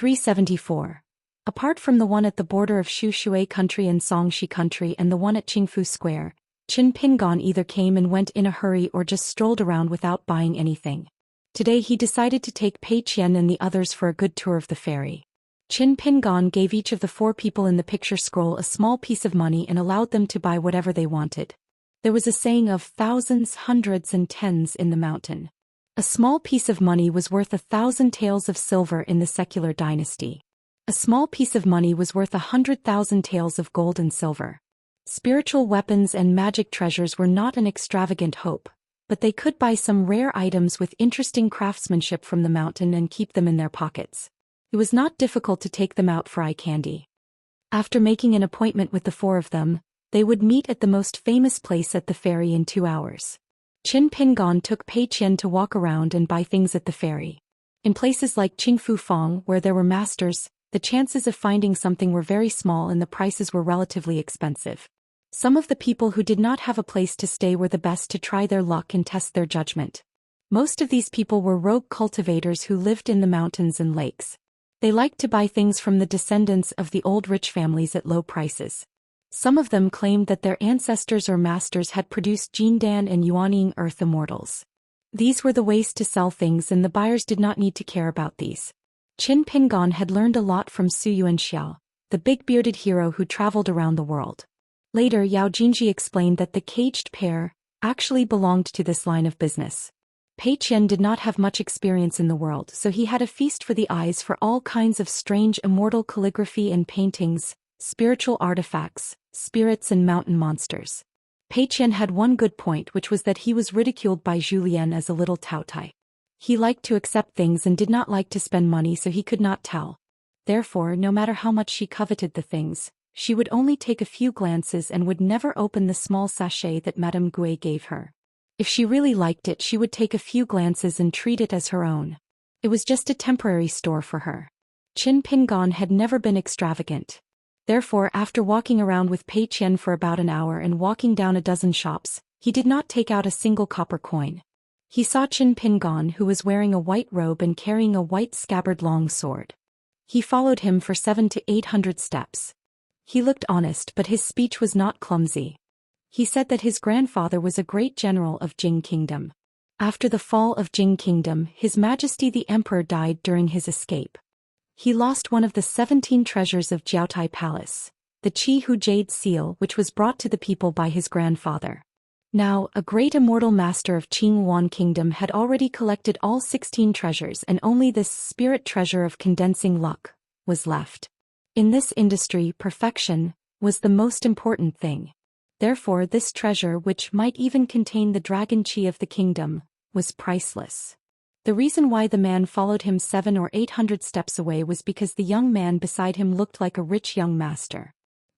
374. Apart from the one at the border of Xushui country and Xianxia country and the one at Qingfu Square, Qin Pingon either came and went in a hurry or just strolled around without buying anything. Today he decided to take Pei Qian and the others for a good tour of the ferry. Qin Pingon gave each of the 4 people in the picture scroll a small piece of money and allowed them to buy whatever they wanted. There was a saying of thousands, hundreds and tens in the mountain. A small piece of money was worth 1,000 taels of silver in the secular dynasty. A small piece of money was worth 100,000 taels of gold and silver. Spiritual weapons and magic treasures were not an extravagant hope, but they could buy some rare items with interesting craftsmanship from the mountain and keep them in their pockets. It was not difficult to take them out for eye candy. After making an appointment with the 4 of them, they would meet at the most famous place at the ferry in 2 hours. Qin Pingon took Pei Qian to walk around and buy things at the ferry. In places like Qingfu Fong, where there were masters, the chances of finding something were very small and the prices were relatively expensive. Some of the people who did not have a place to stay were the best to try their luck and test their judgment. Most of these people were rogue cultivators who lived in the mountains and lakes. They liked to buy things from the descendants of the old rich families at low prices. Some of them claimed that their ancestors or masters had produced Jindan and Yuanying earth immortals. These were the ways to sell things and the buyers did not need to care about these. Qin Pingon had learned a lot from Su Yuanxiao, the big-bearded hero who traveled around the world. Later Yao Jinji explained that the caged pair actually belonged to this line of business. Pei Qian did not have much experience in the world, so he had a feast for the eyes for all kinds of strange immortal calligraphy and paintings, spiritual artifacts, spirits and mountain monsters. Pei Qian had one good point, which was that he was ridiculed by Zhou Xian as a little taotai. He liked to accept things and did not like to spend money, so he could not tell. Therefore, no matter how much she coveted the things, she would only take a few glances and would never open the small sachet that Madame Gui gave her. If she really liked it, she would take a few glances and treat it as her own. It was just a temporary store for her. Qin Pingon had never been extravagant. Therefore, after walking around with Pei Qian for about an hour and walking down a dozen shops, he did not take out a single copper coin. He saw Qin Pingon, who was wearing a white robe and carrying a white scabbard long sword. He followed him for 700 to 800 steps. He looked honest, but his speech was not clumsy. He said that his grandfather was a great general of Jing Kingdom. After the fall of Jing Kingdom, His Majesty the Emperor died during his escape. He lost one of the 17 treasures of Jiaotai Palace, the Qihu Jade Seal, which was brought to the people by his grandfather. Now, a great immortal master of Qingwan Kingdom had already collected all 16 treasures, and only this spirit treasure of condensing luck was left. In this industry, perfection was the most important thing. Therefore, this treasure, which might even contain the dragon qi of the kingdom, was priceless. The reason why the man followed him 700 or 800 steps away was because the young man beside him looked like a rich young master.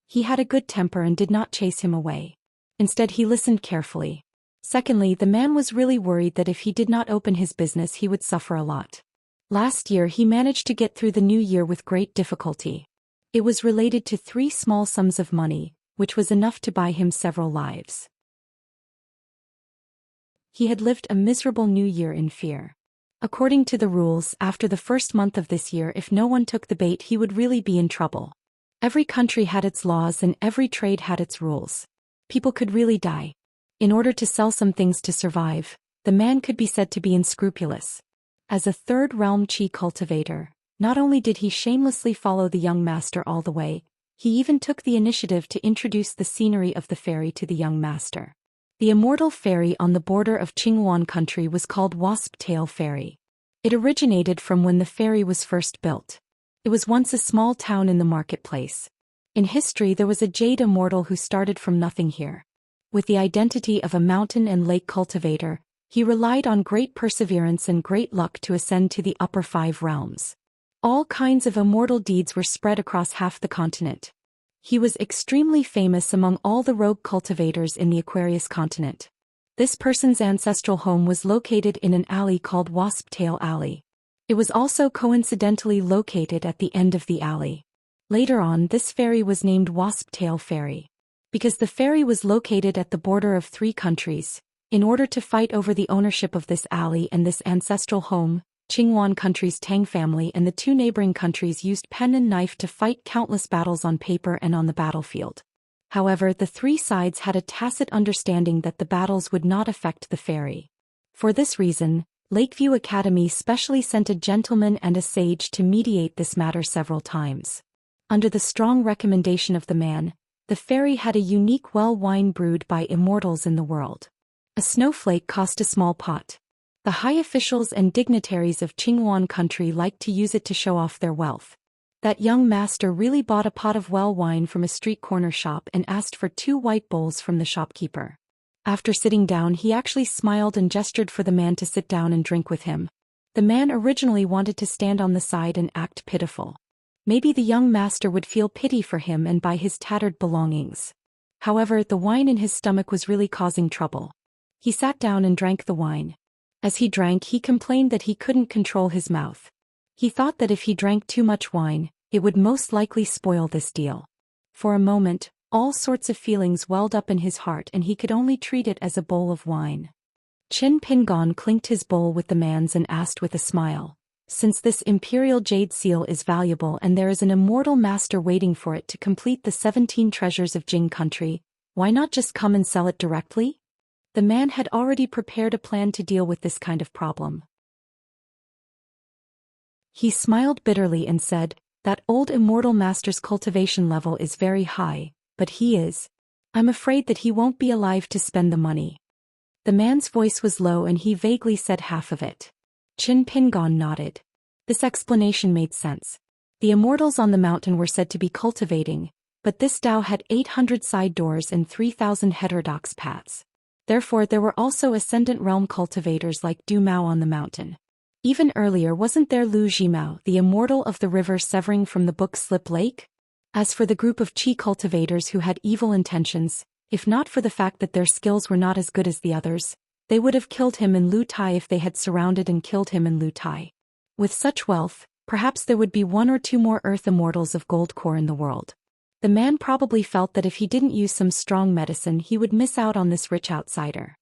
He had a good temper and did not chase him away. Instead, he listened carefully. Secondly, the man was really worried that if he did not open his business, he would suffer a lot. Last year, he managed to get through the new year with great difficulty. It was related to 3 small sums of money, which was enough to buy him several lives. He had lived a miserable new year in fear. According to the rules, after the first month of this year, if no one took the bait, he would really be in trouble. Every country had its laws and every trade had its rules. People could really die. In order to sell some things to survive, the man could be said to be unscrupulous. As a third realm qi cultivator, not only did he shamelessly follow the young master all the way, he even took the initiative to introduce the scenery of the ferry to the young master. The immortal ferry on the border of Qingwan country was called Wasp Tail Ferry. It originated from when the ferry was first built. It was once a small town in the marketplace. In history, there was a jade immortal who started from nothing here. With the identity of a mountain and lake cultivator, he relied on great perseverance and great luck to ascend to the upper 5 realms. All kinds of immortal deeds were spread across half the continent. He was extremely famous among all the rogue cultivators in the Aquarius continent. This person's ancestral home was located in an alley called Wasp Tail Alley. It was also coincidentally located at the end of the alley. Later on, this ferry was named Wasp Tail Ferry. Because the ferry was located at the border of 3 countries, in order to fight over the ownership of this alley and this ancestral home, Qingwan country's Tang family and the two neighboring countries used pen and knife to fight countless battles on paper and on the battlefield. However, the three sides had a tacit understanding that the battles would not affect the fairy. For this reason, Lakeview Academy specially sent a gentleman and a sage to mediate this matter several times. Under the strong recommendation of the man, the fairy had a unique well wine brewed by immortals in the world. A snowflake cost a small pot. The high officials and dignitaries of Qingwan country liked to use it to show off their wealth. That young master really bought a pot of well wine from a street corner shop and asked for 2 white bowls from the shopkeeper. After sitting down, he actually smiled and gestured for the man to sit down and drink with him. The man originally wanted to stand on the side and act pitiful. Maybe the young master would feel pity for him and buy his tattered belongings. However, the wine in his stomach was really causing trouble. He sat down and drank the wine. As he drank, he complained that he couldn't control his mouth. He thought that if he drank too much wine, it would most likely spoil this deal. For a moment, all sorts of feelings welled up in his heart and he could only treat it as a bowl of wine. Qin Pingon clinked his bowl with the man's and asked with a smile, "Since this imperial jade seal is valuable and there is an immortal master waiting for it to complete the 17 treasures of Jing country, why not just come and sell it directly?" The man had already prepared a plan to deal with this kind of problem. He smiled bitterly and said, "That old immortal master's cultivation level is very high, but I'm afraid that he won't be alive to spend the money." The man's voice was low and he vaguely said half of it. Qin Pingon nodded. This explanation made sense. The immortals on the mountain were said to be cultivating, but this Dao had 800 side doors and 3,000 heterodox paths. Therefore there were also ascendant realm cultivators like Du Mao on the mountain. Even earlier, wasn't there Lu Jimao, the immortal of the river severing from the book Slip Lake? As for the group of Qi cultivators who had evil intentions, if not for the fact that their skills were not as good as the others, they would have killed him in Lu Tai if they had surrounded and killed him in Lu Tai. With such wealth, perhaps there would be 1 or 2 more earth immortals of gold core in the world. The man probably felt that if he didn't use some strong medicine he would miss out on this rich outsider.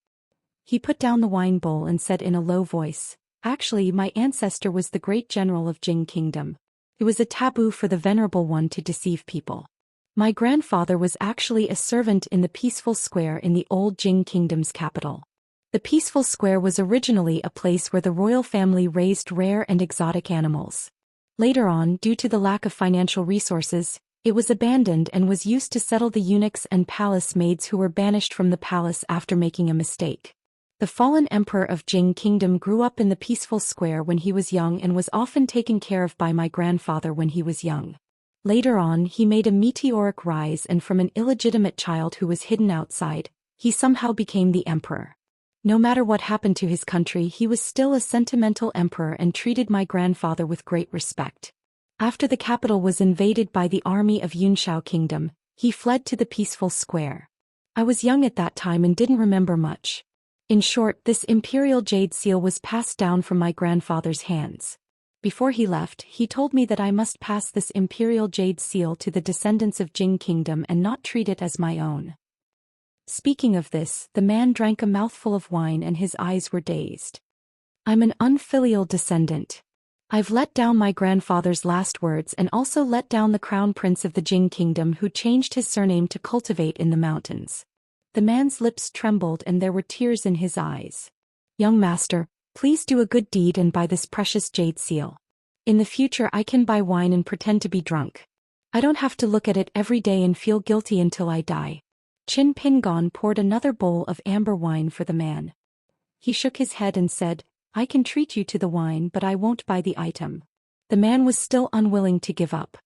He put down the wine bowl and said in a low voice, "Actually, my ancestor was the great general of Jing Kingdom. It was a taboo for the venerable one to deceive people. My grandfather was actually a servant in the Peaceful Square in the old Jing Kingdom's capital. The Peaceful Square was originally a place where the royal family raised rare and exotic animals. Later on, due to the lack of financial resources, it was abandoned and was used to settle the eunuchs and palace maids who were banished from the palace after making a mistake. The fallen emperor of Jing Kingdom grew up in the Peaceful Square when he was young and was often taken care of by my grandfather when he was young. Later on, he made a meteoric rise and from an illegitimate child who was hidden outside, he somehow became the emperor. No matter what happened to his country, he was still a sentimental emperor and treated my grandfather with great respect. After the capital was invaded by the army of Yunshao Kingdom, he fled to the Peaceful Square. I was young at that time and didn't remember much. In short, this imperial jade seal was passed down from my grandfather's hands. Before he left, he told me that I must pass this imperial jade seal to the descendants of Jing Kingdom and not treat it as my own." Speaking of this, the man drank a mouthful of wine and his eyes were dazed. "I'm an unfilial descendant. I've let down my grandfather's last words and also let down the crown prince of the Jing Kingdom who changed his surname to Cultivate in the mountains." The man's lips trembled and there were tears in his eyes. "Young master, please do a good deed and buy this precious jade seal. In the future I can buy wine and pretend to be drunk. I don't have to look at it every day and feel guilty until I die." Qin Pingon poured another bowl of amber wine for the man. He shook his head and said, "I can treat you to the wine but I won't buy the item." The man was still unwilling to give up.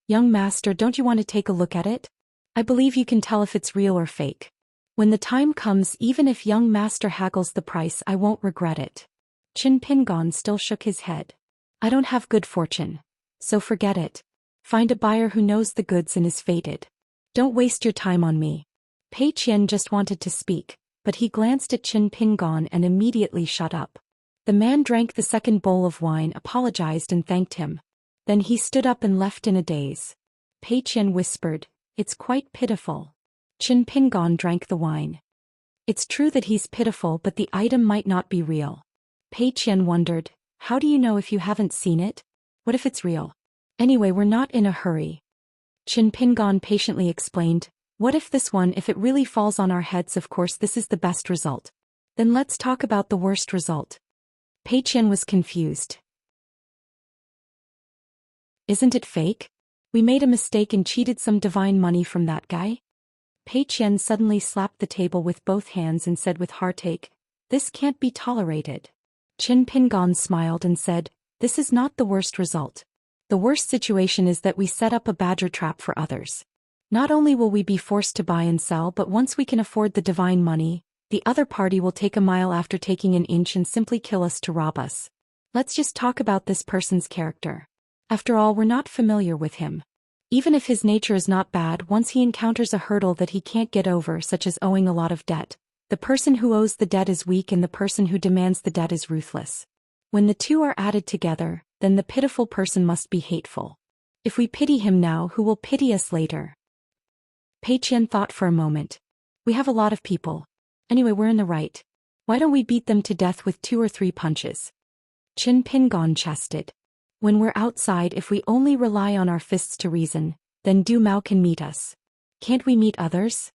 "Young master, don't you want to take a look at it? I believe you can tell if it's real or fake. When the time comes, even if young master haggles the price, I won't regret it." Qin Pingon still shook his head. "I don't have good fortune. So forget it. Find a buyer who knows the goods and is fated. Don't waste your time on me." Pei Qian just wanted to speak, but he glanced at Qin Pingon and immediately shut up. The man drank the second bowl of wine, apologized and thanked him. Then he stood up and left in a daze. Pei Qian whispered, "It's quite pitiful." Qin Pingon drank the wine. "It's true that he's pitiful, but the item might not be real." Pei Qian wondered, How do you know if you haven't seen it? What if it's real? Anyway, we're not in a hurry. Qin Pingon patiently explained. What if this one, if it really falls on our heads, of course this is the best result. Then let's talk about the worst result. Pei Qian was confused. Isn't it fake? We made a mistake and cheated some divine money from that guy? Pei Qian suddenly slapped the table with both hands and said with heartache, this can't be tolerated. Qin Pingon smiled and said, this is not the worst result. The worst situation is that we set up a badger trap for others. Not only will we be forced to buy and sell, but once we can afford the divine money, the other party will take a mile after taking an inch and simply kill us to rob us. Let's just talk about this person's character. After all, we're not familiar with him. Even if his nature is not bad, once he encounters a hurdle that he can't get over, such as owing a lot of debt, the person who owes the debt is weak and the person who demands the debt is ruthless. When the two are added together, then the pitiful person must be hateful. If we pity him now, who will pity us later? Pei Qian thought for a moment. We have a lot of people. Anyway, we're in the right. Why don't we beat them to death with 2 or 3 punches? Qin Pingon chested. When we're outside, if we only rely on our fists to reason, then Du Mao can meet us. Can't we meet others?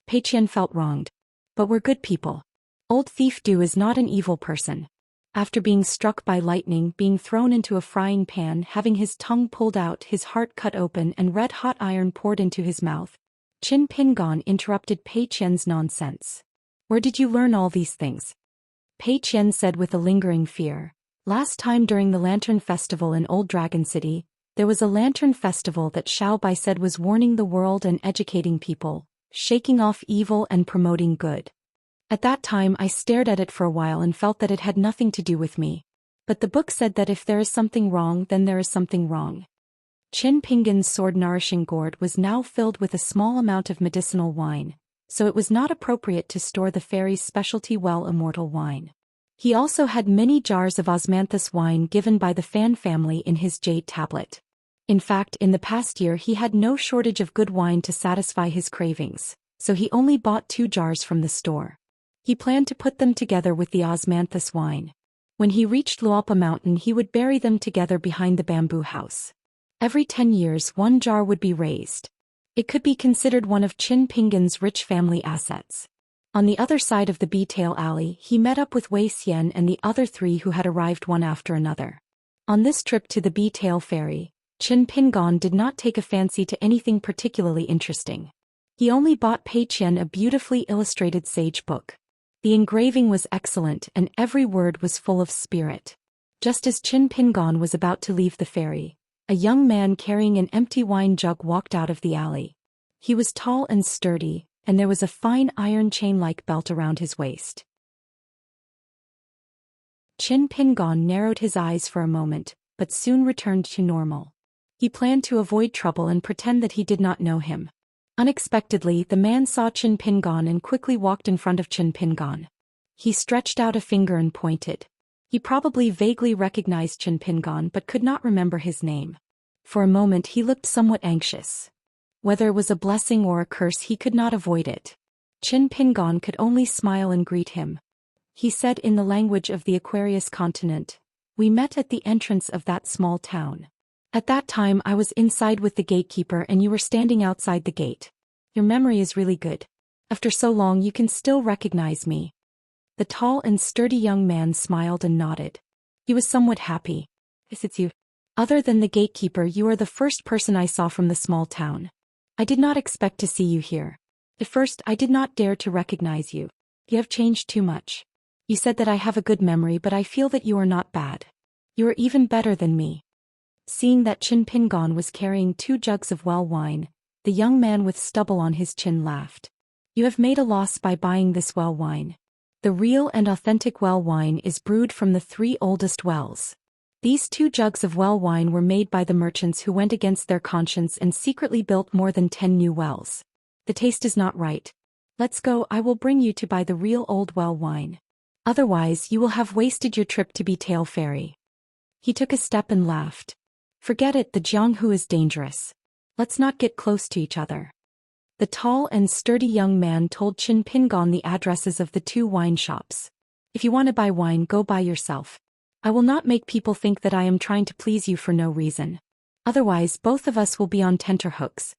Pei Qian felt wronged. But we're good people. Old thief Du is not an evil person. After being struck by lightning, being thrown into a frying pan, having his tongue pulled out, his heart cut open and red-hot iron poured into his mouth, Qin Pingon interrupted Pei Qian's nonsense. Where did you learn all these things? Pei Qian said with a lingering fear. Last time during the Lantern Festival in Old Dragon City, there was a lantern festival that Xiao Bai said was warning the world and educating people, shaking off evil and promoting good. At that time I stared at it for a while and felt that it had nothing to do with me. But the book said that if there is something wrong, then there is something wrong. Qin Pingon's sword-nourishing gourd was now filled with a small amount of medicinal wine, so it was not appropriate to store the fairy's specialty Immortal wine. He also had many jars of osmanthus wine given by the Fan family in his jade tablet. In fact, in the past year he had no shortage of good wine to satisfy his cravings, so he only bought 2 jars from the store. He planned to put them together with the osmanthus wine. When he reached Lualpa Mountain, he would bury them together behind the bamboo house. Every 10 years 1 jar would be raised. It could be considered one of Qin Pingon's rich family assets. On the other side of the Bee-Tail Alley, he met up with Zhou Xian and the other 3 who had arrived one after another. On this trip to the Bee-Tail Ferry, Qin Pingon did not take a fancy to anything particularly interesting. He only bought Pei Qian a beautifully illustrated sage book. The engraving was excellent and every word was full of spirit. Just as Qin Pingon was about to leave the ferry, a young man carrying an empty wine jug walked out of the alley. He was tall and sturdy, and there was a fine iron chain-like belt around his waist. Qin Pingon narrowed his eyes for a moment, but soon returned to normal. He planned to avoid trouble and pretend that he did not know him. Unexpectedly, the man saw Qin Pingon and quickly walked in front of Qin Pingon. He stretched out a finger and pointed. He probably vaguely recognized Qin Pingon but could not remember his name. For a moment he looked somewhat anxious. Whether it was a blessing or a curse, he could not avoid it. Qin Pingon could only smile and greet him. He said in the language of the Aquarius continent, "We met at the entrance of that small town. At that time I was inside with the gatekeeper and you were standing outside the gate. Your memory is really good. After so long you can still recognize me." The tall and sturdy young man smiled and nodded. He was somewhat happy. "Yes, it's you. Other than the gatekeeper, you are the first person I saw from the small town. I did not expect to see you here. At first I did not dare to recognize you. You have changed too much. You said that I have a good memory, but I feel that you are not bad. You are even better than me." Seeing that Qin Pingon was carrying 2 jugs of well wine, the young man with stubble on his chin laughed. "You have made a loss by buying this well wine. The real and authentic well wine is brewed from the 3 oldest wells. These 2 jugs of well wine were made by the merchants who went against their conscience and secretly built more than 10 new wells. The taste is not right. Let's go, I will bring you to buy the real old well wine. Otherwise you will have wasted your trip to Bee-Tail Ferry." He took a step and laughed. "Forget it, the Jianghu is dangerous. Let's not get close to each other." The tall and sturdy young man told Qin Pingon the addresses of the 2 wine shops. "If you want to buy wine, go buy yourself. I will not make people think that I am trying to please you for no reason. Otherwise both of us will be on tenterhooks.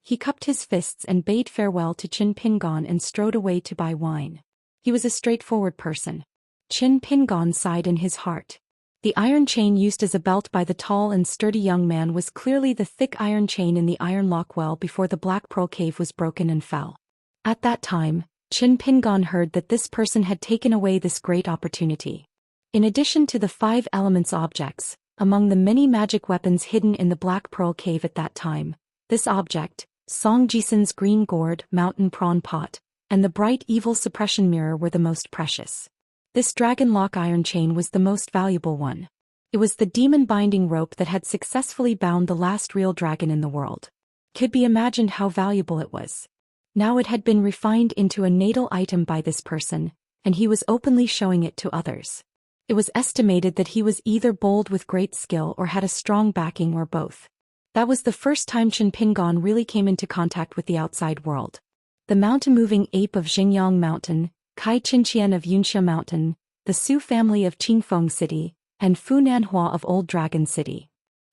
He cupped his fists and bade farewell to Qin Pingon and strode away to buy wine. He was a straightforward person. Qin Pingon sighed in his heart. The iron chain used as a belt by the tall and sturdy young man was clearly the thick iron chain in the iron lock well before the Black Pearl Cave was broken and fell. At that time, Qin Pingon heard that this person had taken away this great opportunity. In addition to the 5 elements objects, among the many magic weapons hidden in the Black Pearl Cave at that time, this object, Song Jisun's green gourd, mountain prawn pot, and the bright evil suppression mirror were the most precious. This dragon lock iron chain was the most valuable one. It was the demon binding rope that had successfully bound the last real dragon in the world. Could be imagined how valuable it was. Now it had been refined into a natal item by this person, and he was openly showing it to others. It was estimated that he was either bold with great skill or had a strong backing or both. That was the first time Qin Pingon really came into contact with the outside world. The mountain-moving ape of Xingyang Mountain, Kai Xian of Yunxia Mountain, the Su family of Qingfeng City, and Fu Nanhua of Old Dragon City.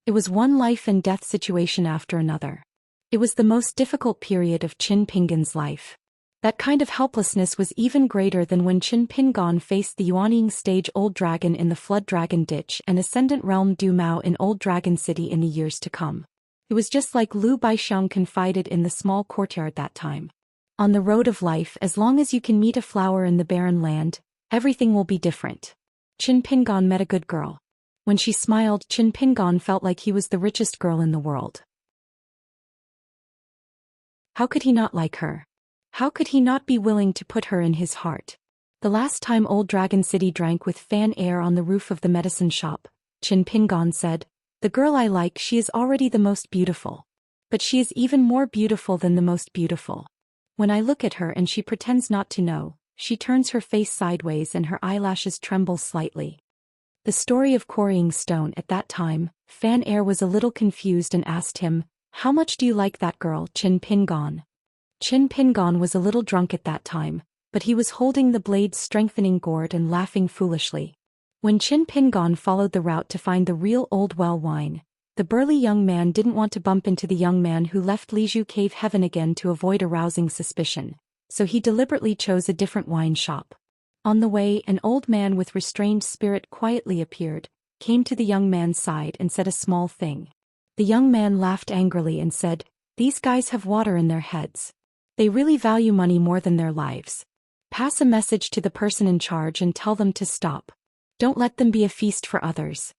It was one life-and-death situation after another. It was the most difficult period of Qin Pingon's life. That kind of helplessness was even greater than when Qin Pingon faced the Yuanying stage Old Dragon in the Flood Dragon Ditch and Ascendant Realm Du Mao in Old Dragon City in the years to come. It was just like Liu Baixiang confided in the small courtyard that time. On the road of life, as long as you can meet a flower in the barren land, everything will be different. Qin Pingon met a good girl. When she smiled, Qin Pingon felt like he was the richest girl in the world. How could he not like her? How could he not be willing to put her in his heart? The last time Old Dragon City drank with fan air on the roof of the medicine shop, Qin Pingon said, "The girl I like, she is already the most beautiful. But she is even more beautiful than the most beautiful. When I look at her and she pretends not to know, she turns her face sideways and her eyelashes tremble slightly." The story of quarrying stone at that time, Fan Air was a little confused and asked him, "How much do you like that girl, Qin Pingon?" Qin Pingon was a little drunk at that time, but he was holding the blade's strengthening gourd and laughing foolishly. When Qin Pingon followed the route to find the real Old Well wine, the burly young man didn't want to bump into the young man who left Liju Cave Heaven again to avoid arousing suspicion, so he deliberately chose a different wine shop. On the way, an old man with restrained spirit quietly appeared, came to the young man's side and said a small thing. The young man laughed angrily and said, "These guys have water in their heads. They really value money more than their lives. Pass a message to the person in charge and tell them to stop. Don't let them be a feast for others."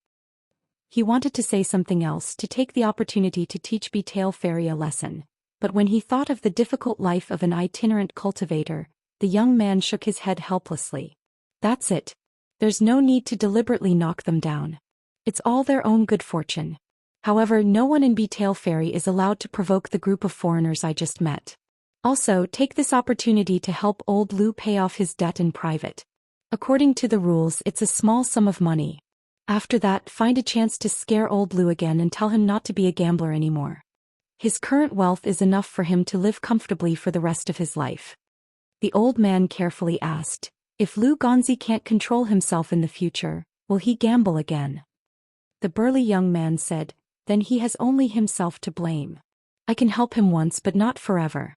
He wanted to say something else, to take the opportunity to teach Tail Fairy a lesson, but when he thought of the difficult life of an itinerant cultivator, the young man shook his head helplessly. "That's it. There's no need to deliberately knock them down. It's all their own good fortune. However, no one in Tail Fairy is allowed to provoke the group of foreigners I just met. Also, take this opportunity to help old Liu pay off his debt in private. According to the rules, it's a small sum of money. After that, find a chance to scare old Liu again and tell him not to be a gambler anymore. His current wealth is enough for him to live comfortably for the rest of his life." The old man carefully asked, "If Liu Gonzi can't control himself in the future, will he gamble again?" The burly young man said, "Then he has only himself to blame. I can help him once but not forever."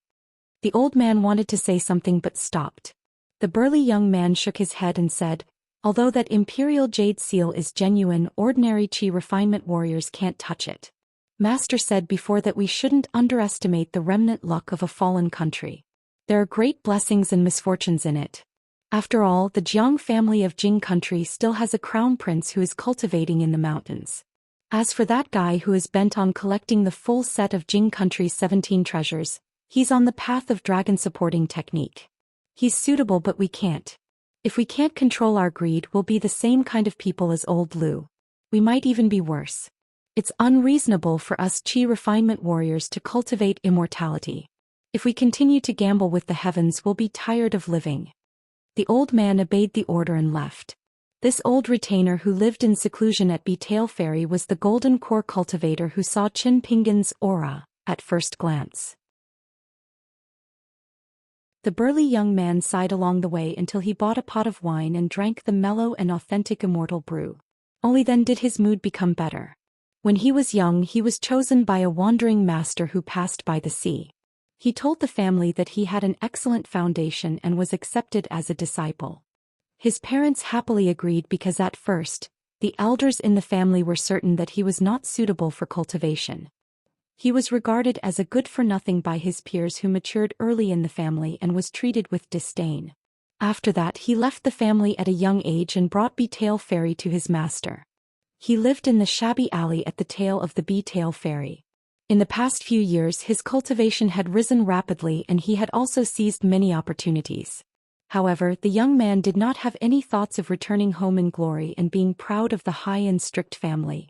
The old man wanted to say something but stopped. The burly young man shook his head and said, "Although that imperial jade seal is genuine, ordinary chi refinement warriors can't touch it. Master said before that we shouldn't underestimate the remnant luck of a fallen country. There are great blessings and misfortunes in it. After all, the Jiang family of Jing country still has a crown prince who is cultivating in the mountains. As for that guy who is bent on collecting the full set of Jing country's 17 treasures, he's on the path of dragon supporting technique. He's suitable, but we can't. If we can't control our greed, we'll be the same kind of people as old Liu. We might even be worse. It's unreasonable for us chi refinement warriors to cultivate immortality. If we continue to gamble with the heavens, we'll be tired of living." The old man obeyed the order and left. This old retainer who lived in seclusion at Tail Fairy was the golden core cultivator who saw Qin Pingon's aura at first glance. The burly young man sighed along the way until he bought a pot of wine and drank the mellow and authentic Immortal brew. Only then did his mood become better. When he was young, he was chosen by a wandering master who passed by the sea. He told the family that he had an excellent foundation and was accepted as a disciple. His parents happily agreed because at first, the elders in the family were certain that he was not suitable for cultivation. He was regarded as a good-for-nothing by his peers who matured early in the family and was treated with disdain. After that, he left the family at a young age and brought Bee-tail Fairy to his master. He lived in the shabby alley at the tail of the Bee-tail Fairy. In the past few years, his cultivation had risen rapidly and he had also seized many opportunities. However, the young man did not have any thoughts of returning home in glory and being proud of the high and strict family.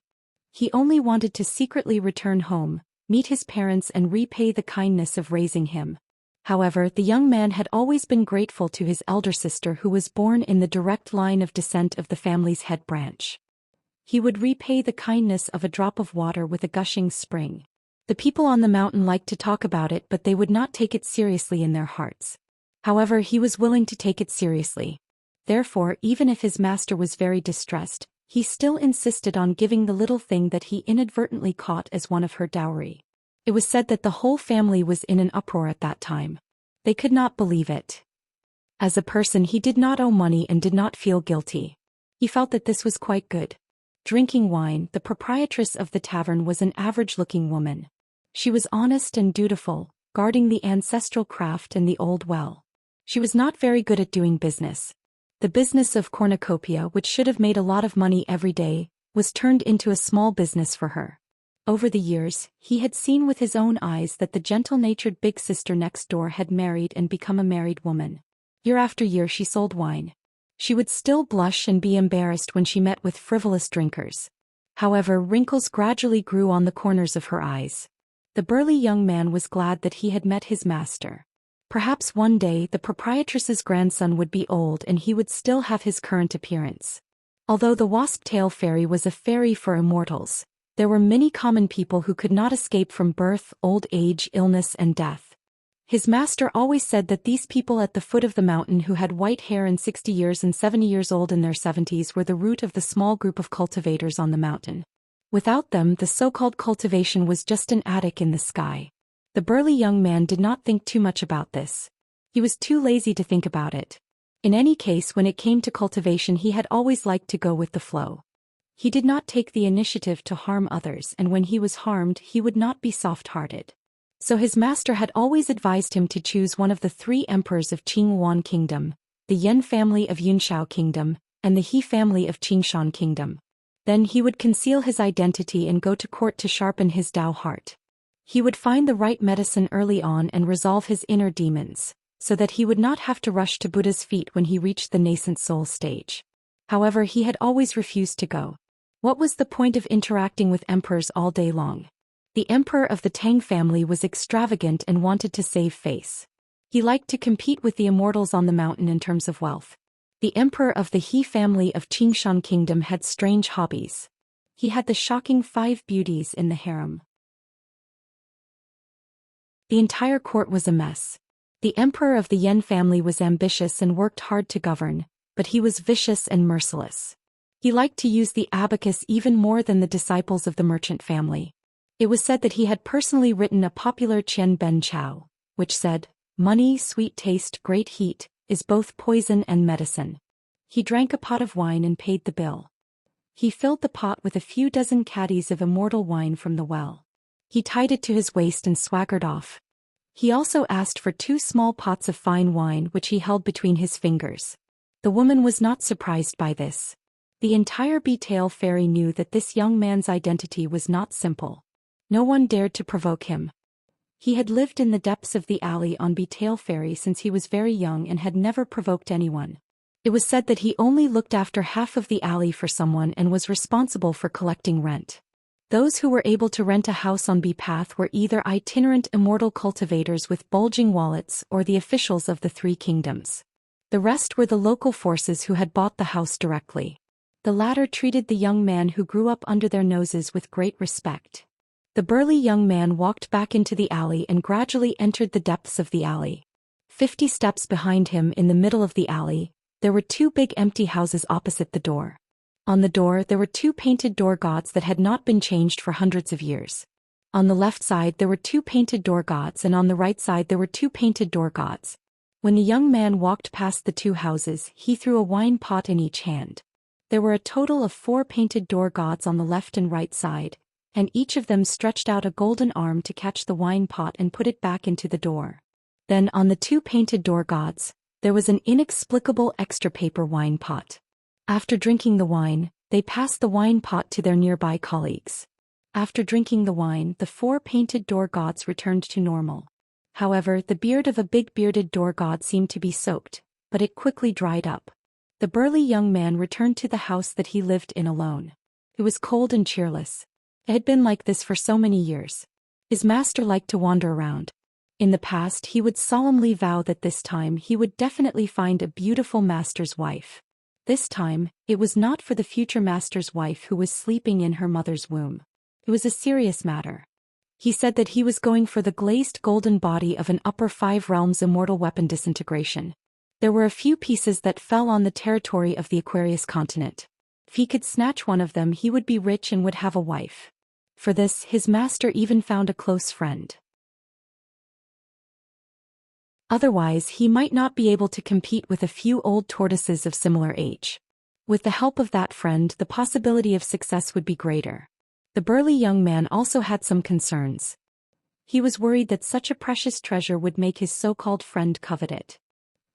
He only wanted to secretly return home, meet his parents and repay the kindness of raising him. However, the young man had always been grateful to his elder sister who was born in the direct line of descent of the family's head branch. He would repay the kindness of a drop of water with a gushing spring. The people on the mountain liked to talk about it, but they would not take it seriously in their hearts. However, he was willing to take it seriously. Therefore, even if his master was very distressed, he still insisted on giving the little thing that he inadvertently caught as one of her dowry. It was said that the whole family was in an uproar at that time. They could not believe it. As a person, he did not owe money and did not feel guilty. He felt that this was quite good. Drinking wine, the proprietress of the tavern was an average-looking woman. She was honest and dutiful, guarding the ancestral craft and the old well. She was not very good at doing business. The business of cornucopia, which should have made a lot of money every day, was turned into a small business for her. Over the years, he had seen with his own eyes that the gentle-natured big sister next door had married and become a married woman. Year after year she sold wine. She would still blush and be embarrassed when she met with frivolous drinkers. However, wrinkles gradually grew on the corners of her eyes. The burly young man was glad that he had met his master. Perhaps one day the proprietress's grandson would be old and he would still have his current appearance. Although the wasp-tail fairy was a fairy for immortals, there were many common people who could not escape from birth, old age, illness and death. His master always said that these people at the foot of the mountain who had white hair and 60 years and 70 years old in their 70s were the root of the small group of cultivators on the mountain. Without them, the so-called cultivation was just an attic in the sky. The burly young man did not think too much about this. He was too lazy to think about it. In any case, when it came to cultivation, he had always liked to go with the flow. He did not take the initiative to harm others, and when he was harmed, he would not be soft-hearted. So his master had always advised him to choose one of the 3 emperors of Qingyuan Kingdom, the Yan family of Yunshao Kingdom, and the He family of Qingshan Kingdom. Then he would conceal his identity and go to court to sharpen his Dao heart. He would find the right medicine early on and resolve his inner demons, so that he would not have to rush to Buddha's feet when he reached the nascent soul stage. However, he had always refused to go. What was the point of interacting with emperors all day long? The emperor of the Tang family was extravagant and wanted to save face. He liked to compete with the immortals on the mountain in terms of wealth. The emperor of the He family of Qingshan Kingdom had strange hobbies. He had the shocking 5 beauties in the harem. The entire court was a mess. The emperor of the Yan family was ambitious and worked hard to govern, but he was vicious and merciless. He liked to use the abacus even more than the disciples of the merchant family. It was said that he had personally written a popular Qian Ben Chao, which said, "Money, sweet taste, great heat, is both poison and medicine." He drank a pot of wine and paid the bill. He filled the pot with a few dozen caddies of immortal wine from the well. He tied it to his waist and swaggered off. He also asked for 2 small pots of fine wine which he held between his fingers. The woman was not surprised by this. The entire Bee-tail Fairy knew that this young man's identity was not simple. No one dared to provoke him. He had lived in the depths of the alley on Bee-tail Fairy since he was very young and had never provoked anyone. It was said that he only looked after half of the alley for someone and was responsible for collecting rent. Those who were able to rent a house on Bee Path were either itinerant immortal cultivators with bulging wallets or the officials of the 3 kingdoms. The rest were the local forces who had bought the house directly. The latter treated the young man who grew up under their noses with great respect. The burly young man walked back into the alley and gradually entered the depths of the alley. 50 steps behind him in the middle of the alley, there were 2 big empty houses opposite the door. On the door there were two painted door gods that had not been changed for hundreds of years. On the left side there were two painted door gods and on the right side there were two painted door gods. When the young man walked past the two houses, he threw a wine pot in each hand. There were a total of 4 painted door gods on the left and right side, and each of them stretched out a golden arm to catch the wine pot and put it back into the door. Then on the two painted door gods, there was an inexplicable extra paper wine pot. After drinking the wine, they passed the wine pot to their nearby colleagues. After drinking the wine, the 4 painted door gods returned to normal. However, the beard of a big bearded door god seemed to be soaked, but it quickly dried up. The burly young man returned to the house that he lived in alone. It was cold and cheerless. It had been like this for so many years. His master liked to wander around. In the past he would solemnly vow that this time he would definitely find a beautiful master's wife. This time, it was not for the future master's wife who was sleeping in her mother's womb. It was a serious matter. He said that he was going for the glazed golden body of an upper 5 realms immortal weapon disintegration. There were a few pieces that fell on the territory of the Aquarius continent. If he could snatch one of them he would be rich and would have a wife. For this, his master even found a close friend. Otherwise, he might not be able to compete with a few old tortoises of similar age. With the help of that friend, the possibility of success would be greater. The burly young man also had some concerns. He was worried that such a precious treasure would make his so-called friend covet it.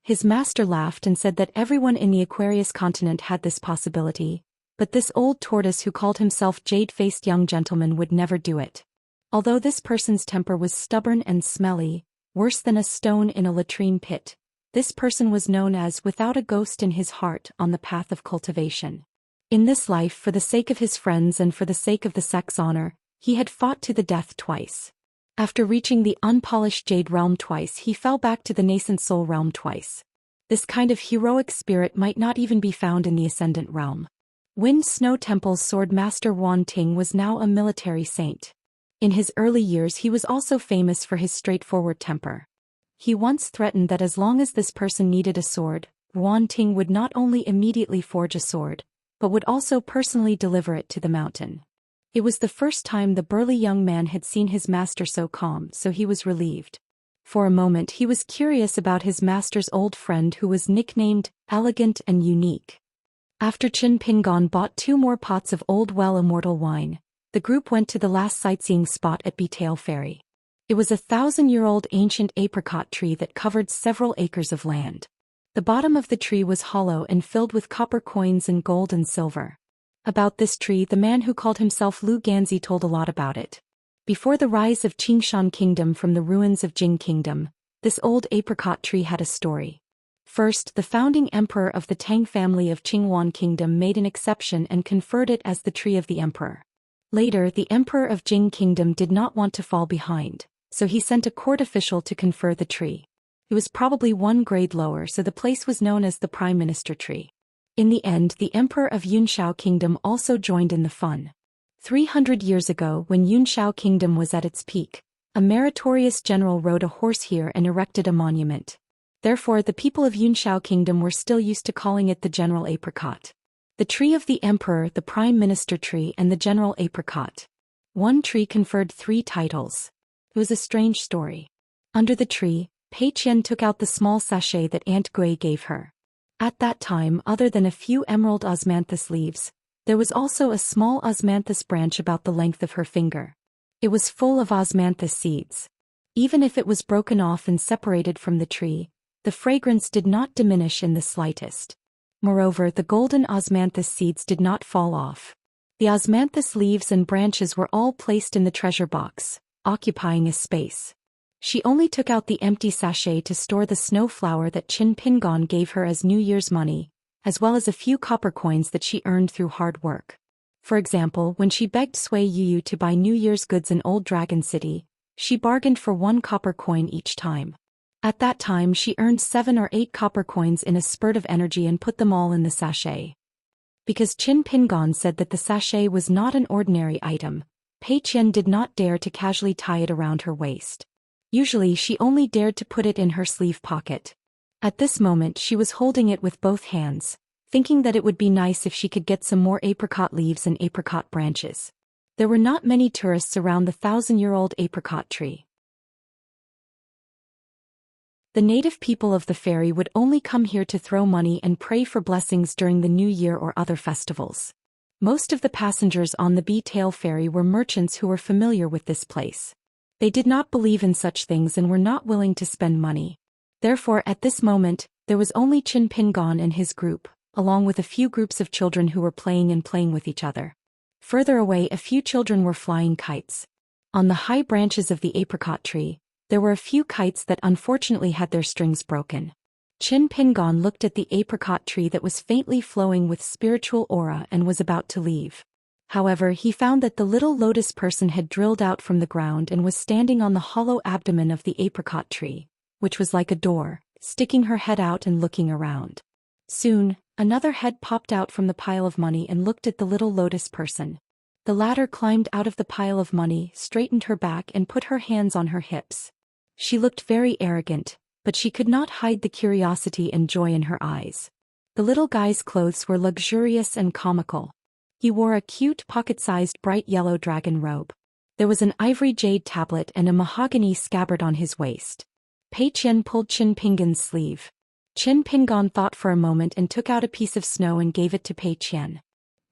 His master laughed and said that everyone in the Aquarius continent had this possibility, but this old tortoise who called himself jade-faced young gentleman would never do it. Although this person's temper was stubborn and smelly, worse than a stone in a latrine pit, this person was known as without a ghost in his heart on the path of cultivation. In this life, for the sake of his friends and for the sake of the sect's honor, he had fought to the death twice. After reaching the unpolished jade realm twice, he fell back to the nascent soul realm twice. This kind of heroic spirit might not even be found in the ascendant realm. Wind Snow Temple's sword master Wan Ting was now a military saint. In his early years he was also famous for his straightforward temper. He once threatened that as long as this person needed a sword, Wan Ting would not only immediately forge a sword, but would also personally deliver it to the mountain. It was the first time the burly young man had seen his master so calm, so he was relieved. For a moment he was curious about his master's old friend who was nicknamed Elegant and Unique. After Qin Pingon bought 2 more pots of old Immortal wine, the group went to the last sightseeing spot at Betail Ferry. It was a 1,000-year-old ancient apricot tree that covered several acres of land. The bottom of the tree was hollow and filled with copper coins and gold and silver. About this tree the man who called himself Lu Ganzi told a lot about it. Before the rise of Qingshan Kingdom from the ruins of Jing Kingdom, this old apricot tree had a story. First, the founding emperor of the Tang family of Qingwan Kingdom made an exception and conferred it as the tree of the emperor. Later, the emperor of Jing Kingdom did not want to fall behind, so he sent a court official to confer the tree. It was probably 1 grade lower, so the place was known as the Prime Minister tree. In the end, the emperor of Yunshao Kingdom also joined in the fun. 300 years ago, when Yunshao Kingdom was at its peak, a meritorious general rode a horse here and erected a monument. Therefore, the people of Yunshao Kingdom were still used to calling it the General Apricot. The tree of the emperor, the Prime Minister tree, and the General Apricot. One tree conferred 3 titles. It was a strange story. Under the tree, Pei Qian took out the small sachet that Aunt Gui gave her. At that time, other than a few emerald osmanthus leaves, there was also a small osmanthus branch about the length of her finger. It was full of osmanthus seeds. Even if it was broken off and separated from the tree, the fragrance did not diminish in the slightest. Moreover, the golden osmanthus seeds did not fall off. The osmanthus leaves and branches were all placed in the treasure box, occupying a space. She only took out the empty sachet to store the snow flower that Qin Pingon gave her as New Year's money, as well as a few copper coins that she earned through hard work. For example, when she begged Sui Yuyu to buy New Year's goods in Old Dragon City, she bargained for 1 copper coin each time. At that time she earned 7 or 8 copper coins in a spurt of energy and put them all in the sachet. Because Qin Pingon said that the sachet was not an ordinary item, Pei Qian did not dare to casually tie it around her waist. Usually she only dared to put it in her sleeve pocket. At this moment she was holding it with both hands, thinking that it would be nice if she could get some more apricot leaves and apricot branches. There were not many tourists around the 1,000-year-old apricot tree. The native people of the fairy would only come here to throw money and pray for blessings during the New Year or other festivals. Most of the passengers on the Bee-tail ferry were merchants who were familiar with this place. They did not believe in such things and were not willing to spend money. Therefore, at this moment, there was only Qin Pingon and his group, along with a few groups of children who were playing with each other. Further away, a few children were flying kites. On the high branches of the apricot tree, there were a few kites that unfortunately had their strings broken. Qin Pingon looked at the apricot tree that was faintly flowing with spiritual aura and was about to leave. However, he found that the little lotus person had drilled out from the ground and was standing on the hollow abdomen of the apricot tree, which was like a door, sticking her head out and looking around. Soon, another head popped out from the pile of money and looked at the little lotus person. The latter climbed out of the pile of money, straightened her back and put her hands on her hips. She looked very arrogant, but she could not hide the curiosity and joy in her eyes. The little guy's clothes were luxurious and comical. He wore a cute pocket-sized bright yellow dragon robe. There was an ivory jade tablet and a mahogany scabbard on his waist. Pei Qian pulled Qin Pingon's sleeve. Qin Pingon thought for a moment and took out a piece of snow and gave it to Pei Qian.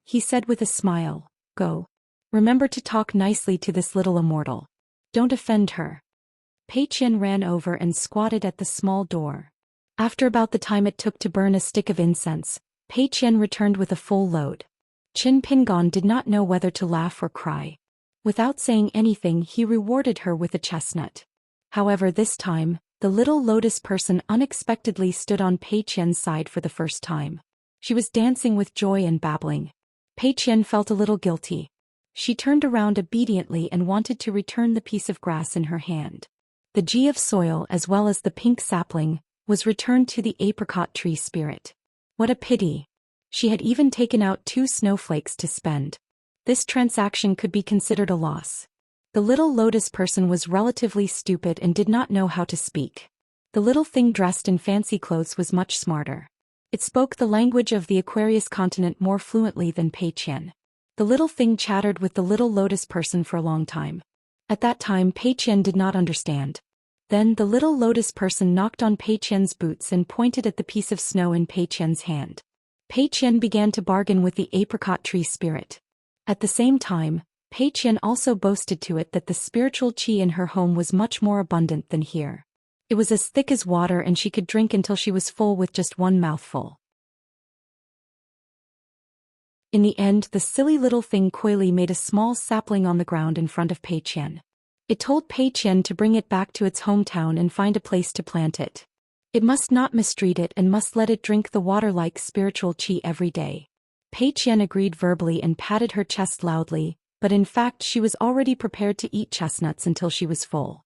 He said with a smile, "Go. Remember to talk nicely to this little immortal. Don't offend her." Pei Qian ran over and squatted at the small door. After about the time it took to burn a stick of incense, Pei Qian returned with a full load. Qin Pingon did not know whether to laugh or cry. Without saying anything, he rewarded her with a chestnut. However, this time, the little lotus person unexpectedly stood on Pei Qian's side for the first time. She was dancing with joy and babbling. Pei Qian felt a little guilty. She turned around obediently and wanted to return the piece of grass in her hand. The G of soil as well as the pink sapling was returned to the apricot tree spirit. What a pity! She had even taken out 2 snowflakes to spend. This transaction could be considered a loss. The little lotus person was relatively stupid and did not know how to speak. The little thing dressed in fancy clothes was much smarter. It spoke the language of the Aquarius continent more fluently than Pei Qian. The little thing chattered with the little lotus person for a long time. At that time, Pei Qian did not understand. Then the little lotus person knocked on Pei Qian's boots and pointed at the piece of snow in Pei Qian's hand. Pei Qian began to bargain with the apricot tree spirit. At the same time, Pei Qian also boasted to it that the spiritual qi in her home was much more abundant than here. It was as thick as water and she could drink until she was full with just one mouthful. In the end, the silly little thing coyly made a small sapling on the ground in front of Pei Qian. It told Pei Qian to bring it back to its hometown and find a place to plant it. It must not mistreat it and must let it drink the water-like spiritual qi every day. Pei Qian agreed verbally and patted her chest loudly, but in fact she was already prepared to eat chestnuts until she was full.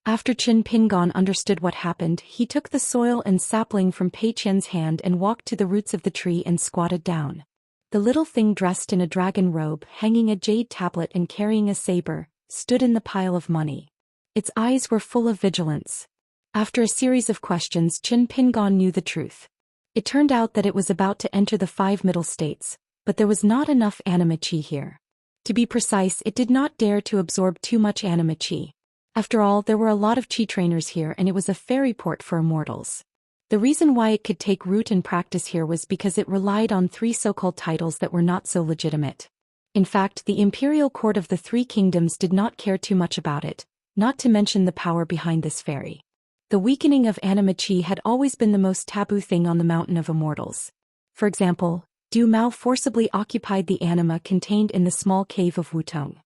After Qin Pingon understood what happened, he took the soil and sapling from Pei Qian's hand and walked to the roots of the tree and squatted down. The little thing dressed in a dragon robe, hanging a jade tablet and carrying a saber, stood in the pile of money. Its eyes were full of vigilance. After a series of questions, Qin Pingon knew the truth. It turned out that it was about to enter the 5 middle states, but there was not enough anima qi here. To be precise, it did not dare to absorb too much anima qi. After all, there were a lot of qi trainers here and it was a fairy port for immortals. The reason why it could take root and practice here was because it relied on 3 so-called titles that were not so legitimate. In fact, the imperial court of the 3 kingdoms did not care too much about it, not to mention the power behind this fairy. The weakening of anima qi had always been the most taboo thing on the Mountain of Immortals. For example, Du Mao forcibly occupied the anima contained in the small cave of Wutong.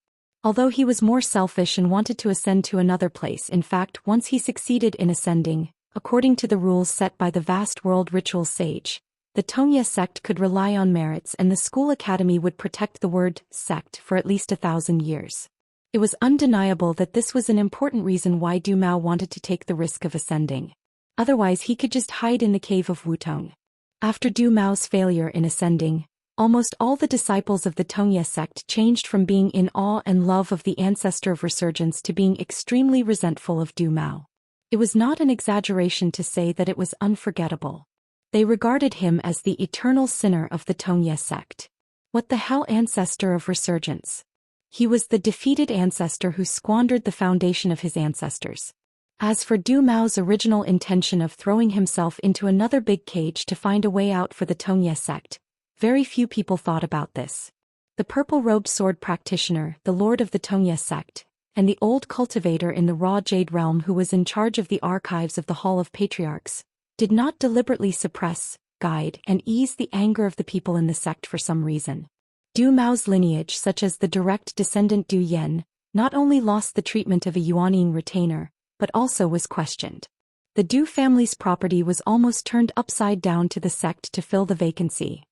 Although he was more selfish and wanted to ascend to another place, in fact, once he succeeded in ascending, according to the rules set by the vast world ritual sage, the Tongya sect could rely on merits and the school academy would protect the word sect for at least 1,000 years. It was undeniable that this was an important reason why Du Mao wanted to take the risk of ascending. Otherwise he could just hide in the cave of Wutong. After Du Mao's failure in ascending, almost all the disciples of the Tongya sect changed from being in awe and love of the ancestor of resurgence to being extremely resentful of Du Mao. It was not an exaggeration to say that it was unforgettable. They regarded him as the eternal sinner of the Tongye sect. What the hell, ancestor of resurgence? He was the defeated ancestor who squandered the foundation of his ancestors. As for Du Mao's original intention of throwing himself into another big cage to find a way out for the Tongye sect, very few people thought about this. The purple-robed sword practitioner, the lord of the Tongye sect, and the old cultivator in the raw jade realm who was in charge of the archives of the Hall of Patriarchs, did not deliberately suppress, guide, and ease the anger of the people in the sect for some reason. Du Mao's lineage, such as the direct descendant Du Yan, not only lost the treatment of a Yuanying retainer, but also was questioned. The Du family's property was almost turned upside down to the sect to fill the vacancy.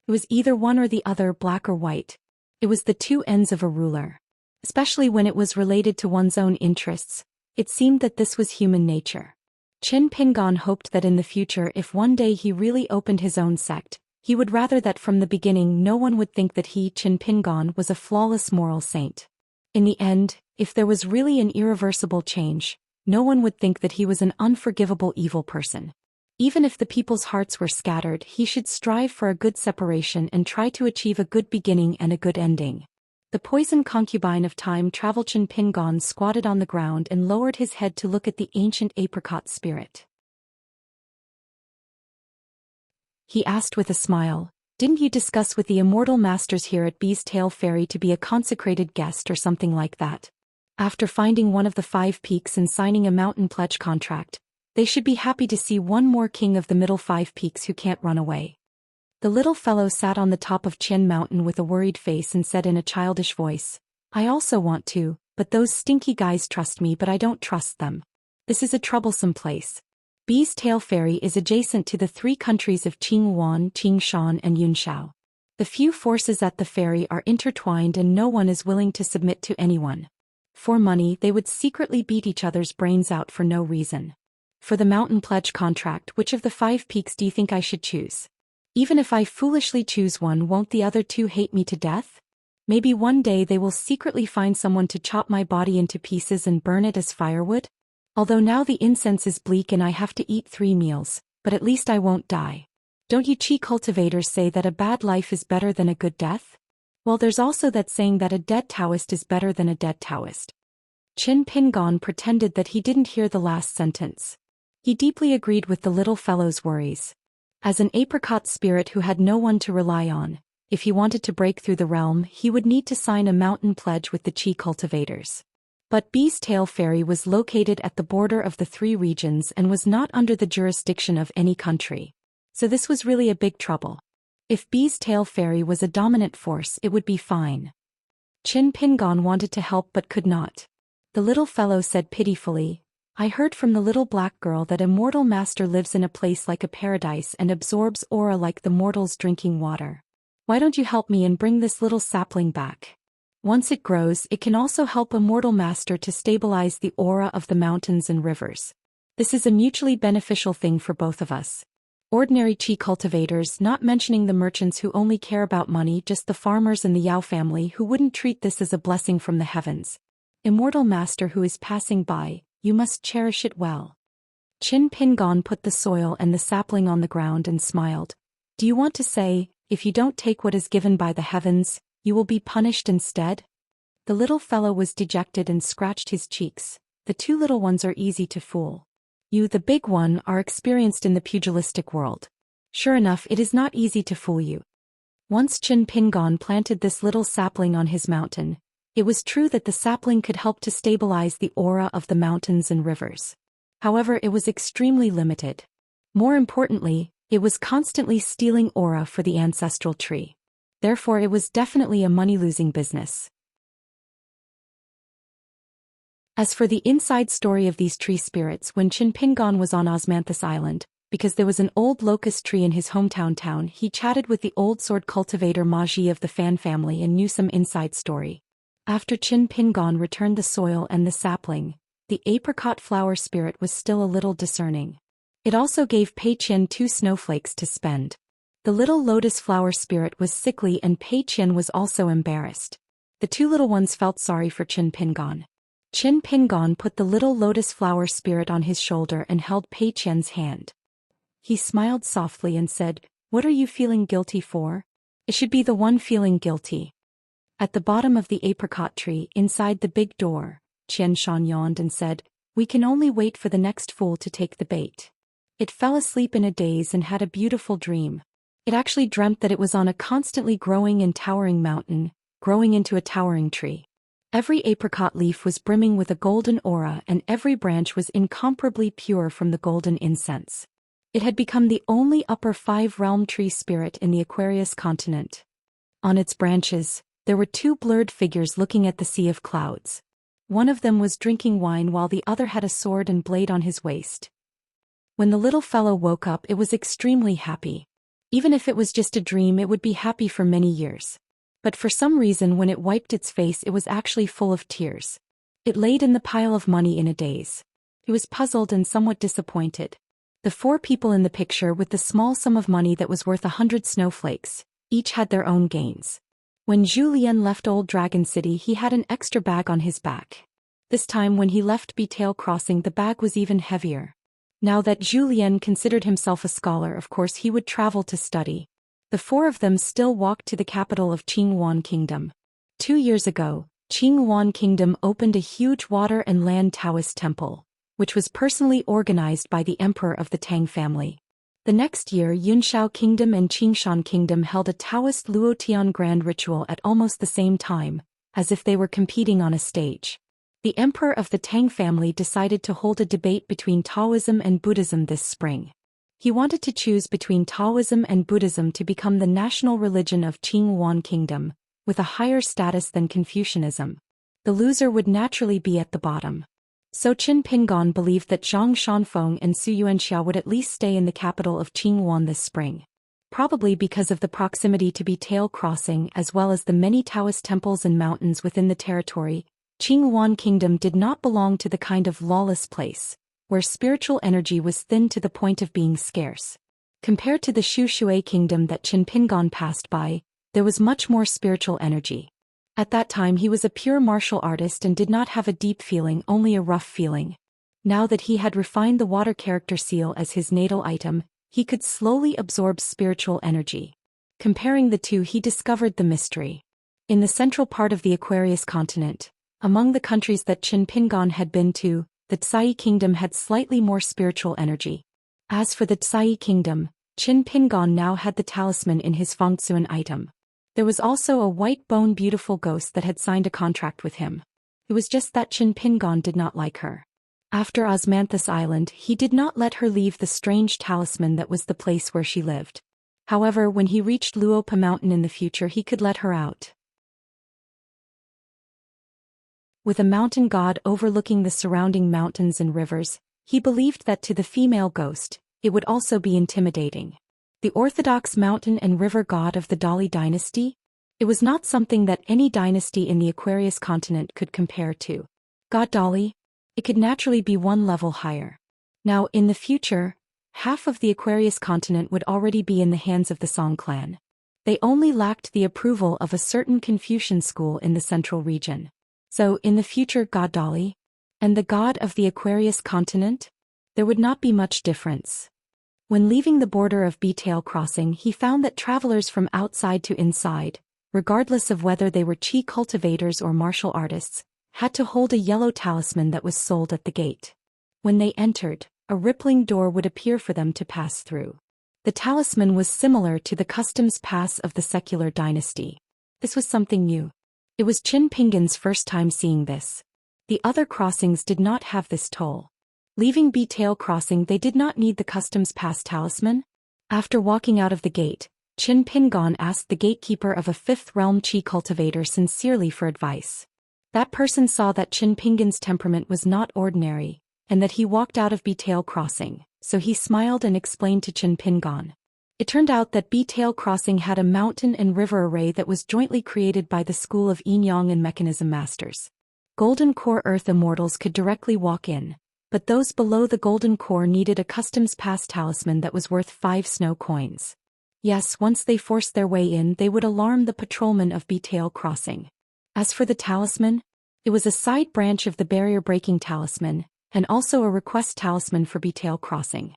It was either one or the other, black or white. It was the two ends of a ruler. Especially when it was related to one's own interests, it seemed that this was human nature. Qin Pingon hoped that in the future, if one day he really opened his own sect, he would rather that from the beginning no one would think that he, Qin Pingon, was a flawless moral saint. In the end, if there was really an irreversible change, no one would think that he was an unforgivable evil person. Even if the people's hearts were scattered, he should strive for a good separation and try to achieve a good beginning and a good ending. The poison concubine of time travel Qin Pingon squatted on the ground and lowered his head to look at the ancient apricot spirit. He asked with a smile, "Didn't you discuss with the immortal masters here at Bee's Tail Ferry to be a consecrated guest or something like that? After finding one of the 5 peaks and signing a mountain pledge contract, they should be happy to see one more king of the middle 5 peaks who can't run away." The little fellow sat on the top of Qian Mountain with a worried face and said in a childish voice, "I also want to, but those stinky guys trust me, but I don't trust them. This is a troublesome place." Bee's Tail Ferry is adjacent to the 3 countries of Qingyuan, Qingshan and Yunshao. The few forces at the ferry are intertwined and no one is willing to submit to anyone. For money, they would secretly beat each other's brains out for no reason. For the mountain pledge contract, which of the 5 peaks do you think I should choose? Even if I foolishly choose one, won't the other 2 hate me to death? Maybe one day they will secretly find someone to chop my body into pieces and burn it as firewood? Although now the incense is bleak and I have to eat 3 meals, but at least I won't die. Don't you Qi cultivators say that a bad life is better than a good death? Well, there's also that saying that a dead Taoist is better than a dead Taoist. Qin Pingon pretended that he didn't hear the last sentence. He deeply agreed with the little fellow's worries. As an apricot spirit who had no one to rely on, if he wanted to break through the realm, he would need to sign a mountain pledge with the Qi cultivators. But Bee's Tail Ferry was located at the border of the 3 regions and was not under the jurisdiction of any country. So this was really a big trouble. If Bee's Tail Ferry was a dominant force, it would be fine. Qin Pingon wanted to help but could not. The little fellow said pitifully, "I heard from the little black girl that Immortal Master lives in a place like a paradise and absorbs aura like the mortals drinking water. Why don't you help me and bring this little sapling back? Once it grows, it can also help Immortal Master to stabilize the aura of the mountains and rivers. This is a mutually beneficial thing for both of us." Ordinary Qi cultivators, not mentioning the merchants who only care about money, just the farmers and the Yao family who wouldn't treat this as a blessing from the heavens. "Immortal Master who is passing by, you must cherish it well." Qin Pingon put the soil and the sapling on the ground and smiled. "Do you want to say, if you don't take what is given by the heavens, you will be punished instead?" The little fellow was dejected and scratched his cheeks. "The 2 little ones are easy to fool. You, the big one, are experienced in the pugilistic world. Sure enough, it is not easy to fool you." Once Qin Pingon planted this little sapling on his mountain, it was true that the sapling could help to stabilize the aura of the mountains and rivers. However, it was extremely limited. More importantly, it was constantly stealing aura for the ancestral tree. Therefore, it was definitely a money-losing business. As for the inside story of these tree spirits, when Qin Pingon was on Osmanthus Island, because there was an old locust tree in his hometown town, he chatted with the old sword cultivator Ma Ji of the Fan family and knew some inside story. After Qin Pingon returned the soil and the sapling, the apricot flower spirit was still a little discerning. It also gave Pei Qian 2 snowflakes to spend. The little lotus flower spirit was sickly and Pei Qian was also embarrassed. The 2 little ones felt sorry for Qin Pingon. Qin Pingon put the little lotus flower spirit on his shoulder and held Pei Qian's hand. He smiled softly and said, "What are you feeling guilty for?" "It should be the one feeling guilty." At the bottom of the apricot tree, inside the big door, Xianxia yawned and said, "We can only wait for the next fool to take the bait." It fell asleep in a daze and had a beautiful dream. It actually dreamt that it was on a constantly growing and towering mountain, growing into a towering tree. Every apricot leaf was brimming with a golden aura and every branch was incomparably pure from the golden incense. It had become the only upper five-realm tree spirit in the Aquarius continent. On its branches, there were two blurred figures looking at the sea of clouds. One of them was drinking wine while the other had a sword and blade on his waist. When the little fellow woke up, it was extremely happy. Even if it was just a dream, it would be happy for many years. But for some reason, when it wiped its face, it was actually full of tears. It laid in the pile of money in a daze. It was puzzled and somewhat disappointed. The four people in the picture with the small sum of money that was worth 100 snowflakes, each had their own gains. When Zhou Xian left Old Dragon City, he had an extra bag on his back. This time when he left Beatail Crossing, the bag was even heavier. Now that Zhou Xian considered himself a scholar, of course he would travel to study. The four of them still walked to the capital of Qinghuan Kingdom. 2 years ago, Qinghuan Kingdom opened a huge water and land Taoist temple, which was personally organized by the emperor of the Tang family. The next year, Yunshao Kingdom and Qingshan Kingdom held a Taoist Luotian grand ritual at almost the same time, as if they were competing on a stage. The emperor of the Tang family decided to hold a debate between Taoism and Buddhism this spring. He wanted to choose between Taoism and Buddhism to become the national religion of Qinghuan Kingdom, with a higher status than Confucianism. The loser would naturally be at the bottom. So Qin Pingon believed that Zhang Shanfeng and Su Yuanxia would at least stay in the capital of Qinghuan this spring. Probably because of the proximity to Beatail Crossing as well as the many Taoist temples and mountains within the territory, Qinghuan Kingdom did not belong to the kind of lawless place, where spiritual energy was thin to the point of being scarce. Compared to the Shui Kingdom that Qin Pingon passed by, there was much more spiritual energy. At that time he was a pure martial artist and did not have a deep feeling, only a rough feeling. Now that he had refined the water character seal as his natal item, he could slowly absorb spiritual energy. Comparing the two, he discovered the mystery. In the central part of the Aquarius continent, among the countries that Qin Pingon had been to, the Tsai Kingdom had slightly more spiritual energy. As for the Tsai Kingdom, Qin Pingon now had the talisman in his Fengtsuan item. There was also a white bone beautiful ghost that had signed a contract with him. It was just that Qin Pingon did not like her. After Osmanthus Island, he did not let her leave the strange talisman that was the place where she lived. However, when he reached Luopa Mountain in the future, he could let her out. With a mountain god overlooking the surrounding mountains and rivers, he believed that to the female ghost, it would also be intimidating. The orthodox mountain and river god of the Dali dynasty? It was not something that any dynasty in the Aquarius continent could compare to. God Dali? It could naturally be one level higher. Now, in the future, half of the Aquarius continent would already be in the hands of the Song clan. They only lacked the approval of a certain Confucian school in the central region. So, in the future, God Dali? And the god of the Aquarius continent? There would not be much difference. When leaving the border of Beatail Crossing, he found that travelers from outside to inside, regardless of whether they were chi cultivators or martial artists, had to hold a yellow talisman that was sold at the gate. When they entered, a rippling door would appear for them to pass through. The talisman was similar to the customs pass of the secular dynasty. This was something new. It was Qin Pingon's first time seeing this. The other crossings did not have this toll. Leaving Beatail Crossing, they did not need the customs pass talisman. After walking out of the gate, Qin Pingon asked the gatekeeper of a fifth realm chi cultivator sincerely for advice. That person saw that Qin Pingon's temperament was not ordinary, and that he walked out of Beatail Crossing, so he smiled and explained to Qin Pingon. It turned out that Beatail Crossing had a mountain and river array that was jointly created by the School of Yin-Yang and Mechanism Masters. Golden Core Earth Immortals could directly walk in, but those below the Golden Core needed a customs pass talisman that was worth 5 snow coins. Yes, once they forced their way in, they would alarm the patrolmen of Beatail Crossing. As for the talisman, it was a side branch of the barrier-breaking talisman, and also a request talisman for Beatail Crossing.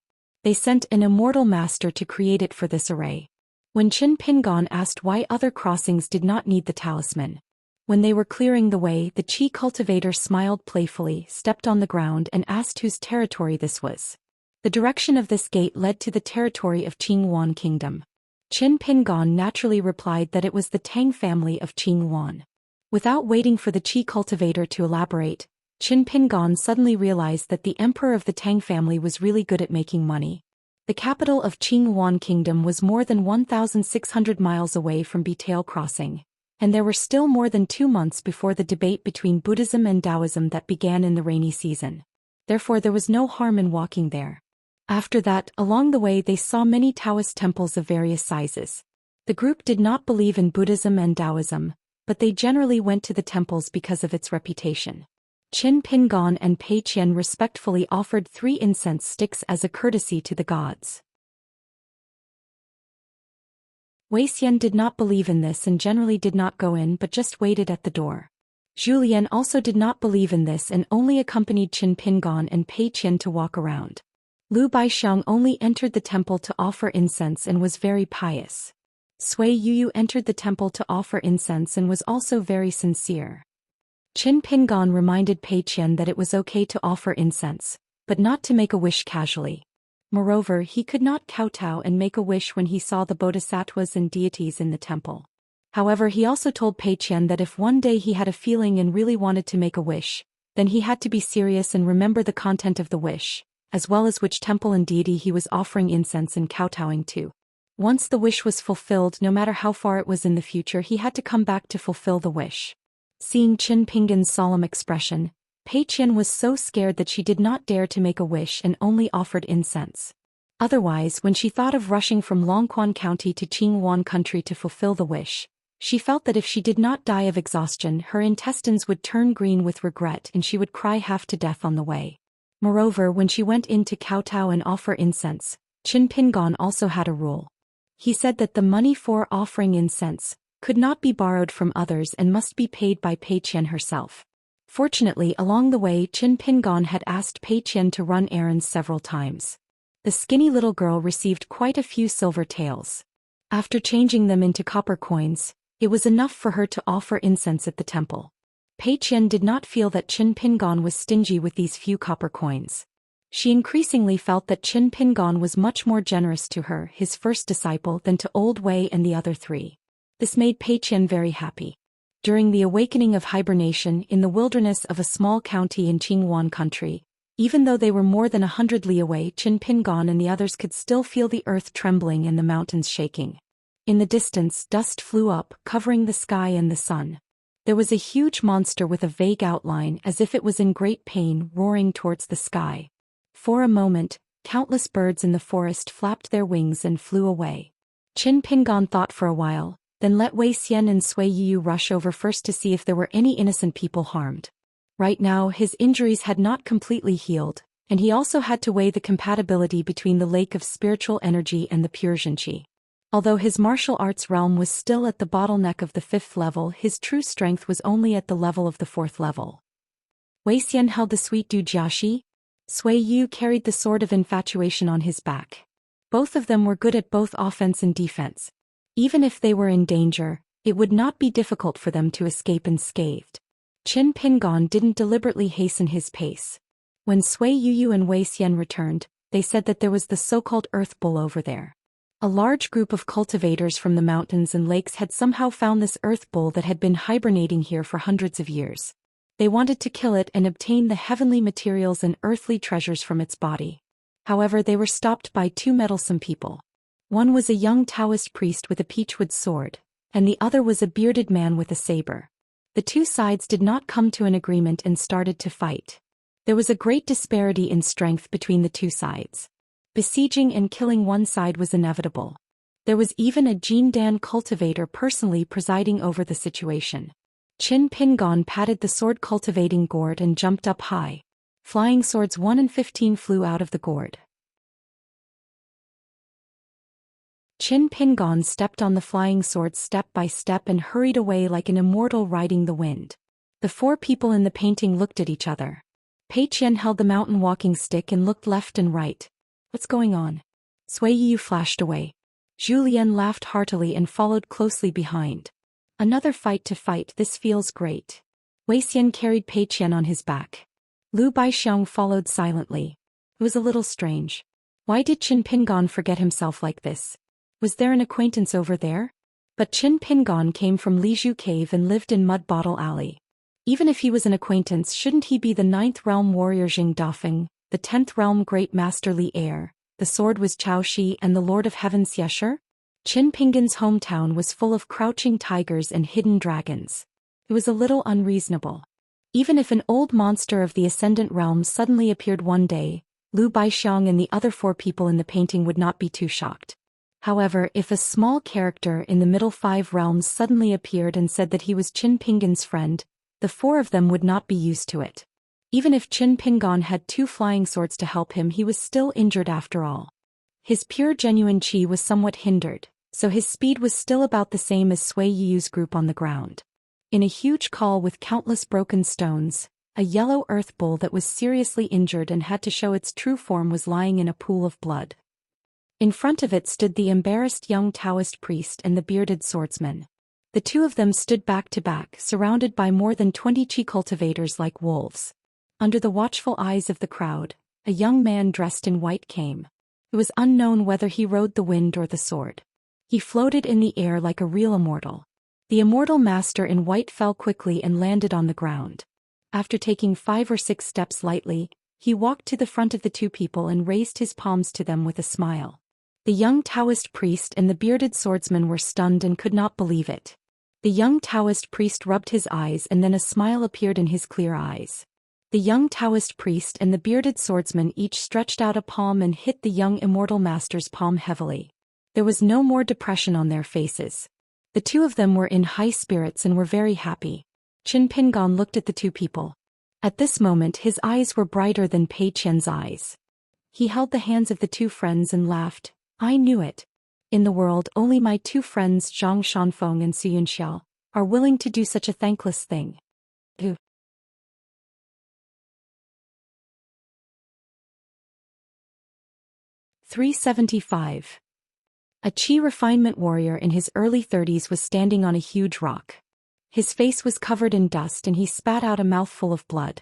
They sent an immortal master to create it for this array. When Qin Pingon asked why other crossings did not need the talisman. When they were clearing the way, the Qi cultivator smiled playfully, stepped on the ground and asked whose territory this was. The direction of this gate led to the territory of Qinghuan Kingdom. Qin Pingon naturally replied that it was the Tang family of Qinghuan. Without waiting for the Qi cultivator to elaborate, Qin Pingon suddenly realized that the emperor of the Tang family was really good at making money. The capital of Qinghuan Kingdom was more than 1,600 miles away from Betail Crossing, and there were still more than 2 months before the debate between Buddhism and Taoism that began in the rainy season. Therefore there was no harm in walking there. After that, along the way they saw many Taoist temples of various sizes. The group did not believe in Buddhism and Taoism, but they generally went to the temples because of its reputation. Qin Pingon and Pei Qian respectfully offered 3 incense sticks as a courtesy to the gods. Wuxia did not believe in this and generally did not go in but just waited at the door. Zhou Xian also did not believe in this and only accompanied Qin Pingon and Pei Qian to walk around. Lu Baixiang only entered the temple to offer incense and was very pious. Sui Yuyu entered the temple to offer incense and was also very sincere. Qin Pingon reminded Pei Qian that it was okay to offer incense, but not to make a wish casually. Moreover, he could not kowtow and make a wish when he saw the bodhisattvas and deities in the temple. However, he also told Pei Qian that if one day he had a feeling and really wanted to make a wish, then he had to be serious and remember the content of the wish, as well as which temple and deity he was offering incense and kowtowing to. Once the wish was fulfilled, no matter how far it was in the future, he had to come back to fulfill the wish. Seeing Qin Pingon's solemn expression, Pei Qian was so scared that she did not dare to make a wish and only offered incense. Otherwise, when she thought of rushing from Longquan County to Qinghuan Country to fulfill the wish, she felt that if she did not die of exhaustion, her intestines would turn green with regret and she would cry half to death on the way. Moreover, when she went in to kowtow and offer incense, Qin Pingon also had a rule. He said that the money for offering incense could not be borrowed from others and must be paid by Pei Qian herself. Fortunately, along the way, Qin Pingon had asked Pei Qian to run errands several times. The skinny little girl received quite a few silver taels. After changing them into copper coins, it was enough for her to offer incense at the temple. Pei Qian did not feel that Qin Pingon was stingy with these few copper coins. She increasingly felt that Qin Pingon was much more generous to her, his first disciple, than to Old Wei and the other 3. This made Pei Qian very happy. During the awakening of hibernation in the wilderness of a small county in Qinghuan Country, even though they were more than 100 li away, Qin Pingon and the others could still feel the earth trembling and the mountains shaking. In the distance, dust flew up, covering the sky and the sun. There was a huge monster with a vague outline as if it was in great pain, roaring towards the sky. For a moment, countless birds in the forest flapped their wings and flew away. Qin Pingon thought for a while, then let Wei Xian and Sui Yu rush over first to see if there were any innocent people harmed. Right now, his injuries had not completely healed, and he also had to weigh the compatibility between the lake of spiritual energy and the pure Xianxia. Although his martial arts realm was still at the bottleneck of the 5th level, his true strength was only at the level of the 4th level. Wei Xian held the sweet Du Jiaxi. Sui Yu carried the sword of infatuation on his back. Both of them were good at both offense and defense. Even if they were in danger, it would not be difficult for them to escape unscathed. Qin Pingon didn't deliberately hasten his pace. When Sui Yu and Wei Xian returned, they said that there was the so-called Earth Bull over there. A large group of cultivators from the mountains and lakes had somehow found this Earth Bull that had been hibernating here for hundreds of years. They wanted to kill it and obtain the heavenly materials and earthly treasures from its body. However, they were stopped by 2 meddlesome people. One was a young Taoist priest with a peachwood sword, and the other was a bearded man with a saber. The 2 sides did not come to an agreement and started to fight. There was a great disparity in strength between the 2 sides. Besieging and killing one side was inevitable. There was even a Jindan cultivator personally presiding over the situation. Qin Pingon patted the sword-cultivating gourd and jumped up high. Flying swords 1 and 15 flew out of the gourd. Qin Pingon stepped on the flying swords step by step and hurried away like an immortal riding the wind. The 4 people in the painting looked at each other. Pei Qian held the mountain walking stick and looked left and right. What's going on? Sui Yu flashed away. Zhou Xian laughed heartily and followed closely behind. Another fight to fight, this feels great. Wei Xian carried Pei Qian on his back. Lu Baixiang followed silently. It was a little strange. Why did Qin Pingon forget himself like this? Was there an acquaintance over there? But Qin Pingon came from Lizhu Cave and lived in Mud Bottle Alley. Even if he was an acquaintance, shouldn't he be the 9th realm warrior Jing Dafeng, the 10th realm great master Li Er, the sword was Chao Shi and the Lord of Heaven Xiesher? Qin Pingon's hometown was full of crouching tigers and hidden dragons. It was a little unreasonable. Even if an old monster of the Ascendant Realm suddenly appeared one day, Lu Baixiang and the other 4 people in the painting would not be too shocked. However, if a small character in the middle 5 realms suddenly appeared and said that he was Qin Pingon's friend, the 4 of them would not be used to it. Even if Qin Pingon had 2 flying swords to help him, he was still injured after all. His pure genuine qi was somewhat hindered, so his speed was still about the same as Sui Yu's group on the ground. In a huge call with countless broken stones, a yellow earth bull that was seriously injured and had to show its true form was lying in a pool of blood. In front of it stood the embarrassed young Daoist priest and the bearded swordsman. The 2 of them stood back to back, surrounded by more than 20 qi cultivators like wolves. Under the watchful eyes of the crowd, a young man dressed in white came. It was unknown whether he rode the wind or the sword. He floated in the air like a real immortal. The immortal master in white fell quickly and landed on the ground. After taking 5 or 6 steps lightly, he walked to the front of the 2 people and raised his palms to them with a smile. The young Taoist priest and the bearded swordsman were stunned and could not believe it. The young Taoist priest rubbed his eyes and then a smile appeared in his clear eyes. The young Taoist priest and the bearded swordsman each stretched out a palm and hit the young immortal master's palm heavily. There was no more depression on their faces. The 2 of them were in high spirits and were very happy. Qin Pingon looked at the 2 people. At this moment his eyes were brighter than Pei Qian's eyes. He held the hands of the 2 friends and laughed. I knew it. In the world only my 2 friends Zhang Shanfeng and Xianxia are willing to do such a thankless thing. 375. A qi refinement warrior in his early 30s was standing on a huge rock. His face was covered in dust and he spat out a mouthful of blood.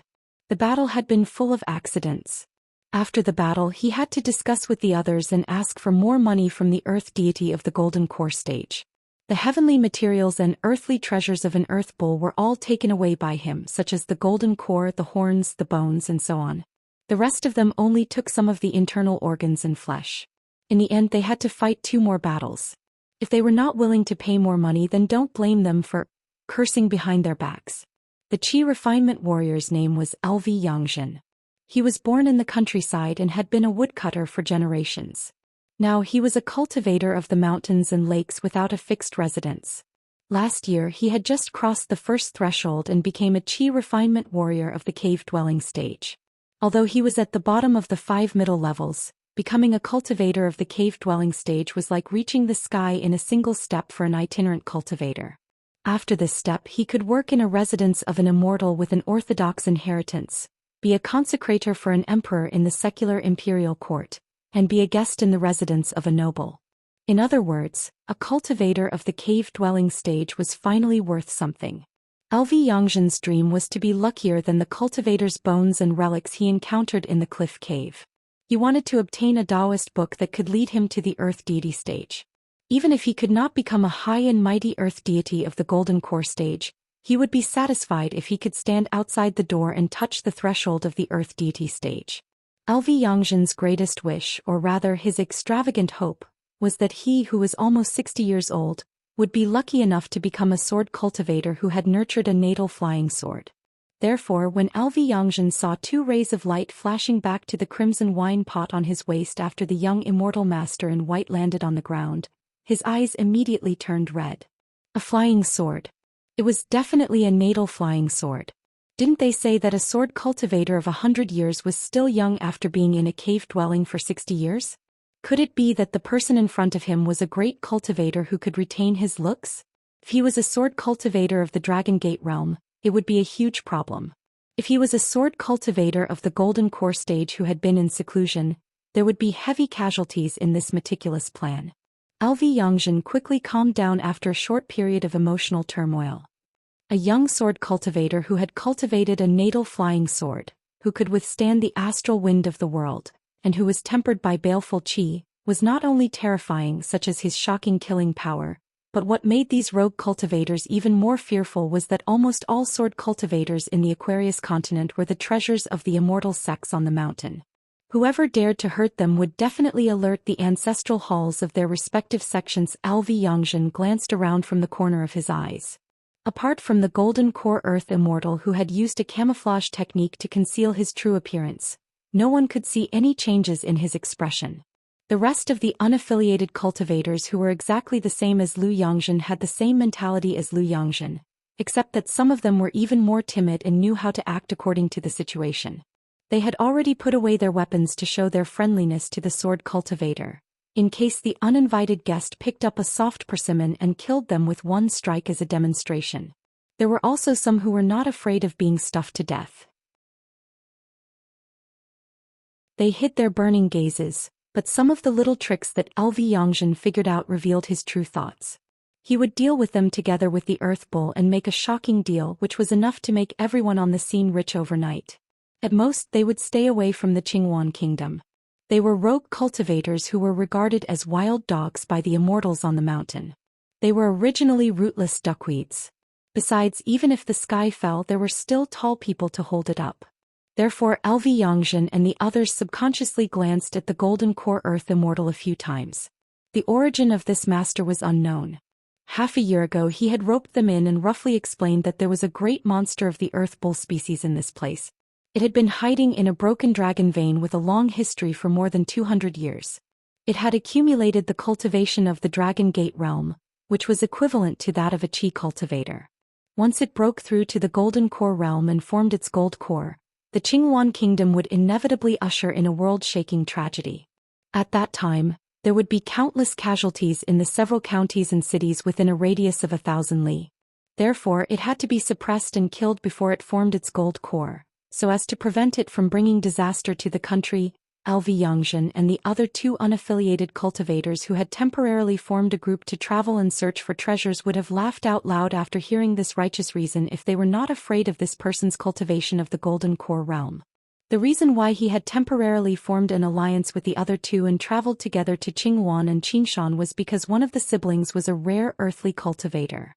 The battle had been full of accidents. After the battle he had to discuss with the others and ask for more money from the earth deity of the golden core stage. The heavenly materials and earthly treasures of an earth bull were all taken away by him, such as the golden core, the horns, the bones and so on. The rest of them only took some of the internal organs and flesh. In the end they had to fight 2 more battles. If they were not willing to pay more money, then don't blame them for cursing behind their backs. The qi refinement warrior's name was LV Yangzhen. He was born in the countryside and had been a woodcutter for generations. Now he was a cultivator of the mountains and lakes without a fixed residence. Last year he had just crossed the first threshold and became a qi refinement warrior of the cave-dwelling stage. Although he was at the bottom of the 5 middle levels, becoming a cultivator of the cave-dwelling stage was like reaching the sky in a single step for an itinerant cultivator. After this step he could work in a residence of an immortal with an orthodox inheritance, be a consecrator for an emperor in the secular imperial court, and be a guest in the residence of a noble. In other words, a cultivator of the cave-dwelling stage was finally worth something. LV Yangzhen's dream was to be luckier than the cultivator's bones and relics he encountered in the cliff cave. He wanted to obtain a Daoist book that could lead him to the earth deity stage. Even if he could not become a high and mighty earth deity of the golden core stage, he would be satisfied if he could stand outside the door and touch the threshold of the earth deity stage. LV Yangzhen's greatest wish, or rather his extravagant hope, was that he who was almost 60 years old, would be lucky enough to become a sword cultivator who had nurtured a natal flying sword. Therefore, when LV Yangzhen saw 2 rays of light flashing back to the crimson wine pot on his waist after the young immortal master in white landed on the ground, his eyes immediately turned red. A flying sword. It was definitely a natal flying sword. Didn't they say that a sword cultivator of 100 years was still young after being in a cave dwelling for 60 years? Could it be that the person in front of him was a great cultivator who could retain his looks? If he was a sword cultivator of the Dragon Gate realm, it would be a huge problem. If he was a sword cultivator of the Golden Core stage who had been in seclusion, There would be heavy casualties in this meticulous plan. Xianxia quickly calmed down after a short period of emotional turmoil. A young sword cultivator who had cultivated a natal flying sword, who could withstand the astral wind of the world, and who was tempered by baleful qi, was not only terrifying such as his shocking killing power, but what made these rogue cultivators even more fearful was that almost all sword cultivators in the Aquarius continent were the treasures of the immortal sects on the mountain. Whoever dared to hurt them would definitely alert the ancestral halls of their respective sections. Xianxia glanced around from the corner of his eyes. Apart from the golden core earth immortal who had used a camouflage technique to conceal his true appearance, no one could see any changes in his expression. The rest of the unaffiliated cultivators who were exactly the same as Xianxia had the same mentality as Xianxia, except that some of them were even more timid and knew how to act according to the situation. They had already put away their weapons to show their friendliness to the sword cultivator, in case the uninvited guest picked up a soft persimmon and killed them with one strike as a demonstration. There were also some who were not afraid of being stuffed to death. They hid their burning gazes, but some of the little tricks that Xianxia figured out revealed his true thoughts. He would deal with them together with the Earth Bull and make a shocking deal which was enough to make everyone on the scene rich overnight. At most they would stay away from the Qingwan kingdom. They were rogue cultivators who were regarded as wild dogs by the immortals on the mountain. They were originally rootless duckweeds. Besides, even if the sky fell, there were still tall people to hold it up. Therefore Xianxia and the others subconsciously glanced at the golden core earth immortal a few times. The origin of this master was unknown. Half a year ago he had roped them in and roughly explained that there was a great monster of the earth bull species in this place. It had been hiding in a broken dragon vein with a long history for more than 200 years. It had accumulated the cultivation of the Dragon Gate realm, which was equivalent to that of a qi cultivator. Once it broke through to the golden core realm and formed its gold core, the Qingwan kingdom would inevitably usher in a world-shaking tragedy. At that time, there would be countless casualties in the several counties and cities within a radius of 1,000 li. Therefore it had to be suppressed and killed before it formed its gold core, so as to prevent it from bringing disaster to the country. Xianxia and the other two unaffiliated cultivators who had temporarily formed a group to travel and search for treasures would have laughed out loud after hearing this righteous reason if they were not afraid of this person's cultivation of the golden core realm. The reason why he had temporarily formed an alliance with the other two and traveled together to Qingwan and Qingshan was because one of the siblings was a rare earthly cultivator.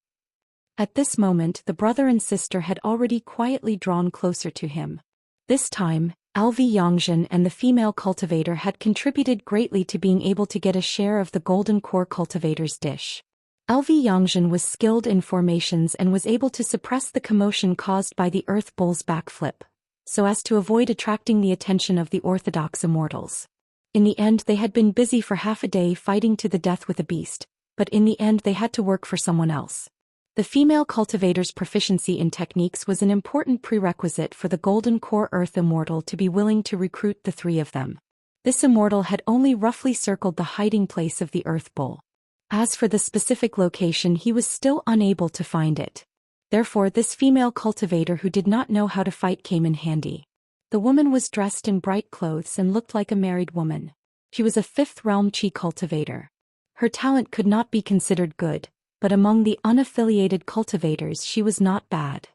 At this moment the brother and sister had already quietly drawn closer to him. This time, Xianxia and the female cultivator had contributed greatly to being able to get a share of the golden core cultivator's dish. Xianxia was skilled in formations and was able to suppress the commotion caused by the earth bull's backflip, so as to avoid attracting the attention of the orthodox immortals. In the end they had been busy for half a day fighting to the death with a beast, but in the end they had to work for someone else. The female cultivator's proficiency in techniques was an important prerequisite for the golden core earth immortal to be willing to recruit the three of them. This immortal had only roughly circled the hiding place of the earth bull. As for the specific location, he was still unable to find it. Therefore this female cultivator who did not know how to fight came in handy. The woman was dressed in bright clothes and looked like a married woman. She was a fifth realm qi cultivator. Her talent could not be considered good, but among the unaffiliated cultivators she was not bad.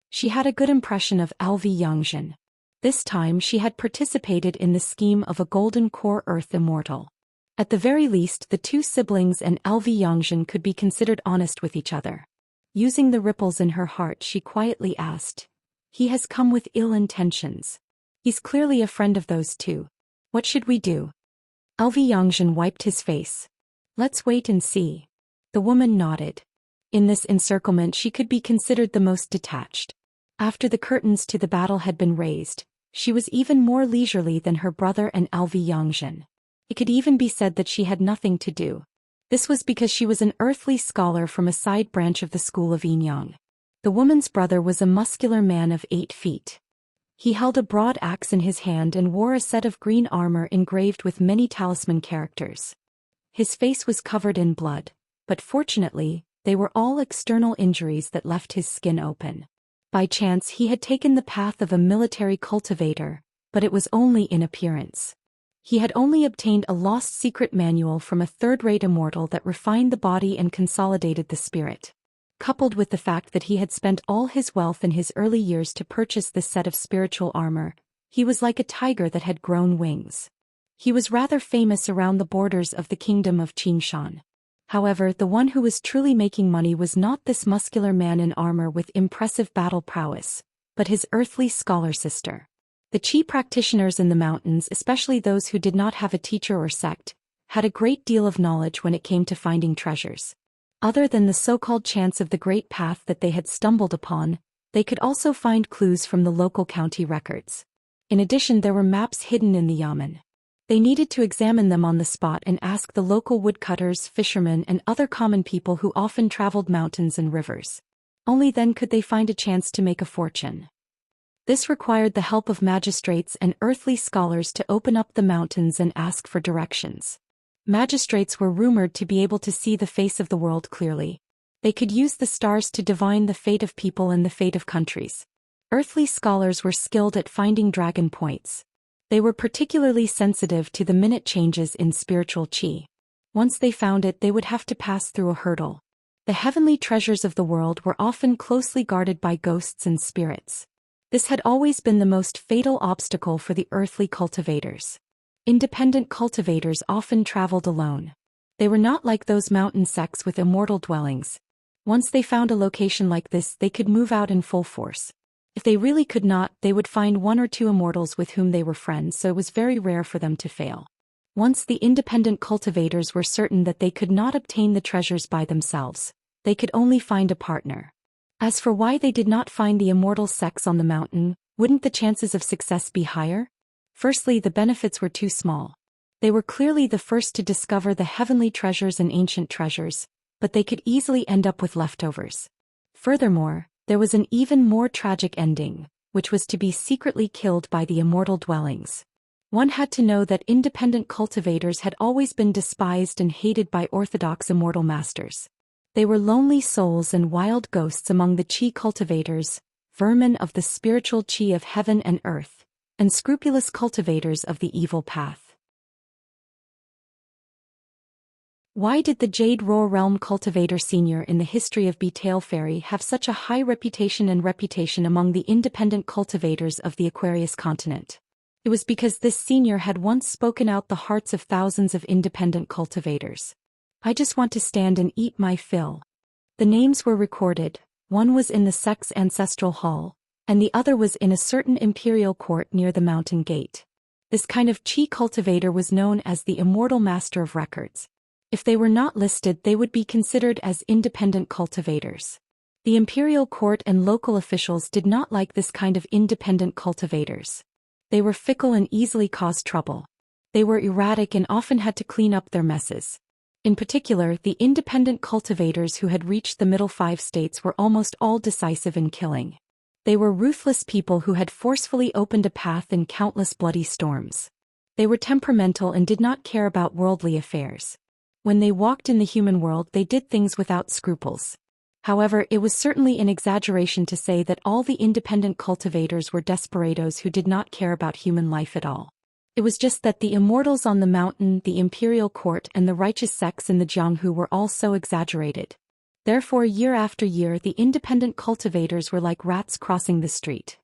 She had a good impression of Xianxia. This time she had participated in the scheme of a golden core earth immortal. At the very least the two siblings and Xianxia could be considered honest with each other. Using the ripples in her heart she quietly asked, "He has come with ill intentions. He's clearly a friend of those two. What should we do?" Xianxia wiped his face. "Let's wait and see." The woman nodded. In this encirclement she could be considered the most detached. After the curtains to the battle had been raised, she was even more leisurely than her brother and Xianxia. It could even be said that she had nothing to do. This was because she was an earthly scholar from a side branch of the school of Yinyang. The woman's brother was a muscular man of 8 feet. He held a broad axe in his hand and wore a set of green armor engraved with many talisman characters. His face was covered in blood, but fortunately, they were all external injuries that left his skin open. By chance he had taken the path of a military cultivator, but it was only in appearance. He had only obtained a lost secret manual from a third-rate immortal that refined the body and consolidated the spirit. Coupled with the fact that he had spent all his wealth in his early years to purchase this set of spiritual armor, he was like a tiger that had grown wings. He was rather famous around the borders of the kingdom of Xianxia. However, the one who was truly making money was not this muscular man in armor with impressive battle prowess, but his earthly scholar sister. The Qi practitioners in the mountains, especially those who did not have a teacher or sect, had a great deal of knowledge when it came to finding treasures. Other than the so-called chance of the great path that they had stumbled upon, they could also find clues from the local county records. In addition, there were maps hidden in the yamen. They needed to examine them on the spot and ask the local woodcutters, fishermen, and other common people who often traveled mountains and rivers. Only then could they find a chance to make a fortune. This required the help of magistrates and earthly scholars to open up the mountains and ask for directions. Magistrates were rumored to be able to see the face of the world clearly. They could use the stars to divine the fate of people and the fate of countries. Earthly scholars were skilled at finding dragon points. They were particularly sensitive to the minute changes in spiritual qi. Once they found it, they would have to pass through a hurdle. The heavenly treasures of the world were often closely guarded by ghosts and spirits. This had always been the most fatal obstacle for the earthly cultivators. Independent cultivators often traveled alone. They were not like those mountain sects with immortal dwellings. Once they found a location like this, they could move out in full force. If they really could not, they would find one or two immortals with whom they were friends, so it was very rare for them to fail. Once the independent cultivators were certain that they could not obtain the treasures by themselves, they could only find a partner. As for why they did not find the immortal sects on the mountain, wouldn't the chances of success be higher? Firstly, the benefits were too small. They were clearly the first to discover the heavenly treasures and ancient treasures, but they could easily end up with leftovers. Furthermore, there was an even more tragic ending, which was to be secretly killed by the immortal dwellings. One had to know that independent cultivators had always been despised and hated by orthodox immortal masters. They were lonely souls and wild ghosts among the Qi cultivators, vermin of the spiritual Qi of heaven and earth, and scrupulous cultivators of the evil path. Why did the Jade Roar Realm cultivator senior in the history of Beetail Fairy have such a high reputation among the independent cultivators of the Aquarius continent? It was because this senior had once spoken out the hearts of thousands of independent cultivators. I just want to stand and eat my fill. The names were recorded. One was in the sect's ancestral hall, and the other was in a certain imperial court near the mountain gate. This kind of Qi cultivator was known as the Immortal Master of Records. If they were not listed, they would be considered as independent cultivators. The imperial court and local officials did not like this kind of independent cultivators. They were fickle and easily caused trouble. They were erratic and often had to clean up their messes. In particular, the independent cultivators who had reached the middle 5 states were almost all decisive in killing. They were ruthless people who had forcefully opened a path in countless bloody storms. They were temperamental and did not care about worldly affairs. When they walked in the human world, they did things without scruples. However, it was certainly an exaggeration to say that all the independent cultivators were desperados who did not care about human life at all. It was just that the immortals on the mountain, the imperial court, and the righteous sects in the Jianghu were all so exaggerated. Therefore, year after year, the independent cultivators were like rats crossing the street.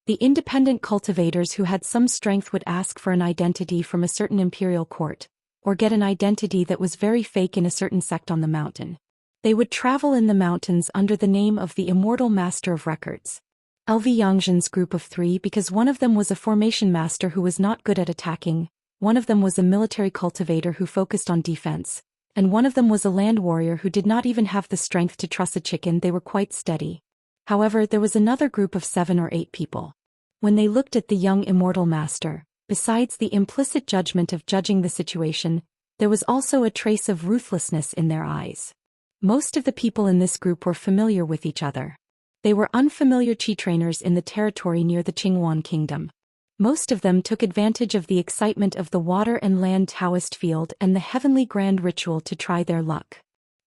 The independent cultivators who had some strength would ask for an identity from a certain imperial court, or get an identity that was very fake in a certain sect on the mountain. They would travel in the mountains under the name of the Immortal Master of Records. LV Yangzhen's group of 3, because one of them was a formation master who was not good at attacking, one of them was a military cultivator who focused on defense, and one of them was a land warrior who did not even have the strength to truss a chicken. They were quite steady. However, there was another group of 7 or 8 people. When they looked at the young immortal master, besides the implicit judgment of judging the situation, there was also a trace of ruthlessness in their eyes. Most of the people in this group were familiar with each other. They were unfamiliar Qi trainers in the territory near the Qinghuan kingdom. Most of them took advantage of the excitement of the water and land Daoist field and the heavenly grand ritual to try their luck.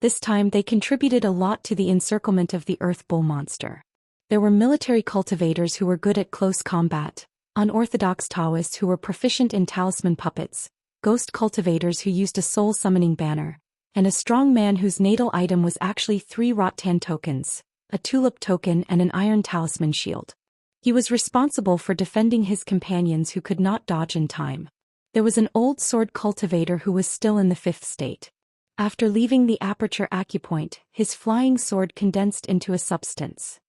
This time they contributed a lot to the encirclement of the earth bull monster. There were military cultivators who were good at close combat, unorthodox Taoists who were proficient in talisman puppets, ghost cultivators who used a soul-summoning banner, and a strong man whose natal item was actually 3 rattan tokens, a tulip token and an iron talisman shield. He was responsible for defending his companions who could not dodge in time. There was an old sword cultivator who was still in the 5th state. After leaving the aperture acupoint, his flying sword condensed into a substance.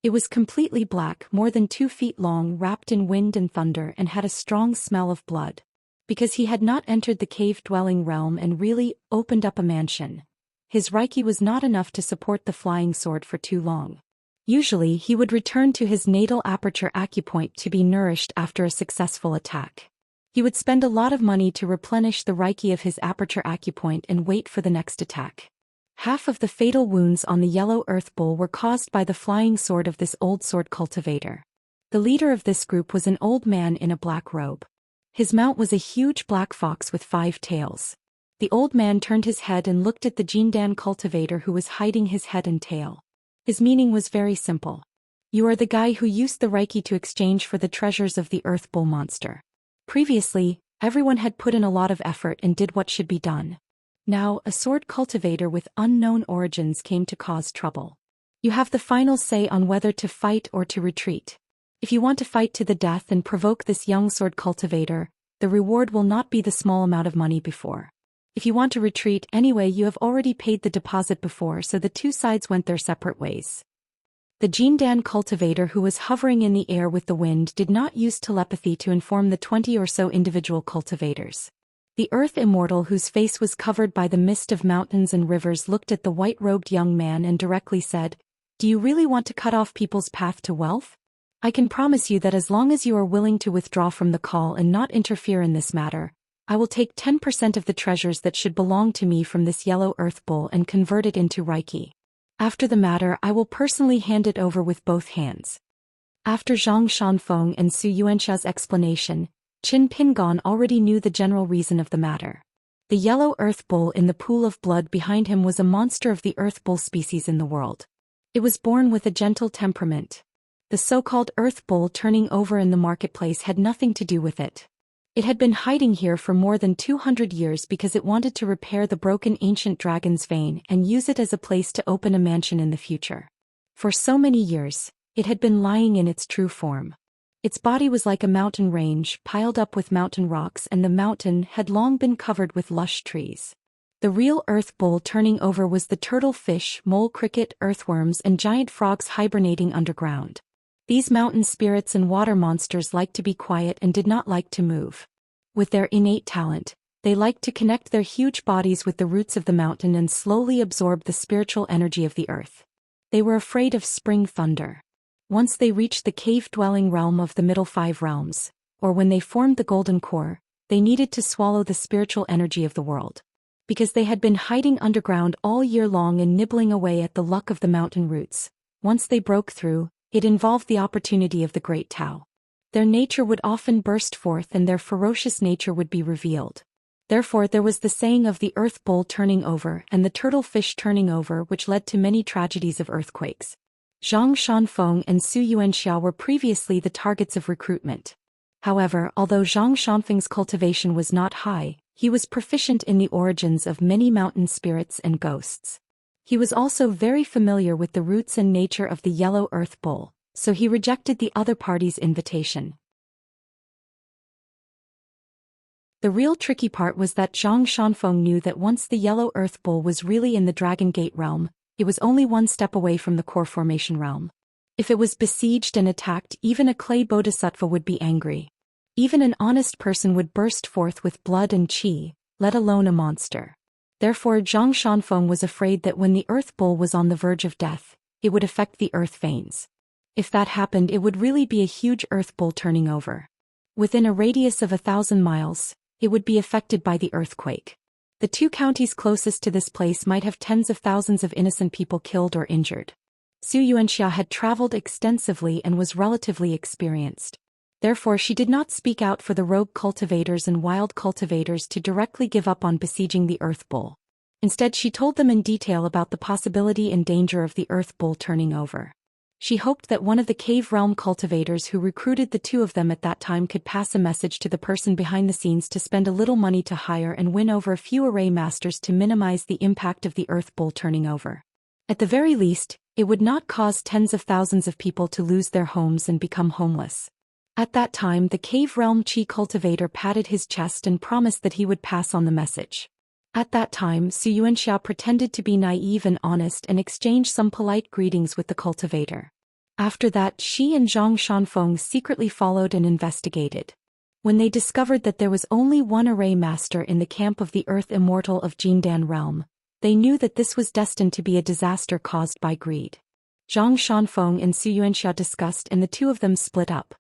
It was completely black, more than 2 feet long, wrapped in wind and thunder, and had a strong smell of blood. Because he had not entered the cave-dwelling realm and really opened up a mansion, his Reiki was not enough to support the flying sword for too long. Usually he would return to his natal aperture acupoint to be nourished after a successful attack. He would spend a lot of money to replenish the Reiki of his aperture acupoint and wait for the next attack. Half of the fatal wounds on the yellow earth bull were caused by the flying sword of this old sword cultivator. The leader of this group was an old man in a black robe. His mount was a huge black fox with 5 tails. The old man turned his head and looked at the Jindan cultivator who was hiding his head and tail. His meaning was very simple. You are the guy who used the Reiki to exchange for the treasures of the earth bull monster. Previously, everyone had put in a lot of effort and did what should be done. Now, a sword cultivator with unknown origins came to cause trouble. You have the final say on whether to fight or to retreat. If you want to fight to the death and provoke this young sword cultivator, the reward will not be the small amount of money before. If you want to retreat anyway, you have already paid the deposit before, so the 2 sides went their separate ways. The Jindan cultivator who was hovering in the air with the wind did not use telepathy to inform the 20 or so individual cultivators. The earth immortal whose face was covered by the mist of mountains and rivers looked at the white-robed young man and directly said, "Do you really want to cut off people's path to wealth? I can promise you that as long as you are willing to withdraw from the call and not interfere in this matter, I will take 10% of the treasures that should belong to me from this yellow earth bull and convert it into Reiki. After the matter, I will personally hand it over with both hands." After Zhang Shanfeng and Su Yuanxia's explanation, Qin Pingon already knew the general reason of the matter. The yellow earth bull in the pool of blood behind him was a monster of the earth bull species in the world. It was born with a gentle temperament. The so-called earth bull turning over in the marketplace had nothing to do with it. It had been hiding here for more than 200 years because it wanted to repair the broken ancient dragon's vein and use it as a place to open a mansion in the future. For so many years, it had been lying in its true form. Its body was like a mountain range piled up with mountain rocks, and the mountain had long been covered with lush trees. The real earth bull turning over was the turtle fish, mole cricket, earthworms and giant frogs hibernating underground. These mountain spirits and water monsters liked to be quiet and did not like to move. With their innate talent, they liked to connect their huge bodies with the roots of the mountain and slowly absorb the spiritual energy of the earth. They were afraid of spring thunder. Once they reached the cave-dwelling realm of the middle 5 realms, or when they formed the golden core, they needed to swallow the spiritual energy of the world. Because they had been hiding underground all year long and nibbling away at the luck of the mountain roots, once they broke through, it involved the opportunity of the great Tao. Their nature would often burst forth and their ferocious nature would be revealed. Therefore there was the saying of the earth bull turning over and the turtle fish turning over, which led to many tragedies of earthquakes. Zhang Shanfeng and Su Yuanxia were previously the targets of recruitment. However, although Zhang Shanfeng's cultivation was not high, he was proficient in the origins of many mountain spirits and ghosts. He was also very familiar with the roots and nature of the yellow earth bull, so he rejected the other party's invitation. The real tricky part was that Zhang Shanfeng knew that once the yellow earth bull was really in the Dragon Gate realm, it was only 1 step away from the core formation realm. If it was besieged and attacked, even a clay bodhisattva would be angry. Even an honest person would burst forth with blood and qi, let alone a monster. Therefore Zhang Shanfeng was afraid that when the earth bull was on the verge of death, it would affect the earth veins. If that happened, it would really be a huge earth bull turning over. Within a radius of 1,000 miles, it would be affected by the earthquake. The 2 counties closest to this place might have tens of thousands of innocent people killed or injured. Su Yuanxia had traveled extensively and was relatively experienced. Therefore she did not speak out for the rogue cultivators and wild cultivators to directly give up on besieging the earth bull. Instead she told them in detail about the possibility and danger of the earth bull turning over. She hoped that one of the cave realm cultivators who recruited the two of them at that time could pass a message to the person behind the scenes to spend a little money to hire and win over a few array masters to minimize the impact of the Earth Bull turning over. At the very least, it would not cause tens of thousands of people to lose their homes and become homeless. At that time, the cave realm chi cultivator patted his chest and promised that he would pass on the message. At that time, Xianxia pretended to be naive and honest and exchanged some polite greetings with the cultivator. After that, she and Zhang Shanfeng secretly followed and investigated. When they discovered that there was only one array master in the camp of the Earth Immortal of Jindan realm, they knew that this was destined to be a disaster caused by greed. Zhang Shanfeng and Xianxia discussed and the two of them split up.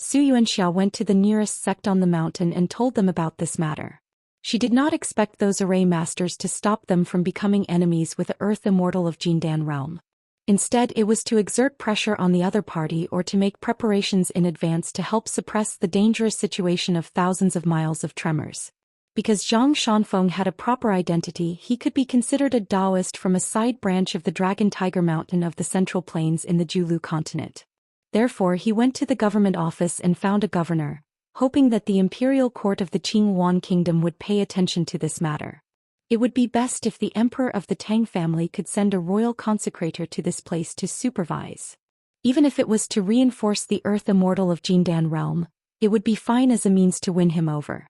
Xianxia went to the nearest sect on the mountain and told them about this matter. She did not expect those array masters to stop them from becoming enemies with the Earth Immortal of Jindan realm. Instead, it was to exert pressure on the other party or to make preparations in advance to help suppress the dangerous situation of thousands of miles of tremors. Because Zhang Shanfeng had a proper identity, he could be considered a Daoist from a side branch of the Dragon Tiger Mountain of the Central Plains in the Julu continent. Therefore, he went to the government office and found a governor, hoping that the imperial court of the Qingwan kingdom would pay attention to this matter. It would be best if the emperor of the Tang family could send a royal consecrator to this place to supervise. Even if it was to reinforce the Earth Immortal of Jindan realm, it would be fine as a means to win him over.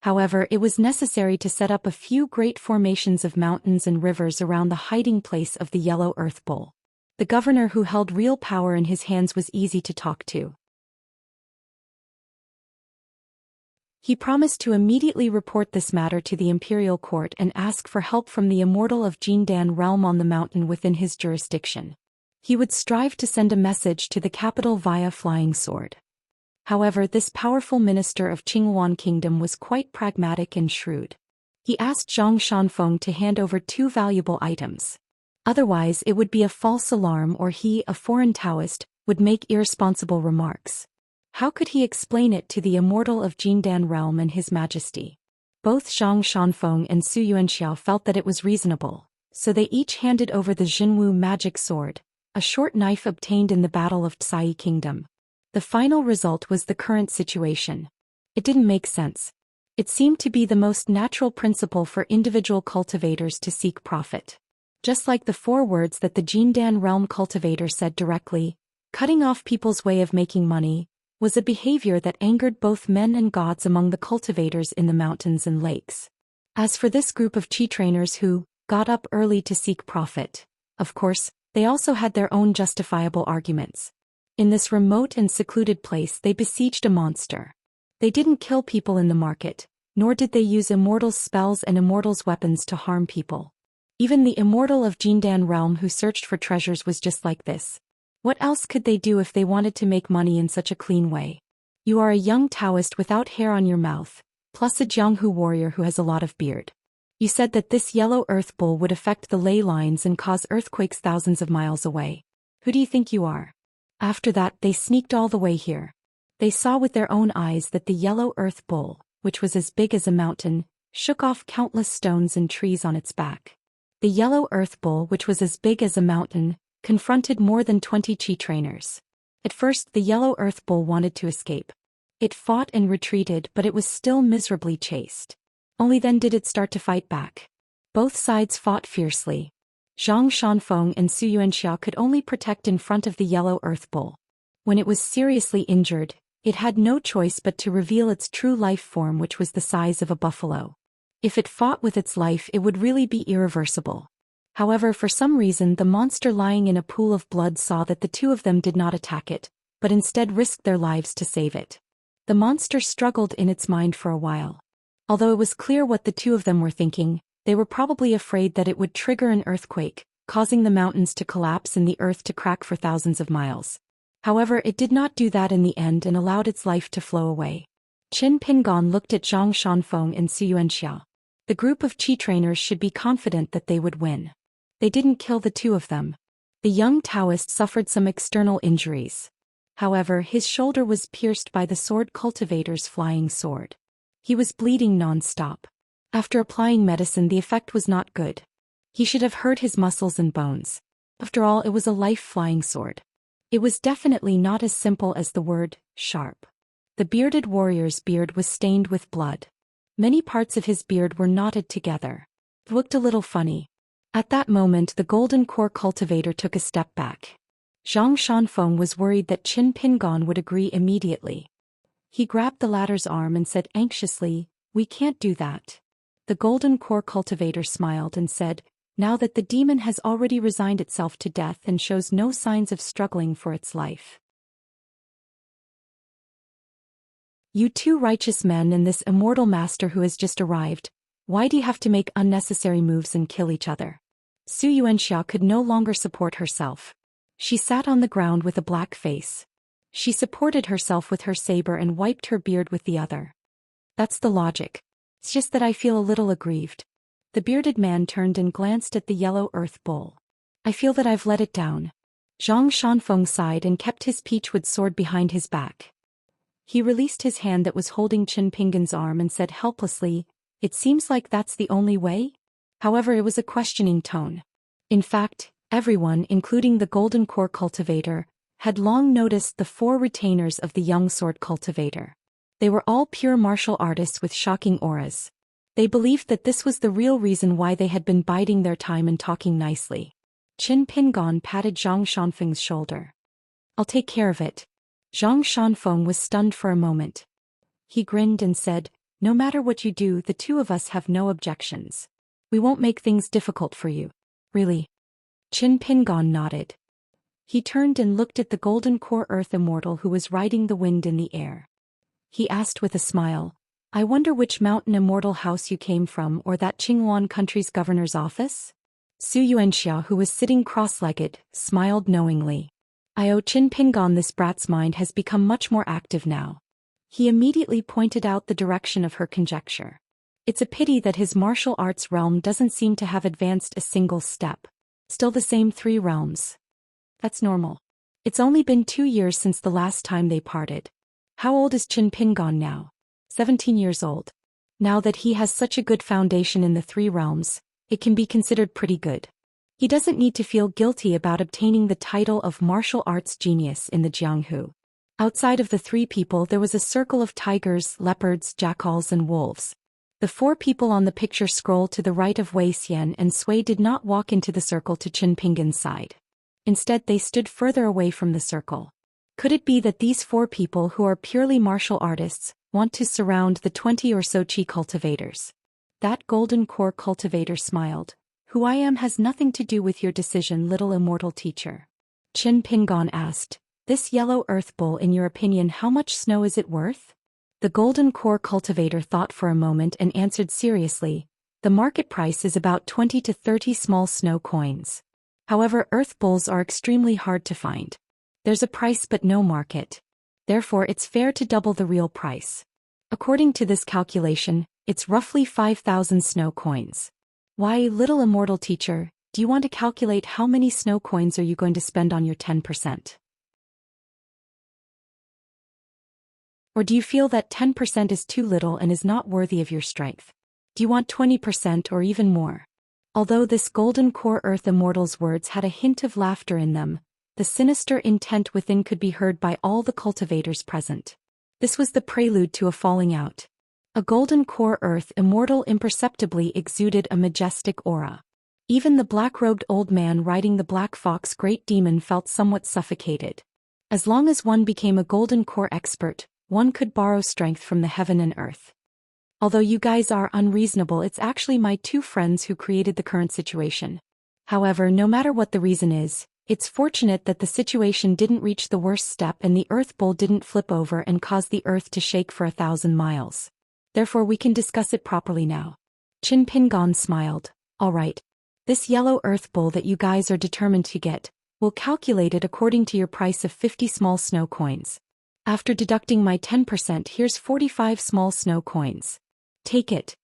However, it was necessary to set up a few great formations of mountains and rivers around the hiding place of the Yellow Earth Bull. The governor who held real power in his hands was easy to talk to. He promised to immediately report this matter to the imperial court and ask for help from the Immortal of Jindan realm on the mountain within his jurisdiction. He would strive to send a message to the capital via flying sword. However, this powerful minister of Qingwan kingdom was quite pragmatic and shrewd. He asked Zhang Shanfeng to hand over 2 valuable items. Otherwise, it would be a false alarm or he, a foreign Taoist, would make irresponsible remarks. How could he explain it to the Immortal of Jindan realm and His Majesty? Both Zhang Shanfeng and Xianxia felt that it was reasonable, so they each handed over the Jinwu magic sword, a short knife obtained in the Battle of Tsai Kingdom. The final result was the current situation. It didn't make sense. It seemed to be the most natural principle for individual cultivators to seek profit. Just like the 4 words that the Jindan realm cultivator said directly, cutting off people's way of making money, was a behavior that angered both men and gods among the cultivators in the mountains and lakes. As for this group of chi trainers who got up early to seek profit, of course, they also had their own justifiable arguments. In this remote and secluded place they besieged a monster. They didn't kill people in the market, nor did they use Immortal's spells and Immortal's weapons to harm people. Even the Immortal of Jindan realm who searched for treasures was just like this. What else could they do if they wanted to make money in such a clean way? You are a young Taoist without hair on your mouth, plus a Jianghu warrior who has a lot of beard. You said that this yellow earth bull would affect the ley lines and cause earthquakes thousands of miles away. Who do you think you are? After that, they sneaked all the way here. They saw with their own eyes that the yellow earth bull, which was as big as a mountain, shook off countless stones and trees on its back. The yellow earth bull, which was as big as a mountain, confronted more than 20 chi trainers. At first, the yellow earth bull wanted to escape. It fought and retreated, but it was still miserably chased. Only then did it start to fight back. Both sides fought fiercely. Zhang Shanfeng and Xianxia could only protect in front of the yellow earth bull. When it was seriously injured, it had no choice but to reveal its true life form, which was the size of a buffalo. If it fought with its life, it would really be irreversible. However, for some reason the monster lying in a pool of blood saw that the two of them did not attack it, but instead risked their lives to save it. The monster struggled in its mind for a while. Although it was clear what the two of them were thinking, they were probably afraid that it would trigger an earthquake, causing the mountains to collapse and the earth to crack for thousands of miles. However, it did not do that in the end and allowed its life to flow away. Qin Pingon looked at Zhang Shanfeng and Xianxia. The group of chi trainers should be confident that they would win. They didn't kill the two of them. The young Taoist suffered some external injuries. However, his shoulder was pierced by the sword cultivator's flying sword. He was bleeding non-stop. After applying medicine, the effect was not good. He should have hurt his muscles and bones. After all, it was a life-flying sword. It was definitely not as simple as the word, sharp. The bearded warrior's beard was stained with blood. Many parts of his beard were knotted together. It looked a little funny. At that moment the golden core cultivator took a step back. Zhang Shanfeng was worried that Qin Pingon would agree immediately. He grabbed the latter's arm and said anxiously, "We can't do that." The golden core cultivator smiled and said, "Now that the demon has already resigned itself to death and shows no signs of struggling for its life. You two righteous men and this immortal master who has just arrived, why do you have to make unnecessary moves and kill each other?" Xianxia could no longer support herself. She sat on the ground with a black face. She supported herself with her saber and wiped her beard with the other. "That's the logic. It's just that I feel a little aggrieved." The bearded man turned and glanced at the yellow earth bowl. "I feel that I've let it down." Zhang Shanfeng sighed and kept his peachwood sword behind his back. He released his hand that was holding Qin Pingon's arm and said helplessly, "It seems like that's the only way?" However, it was a questioning tone. In fact, everyone, including the golden core cultivator, had long noticed the 4 retainers of the young sword cultivator. They were all pure martial artists with shocking auras. They believed that this was the real reason why they had been biding their time and talking nicely. Qin Pingon patted Zhang Shanfeng's shoulder. "I'll take care of it." Zhang Shanfeng was stunned for a moment. He grinned and said, "No matter what you do, the two of us have no objections. We won't make things difficult for you." "Really?" Qin Pingon nodded. He turned and looked at the golden core earth immortal who was riding the wind in the air. He asked with a smile, "I wonder which mountain immortal house you came from, or that Qinghuan country's governor's office?" Xianxia, who was sitting cross-legged, smiled knowingly. "I owe Qin Pingon. This brat's mind has become much more active now." He immediately pointed out the direction of her conjecture. "It's a pity that his martial arts realm doesn't seem to have advanced a single step. Still the same 3 realms. That's normal. It's only been 2 years since the last time they parted. How old is Qin Pingon now?" 17 years old. Now that he has such a good foundation in the 3 realms, it can be considered pretty good. He doesn't need to feel guilty about obtaining the title of martial arts genius in the Jianghu. Outside of the 3 people there was a circle of tigers, leopards, jackals and wolves. The 4 people on the picture scroll to the right of Wei Xian and Sui did not walk into the circle to Qin Pingon's side. Instead they stood further away from the circle. Could it be that these 4 people who are purely martial artists want to surround the 20 or so chi cultivators? That golden core cultivator smiled. "Who I am has nothing to do with your decision, little immortal teacher." Qin Pingon asked, "This yellow earth bowl, in your opinion, how much snow is it worth?" The golden core cultivator thought for a moment and answered seriously, "The market price is about 20 to 30 small snow coins. However, earth bowls are extremely hard to find. There's a price but no market. Therefore it's fair to double the real price. According to this calculation, it's roughly 5,000 snow coins. Why, little immortal teacher, do you want to calculate how many snow coins are you going to spend on your 10%? Or do you feel that 10% is too little and is not worthy of your strength? Do you want 20% or even more?" Although this golden core earth immortal's words had a hint of laughter in them, the sinister intent within could be heard by all the cultivators present. This was the prelude to a falling out. A golden core earth immortal imperceptibly exuded a majestic aura. Even the black-robed old man riding the black fox great demon felt somewhat suffocated. As long as one became a golden core expert, one could borrow strength from the heaven and earth. Although you guys are unreasonable, it's actually my 2 friends who created the current situation. However, no matter what the reason is, it's fortunate that the situation didn't reach the worst step and the earth bowl didn't flip over and cause the earth to shake for 1,000 miles. Therefore we can discuss it properly now. Qin Pingon smiled. "All right. This yellow earth bowl that you guys are determined to get, we'll calculate it according to your price of 50 small snow coins. After deducting my 10%, here's 45 small snow coins. Take it."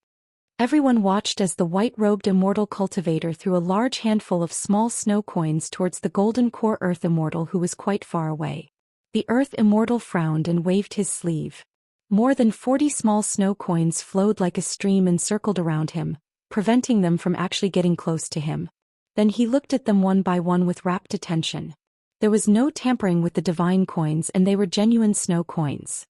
Everyone watched as the white-robed immortal cultivator threw a large handful of small snow coins towards the golden core earth immortal who was quite far away. The earth immortal frowned and waved his sleeve. More than 40 small snow coins flowed like a stream and circled around him, preventing them from actually getting close to him. Then he looked at them one by one with rapt attention. There was no tampering with the divine coins and they were genuine snow coins.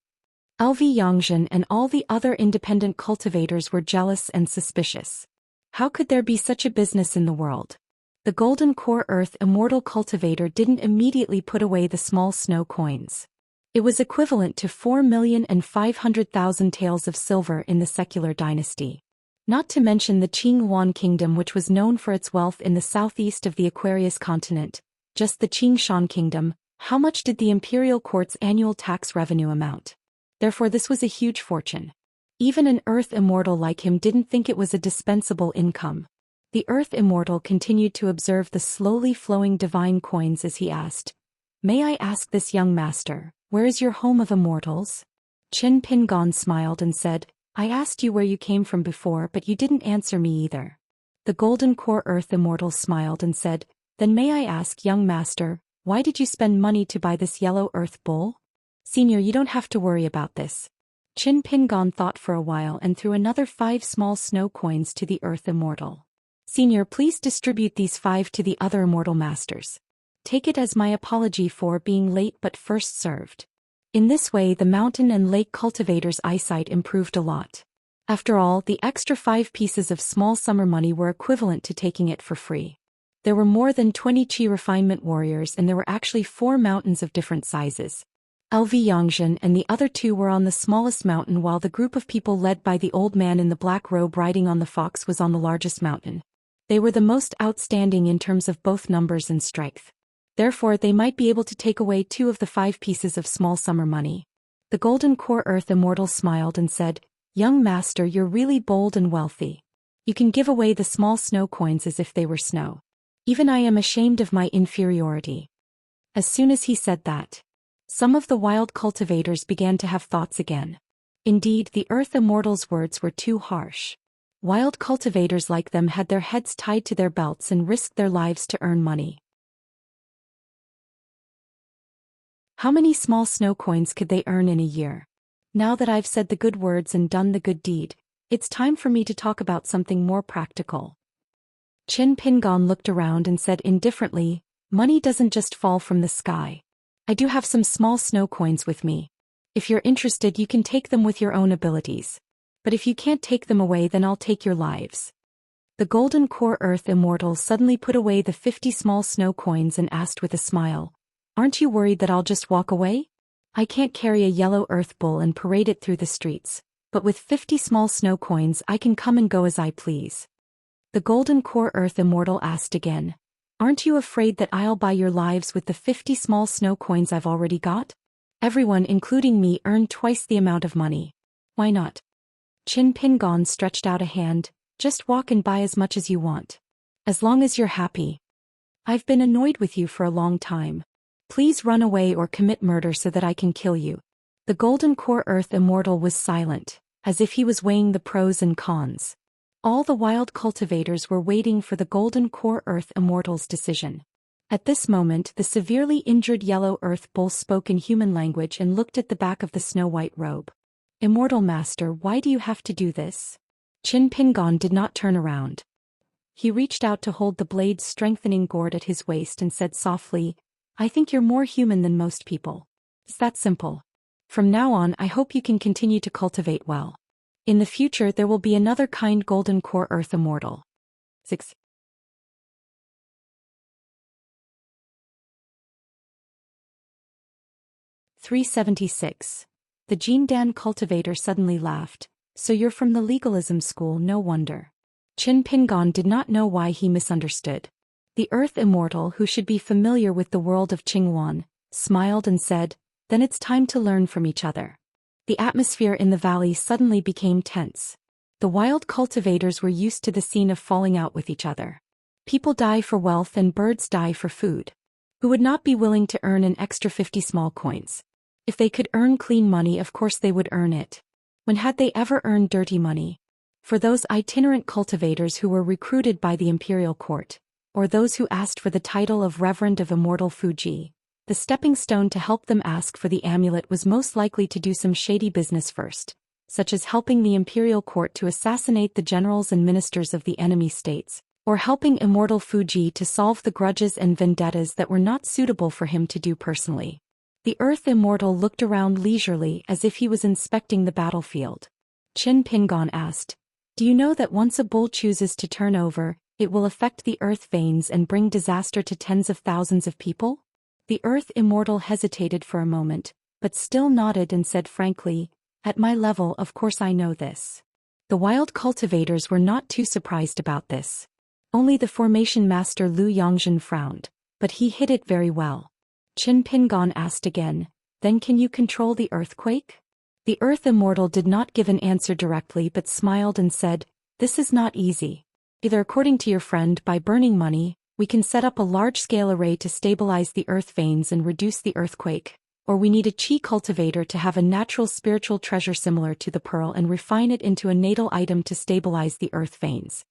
Xianxia and all the other independent cultivators were jealous and suspicious. How could there be such a business in the world? The Golden Core Earth Immortal cultivator didn't immediately put away the small snow coins. It was equivalent to 4,500,000 taels of silver in the secular dynasty. Not to mention the Qing Yuan kingdom, which was known for its wealth in the southeast of the Aquarius continent, just the Xianxia kingdom. How much did the imperial court's annual tax revenue amount? Therefore this was a huge fortune. Even an Earth Immortal like him didn't think it was a dispensable income. The Earth Immortal continued to observe the slowly flowing divine coins as he asked, "May I ask this young master, where is your home of immortals?" Qin Pingon smiled and said, "I asked you where you came from before, but you didn't answer me either." The Golden Core Earth Immortal smiled and said, "Then may I ask, young master, why did you spend money to buy this yellow earth bowl?" "Senior, you don't have to worry about this." Qin Pingon thought for a while and threw another 5 small snow coins to the Earth Immortal. "Senior, please distribute these 5 to the other immortal masters. Take it as my apology for being late but first served." In this way the mountain and lake cultivators' eyesight improved a lot. After all, the extra 5 pieces of small summer money were equivalent to taking it for free. There were more than 20 Qi refinement warriors and there were actually 4 mountains of different sizes. Xianxia and the other 2 were on the smallest mountain while the group of people led by the old man in the black robe riding on the fox was on the largest mountain. They were the most outstanding in terms of both numbers and strength. Therefore they might be able to take away 2 of the 5 pieces of small summer money. The Golden Core Earth Immortal smiled and said, "Young master, you're really bold and wealthy. You can give away the small snow coins as if they were snow. Even I am ashamed of my inferiority." As soon as he said that, some of the wild cultivators began to have thoughts again. Indeed, the Earth Immortal's words were too harsh. Wild cultivators like them had their heads tied to their belts and risked their lives to earn money. How many small snow coins could they earn in a year? Now that I've said the good words and done the good deed, it's time for me to talk about something more practical. Qin Pingon looked around and said indifferently, "Money doesn't just fall from the sky. I do have some small snow coins with me. If you're interested, you can take them with your own abilities. But if you can't take them away, then I'll take your lives." The Golden Core Earth Immortal suddenly put away the 50 small snow coins and asked with a smile, "Aren't you worried that I'll just walk away? I can't carry a yellow earth bowl and parade it through the streets, but with 50 small snow coins I can come and go as I please." The Golden Core Earth Immortal asked again, "Aren't you afraid that I'll buy your lives with the 50 small snow coins I've already got? Everyone, including me, earned twice the amount of money. Why not?" Qin Pingon stretched out a hand, "Just walk and buy as much as you want. As long as you're happy. I've been annoyed with you for a long time. Please run away or commit murder so that I can kill you." The Golden Core Earth Immortal was silent, as if he was weighing the pros and cons. All the wild cultivators were waiting for the Golden Core Earth Immortal's decision. At this moment the severely injured yellow earth bull spoke in human language and looked at the back of the snow-white robe. "Immortal Master, why do you have to do this?" Qin Pingon did not turn around. He reached out to hold the blade's strengthening gourd at his waist and said softly, "I think you're more human than most people. It's that simple. From now on I hope you can continue to cultivate well. In the future there will be another kind Golden Core Earth Immortal." 6. 376. The Jindan cultivator suddenly laughed. "So you're from the legalism school, no wonder." Qin Pingon did not know why he misunderstood. The Earth Immortal, who should be familiar with the world of Qingyuan, smiled and said, "Then it's time to learn from each other." The atmosphere in the valley suddenly became tense. The wild cultivators were used to the scene of falling out with each other. People die for wealth and birds die for food. Who would not be willing to earn an extra 50 small coins? If they could earn clean money, of course they would earn it. When had they ever earned dirty money? For those itinerant cultivators who were recruited by the imperial court, or those who asked for the title of Reverend of Immortal Fuji, the stepping stone to help them ask for the amulet was most likely to do some shady business first, such as helping the imperial court to assassinate the generals and ministers of the enemy states, or helping Immortal Fuji to solve the grudges and vendettas that were not suitable for him to do personally. The Earth Immortal looked around leisurely as if he was inspecting the battlefield. Qin Pingon asked, "Do you know that once a bull chooses to turn over, it will affect the earth veins and bring disaster to tens of thousands of people?" The Earth Immortal hesitated for a moment, but still nodded and said frankly, "At my level, of course I know this." The wild cultivators were not too surprised about this. Only the formation master Lu Yongzhen frowned, but he hid it very well. Qin Pingon asked again, "Then can you control the earthquake?" The Earth Immortal did not give an answer directly but smiled and said, "This is not easy. Either according to your friend by burning money, we can set up a large-scale array to stabilize the earth veins and reduce the earthquake, or we need a chi cultivator to have a natural spiritual treasure similar to the pearl and refine it into a natal item to stabilize the earth veins."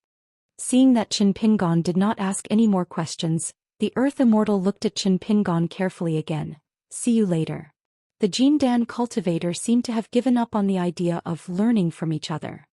Seeing that Qin Pingon did not ask any more questions, the Earth Immortal looked at Qin Pingon carefully again. "See you later." The Jindan cultivator seemed to have given up on the idea of learning from each other.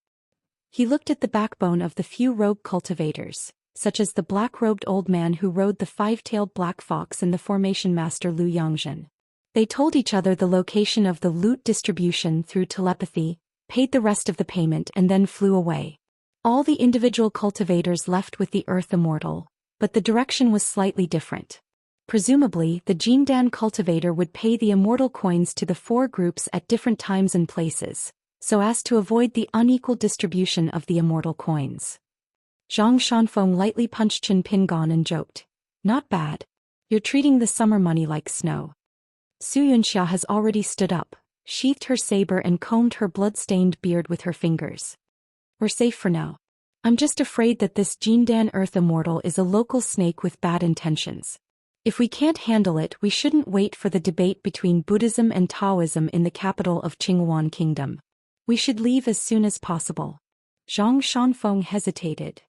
He looked at the backbone of the few rogue cultivators, such as the black-robed old man who rode the five-tailed black fox and the formation master Lu Yongzhen. They told each other the location of the loot distribution through telepathy, paid the rest of the payment and then flew away. All the individual cultivators left with the Earth Immortal, but the direction was slightly different. Presumably, the Jindan cultivator would pay the immortal coins to the four groups at different times and places, so as to avoid the unequal distribution of the immortal coins. Zhang Shanfeng lightly punched Qin Pingon and joked, "Not bad. You're treating the summer money like snow." Xianxia has already stood up, sheathed her saber and combed her blood-stained beard with her fingers. "We're safe for now. I'm just afraid that this Jindan Earth Immortal is a local snake with bad intentions. If we can't handle it, we shouldn't wait for the debate between Buddhism and Taoism in the capital of Qingyuan Kingdom. We should leave as soon as possible." Zhang Shanfeng hesitated.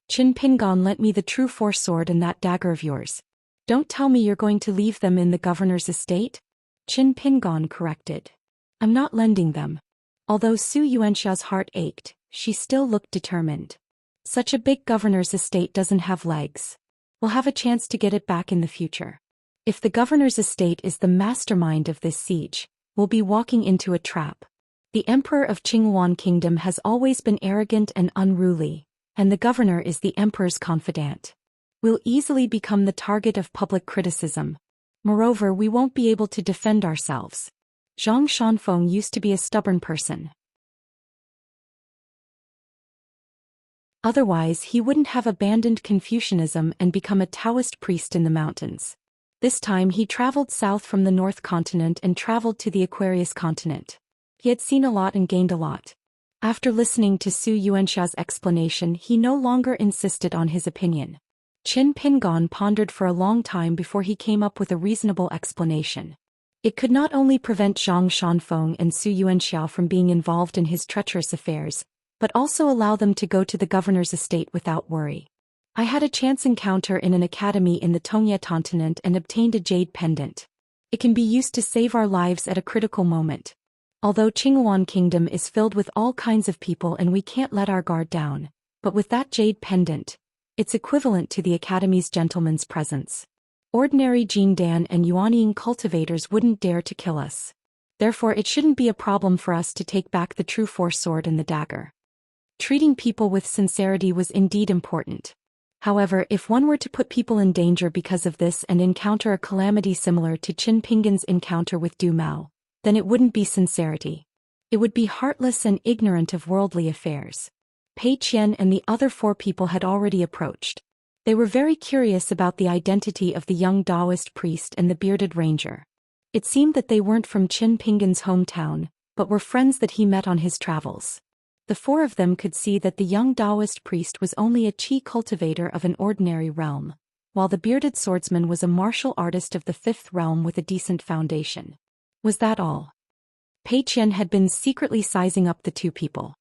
"Qin Pingon lent me the True Force sword and that dagger of yours. Don't tell me you're going to leave them in the governor's estate?" Qin Pingon corrected. "I'm not lending them." Although Su Yuanxia's heart ached, she still looked determined. "Such a big governor's estate doesn't have legs. We'll have a chance to get it back in the future. If the governor's estate is the mastermind of this siege, we'll be walking into a trap. The emperor of Qingyuan Kingdom has always been arrogant and unruly, and the governor is the emperor's confidant. We'll easily become the target of public criticism. Moreover, we won't be able to defend ourselves." Zhang Shanfeng used to be a stubborn person. Otherwise, he wouldn't have abandoned Confucianism and become a Taoist priest in the mountains. This time he traveled south from the North Continent and traveled to the Aquarius continent. He had seen a lot and gained a lot. After listening to Su Yuanxia's explanation, he no longer insisted on his opinion. Qin Pingon pondered for a long time before he came up with a reasonable explanation. It could not only prevent Zhang Shanfeng and Su Yuanxia from being involved in his treacherous affairs, but also allow them to go to the governor's estate without worry. "I had a chance encounter in an academy in the Tongye continent and obtained a jade pendant. It can be used to save our lives at a critical moment. Although Qingyuan Kingdom is filled with all kinds of people and we can't let our guard down, but with that jade pendant, it's equivalent to the academy's gentleman's presence. Ordinary Jindan and Yuanying cultivators wouldn't dare to kill us. Therefore it shouldn't be a problem for us to take back the True Force sword and the dagger." Treating people with sincerity was indeed important. However, if one were to put people in danger because of this and encounter a calamity similar to Qin Pingon's encounter with Du Mao, then it wouldn't be sincerity. It would be heartless and ignorant of worldly affairs. Pei Qian and the other four people had already approached. They were very curious about the identity of the young Daoist priest and the bearded ranger. It seemed that they weren't from Qin Pingon's hometown, but were friends that he met on his travels. The four of them could see that the young Daoist priest was only a chi cultivator of an ordinary realm, while the bearded swordsman was a martial artist of the fifth realm with a decent foundation. Was that all? Pei Qian had been secretly sizing up the two people.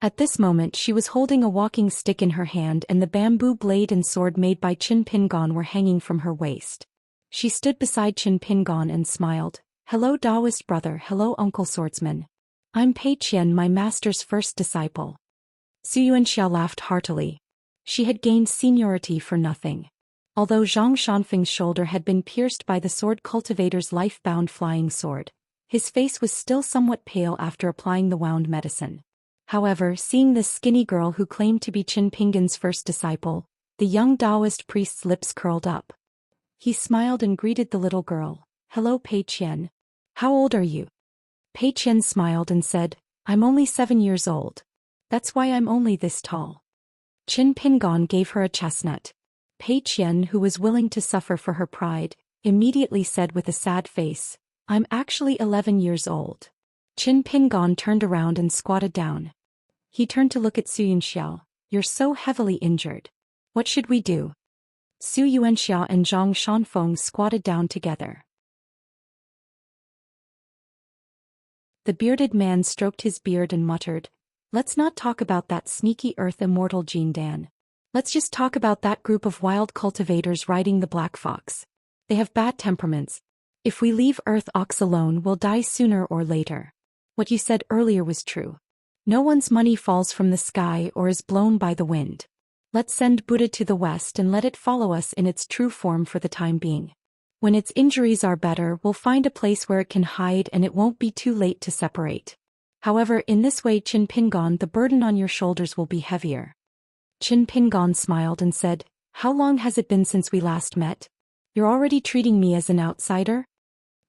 At this moment she was holding a walking stick in her hand and the bamboo blade and sword made by Qin Pingon were hanging from her waist. She stood beside Qin Pingon and smiled. "Hello Daoist brother, hello uncle swordsman. I'm Pei Qian, my master's first disciple." Su Yuanxia laughed heartily. She had gained seniority for nothing. Although Zhang Shanfeng's shoulder had been pierced by the sword cultivator's life-bound flying sword, his face was still somewhat pale after applying the wound medicine. However, seeing this skinny girl who claimed to be Qin Pinggan's first disciple, the young Daoist priest's lips curled up. He smiled and greeted the little girl. "Hello, Pei Qian. How old are you?" Pei Qian smiled and said, "I'm only 7 years old. That's why I'm only this tall." Qin Pinggan gave her a chestnut. Pei Qian, who was willing to suffer for her pride, immediately said with a sad face, "I'm actually 11 years old." Qin Pinggan turned around and squatted down. He turned to look at Su Yuanxiao. "You're so heavily injured. What should we do?" Su Yuanxiao and Zhang Shanfeng squatted down together. The bearded man stroked his beard and muttered, "Let's not talk about that sneaky earth immortal Jin Dan. Let's just talk about that group of wild cultivators riding the black fox. They have bad temperaments. If we leave Earth Ox alone, we'll die sooner or later. What you said earlier was true. No one's money falls from the sky or is blown by the wind. Let's send Buddha to the west and let it follow us in its true form for the time being. When its injuries are better, we'll find a place where it can hide and it won't be too late to separate. However, in this way, Qin Pinggan, the burden on your shoulders will be heavier." Qin Pinggan smiled and said, "How long has it been since we last met? You're already treating me as an outsider?"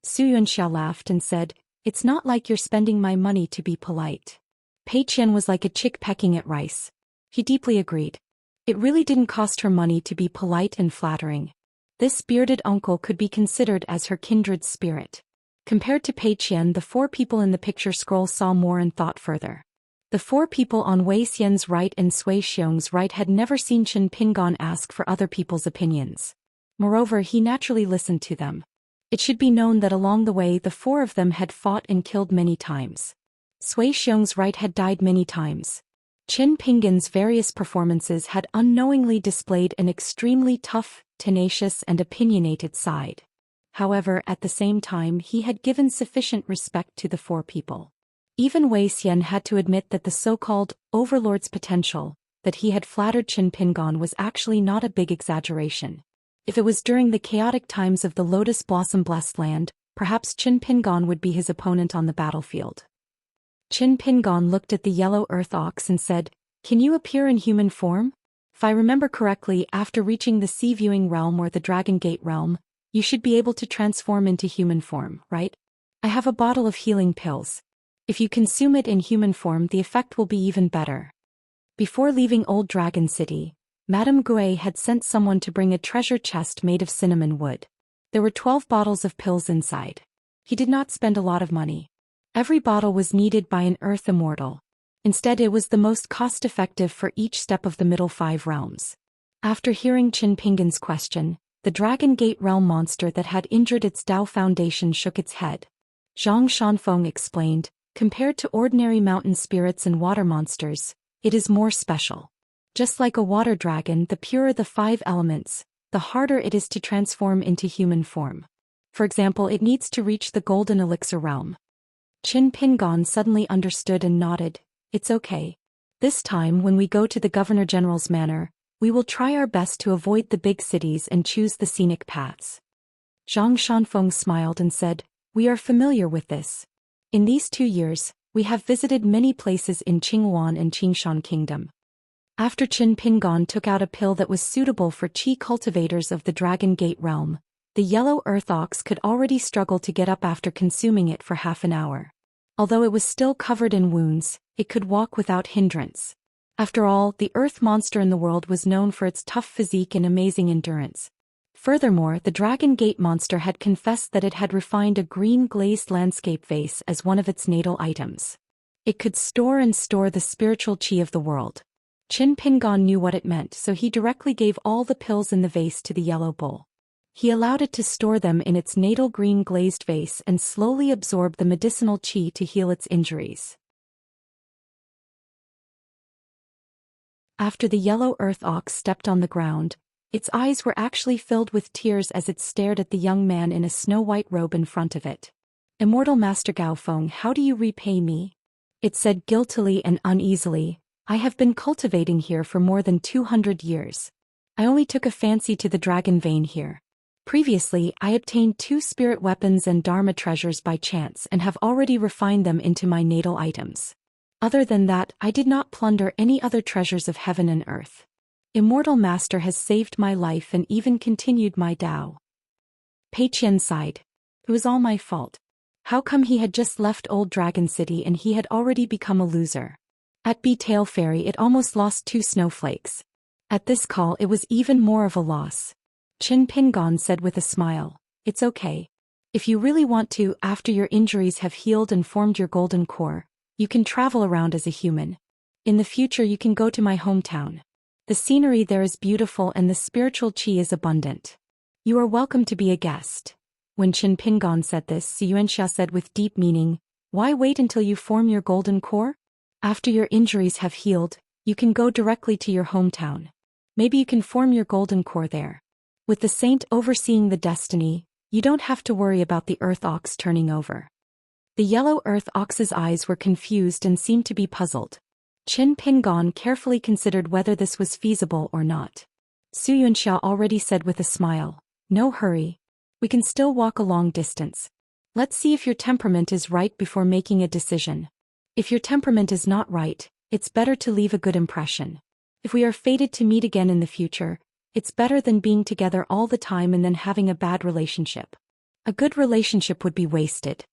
Su Yuanxiao laughed and said, "It's not like you're spending my money to be polite." Pei Qian was like a chick pecking at rice. He deeply agreed. It really didn't cost her money to be polite and flattering. This bearded uncle could be considered as her kindred spirit. Compared to Pei Qian, the 4 people in the picture scroll saw more and thought further. The 4 people on Wei Xian's right and Sui Xiong's right had never seen Qin Pinggan ask for other people's opinions. Moreover, he naturally listened to them. It should be known that along the way the 4 of them had fought and killed many times. Sui Xiong's right had died many times. Qin Pinggan's various performances had unknowingly displayed an extremely tough, tenacious and opinionated side. However, at the same time he had given sufficient respect to the 4 people. Even Wei Xian had to admit that the so-called overlord's potential, that he had flattered Qin Pinggan, was actually not a big exaggeration. If it was during the chaotic times of the Lotus Blossom Blessed Land, perhaps Qin Pinggan would be his opponent on the battlefield. Qin Pinggan looked at the yellow earth ox and said, "Can you appear in human form? If I remember correctly, after reaching the Sea Viewing Realm or the Dragon Gate Realm, you should be able to transform into human form, right? I have a bottle of healing pills. If you consume it in human form, the effect will be even better." Before leaving Old Dragon City, Madame Gouet had sent someone to bring a treasure chest made of cinnamon wood. There were 12 bottles of pills inside. He did not spend a lot of money. Every bottle was needed by an Earth Immortal. Instead, it was the most cost-effective for each step of the middle 5 realms. After hearing Qin Pinggan's question, the Dragon Gate Realm monster that had injured its Dao foundation shook its head. Zhang Shanfeng explained, "Compared to ordinary mountain spirits and water monsters, it is more special. Just like a water dragon, the purer the 5 elements, the harder it is to transform into human form. For example, it needs to reach the Golden Elixir realm." Qin Pinggan suddenly understood and nodded. "It's okay. This time when we go to the Governor General's manor, we will try our best to avoid the big cities and choose the scenic paths." Zhang Shanfeng smiled and said, "We are familiar with this. In these 2 years, we have visited many places in Qinghuan and Qingshan Kingdom." After Qin Pinggan took out a pill that was suitable for qi cultivators of the Dragon Gate realm, the yellow earth ox could already struggle to get up after consuming it for half an hour. Although it was still covered in wounds, it could walk without hindrance. After all, the earth monster in the world was known for its tough physique and amazing endurance. Furthermore, the Dragon Gate monster had confessed that it had refined a green glazed landscape vase as one of its natal items. It could store the spiritual qi of the world. Qin Pinggan knew what it meant, so he directly gave all the pills in the vase to the yellow bull. He allowed it to store them in its natal green glazed vase and slowly absorb the medicinal qi to heal its injuries. After the yellow earth ox stepped on the ground, its eyes were actually filled with tears as it stared at the young man in a snow-white robe in front of it. "Immortal Master Gaofeng, how do you repay me?" It said guiltily and uneasily, I have been cultivating here for more than 200 years. I only took a fancy to the dragon vein here. Previously, I obtained 2 spirit weapons and dharma treasures by chance and have already refined them into my natal items. Other than that, I did not plunder any other treasures of heaven and earth. Immortal Master has saved my life and even continued my Dao. Pei Qian sighed. It was all my fault. How come he had just left Old Dragon City and he had already become a loser? At B-Tail Ferry it almost lost 2 snowflakes. At this call it was even more of a loss. Qin Pingon said with a smile, "It's okay. If you really want to, after your injuries have healed and formed your golden core, you can travel around as a human. In the future you can go to my hometown. The scenery there is beautiful and the spiritual qi is abundant. You are welcome to be a guest." When Qin Pingon said this, Xianxia said with deep meaning, "Why wait until you form your golden core? After your injuries have healed, you can go directly to your hometown. Maybe you can form your golden core there. With the saint overseeing the destiny, you don't have to worry about the earth ox turning over." The yellow earth ox's eyes were confused and seemed to be puzzled. Qin Pingon carefully considered whether this was feasible or not. Su Yuanxia already said with a smile, "No hurry. We can still walk a long distance. Let's see if your temperament is right before making a decision. If your temperament is not right, it's better to leave a good impression. If we are fated to meet again in the future, it's better than being together all the time and then having a bad relationship. A good relationship would be wasted."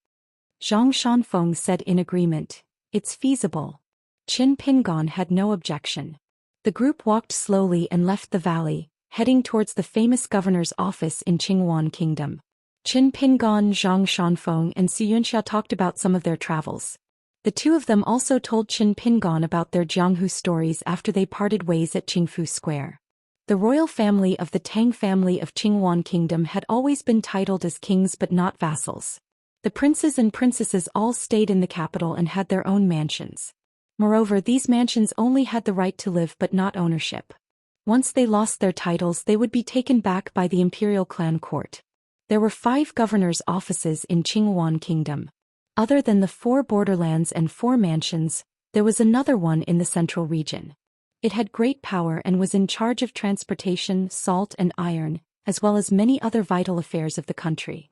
Zhang Shanfeng said in agreement, "It's feasible." Qin Pingon had no objection. The group walked slowly and left the valley, heading towards the famous governor's office in Qingwan Kingdom. Qin Pingon, Zhang Shanfeng and Su Yunxia talked about some of their travels. The two of them also told Qin Pingon about their Jianghu stories after they parted ways at Qingfu Square. The royal family of the Tang family of Qingwan Kingdom had always been titled as kings but not vassals. The princes and princesses all stayed in the capital and had their own mansions. Moreover, these mansions only had the right to live but not ownership. Once they lost their titles, they would be taken back by the imperial clan court. There were 5 governors' offices in Qingwan Kingdom. Other than the 4 borderlands and 4 mansions, there was another one in the central region. It had great power and was in charge of transportation, salt and iron, as well as many other vital affairs of the country.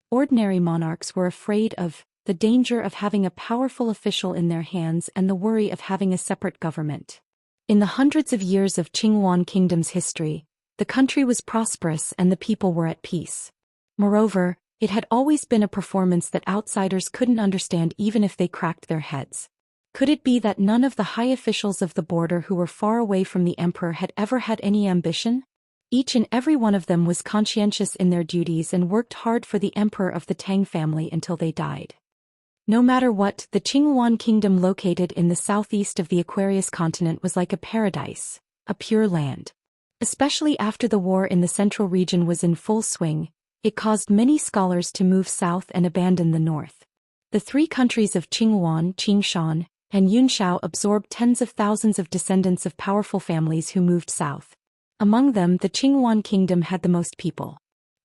Ordinary monarchs were afraid of the danger of having a powerful official in their hands and the worry of having a separate government. In the hundreds of years of Qingwan Kingdom's history, the country was prosperous and the people were at peace. Moreover, it had always been a performance that outsiders couldn't understand even if they cracked their heads. Could it be that none of the high officials of the border who were far away from the emperor had ever had any ambition? Each and every one of them was conscientious in their duties and worked hard for the emperor of the Tang family until they died. No matter what, the Qingwan Kingdom located in the southeast of the Aquarius continent was like a paradise, a pure land. Especially after the war in the central region was in full swing, it caused many scholars to move south and abandon the north. The 3 countries of Qingwan, Qingshan, and Yunshao absorbed tens of thousands of descendants of powerful families who moved south. Among them, the Qingwan Kingdom had the most people.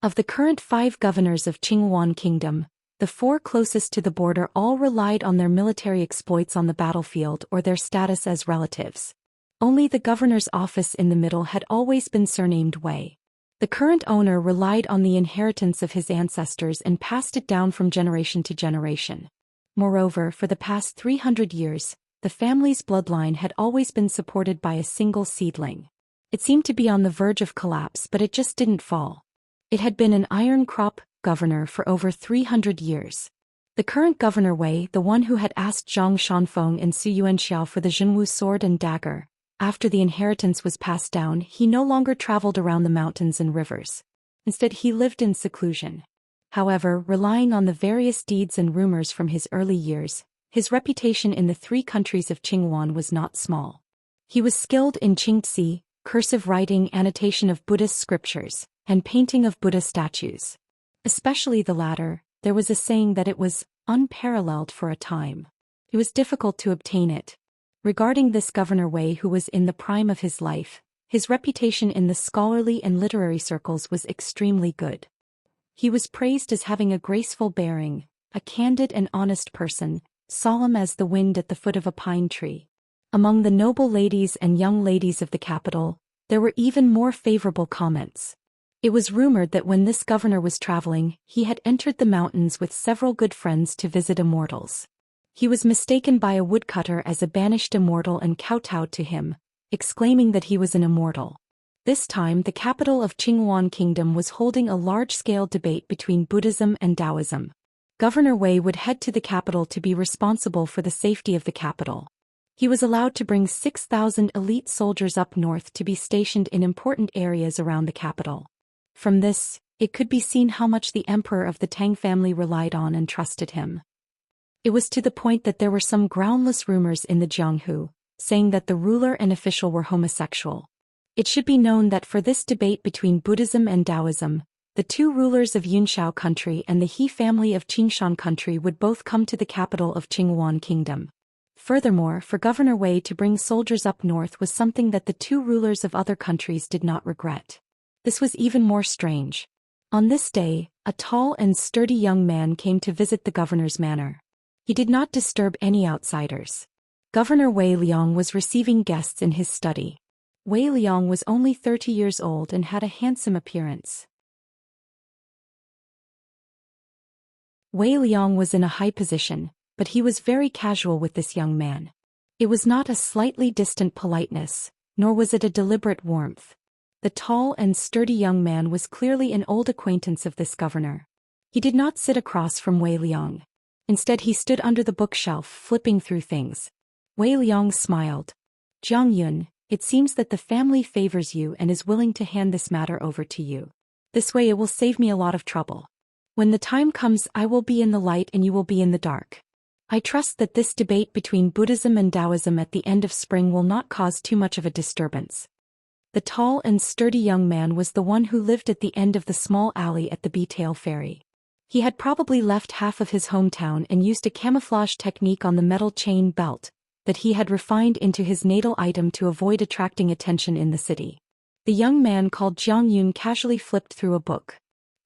Of the current 5 governors of Qingwan Kingdom, the 4 closest to the border all relied on their military exploits on the battlefield or their status as relatives. Only the governor's office in the middle had always been surnamed Wei. The current owner relied on the inheritance of his ancestors and passed it down from generation to generation. Moreover, for the past 300 years, the family's bloodline had always been supported by a single seedling. It seemed to be on the verge of collapse, but it just didn't fall. It had been an iron crop governor for over 300 years. The current governor Wei, the one who had asked Zhang Shanfeng and Su Yuanxiao for the Zhenwu sword and dagger, after the inheritance was passed down, he no longer traveled around the mountains and rivers. Instead, he lived in seclusion. However, relying on the various deeds and rumors from his early years, his reputation in the 3 countries of Qingwan was not small. He was skilled in Qingzi, cursive writing, annotation of Buddhist scriptures, and painting of Buddha statues. Especially the latter, there was a saying that it was unparalleled for a time. It was difficult to obtain it. Regarding this Governor Wei, who was in the prime of his life, his reputation in the scholarly and literary circles was extremely good. He was praised as having a graceful bearing, a candid and honest person, solemn as the wind at the foot of a pine tree. Among the noble ladies and young ladies of the capital, there were even more favorable comments. It was rumored that when this governor was traveling, he had entered the mountains with several good friends to visit immortals. He was mistaken by a woodcutter as a banished immortal and kowtowed to him, exclaiming that he was an immortal. This time the capital of Qingyuan Kingdom was holding a large-scale debate between Buddhism and Taoism. Governor Wei would head to the capital to be responsible for the safety of the capital. He was allowed to bring 6,000 elite soldiers up north to be stationed in important areas around the capital. From this, it could be seen how much the emperor of the Tang family relied on and trusted him. It was to the point that there were some groundless rumors in the Jianghu, saying that the ruler and official were homosexual. It should be known that for this debate between Buddhism and Taoism, the two rulers of Yunshao country and the He family of Qingshan country would both come to the capital of Qingyuan Kingdom. Furthermore, for Governor Wei to bring soldiers up north was something that the two rulers of other countries did not regret. This was even more strange. On this day, a tall and sturdy young man came to visit the governor's manor. He did not disturb any outsiders. Governor Wei Liang was receiving guests in his study. Wei Liang was only 30 years old and had a handsome appearance. Wei Liang was in a high position, but he was very casual with this young man. It was not a slightly distant politeness, nor was it a deliberate warmth. The tall and sturdy young man was clearly an old acquaintance of this governor. He did not sit across from Wei Liang. Instead he stood under the bookshelf flipping through things. Wei Liang smiled. "Jiang Yun, it seems that the family favors you and is willing to hand this matter over to you. This way it will save me a lot of trouble. When the time comes I will be in the light and you will be in the dark. I trust that this debate between Buddhism and Taoism at the end of spring will not cause too much of a disturbance." The tall and sturdy young man was the one who lived at the end of the small alley at the Beetail Ferry. He had probably left half of his hometown and used a camouflage technique on the metal chain belt that he had refined into his natal item to avoid attracting attention in the city. The young man called Jiang Yun casually flipped through a book.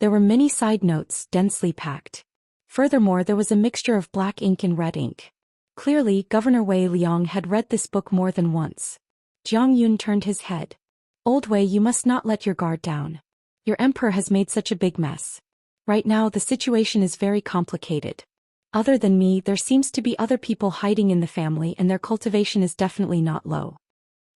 There were many side notes, densely packed. Furthermore, there was a mixture of black ink and red ink. Clearly, Governor Wei Liang had read this book more than once. Jiang Yun turned his head. "Old Wei, you must not let your guard down. Your emperor has made such a big mess. Right now the situation is very complicated. Other than me, there seems to be other people hiding in the family and their cultivation is definitely not low."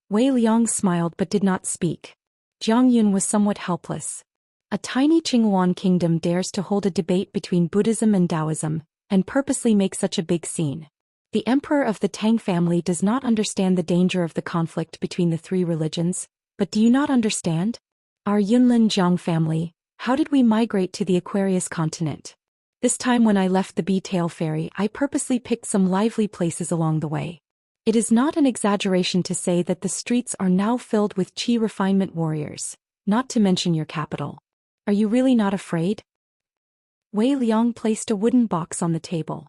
Wei Liang smiled but did not speak. Jiang Yun was somewhat helpless. A tiny Qingyuan kingdom dares to hold a debate between Buddhism and Taoism, and purposely make such a big scene. The emperor of the Tang family does not understand the danger of the conflict between the three religions. But do you not understand? Our Yunlin Jiang family, how did we migrate to the Aquarius continent? This time when I left the Beetail Ferry, I purposely picked some lively places along the way. It is not an exaggeration to say that the streets are now filled with Qi refinement warriors, not to mention your capital. Are you really not afraid? Wei Liang placed a wooden box on the table.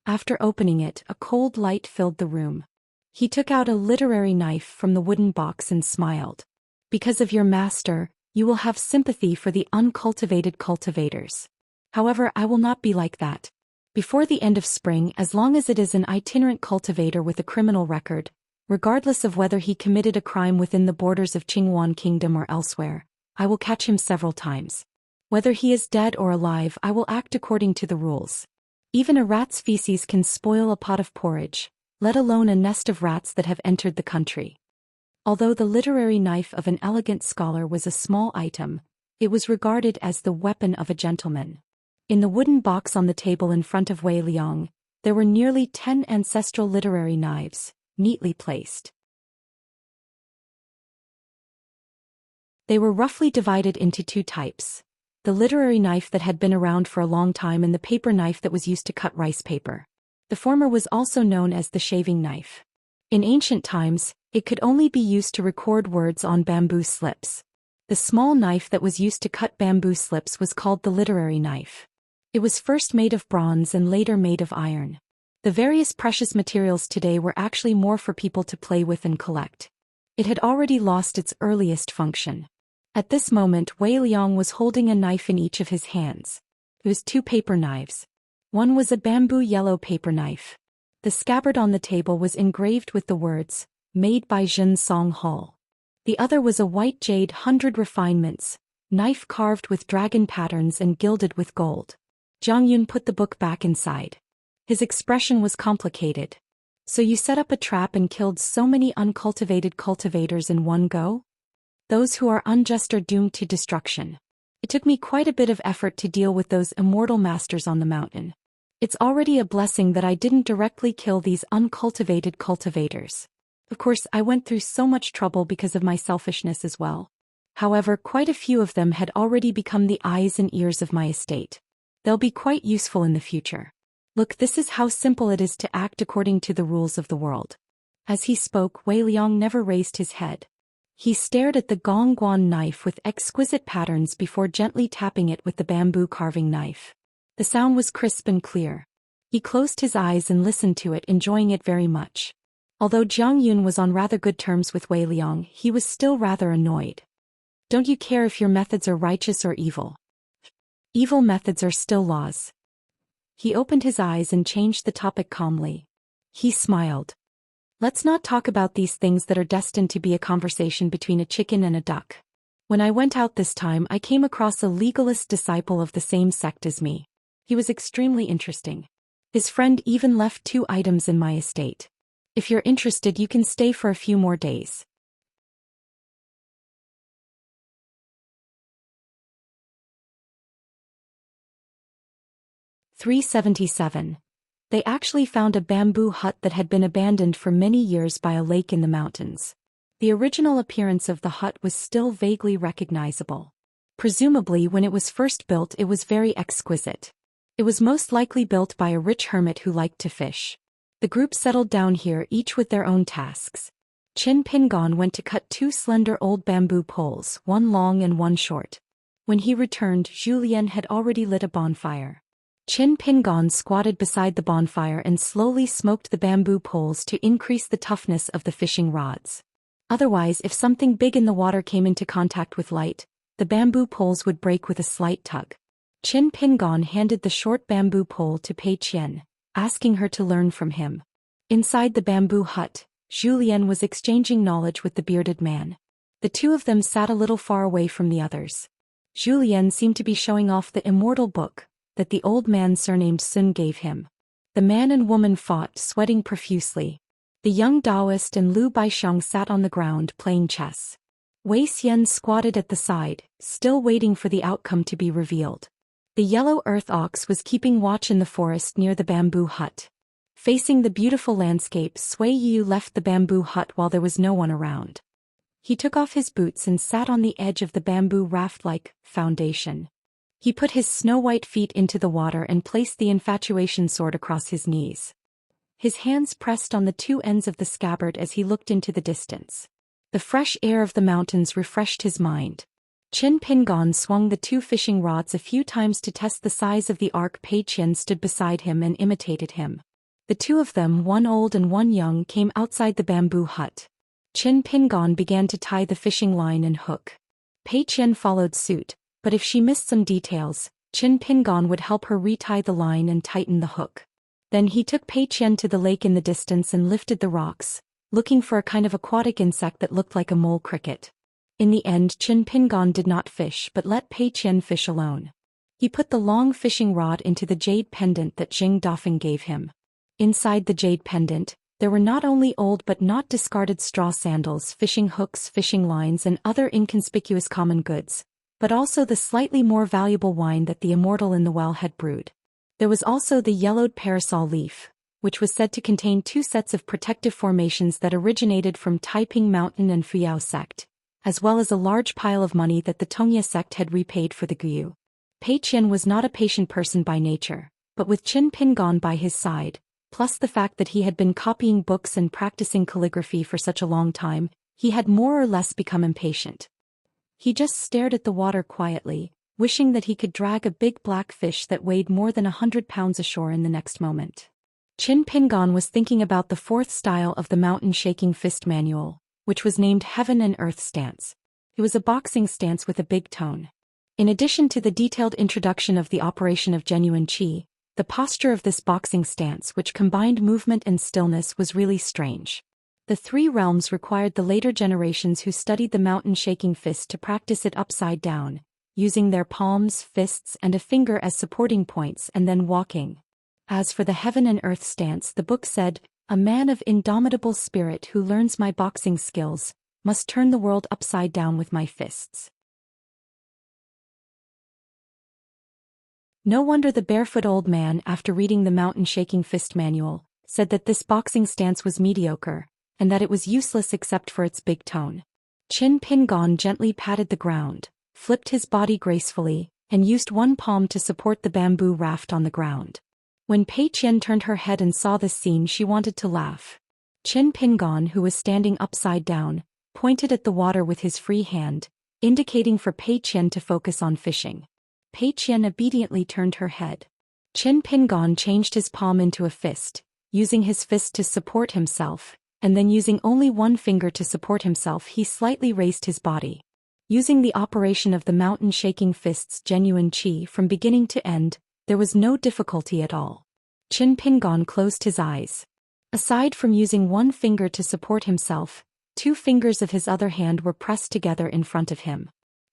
After opening it, a cold light filled the room. He took out a literary knife from the wooden box and smiled. "Because of your master, you will have sympathy for the uncultivated cultivators. However, I will not be like that. Before the end of spring, as long as it is an itinerant cultivator with a criminal record, regardless of whether he committed a crime within the borders of Qingyuan Kingdom or elsewhere, I will catch him several times. Whether he is dead or alive, I will act according to the rules. Even a rat's feces can spoil a pot of porridge, let alone a nest of rats that have entered the country." Although the literary knife of an elegant scholar was a small item, it was regarded as the weapon of a gentleman. In the wooden box on the table in front of Wei Liang, there were nearly 10 ancestral literary knives, neatly placed. They were roughly divided into two types: the literary knife that had been around for a long time and the paper knife that was used to cut rice paper. The former was also known as the shaving knife. In ancient times, it could only be used to record words on bamboo slips. The small knife that was used to cut bamboo slips was called the literary knife. It was first made of bronze and later made of iron. The various precious materials today were actually more for people to play with and collect. It had already lost its earliest function. At this moment, Wei Liang was holding a knife in each of his hands. It was two paper knives. One was a bamboo yellow paper knife. The scabbard on the table was engraved with the words, "Made by Zhen Song Hall." The other was a white jade 100 refinements, knife carved with dragon patterns and gilded with gold. Jiang Yun put the book back inside. His expression was complicated. "So you set up a trap and killed so many uncultivated cultivators in one go? Those who are unjust are doomed to destruction. It took me quite a bit of effort to deal with those immortal masters on the mountain. It's already a blessing that I didn't directly kill these uncultivated cultivators. Of course, I went through so much trouble because of my selfishness as well. However, quite a few of them had already become the eyes and ears of my estate. They'll be quite useful in the future. Look, this is how simple it is to act according to the rules of the world." As he spoke, Wei Liang never raised his head. He stared at the gongguan knife with exquisite patterns before gently tapping it with the bamboo carving knife. The sound was crisp and clear. He closed his eyes and listened to it, enjoying it very much. Although Jiang Yun was on rather good terms with Wei Liang, he was still rather annoyed. "Don't you care if your methods are righteous or evil? Evil methods are still laws." He opened his eyes and changed the topic calmly. He smiled. "Let's not talk about these things that are destined to be a conversation between a chicken and a duck. When I went out this time, I came across a legalist disciple of the same sect as me. He was extremely interesting. His friend even left 2 items in my estate. If you're interested, you can stay for a few more days." (377) They actually found a bamboo hut that had been abandoned for many years by a lake in the mountains. The original appearance of the hut was still vaguely recognizable. Presumably, when it was first built, it was very exquisite. It was most likely built by a rich hermit who liked to fish. The group settled down here, each with their own tasks. Qin Pingon went to cut 2 slender old bamboo poles, one long and one short. When he returned, Zhou Xian had already lit a bonfire. Qin Pingon squatted beside the bonfire and slowly smoked the bamboo poles to increase the toughness of the fishing rods. Otherwise, if something big in the water came into contact with light, the bamboo poles would break with a slight tug. Qin Pingon handed the short bamboo pole to Pei Qian, asking her to learn from him. Inside the bamboo hut, Zhou Xian was exchanging knowledge with the bearded man. The 2 of them sat a little far away from the others. Zhou Xian seemed to be showing off the Immortal book that the old man surnamed Sun gave him. The man and woman fought, sweating profusely. The young Daoist and Lu Baixiang sat on the ground playing chess. Wei Xian squatted at the side, still waiting for the outcome to be revealed. The yellow earth ox was keeping watch in the forest near the bamboo hut. Facing the beautiful landscape, Sui Yu left the bamboo hut while there was no one around. He took off his boots and sat on the edge of the bamboo raft-like foundation. He put his snow-white feet into the water and placed the infatuation sword across his knees. His hands pressed on the 2 ends of the scabbard as he looked into the distance. The fresh air of the mountains refreshed his mind. Qin Pingon swung the 2 fishing rods a few times to test the size of the arc. Pei Qian stood beside him and imitated him. The 2 of them, one old and one young, came outside the bamboo hut. Qin Pingon began to tie the fishing line and hook. Pei Qian followed suit, but if she missed some details, Qin Pingon would help her retie the line and tighten the hook. Then he took Pei Qian to the lake in the distance and lifted the rocks, looking for a kind of aquatic insect that looked like a mole cricket. In the end, Qin Pingon did not fish but let Pei Qian fish alone. He put the long fishing rod into the jade pendant that Jing Dafeng gave him. Inside the jade pendant, there were not only old but not discarded straw sandals, fishing hooks, fishing lines, and other inconspicuous common goods, but also the slightly more valuable wine that the Immortal in the well had brewed. There was also the yellowed parasol leaf, which was said to contain 2 sets of protective formations that originated from Taiping Mountain and Fuyao sect, as well as a large pile of money that the Tongya sect had repaid for the Guyu. Pei Qian was not a patient person by nature, but with Qin Pingon by his side, plus the fact that he had been copying books and practicing calligraphy for such a long time, he had more or less become impatient. He just stared at the water quietly, wishing that he could drag a big black fish that weighed more than 100 pounds ashore in the next moment. Qin Pingon was thinking about the 4th style of the mountain shaking fist manual, which was named Heaven and Earth Stance. It was a boxing stance with a big tone. In addition to the detailed introduction of the operation of genuine qi, The posture of this boxing stance, which combined movement and stillness, was really strange. The three realms required the later generations who studied the mountain-shaking fist to practice it upside down, using their palms, fists, and a finger as supporting points and then walking. As for the heaven and earth stance, the book said, "A man of indomitable spirit who learns my boxing skills must turn the world upside down with my fists." No wonder the barefoot old man, after reading the mountain-shaking fist manual, said that this boxing stance was mediocre, and that it was useless except for its big tone. Qin Pingon gently patted the ground, flipped his body gracefully, and used one palm to support the bamboo raft on the ground. When Pei Qian turned her head and saw this scene, she wanted to laugh. Qin Pingon, who was standing upside down, pointed at the water with his free hand, indicating for Pei Qian to focus on fishing. Pei Qian obediently turned her head. Qin Pingon changed his palm into a fist, using his fist to support himself, and then using only one finger to support himself, he slightly raised his body. Using the operation of the mountain-shaking fist's genuine qi from beginning to end, there was no difficulty at all. Qin Pingon closed his eyes. Aside from using one finger to support himself, 2 fingers of his other hand were pressed together in front of him.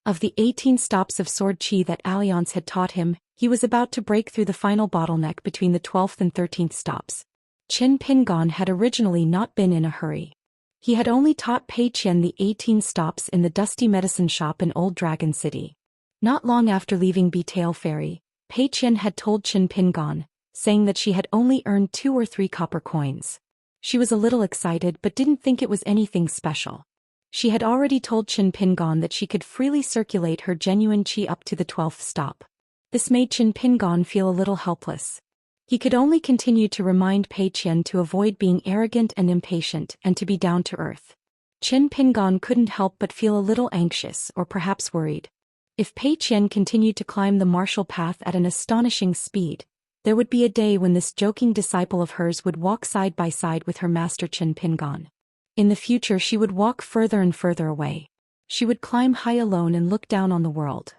Of the 18 stops of sword qi that Alliance had taught him, he was about to break through the final bottleneck between the 12th and 13th stops. Qin Pingon had originally not been in a hurry. He had only taught Pei Qian the 18 stops in the dusty medicine shop in Old Dragon City. Not long after leaving Betail Ferry, Pei Qian had told Qin Pingon, saying that she had only earned 2 or 3 copper coins. She was a little excited but didn't think it was anything special. She had already told Qin Pingon that she could freely circulate her genuine qi up to the 12th stop. This made Qin Pingon feel a little helpless. He could only continue to remind Pei Qian to avoid being arrogant and impatient and to be down to earth. Qin Pingon couldn't help but feel a little anxious or perhaps worried. If Pei Qian continued to climb the martial path at an astonishing speed, there would be a day when this joking disciple of hers would walk side by side with her master Qin Pingon. In the future she would walk further and further away. She would climb high alone and look down on the world.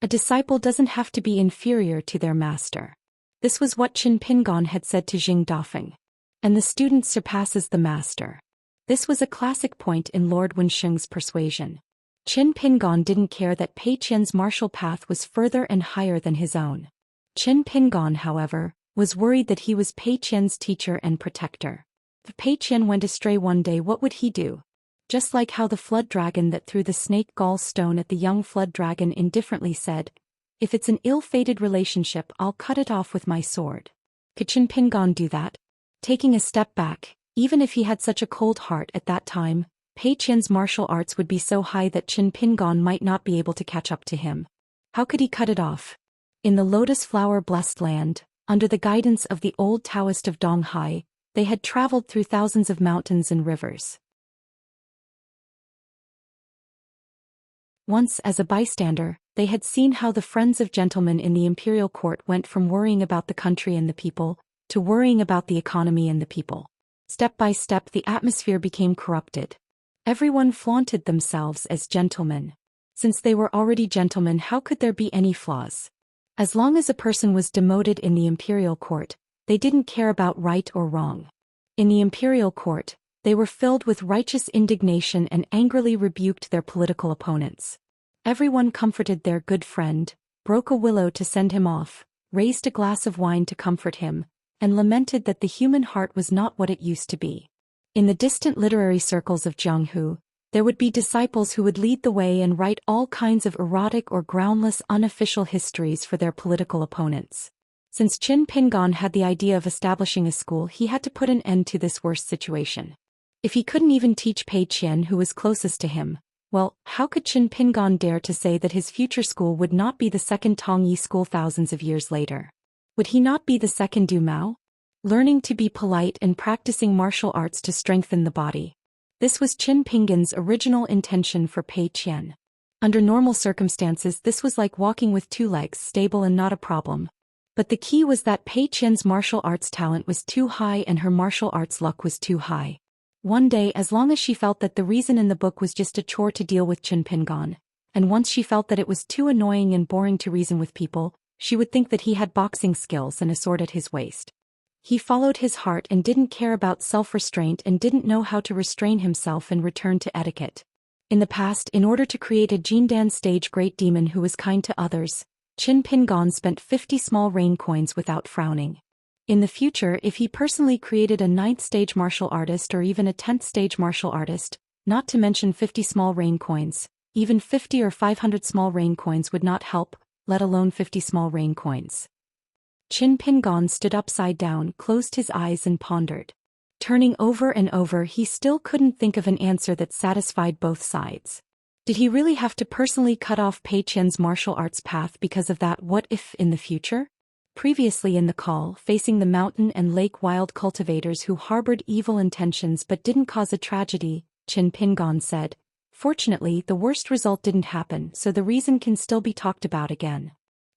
A disciple doesn't have to be inferior to their master. This was what Qin Pingon had said to Jing Dafeng. And the student surpasses the master. This was a classic point in Lord Wensheng's persuasion. Qin Pingon didn't care that Pei Qian's martial path was further and higher than his own. Qin Pingon, however, was worried that he was Pei Qian's teacher and protector. If Pei Qian went astray one day, what would he do? Just like how the flood dragon that threw the snake gall stone at the young flood dragon indifferently said, "If it's an ill-fated relationship, I'll cut it off with my sword." Could Qin Pingon do that? Taking a step back, even if he had such a cold heart at that time, Pei Qian's martial arts would be so high that Qin Pingon might not be able to catch up to him. How could he cut it off? In the lotus flower-blessed land, under the guidance of the old Daoist of Donghai, they had traveled through thousands of mountains and rivers. Once, as a bystander, they had seen how the friends of gentlemen in the imperial court went from worrying about the country and the people, to worrying about the economy and the people. Step by step the atmosphere became corrupted. Everyone flaunted themselves as gentlemen. Since they were already gentlemen, how could there be any flaws? As long as a person was demoted in the imperial court, they didn't care about right or wrong. In the imperial court, they were filled with righteous indignation and angrily rebuked their political opponents. Everyone comforted their good friend, broke a willow to send him off, raised a glass of wine to comfort him, and lamented that the human heart was not what it used to be. In the distant literary circles of Jianghu, there would be disciples who would lead the way and write all kinds of erotic or groundless unofficial histories for their political opponents. Since Qin Pingon had the idea of establishing a school, he had to put an end to this worst situation. If he couldn't even teach Pei Qian, who was closest to him, well, how could Qin Pingon dare to say that his future school would not be the second Tongyi school thousands of years later? Would he not be the second Du Mao? Learning to be polite and practicing martial arts to strengthen the body. This was Qin Pingon's original intention for Pei Qian. Under normal circumstances, this was like walking with 2 legs, stable and not a problem. But the key was that Pei Qian's martial arts talent was too high and her martial arts luck was too high. One day, as long as she felt that the reason in the book was just a chore to deal with Qin Pingon, and once she felt that it was too annoying and boring to reason with people, She would think that he had boxing skills and a sword at his waist. He followed his heart and didn't care about self-restraint and didn't know how to restrain himself and return to etiquette. In the past, in order to create a Jindan stage great demon who was kind to others, Qin Pingon spent 50 small rain coins without frowning. In the future, if he personally created a 9th stage martial artist or even a 10th stage martial artist, not to mention 50 small rain coins, even 50 or 500 small rain coins would not help, let alone 50 small rain coins. Qin Pingon stood upside down, closed his eyes and pondered. Turning over and over, he still couldn't think of an answer that satisfied both sides. Did he really have to personally cut off Pei Qian's martial arts path because of that what if in the future? Previously in the call, facing the mountain and lake wild cultivators who harbored evil intentions but didn't cause a tragedy, Qin Pingon said, "Fortunately, the worst result didn't happen, so the reason can still be talked about again.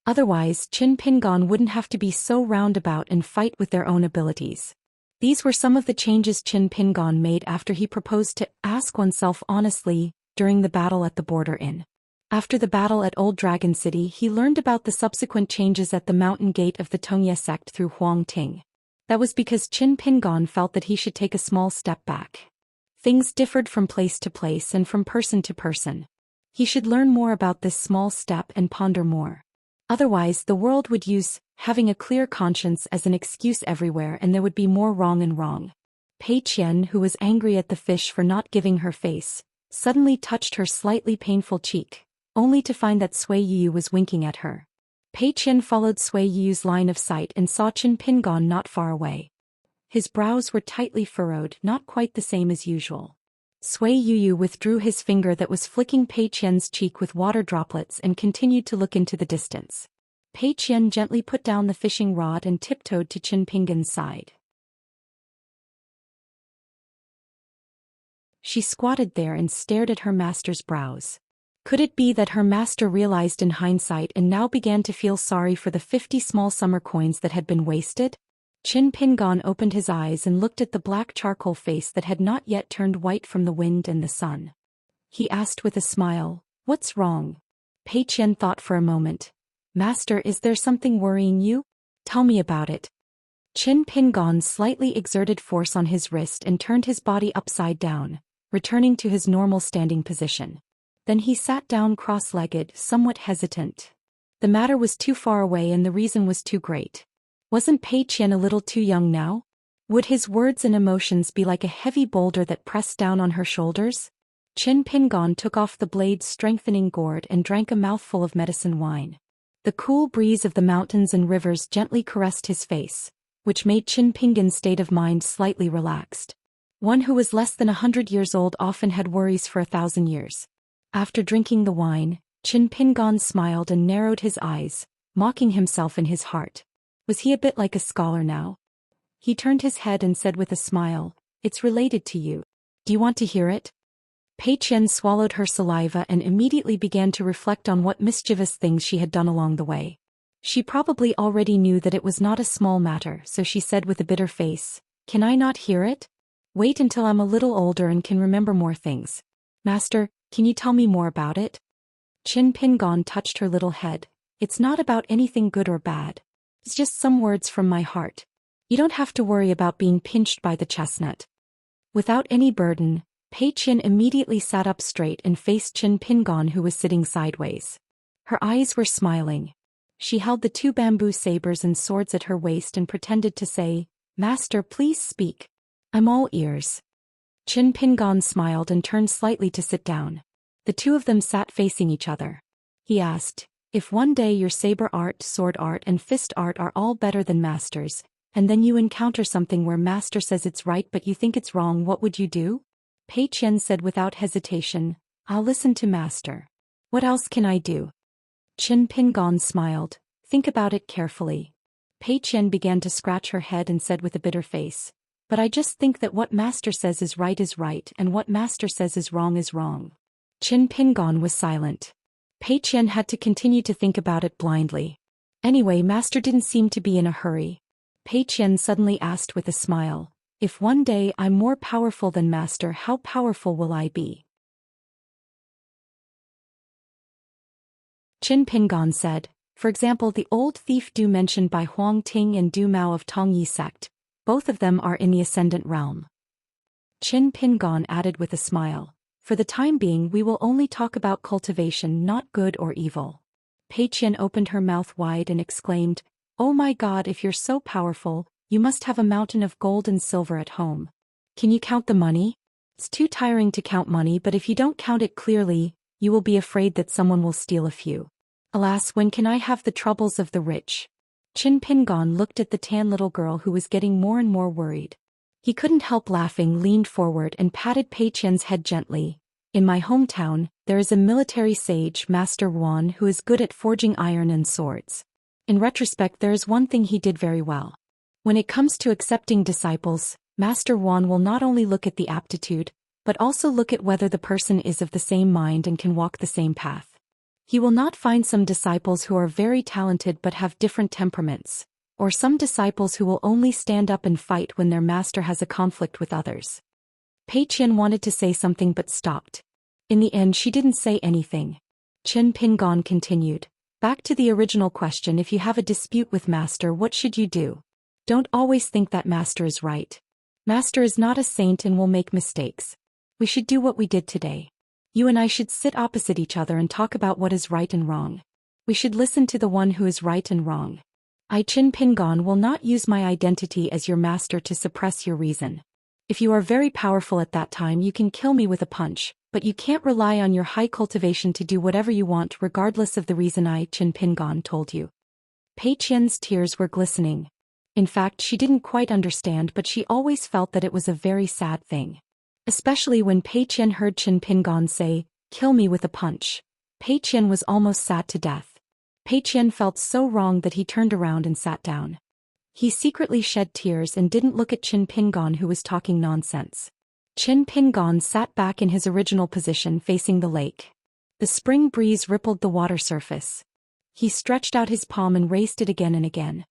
Otherwise, Qin Pingon wouldn't have to be so roundabout and fight with their own abilities." These were some of the changes Qin Pingon made after he proposed to ask oneself honestly during the battle at the border inn. After the battle at Old Dragon City, he learned about the subsequent changes at the mountain gate of the Tongye sect through Huang Ting. That was because Qin Pingon felt that he should take a small step back. Things differed from place to place and from person to person. He should learn more about this small step and ponder more. Otherwise, the world would use having a clear conscience as an excuse everywhere and there would be more wrong and wrong. Pei Qian, who was angry at the fish for not giving her face, suddenly touched her slightly painful cheek, only to find that Sui Yu was winking at her. Pei Qian followed Sui Yu's line of sight and saw Qin Pingon not far away. His brows were tightly furrowed, not quite the same as usual. Sui Yu withdrew his finger that was flicking Pei Qian's cheek with water droplets and continued to look into the distance. Pei Qian gently put down the fishing rod and tiptoed to Qin Pingon's side. She squatted there and stared at her master's brows. Could it be that her master realized in hindsight and now began to feel sorry for the 50 small summer coins that had been wasted? Qin Pingon opened his eyes and looked at the black charcoal face that had not yet turned white from the wind and the sun. He asked with a smile, "What's wrong?" Pei Qian thought for a moment. "Master, is there something worrying you? Tell me about it." Qin Pingon slightly exerted force on his wrist and turned his body upside down, returning to his normal standing position. Then he sat down cross-legged, somewhat hesitant. The matter was too far away and the reason was too great. Wasn't Pei Qian a little too young now? Would his words and emotions be like a heavy boulder that pressed down on her shoulders? Qin Pingon took off the blade's strengthening gourd and drank a mouthful of medicine wine. The cool breeze of the mountains and rivers gently caressed his face, which made Qin Pingon's state of mind slightly relaxed. One who was less than 100 years old often had worries for 1,000 years. After drinking the wine, Qin Pingon smiled and narrowed his eyes, mocking himself in his heart. Was he a bit like a scholar now? He turned his head and said with a smile, "It's related to you. Do you want to hear it?" Pei Qian swallowed her saliva and immediately began to reflect on what mischievous things she had done along the way. She probably already knew that it was not a small matter, so she said with a bitter face, "Can I not hear it? Wait until I'm a little older and can remember more things. Master, can you tell me more about it?" Qin Pingon touched her little head. "It's not about anything good or bad. It's just some words from my heart. You don't have to worry about being pinched by the chestnut." Without any burden, Pei Qian immediately sat up straight and faced Qin Pingon, who was sitting sideways. Her eyes were smiling. She held the 2 bamboo sabers and swords at her waist and pretended to say, "Master, please speak. I'm all ears." Qin Pingon smiled and turned slightly to sit down. The two of them sat facing each other. He asked, "If one day your saber art, sword art and fist art are all better than Master's, and then you encounter something where Master says it's right but you think it's wrong, what would you do?" Pei Qian said without hesitation, "I'll listen to Master. What else can I do?" Qin Pingon smiled. "Think about it carefully." Pei Qian began to scratch her head and said with a bitter face, "But I just think that what Master says is right and what Master says is wrong is wrong." Qin Pingon was silent. Pei Qian had to continue to think about it blindly. Anyway, Master didn't seem to be in a hurry. Pei Qian suddenly asked with a smile, "If one day I'm more powerful than Master, how powerful will I be?" Qin Pingon said, For example, the old thief Du mentioned by Huang Ting and Du Mao of Tongyi sect, both of them are in the ascendant realm. Qin Pingon added with a smile, for the time being we will only talk about cultivation, not good or evil. Pei Qian opened her mouth wide and exclaimed, "Oh my God, if you're so powerful, you must have a mountain of gold and silver at home. Can you count the money? It's too tiring to count money, but if you don't count it clearly, you will be afraid that someone will steal a few. Alas, when can I have the troubles of the rich?" Qin Pingon looked at the tan little girl who was getting more and more worried. He couldn't help laughing, leaned forward and patted Pei Qian's head gently. "In my hometown, there is a military sage, Master Wan, who is good at forging iron and swords. In retrospect, there is one thing he did very well. When it comes to accepting disciples, Master Wan will not only look at the aptitude, but also look at whether the person is of the same mind and can walk the same path. He will not find some disciples who are very talented but have different temperaments, or some disciples who will only stand up and fight when their master has a conflict with others." Pei Qian wanted to say something but stopped. In the end, she didn't say anything. Qin Pingon continued, "Back to the original question, if you have a dispute with master, what should you do? Don't always think that master is right. Master is not a saint and will make mistakes. We should do what we did today. You and I should sit opposite each other and talk about what is right and wrong. We should listen to the one who is right and wrong. I, Qin Pingon, will not use my identity as your master to suppress your reason. If you are very powerful at that time, you can kill me with a punch, but you can't rely on your high cultivation to do whatever you want regardless of the reason I, Qin Pingon, told you." Pei Qian's tears were glistening. In fact, she didn't quite understand, but she always felt that it was a very sad thing. Especially when Pei Qian heard Qin Pingon say, "Kill me with a punch." Pei Qian was almost sad to death. Pei Qian felt so wrong that he turned around and sat down. He secretly shed tears and didn't look at Qin Pingon, who was talking nonsense. Qin Pingon sat back in his original position facing the lake. The spring breeze rippled the water surface. He stretched out his palm and raised it again and again.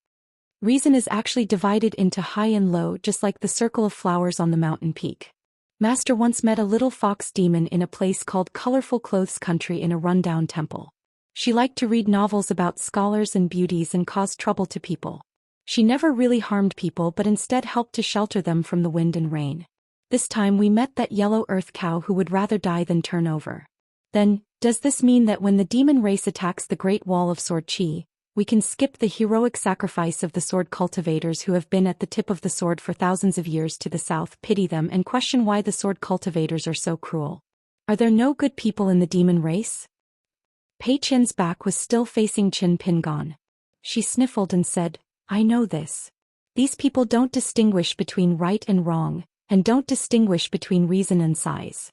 Reason is actually divided into high and low, just like the circle of flowers on the mountain peak. Master once met a little fox demon in a place called Colorful Clothes Country in a rundown temple. She liked to read novels about scholars and beauties and caused trouble to people. She never really harmed people but instead helped to shelter them from the wind and rain. This time we met that yellow earth cow who would rather die than turn over. Then, does this mean that when the demon race attacks the Great Wall of Sword Qi, we can skip the heroic sacrifice of the sword cultivators who have been at the tip of the sword for thousands of years to the south, pity them and question why the sword cultivators are so cruel? Are there no good people in the demon race? Pei Qian's back was still facing Qin Pingon. She sniffled and said, "I know this. These people don't distinguish between right and wrong, and don't distinguish between reason and size."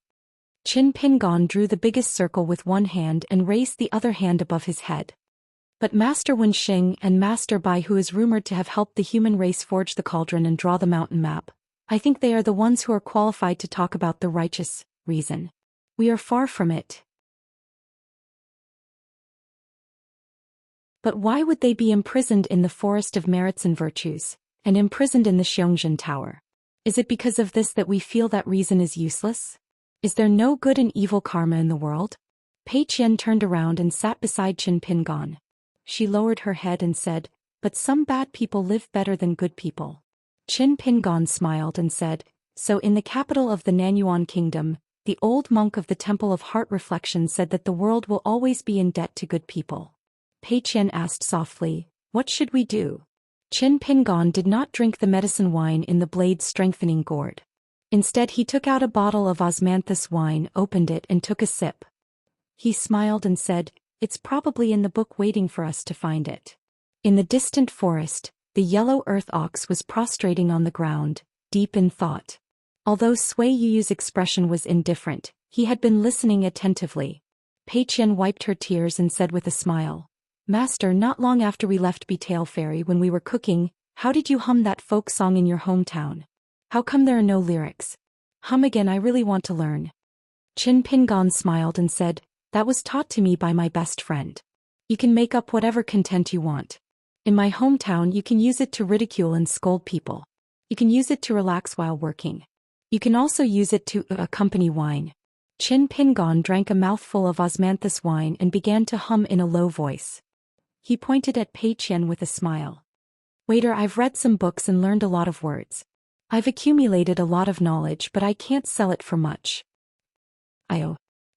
Qin Pingon drew the biggest circle with one hand and raised the other hand above his head. "But Master Wenxing and Master Bai, who is rumored to have helped the human race forge the cauldron and draw the mountain map, I think they are the ones who are qualified to talk about the righteous reason. We are far from it." "But why would they be imprisoned in the forest of merits and virtues, and imprisoned in the Xianxia tower? Is it because of this that we feel that reason is useless? Is there no good and evil karma in the world?" Pei Qian turned around and sat beside Qin Pingon. She lowered her head and said, "But some bad people live better than good people." Qin Pingon smiled and said, "So in the capital of the Nanyuan kingdom, the old monk of the Temple of Heart Reflection said that the world will always be in debt to good people." Pei Qian asked softly, "What should we do?" Qin Pingon did not drink the medicine wine in the blade-strengthening gourd. Instead, he took out a bottle of osmanthus wine, opened it and took a sip. He smiled and said, "It's probably in the book waiting for us to find it." In the distant forest, the yellow earth ox was prostrating on the ground, deep in thought. Although Sui Yu's expression was indifferent, he had been listening attentively. Pei Qian wiped her tears and said with a smile, "Master, not long after we left Betail Ferry, when we were cooking, how did you hum that folk song in your hometown? How come there are no lyrics? Hum again, I really want to learn." Qin Pingon smiled and said, "That was taught to me by my best friend. You can make up whatever content you want. In my hometown, you can use it to ridicule and scold people. You can use it to relax while working. You can also use it to accompany wine." Qin Pingon drank a mouthful of osmanthus wine and began to hum in a low voice. He pointed at Pei Qian with a smile. Waiter, I've read some books and learned a lot of words. I've accumulated a lot of knowledge, but I can't sell it for much.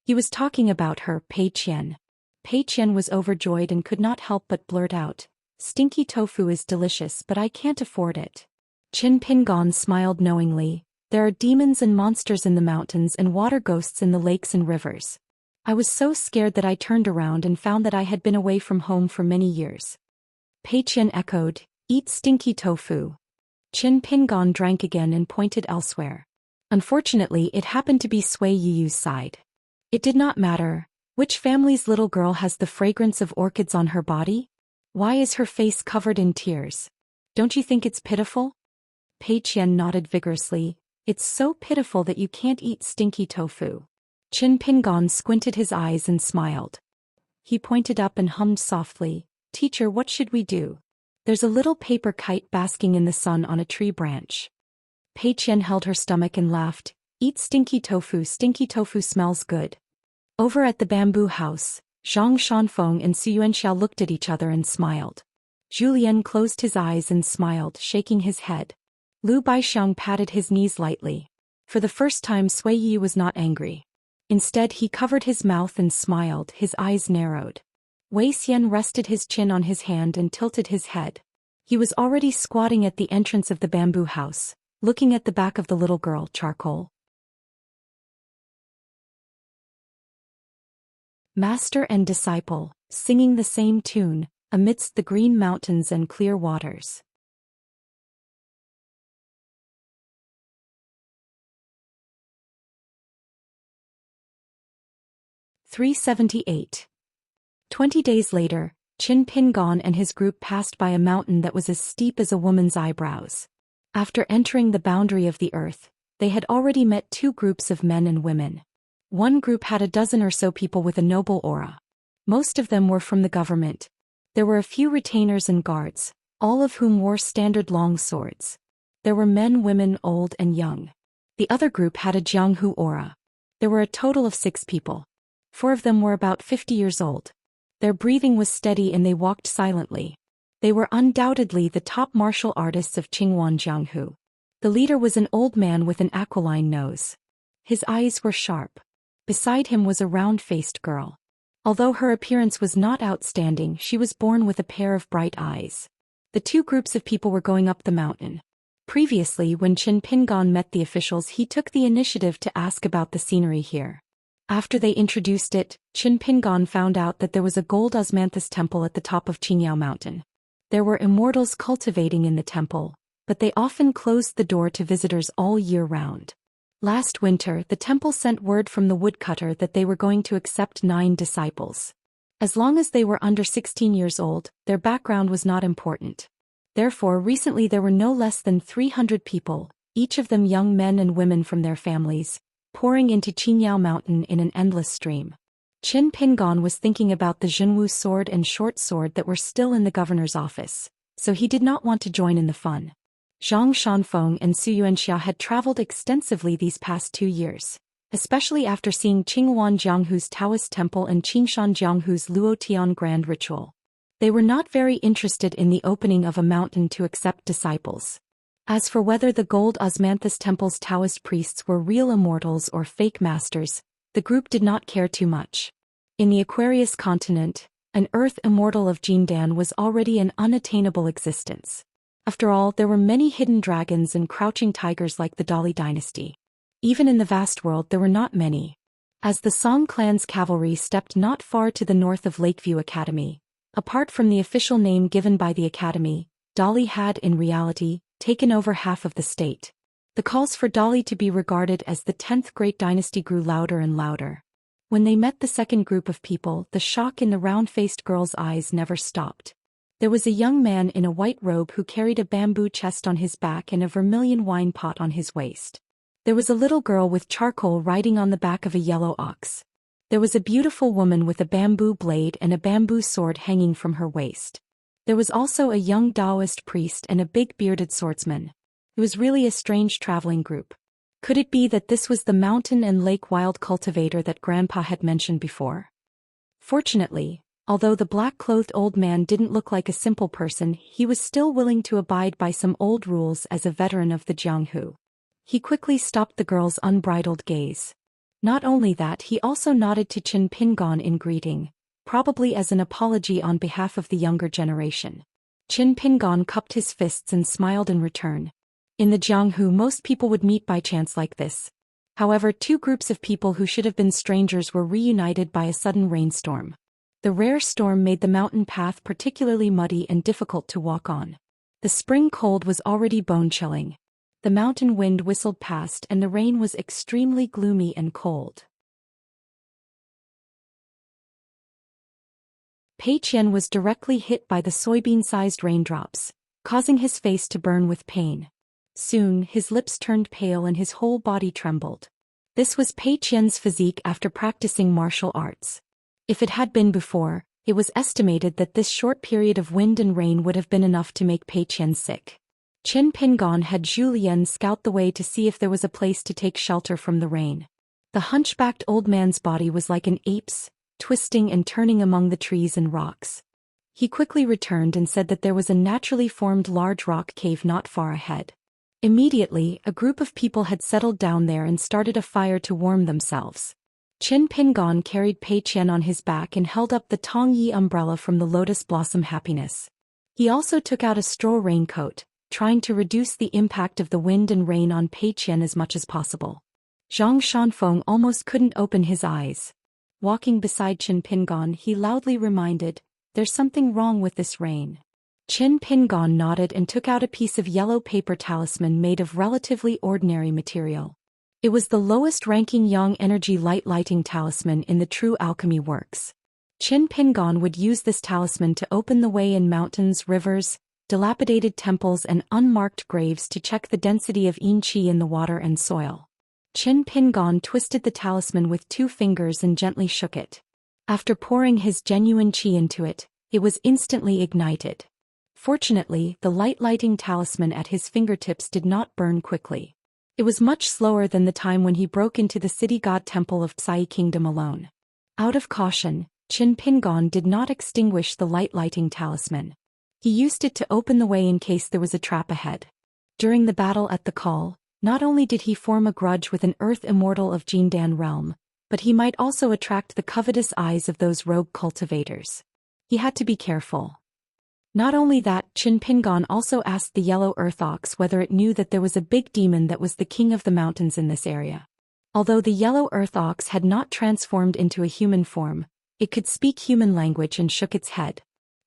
He was talking about her, Pei Qian. Pei Qian was overjoyed and could not help but blurt out, "Stinky tofu is delicious, but I can't afford it." Qin Pingon smiled knowingly. There are demons and monsters in the mountains and water ghosts in the lakes and rivers. I was so scared that I turned around and found that I had been away from home for many years. Pei Qian echoed, "Eat stinky tofu." Qin Pingon drank again and pointed elsewhere. Unfortunately, it happened to be Sui Yuyu's side. It did not matter. Which family's little girl has the fragrance of orchids on her body? Why is her face covered in tears? Don't you think it's pitiful? Pei Qian nodded vigorously. It's so pitiful that you can't eat stinky tofu. Qin Pingon squinted his eyes and smiled. He pointed up and hummed softly, "Teacher, what should we do? There's a little paper kite basking in the sun on a tree branch." Pei Qian held her stomach and laughed. "Eat stinky tofu smells good." Over at the bamboo house, Zhang Shanfeng and Xianxia looked at each other and smiled. Zhou Xian closed his eyes and smiled, shaking his head. Lu Baixiang patted his knees lightly. For the first time, Sui Yi was not angry. Instead, he covered his mouth and smiled, his eyes narrowed. Wei Xian rested his chin on his hand and tilted his head. He was already squatting at the entrance of the bamboo house, looking at the back of the little girl, Charcoal. Master and disciple, singing the same tune, amidst the green mountains and clear waters. (378). 20 days later, Qin Pingon and his group passed by a mountain that was as steep as a woman's eyebrows. After entering the boundary of the earth, they had already met two groups of men and women. One group had a dozen or so people with a noble aura. Most of them were from the government. There were a few retainers and guards, all of whom wore standard long swords. There were men, women, old and young. The other group had a Jianghu aura. There were a total of 6 people. 4 of them were about 50 years old. Their breathing was steady and they walked silently. They were undoubtedly the top martial artists of Qingwan Jianghu. The leader was an old man with an aquiline nose. His eyes were sharp. Beside him was a round-faced girl. Although her appearance was not outstanding, she was born with a pair of bright eyes. The two groups of people were going up the mountain. Previously, when Qin Pingon met the officials, he took the initiative to ask about the scenery here. After they introduced it, Qin Pingon found out that there was a gold osmanthus temple at the top of Qingyao Mountain. There were immortals cultivating in the temple, but they often closed the door to visitors all year round. Last winter, the temple sent word from the woodcutter that they were going to accept 9 disciples. As long as they were under 16 years old, their background was not important. Therefore, recently there were no less than 300 people, each of them young men and women from their families, pouring into Qingyao Mountain in an endless stream. Qin Pingon was thinking about the Zhenwu sword and short sword that were still in the governor's office, so he did not want to join in the fun. Zhang Shanfeng and Xianxia had traveled extensively these past 2 years, especially after seeing Qingwan Jianghu's Taoist temple and Qingshan Jianghu's Luotian grand ritual. They were not very interested in the opening of a mountain to accept disciples. As for whether the gold osmanthus temple's Taoist priests were real immortals or fake masters, the group did not care too much. In the Aquarius continent, an earth immortal of Jindan was already an unattainable existence. After all, there were many hidden dragons and crouching tigers like the Dali dynasty. Even in the vast world there were not many. As the Song clan's cavalry stepped not far to the north of Lakeview Academy, apart from the official name given by the academy, Dali had, in reality, taken over half of the state. The calls for Dali to be regarded as the 10th great dynasty grew louder and louder. When they met the second group of people, the shock in the round-faced girl's eyes never stopped. There was a young man in a white robe who carried a bamboo chest on his back and a vermilion wine pot on his waist. There was a little girl with charcoal riding on the back of a yellow ox. There was a beautiful woman with a bamboo blade and a bamboo sword hanging from her waist. There was also a young Daoist priest and a big bearded swordsman. It was really a strange traveling group. Could it be that this was the mountain and lake wild cultivator that Grandpa had mentioned before? Fortunately, Although the black-clothed old man didn't look like a simple person, he was still willing to abide by some old rules as a veteran of the Jianghu. He quickly stopped the girl's unbridled gaze. Not only that, he also nodded to Qin Pingon in greeting, probably as an apology on behalf of the younger generation. Qin Pingon cupped his fists and smiled in return. In the Jianghu, most people would meet by chance like this. However, two groups of people who should have been strangers were reunited by a sudden rainstorm. The rare storm made the mountain path particularly muddy and difficult to walk on. The spring cold was already bone-chilling. The mountain wind whistled past and the rain was extremely gloomy and cold. Pei Qian was directly hit by the soybean-sized raindrops, causing his face to burn with pain. Soon, his lips turned pale and his whole body trembled. This was Pei Qian's physique after practicing martial arts. If it had been before, it was estimated that this short period of wind and rain would have been enough to make Pei Qian sick. Qin Pingon had Zhou Xian scout the way to see if there was a place to take shelter from the rain. The hunchbacked old man's body was like an ape's, twisting and turning among the trees and rocks. He quickly returned and said that there was a naturally formed large rock cave not far ahead. Immediately, a group of people had settled down there and started a fire to warm themselves. Qin Pingon carried Pei Qian on his back and held up the Tongyi umbrella from the lotus blossom happiness. He also took out a straw raincoat, trying to reduce the impact of the wind and rain on Pei Qian as much as possible. Zhang Shanfeng almost couldn't open his eyes. Walking beside Qin Pingon, he loudly reminded, "There's something wrong with this rain." Qin Pingon nodded and took out a piece of yellow paper talisman made of relatively ordinary material. It was the lowest-ranking Yang Energy lighting talisman in the true alchemy works. Qin Pingon would use this talisman to open the way in mountains, rivers, dilapidated temples and unmarked graves to check the density of yin qi in the water and soil. Qin Pingon twisted the talisman with 2 fingers and gently shook it. After pouring his genuine qi into it, it was instantly ignited. Fortunately, the lighting talisman at his fingertips did not burn quickly. It was much slower than the time when he broke into the city god temple of Psi Kingdom alone. Out of caution, Qin Pingon did not extinguish the lighting talisman. He used it to open the way in case there was a trap ahead. During the battle at the Call, not only did he form a grudge with an earth immortal of Jindan realm, but he might also attract the covetous eyes of those rogue cultivators. He had to be careful. Not only that, Qin Pingon also asked the yellow earth ox whether it knew that there was a big demon that was the king of the mountains in this area. Although the yellow earth ox had not transformed into a human form, it could speak human language and shook its head.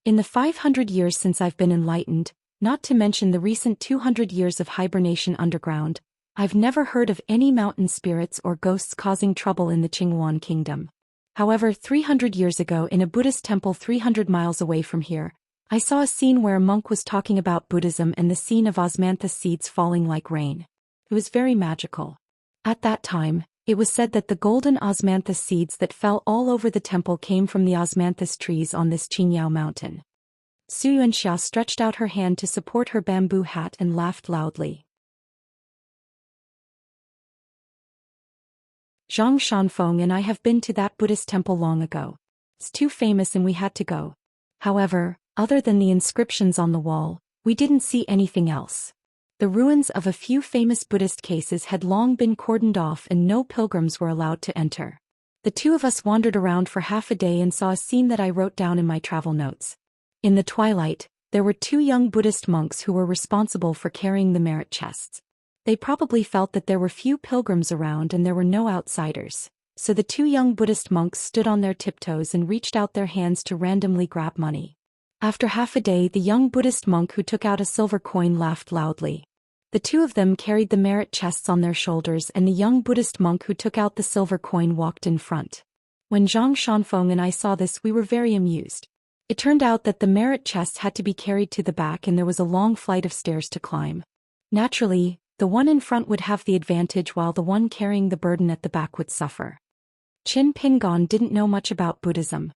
In the 500 years since I've been enlightened, not to mention the recent 200 years of hibernation underground, I've never heard of any mountain spirits or ghosts causing trouble in the Qinghuan kingdom. However, 300 years ago in a Buddhist temple 300 miles away from here, I saw a scene where a monk was talking about Buddhism and the scene of osmanthus seeds falling like rain. It was very magical. At that time, it was said that the golden osmanthus seeds that fell all over the temple came from the osmanthus trees on this Qingyao mountain. Xianxia stretched out her hand to support her bamboo hat and laughed loudly. Zhang Shanfeng and I have been to that Buddhist temple long ago. It's too famous and we had to go. However, other than the inscriptions on the wall, we didn't see anything else. The ruins of a few famous Buddhist cases had long been cordoned off and no pilgrims were allowed to enter. The two of us wandered around for half a day and saw a scene that I wrote down in my travel notes. In the twilight, there were 2 young Buddhist monks who were responsible for carrying the merit chests. They probably felt that there were few pilgrims around and there were no outsiders, so the 2 young Buddhist monks stood on their tiptoes and reached out their hands to randomly grab money. After half a day, the young Buddhist monk who took out a silver coin laughed loudly. The 2 of them carried the merit chests on their shoulders and the young Buddhist monk who took out the silver coin walked in front. When Zhang Shanfeng and I saw this, we were very amused. It turned out that the merit chests had to be carried to the back and there was a long flight of stairs to climb. Naturally, the one in front would have the advantage while the one carrying the burden at the back would suffer. Qin Pingon didn't know much about Buddhism.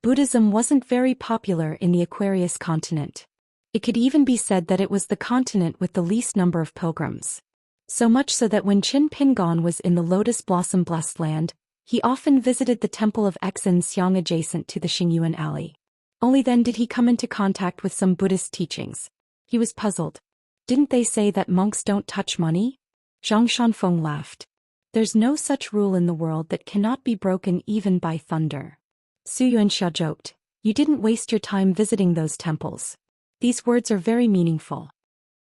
Buddhism wasn't very popular in the Aquarius continent. It could even be said that it was the continent with the least number of pilgrims. So much so that when Qin Pingon was in the Lotus Blossom Blessed Land, He often visited the temple of Xiang adjacent to the Xingyuan alley. Only then did he come into contact with some Buddhist teachings. He was puzzled. Didn't they say that monks don't touch money? Zhang Shanfeng laughed. There's no such rule in the world that cannot be broken even by thunder. Su Yuanxia joked. You didn't waste your time visiting those temples. These words are very meaningful.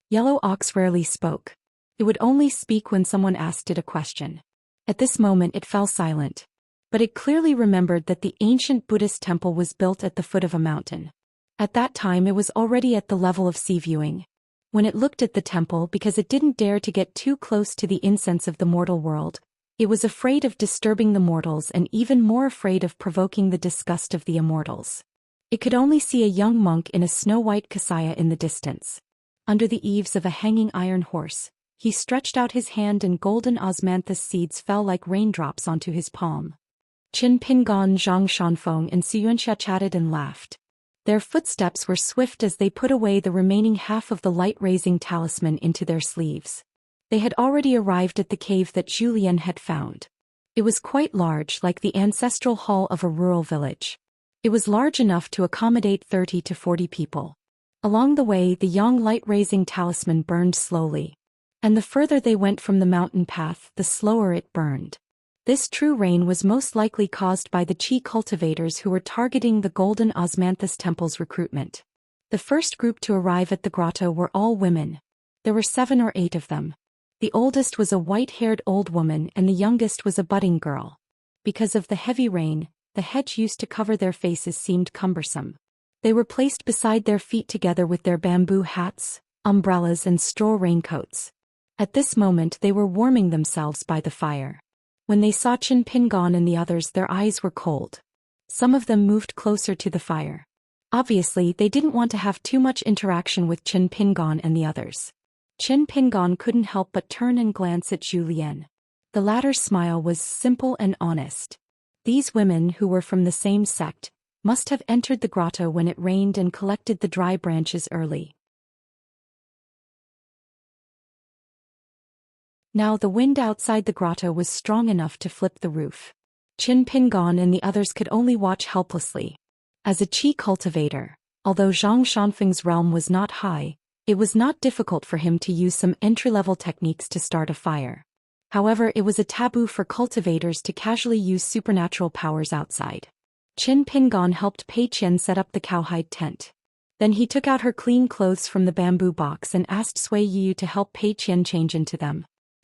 Yellow Ox rarely spoke. It would only speak when someone asked it a question. At this moment it fell silent. But it clearly remembered that the ancient Buddhist temple was built at the foot of a mountain. At that time it was already at the level of sea viewing. When it looked at the temple because it didn't dare to get too close to the incense of the mortal world, it was afraid of disturbing the mortals and even more afraid of provoking the disgust of the immortals. It could only see a young monk in a snow-white kasaya in the distance. Under the eaves of a hanging iron horse, he stretched out his hand and golden osmanthus seeds fell like raindrops onto his palm. Qin Pingon, Zhang Shanfeng and Su Yuanxia chatted and laughed. Their footsteps were swift as they put away the remaining half of the light-raising talisman into their sleeves. They had already arrived at the cave that Zhou Xian had found. It was quite large, like the ancestral hall of a rural village. It was large enough to accommodate 30 to 40 people. Along the way the young light-raising talisman burned slowly. And the further they went from the mountain path, the slower it burned. This true rain was most likely caused by the qi cultivators who were targeting the golden osmanthus temple's recruitment. The first group to arrive at the grotto were all women. There were 7 or 8 of them. The oldest was a white-haired old woman and the youngest was a budding girl. Because of the heavy rain, the hedge used to cover their faces seemed cumbersome. They were placed beside their feet together with their bamboo hats, umbrellas and straw raincoats. At this moment they were warming themselves by the fire. When they saw Qin Pingon and the others, their eyes were cold. Some of them moved closer to the fire. Obviously they didn't want to have too much interaction with Qin Pingon and the others. Qin Pingon couldn't help but turn and glance at Zhou Xian. The latter's smile was simple and honest. These women, who were from the same sect, must have entered the grotto when it rained and collected the dry branches early. Now the wind outside the grotto was strong enough to flip the roof. Qin Pingon and the others could only watch helplessly. As a qi cultivator, although Zhang Shanfeng's realm was not high, it was not difficult for him to use some entry-level techniques to start a fire. However, it was a taboo for cultivators to casually use supernatural powers outside. Qin Pingon helped Pei Qian set up the cowhide tent. Then he took out her clean clothes from the bamboo box and asked Sui Yu to help Pei Qian change into them.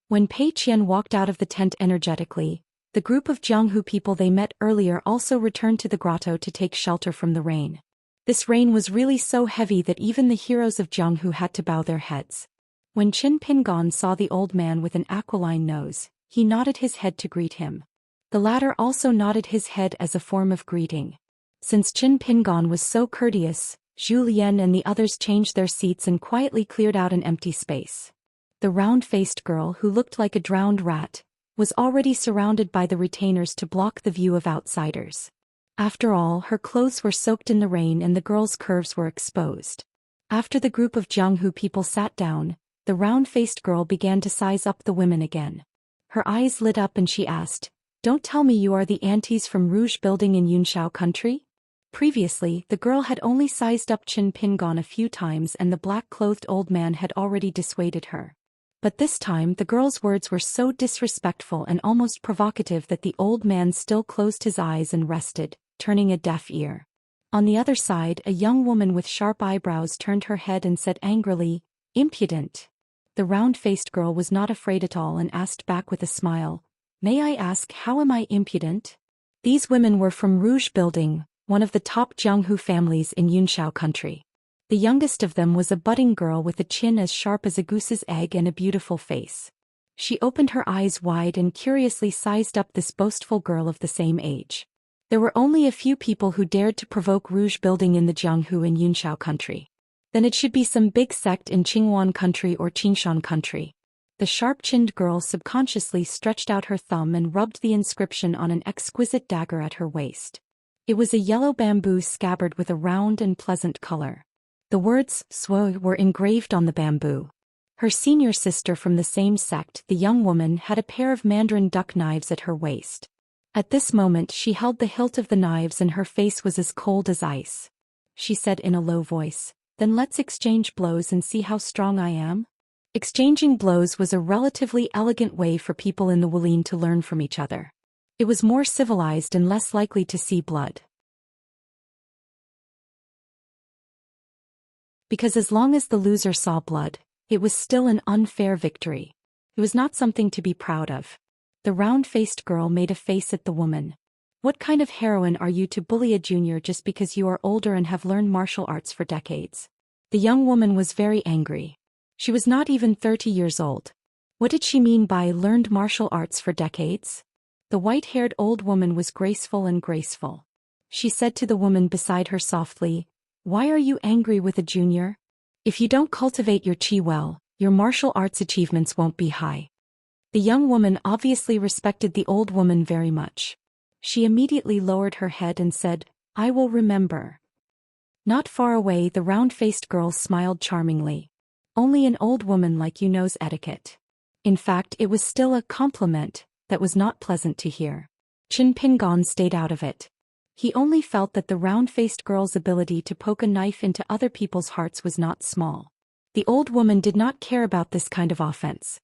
When Pei Qian walked out of the tent energetically, the group of Jianghu people they met earlier also returned to the grotto to take shelter from the rain. This rain was really so heavy that even the heroes of Jianghu had to bow their heads. When Qin Pingon saw the old man with an aquiline nose, he nodded his head to greet him. The latter also nodded his head as a form of greeting. Since Qin Pingon was so courteous, Zhou Xian and the others changed their seats and quietly cleared out an empty space. The round-faced girl, who looked like a drowned rat, was already surrounded by the retainers to block the view of outsiders. After all, her clothes were soaked in the rain and the girl's curves were exposed. After the group of Jianghu people sat down, the round-faced girl began to size up the women again. Her eyes lit up and she asked, "Don't tell me you are the aunties from Rouge Building in Yunshao country?" Previously, the girl had only sized up Qin Pingon a few times and the black-clothed old man had already dissuaded her. But this time the girl's words were so disrespectful and almost provocative that the old man still closed his eyes and rested, turning a deaf ear. On the other side, a young woman with sharp eyebrows turned her head and said angrily, "Impudent." The round-faced girl was not afraid at all and asked back with a smile, "May I ask, how am I impudent?" These women were from Rouge Building, one of the top Jianghu families in Yunshao country. The youngest of them was a budding girl with a chin as sharp as a goose's egg and a beautiful face. She opened her eyes wide and curiously sized up this boastful girl of the same age. There were only a few people who dared to provoke Rouge Building in the Jianghu and Yunshao country. Then it should be some big sect in Qingwan country or Qingshan country. The sharp-chinned girl subconsciously stretched out her thumb and rubbed the inscription on an exquisite dagger at her waist. It was a yellow bamboo scabbard with a round and pleasant color. The words "Swo" were engraved on the bamboo. Her senior sister from the same sect, the young woman, had a pair of mandarin duck knives at her waist. At this moment she held the hilt of the knives and her face was as cold as ice. She said in a low voice, "Then let's exchange blows and see how strong I am?" Exchanging blows was a relatively elegant way for people in the Wulian to learn from each other. It was more civilized and less likely to see blood. Because as long as the loser saw blood, it was still an unfair victory. It was not something to be proud of. The round-faced girl made a face at the woman. "What kind of heroine are you to bully a junior just because you are older and have learned martial arts for decades?" The young woman was very angry. She was not even 30 years old. What did she mean by learned martial arts for decades? The white-haired old woman was graceful. She said to the woman beside her softly, "Why are you angry with a junior? If you don't cultivate your chi well, your martial arts achievements won't be high." The young woman obviously respected the old woman very much. She immediately lowered her head and said, "I will remember." Not far away the round-faced girl smiled charmingly. "Only an old woman like you knows etiquette." In fact, it was still a compliment that was not pleasant to hear. Qin Pingon stayed out of it. He only felt that the round-faced girl's ability to poke a knife into other people's hearts was not small. The old woman did not care about this kind of offense.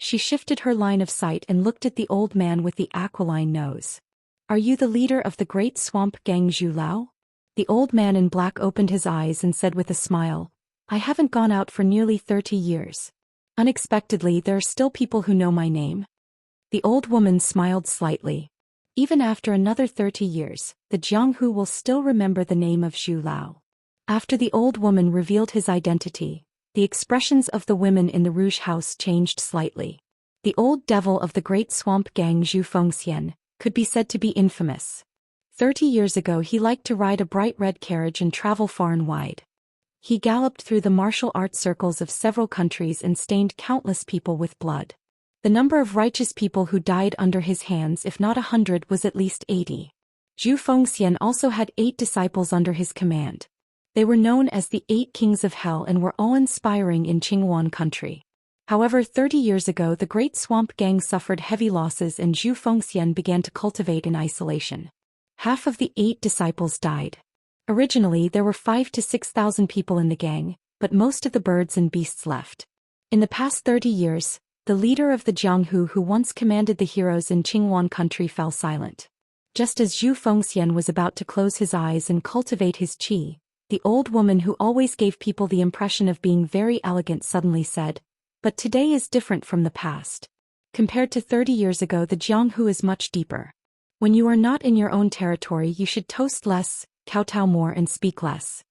She shifted her line of sight and looked at the old man with the aquiline nose. "Are you the leader of the great swamp gang Zhu Lao?" The old man in black opened his eyes and said with a smile, "I haven't gone out for nearly 30 years. Unexpectedly, there are still people who know my name." The old woman smiled slightly. Even after another 30 years, the Jianghu will still remember the name of Zhu Lao. After the old woman revealed his identity, the expressions of the women in the Rouge House changed slightly. The old devil of the great swamp gang Zhou Xian could be said to be infamous. 30 years ago he liked to ride a bright red carriage and travel far and wide. He galloped through the martial arts circles of several countries and stained countless people with blood. The number of righteous people who died under his hands, if not 100, was at least 80. Zhou Xian also had 8 disciples under his command. They were known as the 8 Kings of Hell and were awe-inspiring in Qinghuan country. However, 30 years ago the Great Swamp Gang suffered heavy losses and Zhou Xian began to cultivate in isolation. Half of the 8 disciples died. Originally there were 5,000 to 6,000 people in the gang, but most of the birds and beasts left. In the past 30 years, the leader of the Jianghu who once commanded the heroes in Qinghuan country fell silent. Just as Zhou Xian was about to close his eyes and cultivate his qi, the old woman who always gave people the impression of being very elegant suddenly said, "But today is different from the past. Compared to 30 years ago, the Jianghu is much deeper. When you are not in your own territory, you should toast less, kowtow more and speak less."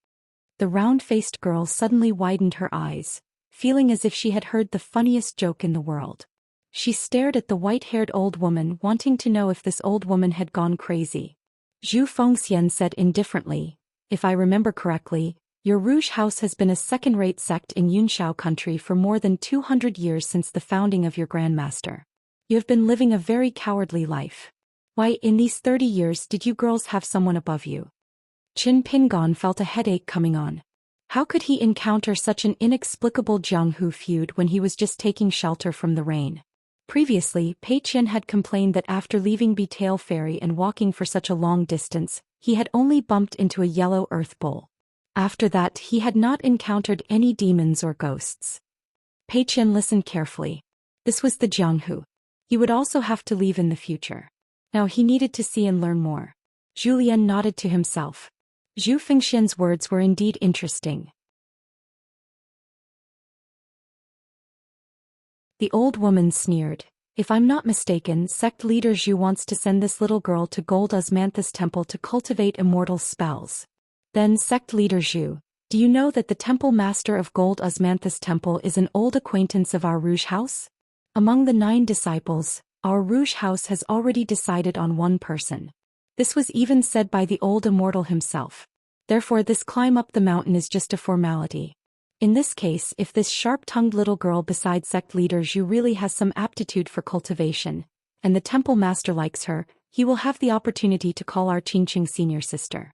The round-faced girl suddenly widened her eyes, feeling as if she had heard the funniest joke in the world. She stared at the white-haired old woman, wanting to know if this old woman had gone crazy. Zhou Xian said indifferently, "If I remember correctly, your Rouge House has been a second-rate sect in Yunshao country for more than 200 years since the founding of your grandmaster. You have been living a very cowardly life. Why, in these 30 years did you girls have someone above you?" Qin Pingon felt a headache coming on. How could he encounter such an inexplicable Jianghu feud when he was just taking shelter from the rain? Previously, Pei Qian had complained that after leaving Betail Ferry and walking for such a long distance, he had only bumped into a yellow earth bowl. After that he had not encountered any demons or ghosts. Pei Qian listened carefully. This was the Jianghu. He would also have to leave in the future. Now he needed to see and learn more. Julian nodded to himself. Zhou Xian's words were indeed interesting. The old woman sneered. "If I'm not mistaken, sect leader Zhou wants to send this little girl to Gold Osmanthus Temple to cultivate immortal spells. Then sect leader Zhou, do you know that the temple master of Gold Osmanthus Temple is an old acquaintance of our Rouge House? Among the 9 disciples, our Rouge House has already decided on one person. This was even said by the old Immortal himself. Therefore this climb up the mountain is just a formality. In this case, if this sharp-tongued little girl beside sect leader Zhu really has some aptitude for cultivation, and the temple master likes her, he will have the opportunity to call our Qingqing senior sister."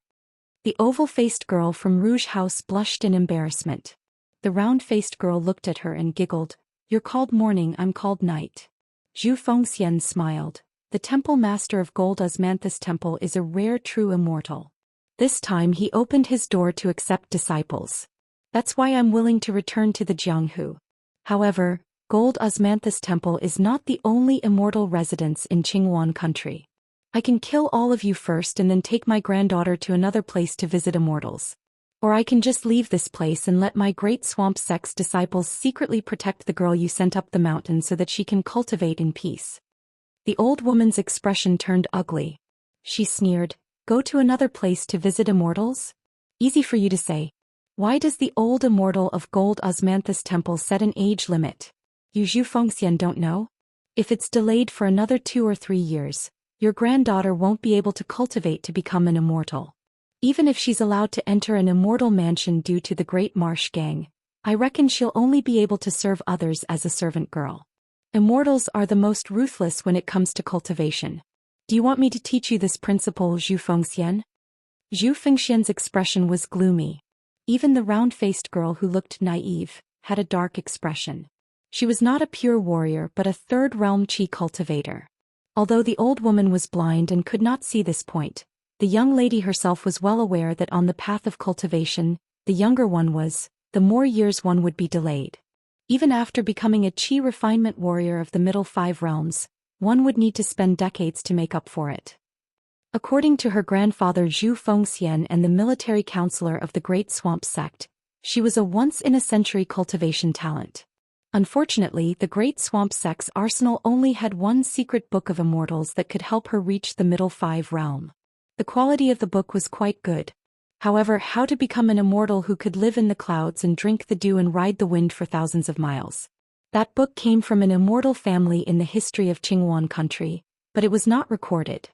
The oval-faced girl from Rouge House blushed in embarrassment. The round-faced girl looked at her and giggled. "You're called morning, I'm called night." Zhou Xian smiled. the temple master of Gold Osmanthus Temple is a rare true immortal. This time he opened his door to accept disciples. That's why I'm willing to return to the Jianghu. However, Gold Osmanthus Temple is not the only immortal residence in Qingwan country. I can kill all of you first and then take my granddaughter to another place to visit immortals. Or I can just leave this place and let my great swamp sex disciples secretly protect the girl you sent up the mountain so that she can cultivate in peace. The old woman's expression turned ugly. She sneered, "Go to another place to visit immortals? Easy for you to say. Why does the old immortal of Gold Osmanthus Temple set an age limit? You Zhou Xian don't know? If it's delayed for another 2 or 3 years, your granddaughter won't be able to cultivate to become an immortal. Even if she's allowed to enter an immortal mansion due to the Great Marsh Gang, I reckon she'll only be able to serve others as a servant girl. Immortals are the most ruthless when it comes to cultivation. Do you want me to teach you this principle, Zhou Xian?" Zhou Xian's expression was gloomy. Even the round-faced girl who looked naive had a dark expression. She was not a pure warrior but a third-realm qi cultivator. Although the old woman was blind and could not see this point, the young lady herself was well aware that on the path of cultivation, the younger one was, the more years one would be delayed. Even after becoming a qi refinement warrior of the middle 5 realms, one would need to spend decades to make up for it. According to her grandfather Zhou Xian and the military counselor of the Great Swamp Sect, she was a once-in-a-century cultivation talent. Unfortunately, the Great Swamp Sect's arsenal only had one secret book of immortals that could help her reach the middle 5 realm. The quality of the book was quite good. However, how to become an immortal who could live in the clouds and drink the dew and ride the wind for thousands of miles? That book came from an immortal family in the history of Qingwan country, but it was not recorded.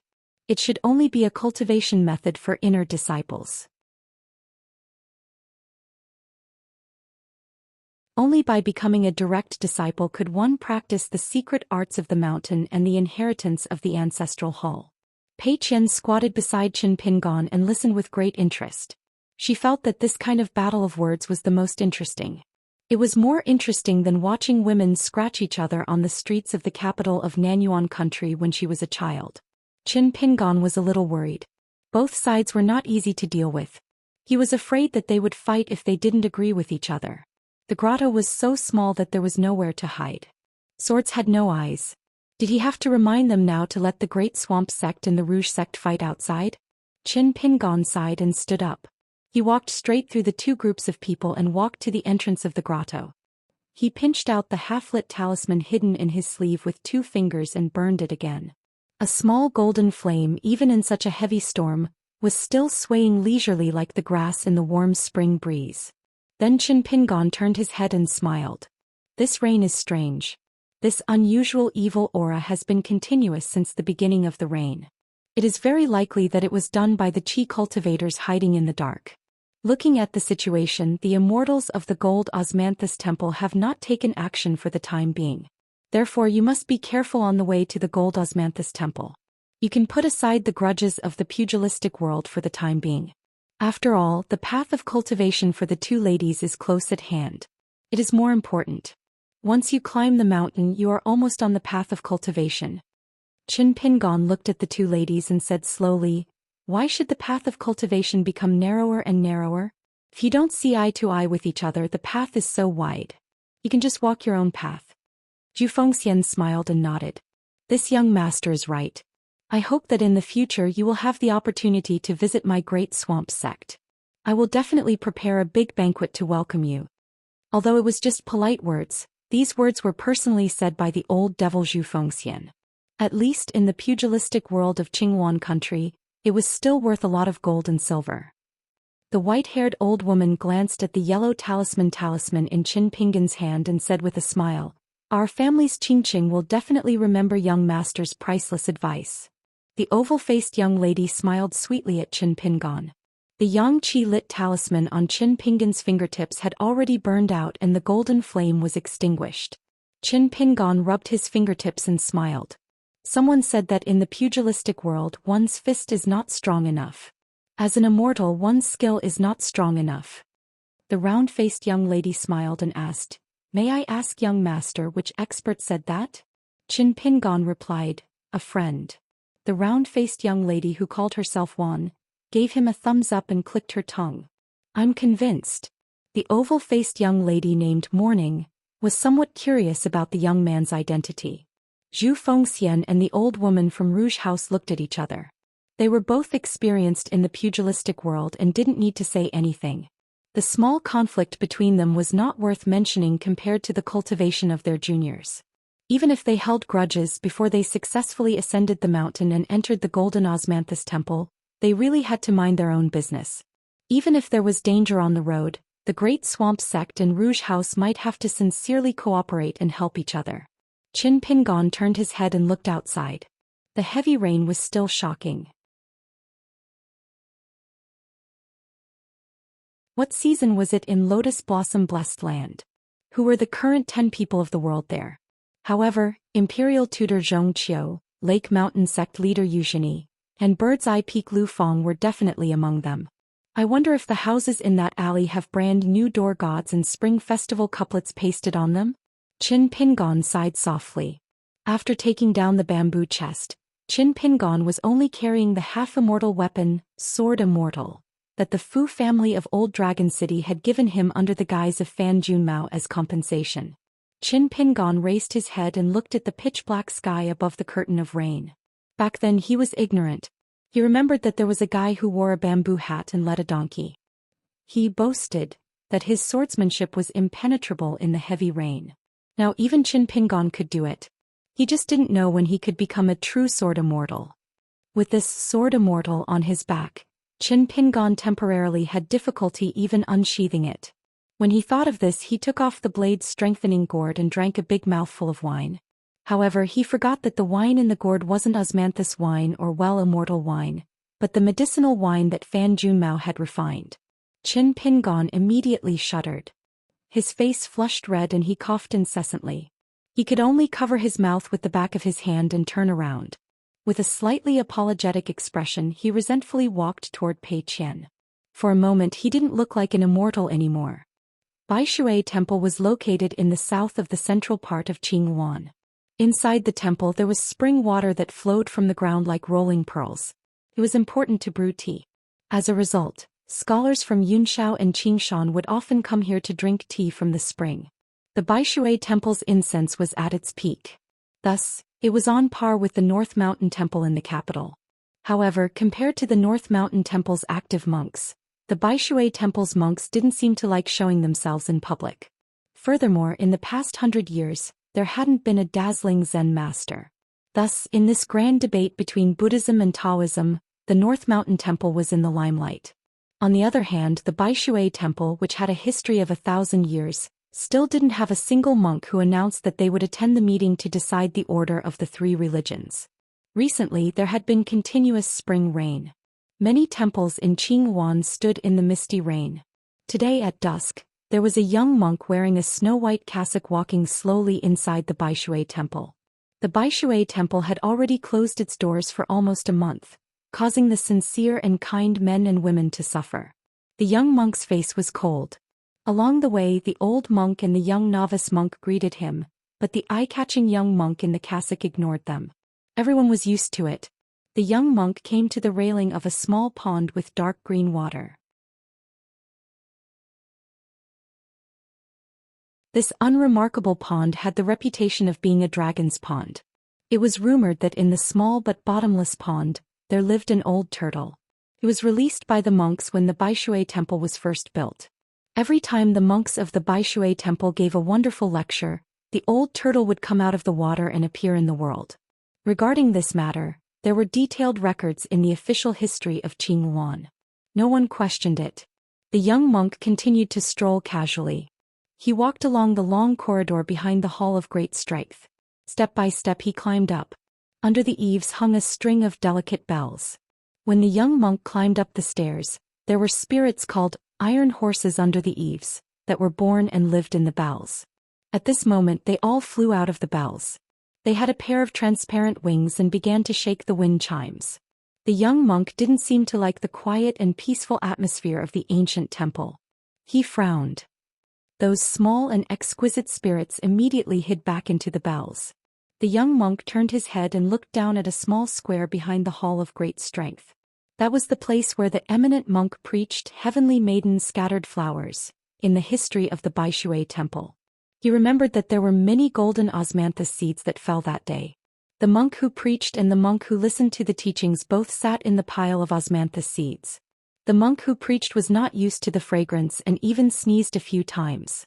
It should only be a cultivation method for inner disciples. Only by becoming a direct disciple could one practice the secret arts of the mountain and the inheritance of the ancestral hull. Pei Qian squatted beside Qin Pingon and listened with great interest. She felt that this kind of battle of words was the most interesting. It was more interesting than watching women scratch each other on the streets of the capital of Nanyuan country when she was a child. Qin Pingon was a little worried. Both sides were not easy to deal with. He was afraid that they would fight if they didn't agree with each other. The grotto was so small that there was nowhere to hide. Swords had no eyes. Did he have to remind them now to let the Great Swamp Sect and the Rouge Sect fight outside? Qin Pingon sighed and stood up. He walked straight through the 2 groups of people and walked to the entrance of the grotto. He pinched out the half-lit talisman hidden in his sleeve with 2 fingers and burned it again. A small golden flame, even in such a heavy storm, was still swaying leisurely like the grass in the warm spring breeze. Then Qin Pingon turned his head and smiled. This rain is strange. This unusual evil aura has been continuous since the beginning of the rain. It is very likely that it was done by the qi cultivators hiding in the dark. Looking at the situation, the immortals of the Gold Osmanthus Temple have not taken action for the time being. Therefore you must be careful on the way to the Gold Osmanthus Temple. You can put aside the grudges of the pugilistic world for the time being. After all, the path of cultivation for the 2 ladies is close at hand. It is more important. Once you climb the mountain, you are almost on the path of cultivation. Qin Pingon looked at the 2 ladies and said slowly, "Why should the path of cultivation become narrower and narrower? If you don't see eye to eye with each other, the path is so wide. You can just walk your own path." Zhou Xian smiled and nodded. "This young master is right. I hope that in the future you will have the opportunity to visit my Great Swamp Sect. I will definitely prepare a big banquet to welcome you." Although it was just polite words, these words were personally said by the old devil Zhou Xian. At least in the pugilistic world of Qingwan country, it was still worth a lot of gold and silver. The white-haired old woman glanced at the yellow talisman in Qin Pingon's hand and said with a smile, "Our family's Qingqing will definitely remember young master's priceless advice." The oval-faced young lady smiled sweetly at Qin Pingon. The yang qi-lit talisman on Qin Pingon's fingertips had already burned out and the golden flame was extinguished. Qin Pingon rubbed his fingertips and smiled. Someone said that in the pugilistic world one's fist is not strong enough. As an immortal, one's skill is not strong enough. The round-faced young lady smiled and asked, "May I ask young master which expert said that?" Qin Pingon replied, a friend. The round-faced young lady who called herself Wan gave him a thumbs up and clicked her tongue. I'm convinced. The oval-faced young lady named Morning was somewhat curious about the young man's identity. Zhou Xian and the old woman from Rouge House looked at each other. They were both experienced in the pugilistic world and didn't need to say anything. The small conflict between them was not worth mentioning compared to the cultivation of their juniors. Even if they held grudges before they successfully ascended the mountain and entered the Golden Osmanthus Temple, they really had to mind their own business. Even if there was danger on the road, the Great Swamp Sect and Rouge House might have to sincerely cooperate and help each other. Qin Pingon turned his head and looked outside. The heavy rain was still shocking. What season was it in Lotus Blossom Blessed Land? Who were the current 10 people of the world there? However, Imperial Tutor Zhong Qiu, Lake Mountain Sect leader Yushini, and Bird's Eye Peak Lu Fong were definitely among them. I wonder if the houses in that alley have brand new door gods and spring festival couplets pasted on them? Qin Pingon sighed softly. After taking down the bamboo chest, Qin Pingon was only carrying the half-immortal weapon, Sword Immortal, that the Fu family of Old Dragon City had given him under the guise of Fan Junmao as compensation. Qin Pingon raised his head and looked at the pitch-black sky above the curtain of rain. Back then he was ignorant. He remembered that there was a guy who wore a bamboo hat and led a donkey. He boasted that his swordsmanship was impenetrable in the heavy rain. Now even Qin Pingon could do it. He just didn't know when he could become a true Sword Immortal. With this Sword Immortal on his back, Qin Pingon temporarily had difficulty even unsheathing it. When he thought of this, he took off the blade's strengthening gourd and drank a big mouthful of wine. However, he forgot that the wine in the gourd wasn't osmanthus wine or immortal wine, but the medicinal wine that Fan Junmao had refined. Qin Pingon immediately shuddered. His face flushed red and he coughed incessantly. He could only cover his mouth with the back of his hand and turn around. With a slightly apologetic expression, he resentfully walked toward Pei Qian. For a moment he didn't look like an immortal anymore. Baishui Temple was located in the south of the central part of Qingwan. Inside the temple there was spring water that flowed from the ground like rolling pearls. It was important to brew tea. As a result, scholars from Yunshao and Qingshan would often come here to drink tea from the spring. The Baishui Temple's incense was at its peak. Thus, it was on par with the North Mountain Temple in the capital. However, compared to the North Mountain Temple's active monks, the Baishui Temple's monks didn't seem to like showing themselves in public. Furthermore, in the past 100 years, there hadn't been a dazzling Zen master. Thus, in this grand debate between Buddhism and Taoism, the North Mountain Temple was in the limelight. On the other hand, the Baishui Temple, which had a history of 1,000 years, still didn't have a single monk who announced that they would attend the meeting to decide the order of the 3 religions. Recently, there had been continuous spring rain. Many temples in Qingwan stood in the misty rain. Today at dusk, there was a young monk wearing a snow-white cassock walking slowly inside the Baishui Temple. The Baishui Temple had already closed its doors for almost a month, causing the sincere and kind men and women to suffer. The young monk's face was cold. Along the way, the old monk and the young novice monk greeted him, but the eye-catching young monk in the cassock ignored them. Everyone was used to it. The young monk came to the railing of a small pond with dark green water. This unremarkable pond had the reputation of being a dragon's pond. It was rumored that in the small but bottomless pond, there lived an old turtle. It was released by the monks when the Baishui Temple was first built. Every time the monks of the Baishui Temple gave a wonderful lecture, the old turtle would come out of the water and appear in the world. Regarding this matter, there were detailed records in the official history of Qingwan. No one questioned it. The young monk continued to stroll casually. He walked along the long corridor behind the Hall of Great Strength. Step by step he climbed up. Under the eaves hung a string of delicate bells. When the young monk climbed up the stairs, there were spirits called iron horses under the eaves, that were born and lived in the bells. At this moment they all flew out of the bells. They had a pair of transparent wings and began to shake the wind chimes. The young monk didn't seem to like the quiet and peaceful atmosphere of the ancient temple. He frowned. Those small and exquisite spirits immediately hid back into the bells. The young monk turned his head and looked down at a small square behind the Hall of Great Strength. That was the place where the eminent monk preached "Heavenly Maidens Scattered Flowers" in the history of the Baishui Temple. He remembered that there were many golden osmanthus seeds that fell that day. The monk who preached and the monk who listened to the teachings both sat in the pile of osmanthus seeds. The monk who preached was not used to the fragrance and even sneezed a few times.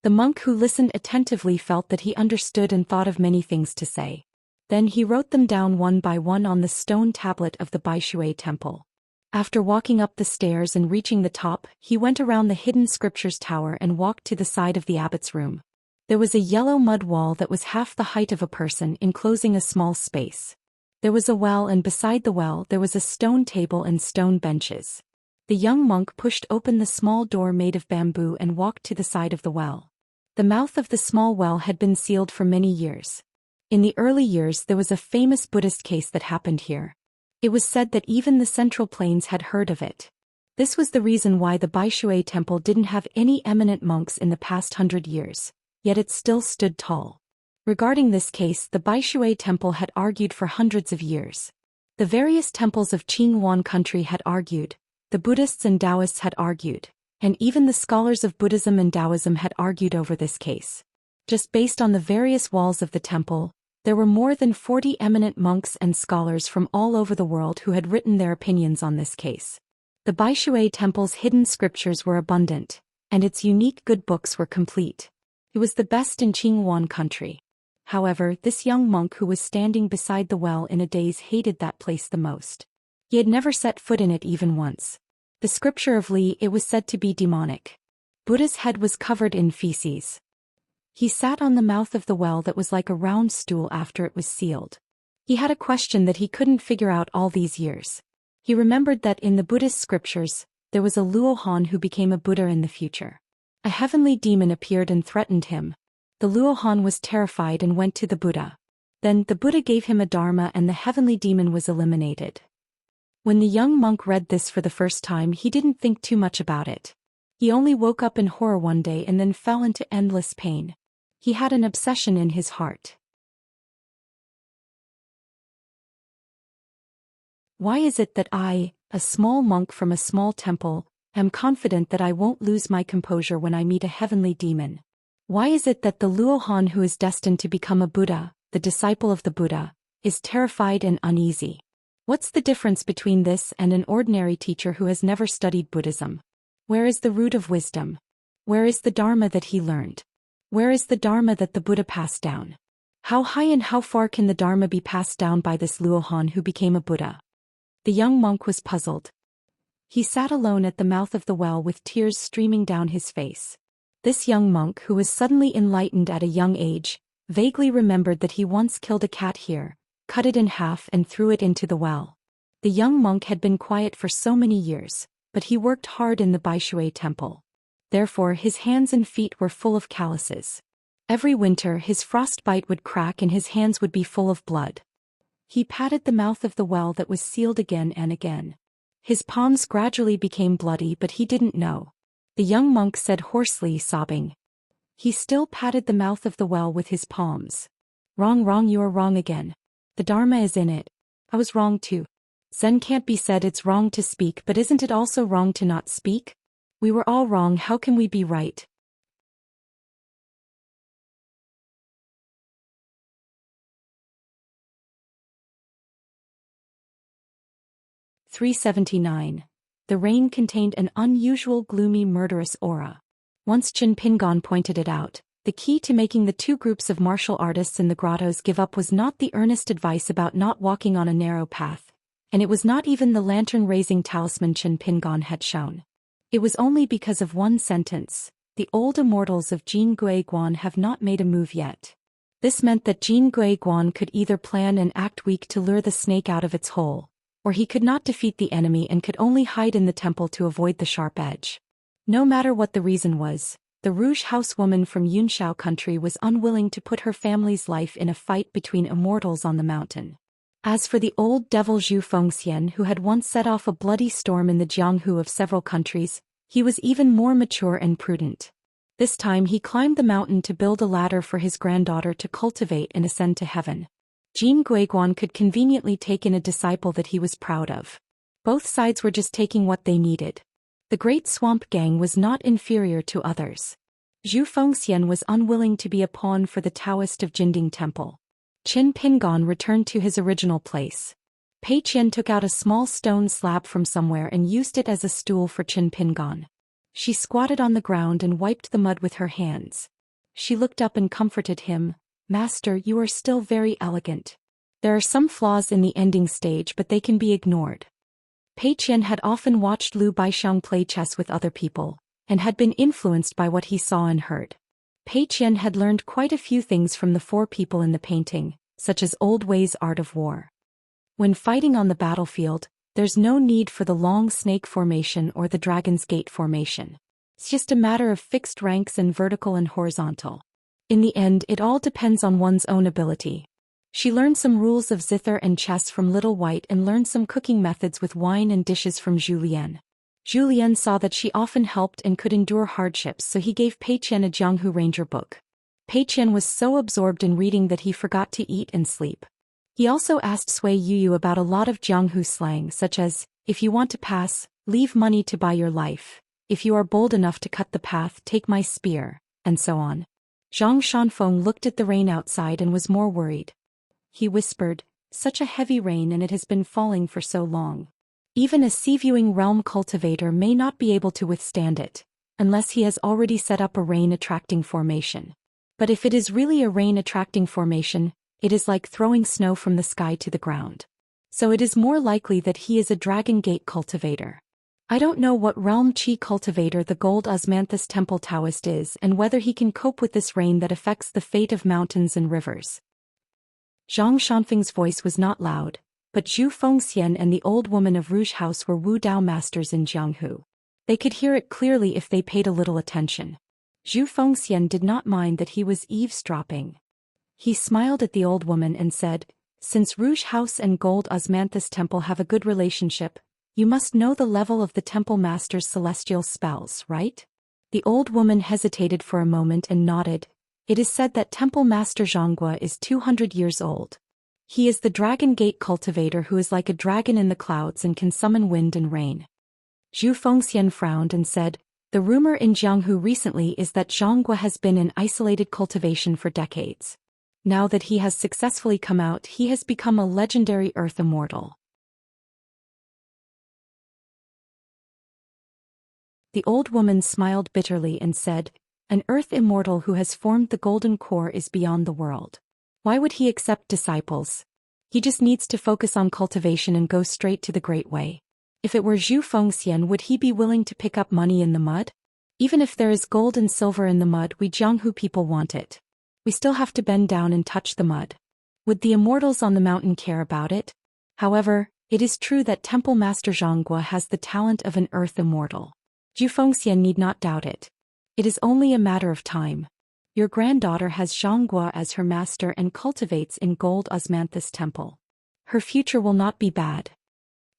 The monk who listened attentively felt that he understood and thought of many things to say. Then he wrote them down one by one on the stone tablet of the Baishui Temple. After walking up the stairs and reaching the top, he went around the hidden scriptures tower and walked to the side of the abbot's room. There was a yellow mud wall that was half the height of a person enclosing a small space. There was a well, and beside the well there was a stone table and stone benches. The young monk pushed open the small door made of bamboo and walked to the side of the well. The mouth of the small well had been sealed for many years. In the early years there was a famous Buddhist case that happened here. It was said that even the Central Plains had heard of it. This was the reason why the Baishui Temple didn't have any eminent monks in the past 100 years, yet it still stood tall. Regarding this case, the Baishui Temple had argued for hundreds of years. The various temples of Qingyuan country had argued, the Buddhists and Daoists had argued, and even the scholars of Buddhism and Taoism had argued over this case. Just based on the various walls of the temple, there were more than 40 eminent monks and scholars from all over the world who had written their opinions on this case. The Baishui Temple's hidden scriptures were abundant, and its unique good books were complete. It was the best in Qingyuan country. However, this young monk who was standing beside the well in a daze hated that place the most. He had never set foot in it even once. The scripture of Li, it was said to be demonic. Buddha's head was covered in feces. He sat on the mouth of the well that was like a round stool after it was sealed. He had a question that he couldn't figure out all these years. He remembered that in the Buddhist scriptures, there was a Luohan who became a Buddha in the future. A heavenly demon appeared and threatened him. The Luohan was terrified and went to the Buddha. Then the Buddha gave him a dharma and the heavenly demon was eliminated. When the young monk read this for the first time, he didn't think too much about it. He only woke up in horror one day and then fell into endless pain. He had an obsession in his heart. Why is it that I, a small monk from a small temple, am confident that I won't lose my composure when I meet a heavenly demon? Why is it that the Luohan who is destined to become a Buddha, the disciple of the Buddha, is terrified and uneasy? What's the difference between this and an ordinary teacher who has never studied Buddhism? Where is the root of wisdom? Where is the dharma that he learned? Where is the dharma that the Buddha passed down? How high and how far can the dharma be passed down by this Luohan who became a Buddha? The young monk was puzzled. He sat alone at the mouth of the well with tears streaming down his face. This young monk, who was suddenly enlightened at a young age, vaguely remembered that he once killed a cat here, cut it in half and threw it into the well. The young monk had been quiet for so many years, but he worked hard in the Baishui Temple. Therefore his hands and feet were full of calluses. Every winter his frostbite would crack and his hands would be full of blood. He patted the mouth of the well that was sealed again and again. His palms gradually became bloody, but he didn't know. The young monk said hoarsely, sobbing. He still patted the mouth of the well with his palms. Wrong, wrong, you are wrong again. The Dharma is in it. I was wrong too. Zen can't be said. It's wrong to speak, but isn't it also wrong to not speak? We were all wrong. How can we be right? "379. The rain contained an unusual gloomy murderous aura. Once Qin Pingon pointed it out. The key to making the two groups of martial artists in the grottos give up was not the earnest advice about not walking on a narrow path, and it was not even the lantern-raising talisman Qin Pingon had shown. It was only because of one sentence: the old immortals of Jin Gui Guan have not made a move yet. This meant that Jin Gui Guan could either plan and act weak to lure the snake out of its hole, or he could not defeat the enemy and could only hide in the temple to avoid the sharp edge. No matter what the reason was, the Rouge House woman from Yunshao country was unwilling to put her family's life in a fight between immortals on the mountain. As for the old devil Zhou Xian, who had once set off a bloody storm in the Jianghu of several countries, he was even more mature and prudent. This time he climbed the mountain to build a ladder for his granddaughter to cultivate and ascend to heaven. Jin Guiguan could conveniently take in a disciple that he was proud of. Both sides were just taking what they needed. The Great Swamp Gang was not inferior to others. Zhu Xian was unwilling to be a pawn for the Daoist of Jinding Temple. Qin Pingon returned to his original place. Pei Qian took out a small stone slab from somewhere and used it as a stool for Qin Pingon. She squatted on the ground and wiped the mud with her hands. She looked up and comforted him. "Master, you are still very elegant. There are some flaws in the ending stage, but they can be ignored." Pei Qian had often watched Liu Baixiang play chess with other people, and had been influenced by what he saw and heard. Pei Qian had learned quite a few things from the four people in the painting, such as Old Wei's art of war. When fighting on the battlefield, there's no need for the long snake formation or the dragon's gate formation. It's just a matter of fixed ranks and vertical and horizontal. In the end, it all depends on one's own ability. She learned some rules of zither and chess from Little White and learned some cooking methods with wine and dishes from Zhu Lian. Zhu Lian saw that she often helped and could endure hardships, so he gave Pei Qian a Jianghu Ranger book. Pei Qian was so absorbed in reading that he forgot to eat and sleep. He also asked Sui Yuyu about a lot of Jianghu slang, such as, "If you want to pass, leave money to buy your life. If you are bold enough to cut the path, take my spear," and so on. Zhang Shanfeng looked at the rain outside and was more worried. He whispered, "Such a heavy rain, and it has been falling for so long. Even a sea-viewing realm cultivator may not be able to withstand it, unless he has already set up a rain-attracting formation. But if it is really a rain-attracting formation, it is like throwing snow from the sky to the ground. So it is more likely that he is a Dragon Gate cultivator. I don't know what realm chi cultivator the Gold Osmanthus Temple Taoist is and whether he can cope with this rain that affects the fate of mountains and rivers." Zhang Shanfeng's voice was not loud, but Zhu Xian and the old woman of Rouge House were Wu Dao masters in Jianghu. They could hear it clearly if they paid a little attention. Zhu Xian did not mind that he was eavesdropping. He smiled at the old woman and said, "Since Rouge House and Gold Osmanthus Temple have a good relationship, you must know the level of the Temple Master's celestial spells, right?" The old woman hesitated for a moment and nodded. "It is said that Temple Master Zhonggua is 200 years old. He is the Dragon Gate cultivator who is like a dragon in the clouds and can summon wind and rain." Zhu Xian frowned and said, "The rumor in Jianghu recently is that Zhonggua has been in isolated cultivation for decades. Now that he has successfully come out, he has become a legendary Earth Immortal." The old woman smiled bitterly and said, "An Earth Immortal who has formed the Golden Core is beyond the world. Why would he accept disciples? He just needs to focus on cultivation and go straight to the Great Way. If it were Zhu Xian, would he be willing to pick up money in the mud? Even if there is gold and silver in the mud, we Jianghu people want it. We still have to bend down and touch the mud. Would the immortals on the mountain care about it? However, it is true that Temple Master Zhonggua has the talent of an Earth Immortal. Zhu Xian need not doubt it. It is only a matter of time. Your granddaughter has Zhonggua as her master and cultivates in Gold Osmanthus Temple. Her future will not be bad."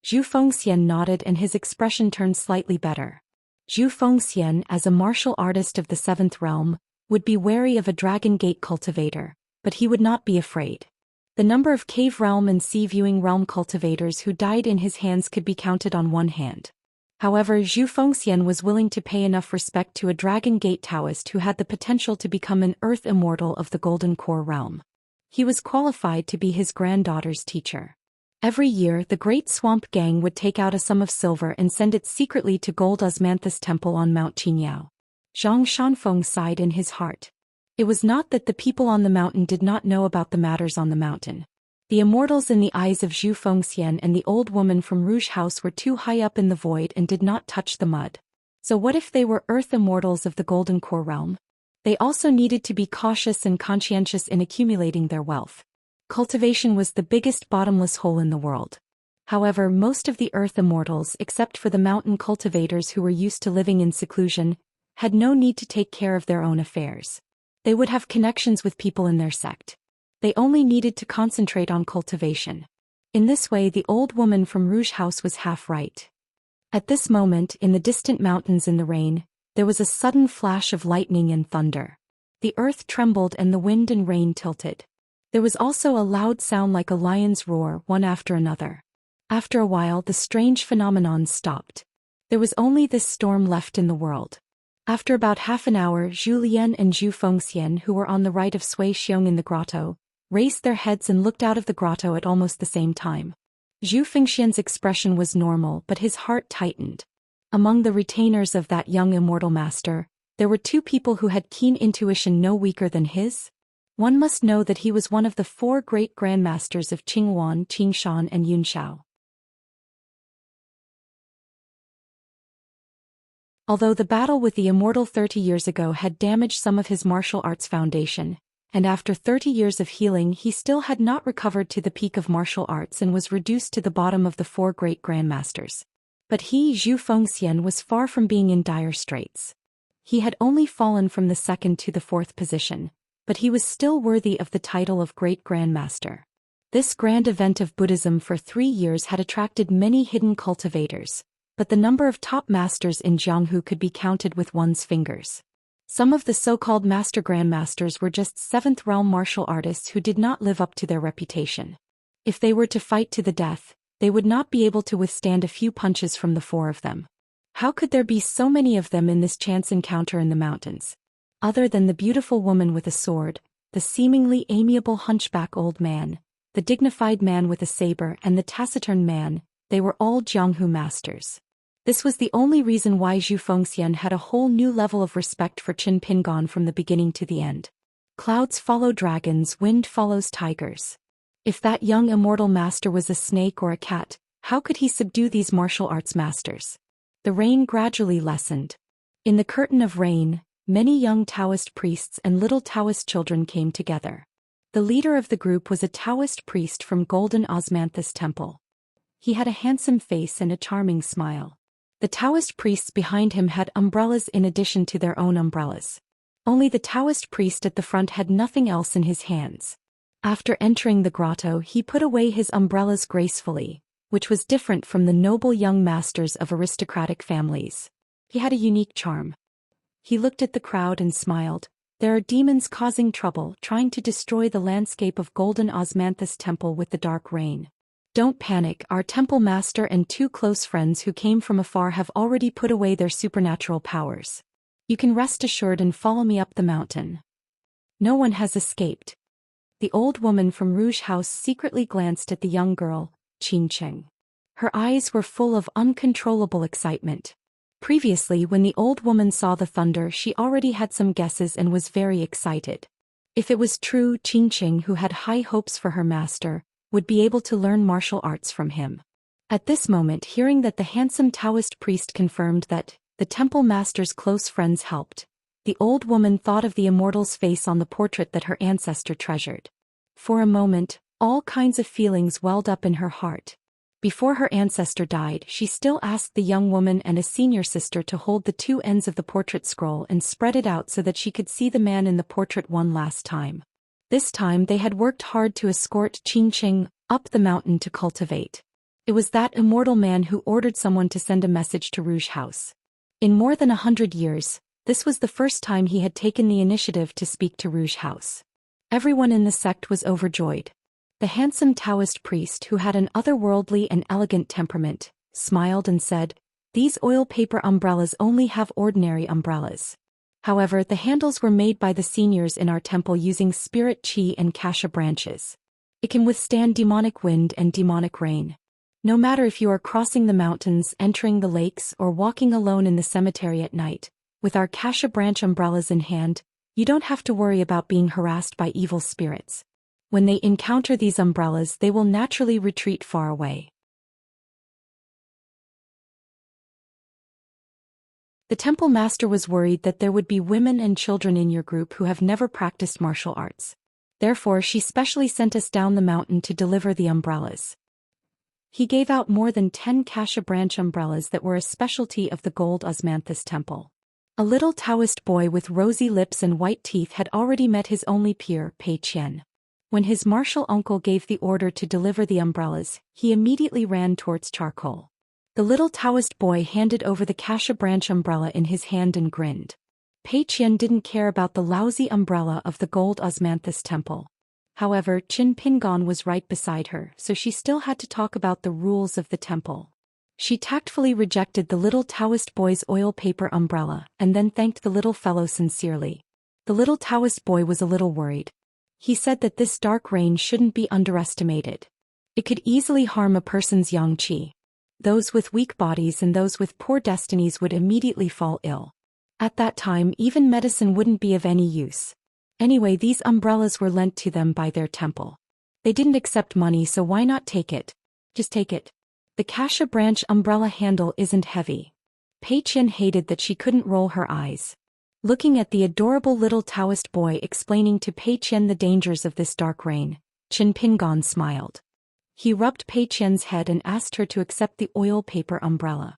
Zhu Xian nodded and his expression turned slightly better. Zhu Xian, as a martial artist of the 7th realm, would be wary of a Dragon Gate cultivator, but he would not be afraid. The number of cave realm and sea viewing realm cultivators who died in his hands could be counted on one hand. However, Zhu Xian was willing to pay enough respect to a Dragon Gate Taoist who had the potential to become an Earth Immortal of the Golden Core realm. He was qualified to be his granddaughter's teacher. Every year, the Great Swamp Gang would take out a sum of silver and send it secretly to Gold Osmanthus Temple on Mount Qingyao. Zhang Shanfeng sighed in his heart. It was not that the people on the mountain did not know about the matters on the mountain. The immortals in the eyes of Zhu Xian and the old woman from Rouge House were too high up in the void and did not touch the mud. So what if they were Earth Immortals of the Golden Core realm? They also needed to be cautious and conscientious in accumulating their wealth. Cultivation was the biggest bottomless hole in the world. However, most of the Earth Immortals, except for the mountain cultivators who were used to living in seclusion, had no need to take care of their own affairs. They would have connections with people in their sect. They only needed to concentrate on cultivation. In this way, the old woman from Rouge House was half right. At this moment, in the distant mountains in the rain, There was a sudden flash of lightning and thunder. The earth trembled and the wind and rain tilted. There was also a loud sound like a lion's roar, one after another. After a while the strange phenomenon stopped. There was only this storm left in the world. After about half an hour, Zhou Xian and Zhou Xian, who were on the right of Zhou Xian in the grotto, raised their heads and looked out of the grotto at almost the same time. Zhou Xian's expression was normal, but his heart tightened. Among the retainers of that young immortal master, there were two people who had keen intuition no weaker than his. One must know that he was one of the 4 great grandmasters of Qinghuan, Qingshan and Yunshao. Although the battle with the Immortal 30 years ago had damaged some of his martial arts foundation, and after 30 years of healing he still had not recovered to the peak of martial arts and was reduced to the bottom of the 4 great grandmasters. But he, Zhou Xian, was far from being in dire straits. He had only fallen from the 2nd to the 4th position, but he was still worthy of the title of Great Grandmaster. This grand event of Buddhism for 3 years had attracted many hidden cultivators, but the number of top masters in Jianghu could be counted with one's fingers. Some of the so-called master grandmasters were just 7th realm martial artists who did not live up to their reputation. If they were to fight to the death, they would not be able to withstand a few punches from the 4 of them. How could there be so many of them in this chance encounter in the mountains? Other than the beautiful woman with a sword, the seemingly amiable hunchback old man, the dignified man with a saber and the taciturn man, they were all Jianghu masters. This was the only reason why Zhou Xian had a whole new level of respect for Qin Pingon from the beginning to the end. Clouds follow dragons, wind follows tigers. If that young immortal master was a snake or a cat, how could he subdue these martial arts masters? The rain gradually lessened. In the curtain of rain, many young Taoist priests and little Taoist children came together. The leader of the group was a Taoist priest from Golden Osmanthus Temple. He had a handsome face and a charming smile. The Taoist priests behind him had umbrellas in addition to their own umbrellas. Only the Taoist priest at the front had nothing else in his hands. After entering the grotto, he put away his umbrellas gracefully, which was different from the noble young masters of aristocratic families. He had a unique charm. He looked at the crowd and smiled. There are demons causing trouble, trying to destroy the landscape of Golden Osmanthus Temple with the dark rain. Don't panic, our temple master and 2 close friends who came from afar have already put away their supernatural powers. You can rest assured and follow me up the mountain. No one has escaped. The old woman from Rouge House secretly glanced at the young girl, Qingcheng. Her eyes were full of uncontrollable excitement. Previously, when the old woman saw the thunder, she already had some guesses and was very excited. If it was true, Qingcheng, who had high hopes for her master, would be able to learn martial arts from him. At this moment, hearing that the handsome Taoist priest confirmed that the temple master's close friends helped, the old woman thought of the immortal's face on the portrait that her ancestor treasured. For a moment, all kinds of feelings welled up in her heart. Before her ancestor died, she still asked the young woman and a senior sister to hold the 2 ends of the portrait scroll and spread it out so that she could see the man in the portrait one last time. This time they had worked hard to escort Qingcheng up the mountain to cultivate. It was that immortal man who ordered someone to send a message to Rouge House. In more than 100 years, this was the first time he had taken the initiative to speak to Rouge House. Everyone in the sect was overjoyed. The handsome Taoist priest, who had an otherworldly and elegant temperament, smiled and said, "These oil paper umbrellas only have ordinary umbrellas. However, the handles were made by the seniors in our temple using spirit chi and kasha branches. It can withstand demonic wind and demonic rain. No matter if you are crossing the mountains, entering the lakes, or walking alone in the cemetery at night, with our kasha branch umbrellas in hand, you don't have to worry about being harassed by evil spirits. When they encounter these umbrellas, they will naturally retreat far away." The temple master was worried that there would be women and children in your group who have never practiced martial arts. Therefore, she specially sent us down the mountain to deliver the umbrellas. He gave out more than 10 kasha branch umbrellas that were a specialty of the Gold Osmanthus Temple. A little Taoist boy with rosy lips and white teeth had already met his only peer, Pei Qian. When his martial uncle gave the order to deliver the umbrellas, he immediately ran towards charcoal. The little Taoist boy handed over the cassia branch umbrella in his hand and grinned. Pei Qian didn't care about the lousy umbrella of the gold osmanthus temple. However, Qin Pingon was right beside her, so she still had to talk about the rules of the temple. She tactfully rejected the little Taoist boy's oil paper umbrella and then thanked the little fellow sincerely. The little Taoist boy was a little worried. He said that this dark rain shouldn't be underestimated. It could easily harm a person's yang qi. Those with weak bodies and those with poor destinies would immediately fall ill. At that time, even medicine wouldn't be of any use. Anyway, these umbrellas were lent to them by their temple. They didn't accept money, so why not take it? Just take it. The cassia branch umbrella handle isn't heavy. Pei Qian hated that she couldn't roll her eyes. Looking at the adorable little Taoist boy explaining to Pei Qian the dangers of this dark rain, Qin Pingon smiled. He rubbed Pei Qian's head and asked her to accept the oil paper umbrella.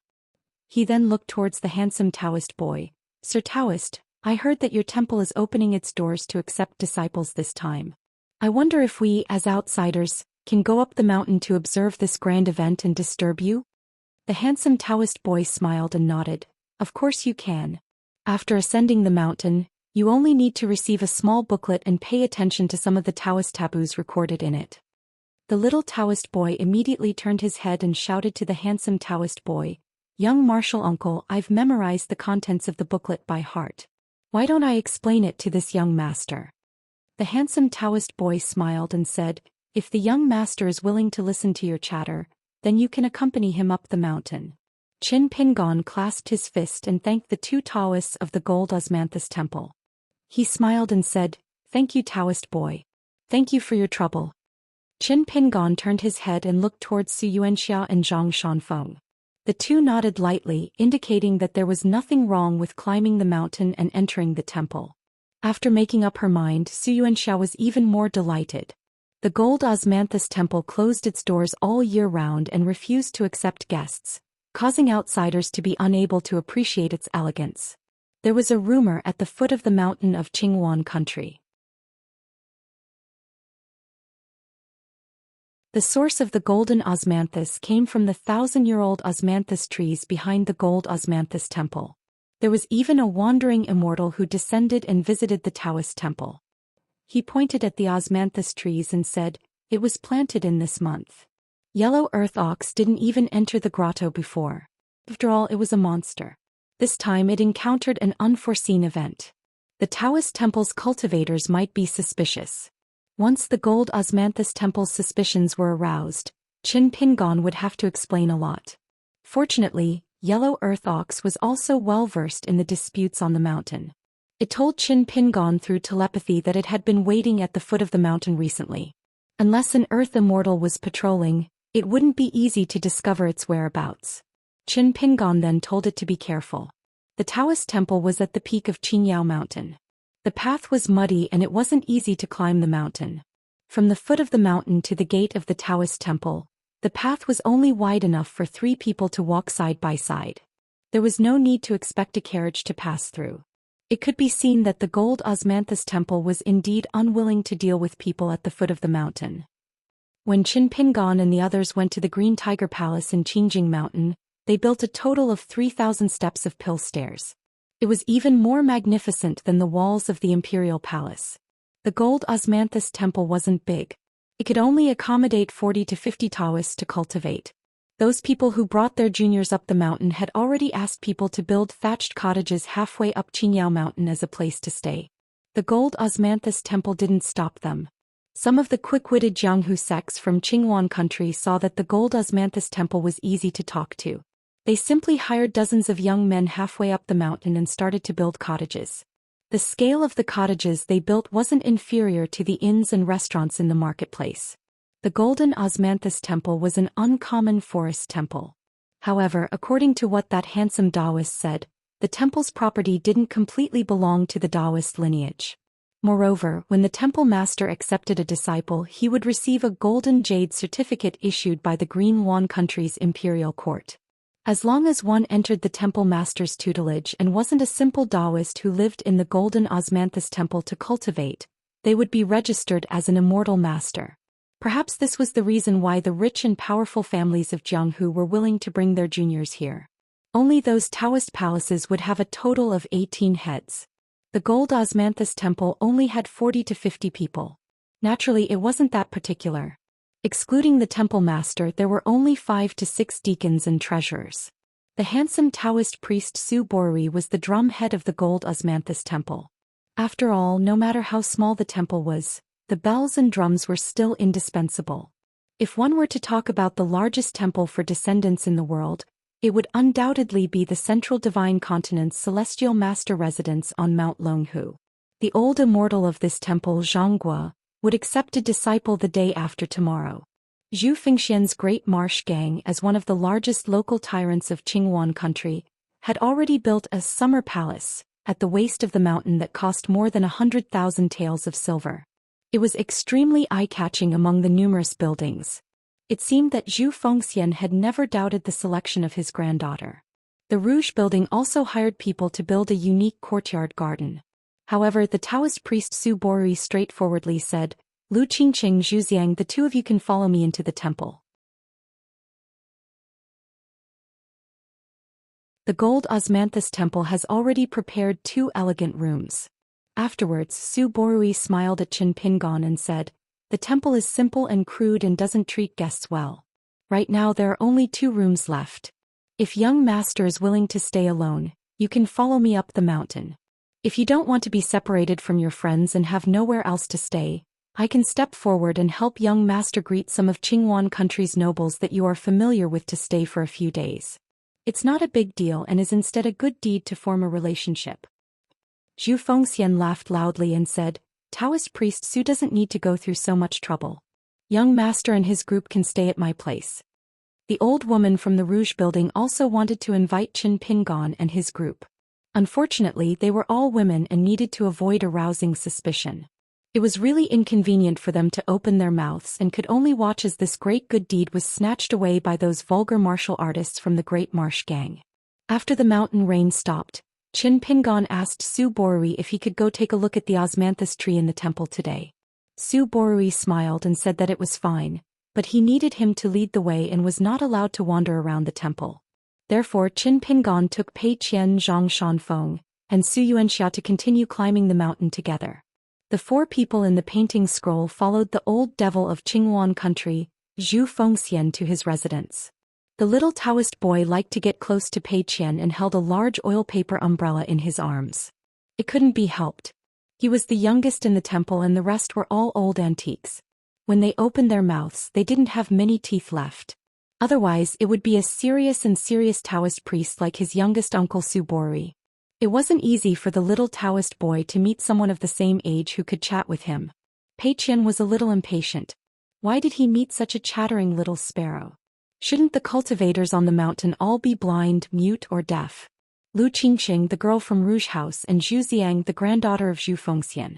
He then looked towards the handsome Taoist boy. Sir Taoist, I heard that your temple is opening its doors to accept disciples this time. I wonder if we, as outsiders, can go up the mountain to observe this grand event and disturb you? The handsome Taoist boy smiled and nodded. Of course you can. After ascending the mountain, you only need to receive a small booklet and pay attention to some of the Taoist taboos recorded in it. The little Taoist boy immediately turned his head and shouted to the handsome Taoist boy, Young martial uncle, I've memorized the contents of the booklet by heart. Why don't I explain it to this young master? The handsome Taoist boy smiled and said, If the young master is willing to listen to your chatter, then you can accompany him up the mountain. Qin Pingon clasped his fist and thanked the two Taoists of the gold osmanthus temple. He smiled and said, Thank you, Taoist boy. Thank you for your trouble. Qin Pingon turned his head and looked towards Xianxia and Zhang Shanfeng. The two nodded lightly, indicating that there was nothing wrong with climbing the mountain and entering the temple. After making up her mind, Xianxia was even more delighted. The gold osmanthus temple closed its doors all year round and refused to accept guests, causing outsiders to be unable to appreciate its elegance. There was a rumor at the foot of the mountain of Qingwan country. The source of the golden osmanthus came from the 1,000-year-old osmanthus trees behind the gold osmanthus temple. There was even a wandering immortal who descended and visited the Taoist temple. He pointed at the osmanthus trees and said, It was planted in this month. Yellow earth ox didn't even enter the grotto before. After all, it was a monster. This time it encountered an unforeseen event. The Taoist temple's cultivators might be suspicious. Once the gold osmanthus temple's suspicions were aroused, Qin Pingon would have to explain a lot. Fortunately, Yellow Earth Ox was also well versed in the disputes on the mountain. It told Qin Pingon through telepathy that it had been waiting at the foot of the mountain recently. Unless an Earth Immortal was patrolling, it wouldn't be easy to discover its whereabouts. Qin Pingon then told it to be careful. The Taoist temple was at the peak of Qingyao Mountain. The path was muddy and it wasn't easy to climb the mountain. From the foot of the mountain to the gate of the Taoist temple, the path was only wide enough for 3 people to walk side by side. There was no need to expect a carriage to pass through. It could be seen that the gold osmanthus temple was indeed unwilling to deal with people at the foot of the mountain. When Qin Pingon and the others went to the Green Tiger Palace in Qingjing Mountain, they built a total of 3,000 steps of pill stairs. It was even more magnificent than the walls of the Imperial Palace. The gold osmanthus temple wasn't big. It could only accommodate 40 to 50 Taoists to cultivate. Those people who brought their juniors up the mountain had already asked people to build thatched cottages halfway up Qingyao Mountain as a place to stay. The gold osmanthus temple didn't stop them. Some of the quick-witted Jianghu sects from Qingwan country saw that the gold osmanthus temple was easy to talk to. They simply hired dozens of young men halfway up the mountain and started to build cottages. The scale of the cottages they built wasn't inferior to the inns and restaurants in the marketplace. The golden osmanthus temple was an uncommon forest temple. However, according to what that handsome Daoist said, the temple's property didn't completely belong to the Daoist lineage. Moreover, when the temple master accepted a disciple, he would receive a golden jade certificate issued by the Green Wan country's imperial court. As long as one entered the temple master's tutelage and wasn't a simple Daoist who lived in the golden osmanthus temple to cultivate, they would be registered as an immortal master. Perhaps this was the reason why the rich and powerful families of Jianghu were willing to bring their juniors here. Only those Taoist palaces would have a total of 18 heads. The gold osmanthus temple only had 40 to 50 people. Naturally, it wasn't that particular. Excluding the temple master, there were only 5 to 6 deacons and treasurers. The handsome Taoist priest Su Borui was the drumhead of the gold osmanthus temple. After all, no matter how small the temple was, the bells and drums were still indispensable. If one were to talk about the largest temple for descendants in the world, it would undoubtedly be the Central Divine Continent's Celestial Master residence on Mount Longhu. The old immortal of this temple, Zhangguo, would accept a disciple the day after tomorrow. Zhou Xian's great marsh gang, as one of the largest local tyrants of Qinghuan country, had already built a summer palace at the waist of the mountain that cost more than 100,000 taels of silver. It was extremely eye-catching among the numerous buildings. It seemed that Zhou Xian had never doubted the selection of his granddaughter. The Rouge building also hired people to build a unique courtyard garden. However, the Taoist priest Su Borui straightforwardly said, "Lu Qingqing, Zhu Xiang, the two of you can follow me into the temple." The gold osmanthus temple has already prepared 2 elegant rooms. Afterwards, Su Borui smiled at Qin Pingon and said, "The temple is simple and crude and doesn't treat guests well. Right now there are only 2 rooms left. If young master is willing to stay alone, you can follow me up the mountain. If you don't want to be separated from your friends and have nowhere else to stay, I can step forward and help young master greet some of Qinghuan country's nobles that you are familiar with to stay for a few days. It's not a big deal and is instead a good deed to form a relationship." Zhou Xian laughed loudly and said, "Taoist priest Su doesn't need to go through so much trouble. Young master and his group can stay at my place." The old woman from the Rouge building also wanted to invite Qin Pingon and his group. Unfortunately, they were all women and needed to avoid arousing suspicion. It was really inconvenient for them to open their mouths and could only watch as this great good deed was snatched away by those vulgar martial artists from the Great Marsh Gang. After the mountain rain stopped, Qin Pingon asked Su Borui if he could go take a look at the osmanthus tree in the temple today. Su Borui smiled and said that it was fine, but he needed him to lead the way and was not allowed to wander around the temple. Therefore Qin Pingon took Pei Qian, Zhang Shanfeng, and Su Xianxia to continue climbing the mountain together. The 4 people in the painting scroll followed the old devil of Qinghuan country, Zhou Xian, to his residence. The little Taoist boy liked to get close to Pei Qian and held a large oil paper umbrella in his arms. It couldn't be helped. He was the youngest in the temple and the rest were all old antiques. When they opened their mouths, they didn't have many teeth left. Otherwise, it would be a serious Taoist priest like his youngest uncle Su Borui. It wasn't easy for the little Taoist boy to meet someone of the same age who could chat with him. Pei Qian was a little impatient. Why did he meet such a chattering little sparrow? Shouldn't the cultivators on the mountain all be blind, mute or deaf? Lu Qingqing, the girl from Rouge House, and Zhu Xiang, the granddaughter of Zhou Xian.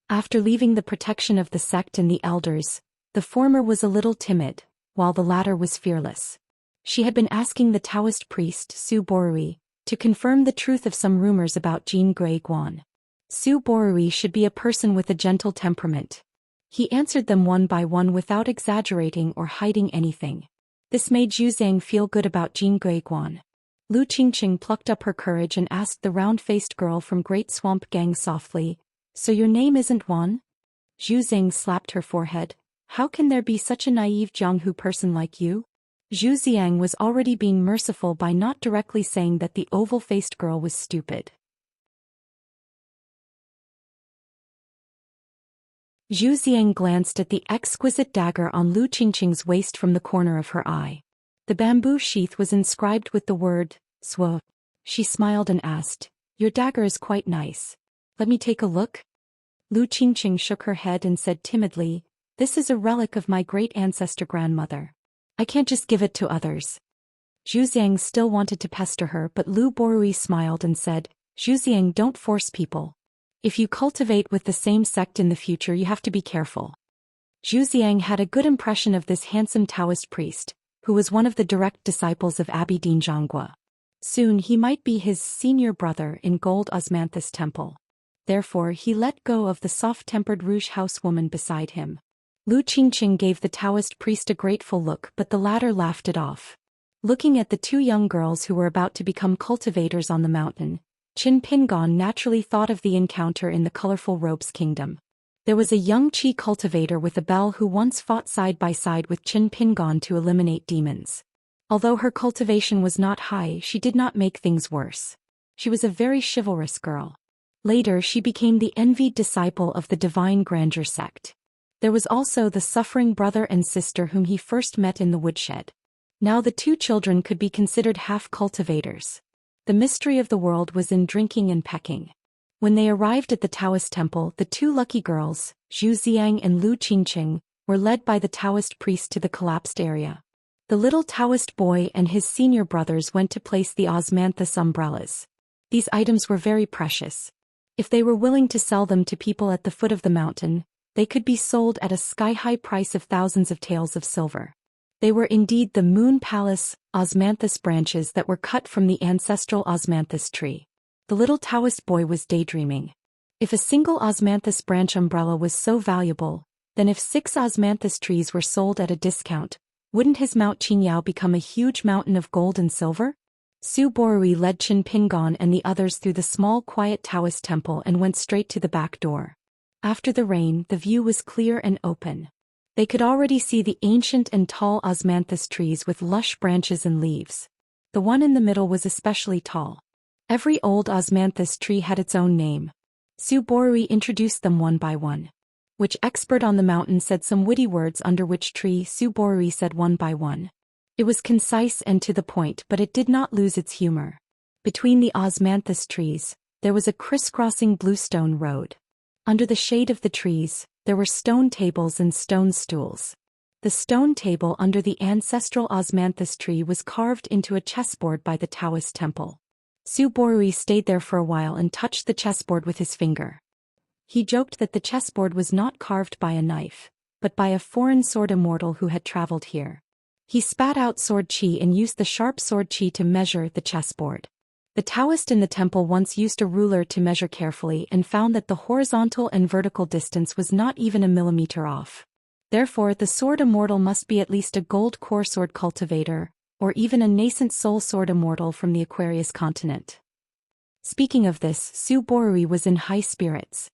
After leaving the protection of the sect and the elders, the former was a little timid, while the latter was fearless. She had been asking the Taoist priest, Su Borui, to confirm the truth of some rumors about Jin Gui Guan. Su Borui should be a person with a gentle temperament. He answered them one by one without exaggerating or hiding anything. This made Zhu Xiang feel good about Jin Gui Guan. Lu Qingqing plucked up her courage and asked the round-faced girl from Great Swamp Gang softly, "So your name isn't Wan?" Zhu Xiang slapped her forehead. "How can there be such a naive Jianghu person like you?" Zhu Xiang was already being merciful by not directly saying that the oval-faced girl was stupid. Zhu Xiang glanced at the exquisite dagger on Lu Qingqing's waist from the corner of her eye. The bamboo sheath was inscribed with the word, Swa. She smiled and asked, "Your dagger is quite nice. Let me take a look?" Lu Qingqing shook her head and said timidly, "This is a relic of my great ancestor grandmother. I can't just give it to others." Zhu Xiang still wanted to pester her, but Lu Borui smiled and said, "Zhu Xiang, don't force people. If you cultivate with the same sect in the future, you have to be careful." Zhu Xiang had a good impression of this handsome Taoist priest, who was one of the direct disciples of Abbé Dean Zhangguo. Soon he might be his senior brother in Gold Osmanthus Temple. Therefore he let go of the soft-tempered Rouge House woman beside him. Lu Qingqing gave the Taoist priest a grateful look, but the latter laughed it off. Looking at the two young girls who were about to become cultivators on the mountain, Qin Pingon naturally thought of the encounter in the colorful robes kingdom. There was a young Qi cultivator with a bell who once fought side by side with Qin Pingon to eliminate demons. Although her cultivation was not high, she did not make things worse. She was a very chivalrous girl. Later she became the envied disciple of the Divine Grandeur sect. There was also the suffering brother and sister whom he first met in the woodshed. Now the two children could be considered half-cultivators. The mystery of the world was in drinking and pecking. When they arrived at the Taoist temple, the two lucky girls, Zhou Xian and Lu Qingqing, were led by the Taoist priest to the collapsed area. The little Taoist boy and his senior brothers went to place the osmanthus umbrellas. These items were very precious. If they were willing to sell them to people at the foot of the mountain, they could be sold at a sky-high price of thousands of taels of silver. They were indeed the Moon Palace osmanthus branches that were cut from the ancestral osmanthus tree. The little Taoist boy was daydreaming. If a single osmanthus branch umbrella was so valuable, then if 6 osmanthus trees were sold at a discount, wouldn't his Mount Qingyao become a huge mountain of gold and silver? Su Borui led Qin Pingon and the others through the small quiet Taoist temple and went straight to the back door. After the rain, the view was clear and open. They could already see the ancient and tall osmanthus trees with lush branches and leaves. The one in the middle was especially tall. Every old osmanthus tree had its own name. Su Borui introduced them one by one. Which expert on the mountain said some witty words under which tree Su Borui said one by one. It was concise and to the point, but it did not lose its humor. Between the osmanthus trees, there was a crisscrossing bluestone road. Under the shade of the trees, there were stone tables and stone stools. The stone table under the ancestral osmanthus tree was carved into a chessboard by the Taoist temple. Su Borui stayed there for a while and touched the chessboard with his finger. He joked that the chessboard was not carved by a knife, but by a foreign sword immortal who had traveled here. He spat out sword qi and used the sharp sword qi to measure the chessboard. The Taoist in the temple once used a ruler to measure carefully and found that the horizontal and vertical distance was not even a millimeter off. Therefore, the sword immortal must be at least a gold core sword cultivator, or even a nascent soul sword immortal from the Aquarius continent. Speaking of this, Su Borui was in high spirits.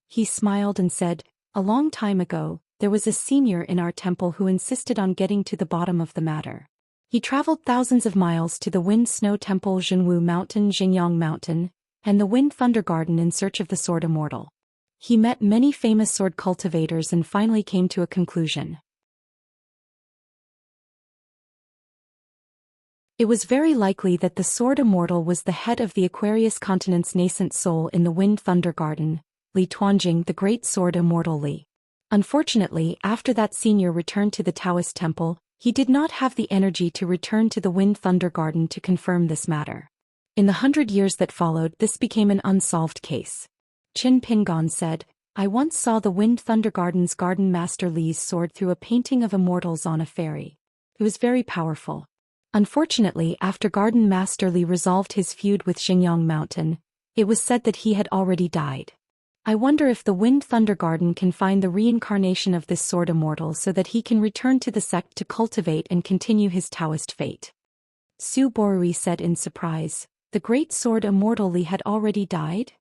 He smiled and said, "A long time ago, there was a senior in our temple who insisted on getting to the bottom of the matter. He traveled thousands of miles to the Wind Snow Temple Zhenwu Mountain Xingyang Mountain, and the Wind Thunder Garden in search of the sword immortal. He met many famous sword cultivators and finally came to a conclusion. It was very likely that the sword immortal was the head of the Aquarius continent's nascent soul in the Wind Thunder Garden, Li Tuanjing, the great sword immortal Li. Unfortunately, after that senior returned to the Taoist temple, he did not have the energy to return to the Wind Thunder Garden to confirm this matter. In the 100 years that followed, this became an unsolved case. Qin Pingon said, "I once saw the Wind Thunder Garden's Garden Master Li's sword through a painting of immortals on a ferry. It was very powerful. Unfortunately, after Garden Master Li resolved his feud with Xingyang Mountain, it was said that he had already died. I wonder if the Wind Thunder Garden can find the reincarnation of this sword immortal so that he can return to the sect to cultivate and continue his Taoist fate." Su Borui said in surprise, "The great sword immortal Li had already died?"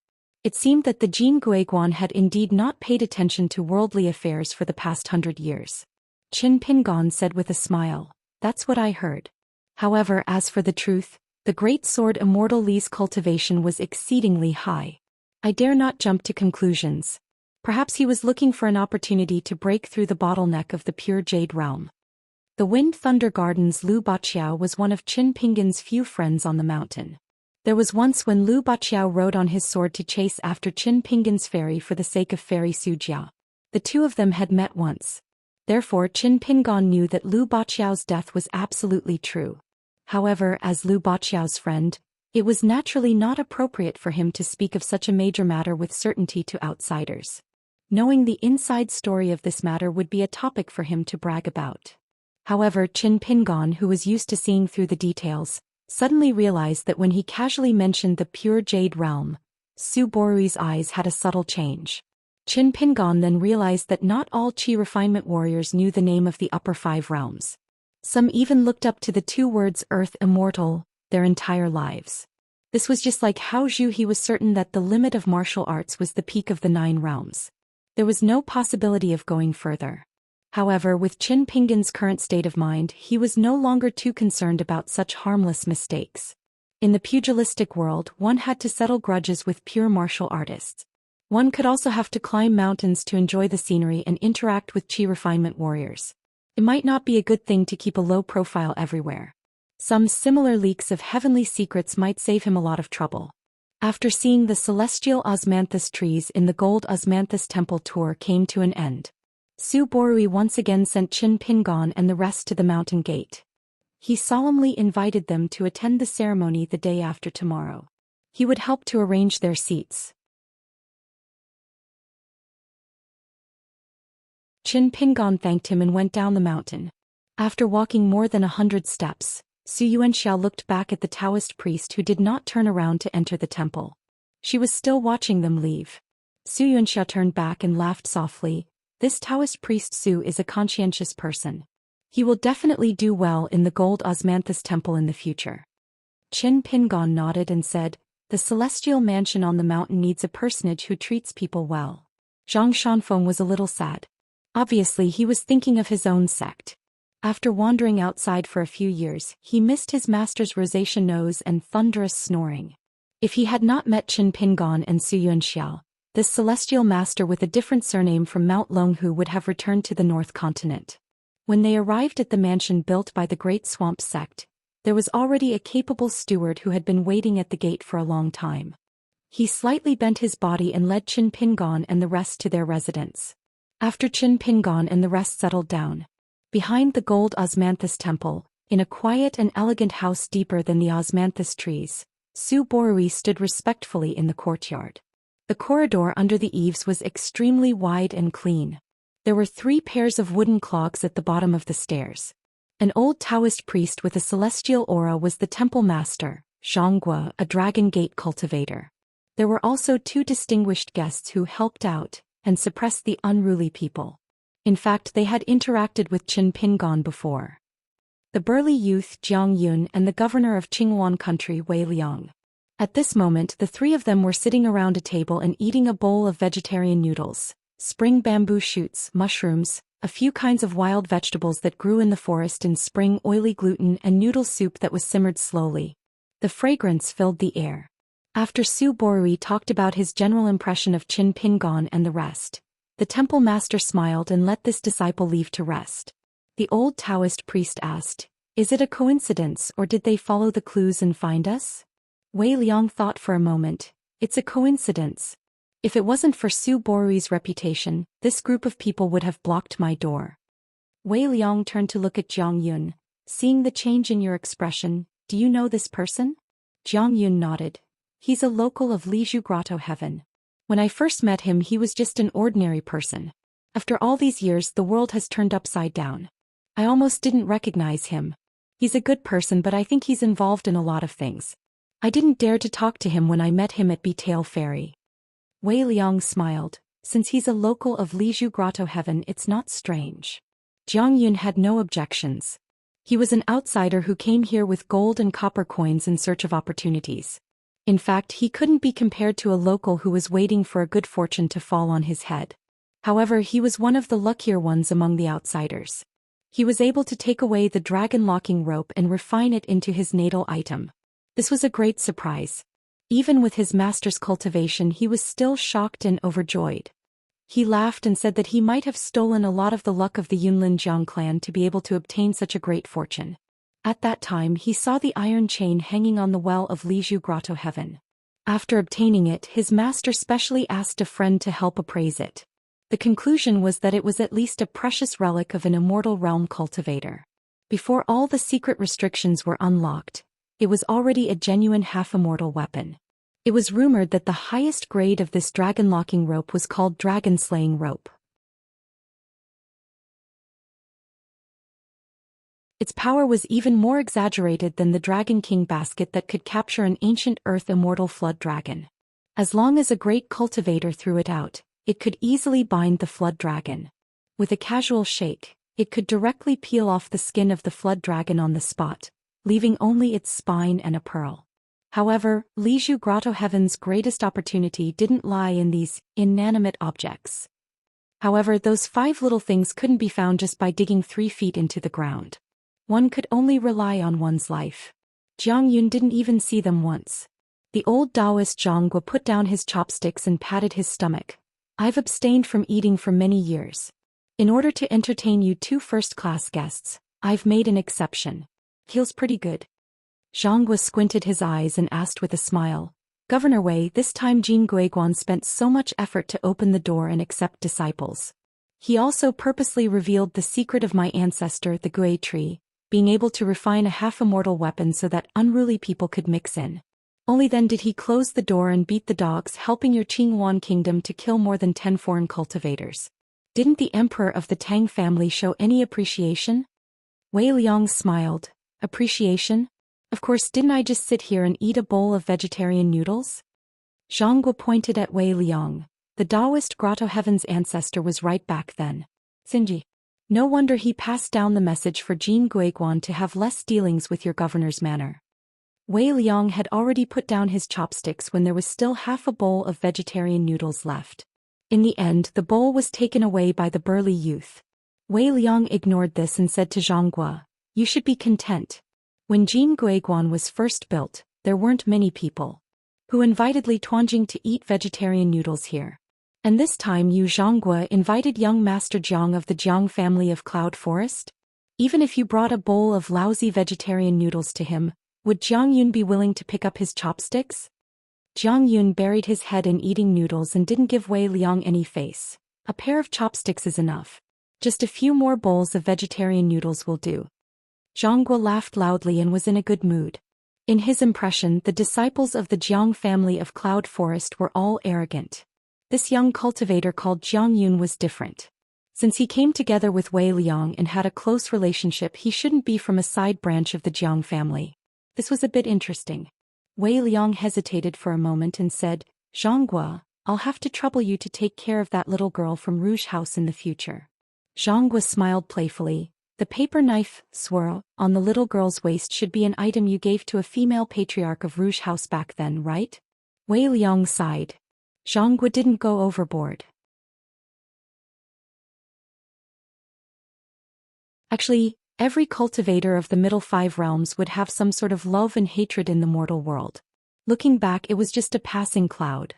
It seemed that the Jin Guiguan had indeed not paid attention to worldly affairs for the past 100 years. Qin Pingon said with a smile, "That's what I heard. However, as for the truth, the great sword immortal Li's cultivation was exceedingly high. I dare not jump to conclusions. Perhaps he was looking for an opportunity to break through the bottleneck of the pure jade realm." The Wind Thunder Garden's Lu Baqiao was one of Qin Pingon's few friends on the mountain. There was once when Lu Baqiao rode on his sword to chase after Qin Pingon's fairy for the sake of fairy Sujia. The two of them had met once. Therefore Qin Pingon knew that Lu Baqiao's death was absolutely true. However, as Lu Baqiao's friend, it was naturally not appropriate for him to speak of such a major matter with certainty to outsiders. Knowing the inside story of this matter would be a topic for him to brag about. However, Qin Pingon, who was used to seeing through the details, suddenly realized that when he casually mentioned the pure jade realm, Su Borui's eyes had a subtle change. Qin Pingon then realized that not all Qi refinement warriors knew the name of the upper 5 realms. Some even looked up to the 2 words Earth Immortal their entire lives. This was just like how Zhu He was certain that the limit of martial arts was the peak of the 9 realms. There was no possibility of going further. However, with Qin Pingon's current state of mind, he was no longer too concerned about such harmless mistakes. In the pugilistic world, one had to settle grudges with pure martial artists. One could also have to climb mountains to enjoy the scenery and interact with Qi refinement warriors. It might not be a good thing to keep a low profile everywhere. Some similar leaks of heavenly secrets might save him a lot of trouble. After seeing the celestial osmanthus trees in the Gold Osmanthus Temple tour came to an end, Su Borui once again sent Qin Pingon and the rest to the mountain gate. He solemnly invited them to attend the ceremony the day after tomorrow. He would help to arrange their seats. Qin Pingon thanked him and went down the mountain. After walking more than 100 steps, Xianxia looked back at the Daoist priest who did not turn around to enter the temple. She was still watching them leave. Xianxia turned back and laughed softly. This Daoist priest Su is a conscientious person. He will definitely do well in the Gold Osmanthus Temple in the future. Qin Pingon nodded and said, the celestial mansion on the mountain needs a personage who treats people well. Zhang Shanfeng was a little sad. Obviously he was thinking of his own sect. After wandering outside for a few years, he missed his master's rosacea nose and thunderous snoring. If he had not met Qin Pingon and Xianxia, this celestial master with a different surname from Mount Longhu would have returned to the North Continent. When they arrived at the mansion built by the Great Swamp sect, there was already a capable steward who had been waiting at the gate for a long time. He slightly bent his body and led Qin Pingon and the rest to their residence. After Qin Pingon and the rest settled down, behind the Gold Osmanthus Temple, in a quiet and elegant house deeper than the osmanthus trees, Su Borui stood respectfully in the courtyard. The corridor under the eaves was extremely wide and clean. There were 3 pairs of wooden clogs at the bottom of the stairs. An old Taoist priest with a celestial aura was the temple master, Xianxia, a dragon gate cultivator. There were also 2 distinguished guests who helped out and suppressed the unruly people. In fact, they had interacted with Qin Pingon before. The burly youth Jiang Yun and the governor of Qinghuan country Wei Liang. At this moment the 3 of them were sitting around a table and eating a bowl of vegetarian noodles, spring bamboo shoots, mushrooms, a few kinds of wild vegetables that grew in the forest in spring, oily gluten and noodle soup that was simmered slowly. The fragrance filled the air. After Su Borui talked about his general impression of Qin Pingon and the rest, the temple master smiled and let this disciple leave to rest. The old Taoist priest asked, is it a coincidence or did they follow the clues and find us? Wei Liang thought for a moment, it's a coincidence. If it wasn't for Su Borui's reputation, this group of people would have blocked my door. Wei Liang turned to look at Jiang Yun. Seeing the change in your expression, do you know this person? Jiang Yun nodded. He's a local of Lizhu Grotto Heaven. When I first met him he was just an ordinary person. After all these years the world has turned upside down. I almost didn't recognize him. He's a good person but I think he's involved in a lot of things. I didn't dare to talk to him when I met him at Betail Ferry. Wei Liang smiled. Since he's a local of Lizhu Grotto Heaven it's not strange. Jiang Yun had no objections. He was an outsider who came here with gold and copper coins in search of opportunities. In fact, he couldn't be compared to a local who was waiting for a good fortune to fall on his head. However, he was one of the luckier ones among the outsiders. He was able to take away the dragon locking rope and refine it into his natal item. This was a great surprise. Even with his master's cultivation he was still shocked and overjoyed. He laughed and said that he might have stolen a lot of the luck of the Yunlin Jiang clan to be able to obtain such a great fortune. At that time he saw the iron chain hanging on the well of Lizhu Grotto Heaven. After obtaining it, his master specially asked a friend to help appraise it. The conclusion was that it was at least a precious relic of an immortal realm cultivator. Before all the secret restrictions were unlocked, it was already a genuine half-immortal weapon. It was rumored that the highest grade of this dragon-locking rope was called dragon-slaying rope. Its power was even more exaggerated than the Dragon King basket that could capture an ancient earth immortal flood dragon. As long as a great cultivator threw it out, it could easily bind the flood dragon. With a casual shake, it could directly peel off the skin of the flood dragon on the spot, leaving only its spine and a pearl. However, Liju Grotto Heaven's greatest opportunity didn't lie in these inanimate objects. However, those 5 little things couldn't be found just by digging 3 feet into the ground. One could only rely on one's life. Jiang Yun didn't even see them once. The old Daoist Zhang put down his chopsticks and patted his stomach. I've abstained from eating for many years. In order to entertain you 2 first-class guests, I've made an exception. Feels pretty good. Zhang squinted his eyes and asked with a smile, Governor Wei, this time Jin Guiguan spent so much effort to open the door and accept disciples. He also purposely revealed the secret of my ancestor, the Gui tree, being able to refine a half-immortal weapon so that unruly people could mix in. Only then did he close the door and beat the dogs, helping your Qingwan kingdom to kill more than 10 foreign cultivators. Didn't the emperor of the Tang family show any appreciation? Wei Liang smiled. Appreciation? Of course, didn't I just sit here and eat a bowl of vegetarian noodles? Zhang pointed at Wei Liang. The Daoist Grotto Heaven's ancestor was right back then. Xinji. No wonder he passed down the message for Jin Guiguan to have less dealings with your governor's manor. Wei Liang had already put down his chopsticks when there was still half a bowl of vegetarian noodles left. In the end, the bowl was taken away by the burly youth. Wei Liang ignored this and said to Zhang, You should be content. When Jin Guiguan was first built, there weren't many people who invited Li Tuanjing to eat vegetarian noodles here. And this time you Zhang invited young Master Jiang of the Jiang family of Cloud Forest? Even if you brought a bowl of lousy vegetarian noodles to him, would Jiang Yun be willing to pick up his chopsticks? Jiang Yun buried his head in eating noodles and didn't give Wei Liang any face. A pair of chopsticks is enough. Just a few more bowls of vegetarian noodles will do. Zhang laughed loudly and was in a good mood. In his impression, the disciples of the Jiang family of Cloud Forest were all arrogant. This young cultivator called Jiang Yun was different. Since he came together with Wei Liang and had a close relationship, he shouldn't be from a side branch of the Jiang family. This was a bit interesting. Wei Liang hesitated for a moment and said, Zhang, I'll have to trouble you to take care of that little girl from Rouge House in the future. Zhang smiled playfully. The paper knife, swirl, on the little girl's waist should be an item you gave to a female patriarch of Rouge House back then, right? Wei Liang sighed. Zhang didn't go overboard. Actually, every cultivator of the middle 5 realms would have some sort of love and hatred in the mortal world. Looking back, it was just a passing cloud.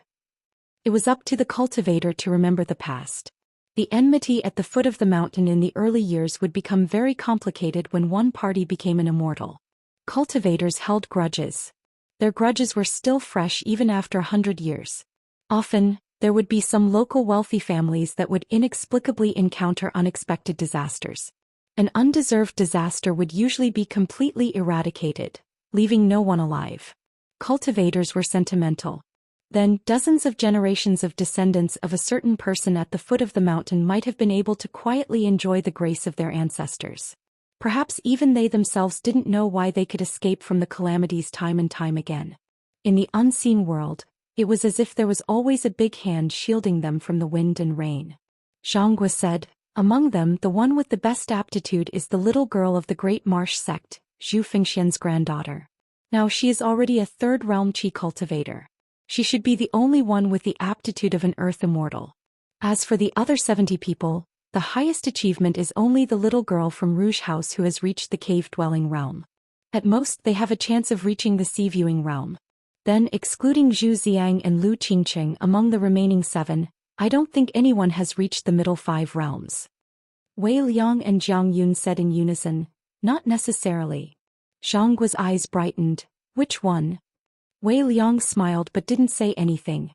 It was up to the cultivator to remember the past. The enmity at the foot of the mountain in the early years would become very complicated when one party became an immortal. Cultivators held grudges. Their grudges were still fresh even after 100 years. Often, there would be some local wealthy families that would inexplicably encounter unexpected disasters. An undeserved disaster would usually be completely eradicated, leaving no one alive. Cultivators were sentimental. Then, dozens of generations of descendants of a certain person at the foot of the mountain might have been able to quietly enjoy the grace of their ancestors. Perhaps even they themselves didn't know why they could escape from the calamities time and time again. In the unseen world, it was as if there was always a big hand shielding them from the wind and rain. Zhang said, Among them, the one with the best aptitude is the little girl of the Great Marsh sect, Zhu Fengxian's granddaughter. Now she is already a 3rd realm Qi cultivator. She should be the only one with the aptitude of an earth immortal. As for the other 70 people, the highest achievement is only the little girl from Rouge House who has reached the cave-dwelling realm. At most, they have a chance of reaching the sea-viewing realm. Then, excluding Zhu Xian and Lu Qingqing among the remaining 7, I don't think anyone has reached the middle 5 realms. Wei Liang and Jiang Yun said in unison, Not necessarily. Zhang's eyes brightened. Which one? Wei Liang smiled but didn't say anything.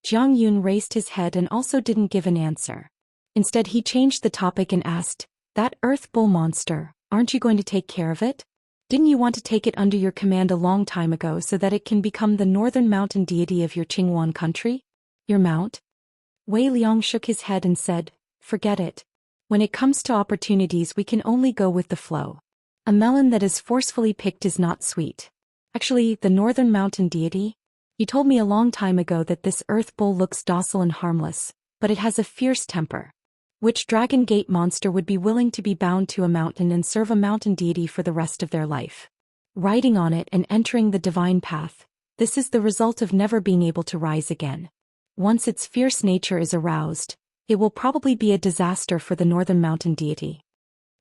Jiang Yun raised his head and also didn't give an answer. Instead, he changed the topic and asked, That earth bull monster, aren't you going to take care of it? Didn't you want to take it under your command a long time ago so that it can become the northern mountain deity of your Qingwan country? Your mount? Wei Liang shook his head and said, Forget it. When it comes to opportunities, we can only go with the flow. A melon that is forcefully picked is not sweet. Actually, the northern mountain deity? You told me a long time ago that this earth bull looks docile and harmless, but it has a fierce temper. Which Dragon Gate monster would be willing to be bound to a mountain and serve a mountain deity for the rest of their life? Riding on it and entering the divine path, this is the result of never being able to rise again. Once its fierce nature is aroused, it will probably be a disaster for the northern mountain deity.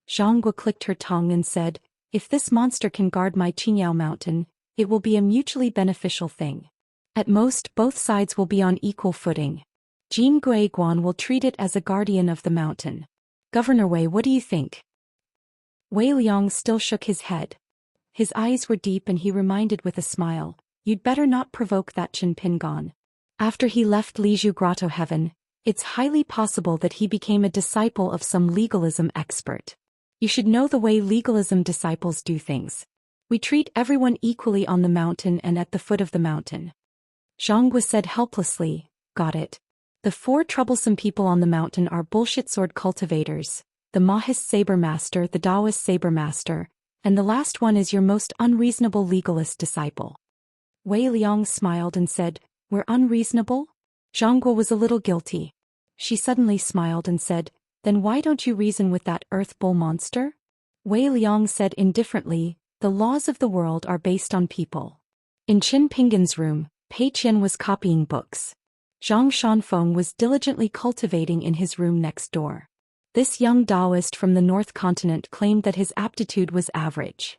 Zhangguo clicked her tongue and said, if this monster can guard my Qingyao mountain, it will be a mutually beneficial thing. At most, both sides will be on equal footing. Jin Guiguan will treat it as a guardian of the mountain. Governor Wei, what do you think? Wei Liang still shook his head. His eyes were deep and he reminded with a smile, you'd better not provoke that Qin Pingon. After he left Lizhu Grotto Heaven, it's highly possible that he became a disciple of some legalism expert. You should know the way legalism disciples do things. We treat everyone equally on the mountain and at the foot of the mountain. Zhangguo said helplessly, got it. The 4 troublesome people on the mountain are bullshit sword cultivators, the Mahist Saber Master, the Daoist Saber Master, and the last one is your most unreasonable legalist disciple. Wei Liang smiled and said, we're unreasonable? Zhangguo was a little guilty. She suddenly smiled and said, then why don't you reason with that earth bull monster? Wei Liang said indifferently, the laws of the world are based on people. In Qin Pingan's room, Pei Qian was copying books. Zhang Shanfeng was diligently cultivating in his room next door. This young Daoist from the North Continent claimed that his aptitude was average.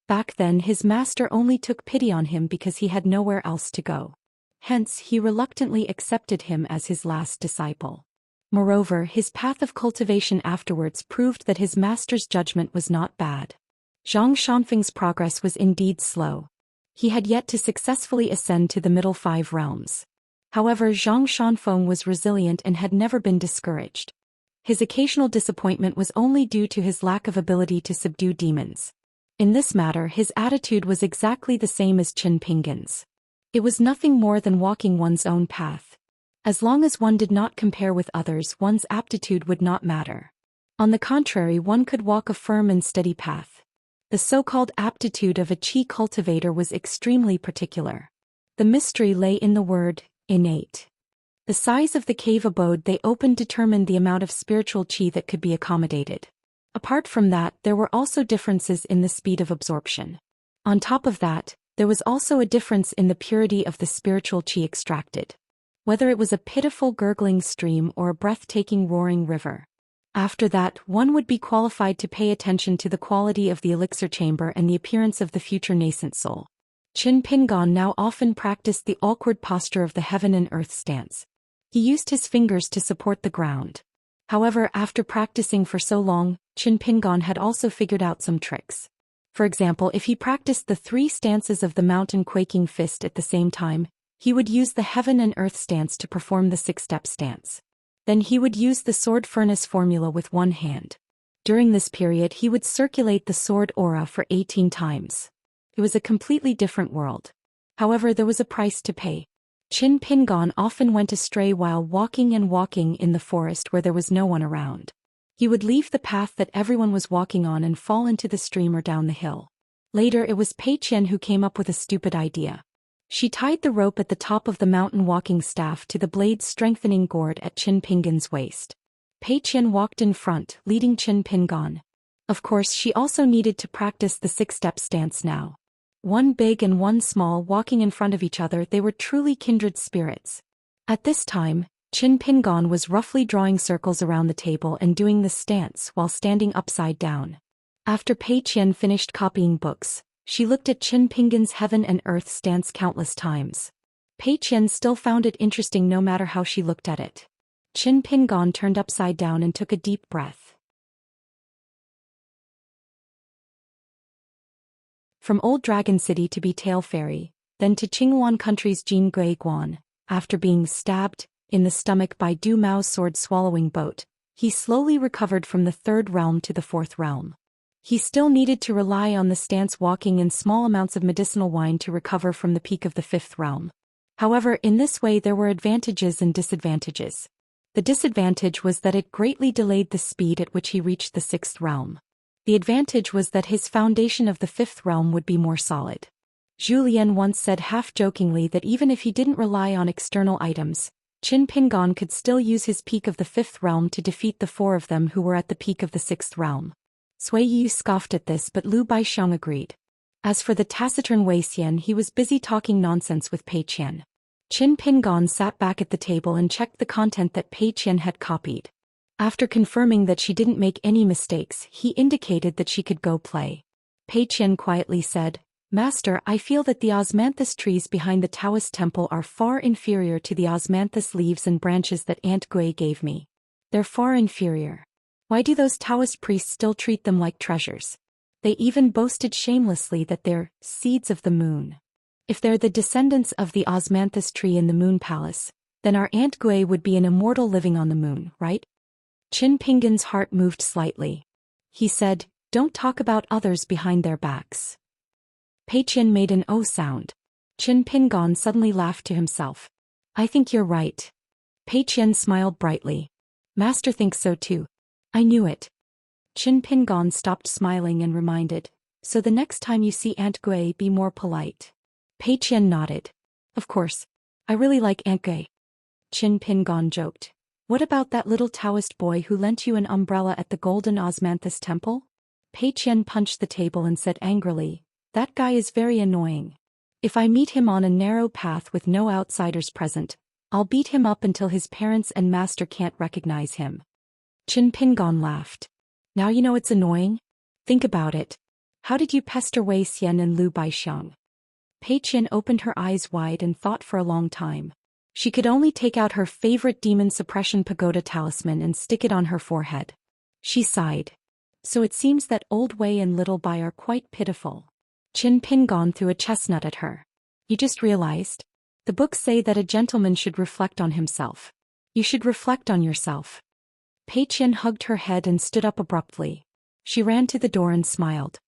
Back then his master only took pity on him because he had nowhere else to go. Hence he reluctantly accepted him as his last disciple. Moreover, his path of cultivation afterwards proved that his master's judgment was not bad. Zhang Shanfeng's progress was indeed slow. He had yet to successfully ascend to the middle 5 realms. However, Zhang Shanfeng was resilient and had never been discouraged. His occasional disappointment was only due to his lack of ability to subdue demons. In this matter, his attitude was exactly the same as Qin Pingan's. It was nothing more than walking one's own path. As long as one did not compare with others, one's aptitude would not matter. On the contrary, one could walk a firm and steady path. The so-called aptitude of a qi cultivator was extremely particular. The mystery lay in the word, innate. The size of the cave abode they opened determined the amount of spiritual qi that could be accommodated. Apart from that, there were also differences in the speed of absorption. On top of that, there was also a difference in the purity of the spiritual qi extracted. Whether it was a pitiful gurgling stream or a breathtaking roaring river. After that, one would be qualified to pay attention to the quality of the elixir chamber and the appearance of the future nascent soul. Qin Pingan now often practiced the awkward posture of the heaven and earth stance. He used his fingers to support the ground. However, after practicing for so long, Qin Pingan had also figured out some tricks. For example, if he practiced the 3 stances of the mountain quaking fist at the same time, he would use the heaven and earth stance to perform the 6-step stance. Then he would use the sword furnace formula with one hand. During this period he would circulate the sword aura for 18 times. It was a completely different world. However, there was a price to pay. Qin Pingan often went astray while walking in the forest where there was no one around. He would leave the path that everyone was walking on and fall into the stream or down the hill. Later it was Pei Qian who came up with a stupid idea. She tied the rope at the top of the mountain walking staff to the blade strengthening gourd at Qin Pingan's waist. Pei Qian walked in front, leading Qin Pingan. Of course, she also needed to practice the 6-step stance now. One big and one small walking in front of each other, they were truly kindred spirits. At this time, Qin Pingan was roughly drawing circles around the table and doing the stance while standing upside down. After Pei Qian finished copying books, she looked at Qin Pingan's heaven and earth stance countless times. Pei Qian still found it interesting no matter how she looked at it. Qin Pingan turned upside down and took a deep breath. From Old Dragon City to Betail Ferry, then to Qinghuan Country's Jin Guiguan, after being stabbed in the stomach by Du Mao's sword-swallowing boat, he slowly recovered from the 3rd realm to the 4th realm. He still needed to rely on the stance walking and small amounts of medicinal wine to recover from the peak of the 5th realm. However, in this way there were advantages and disadvantages. The disadvantage was that it greatly delayed the speed at which he reached the 6th realm. The advantage was that his foundation of the 5th realm would be more solid. Zhou Xian once said half-jokingly that even if he didn't rely on external items, Qin Pingon could still use his peak of the 5th realm to defeat the 4 of them who were at the peak of the 6th realm. Sui Yu scoffed at this, but Lu Baixiang agreed. As for the taciturn Wei Xian, he was busy talking nonsense with Pei Qian. Qin Pingon sat back at the table and checked the content that Pei Qian had copied. After confirming that she didn't make any mistakes, he indicated that she could go play. Pei Qian quietly said, "Master, I feel that the osmanthus trees behind the Taoist temple are far inferior to the osmanthus leaves and branches that Aunt Gui gave me. They're far inferior. Why do those Taoist priests still treat them like treasures? They even boasted shamelessly that they're seeds of the moon. If they're the descendants of the osmanthus tree in the moon palace, then our Aunt Gui would be an immortal living on the moon, right?" Qin Pingon's heart moved slightly. He said, "Don't talk about others behind their backs." Pei Qian made an "oh" sound. Qin Pingon suddenly laughed to himself. "I think you're right." Pei Qian smiled brightly. "Master thinks so too." "I knew it." Qin Pingon stopped smiling and reminded, "So the next time you see Aunt Gui, be more polite." Pei Qian nodded. "Of course. I really like Aunt Gui." Qin Pingon joked. "What about that little Taoist boy who lent you an umbrella at the Golden Osmanthus Temple?" Pei Qian punched the table and said angrily, "That guy is very annoying. If I meet him on a narrow path with no outsiders present, I'll beat him up until his parents and master can't recognize him." Qin Pingon laughed. "Now you know it's annoying? Think about it. How did you pester Wei Xian and Lu Baixiang?" Pei Qian opened her eyes wide and thought for a long time. She could only take out her favorite demon suppression pagoda talisman and stick it on her forehead. She sighed. "So it seems that old Wei and little Bai are quite pitiful." Qin Pingon threw a chestnut at her. "You just realized? The books say that a gentleman should reflect on himself. You should reflect on yourself." Pei Qian hugged her head and stood up abruptly. She ran to the door and smiled.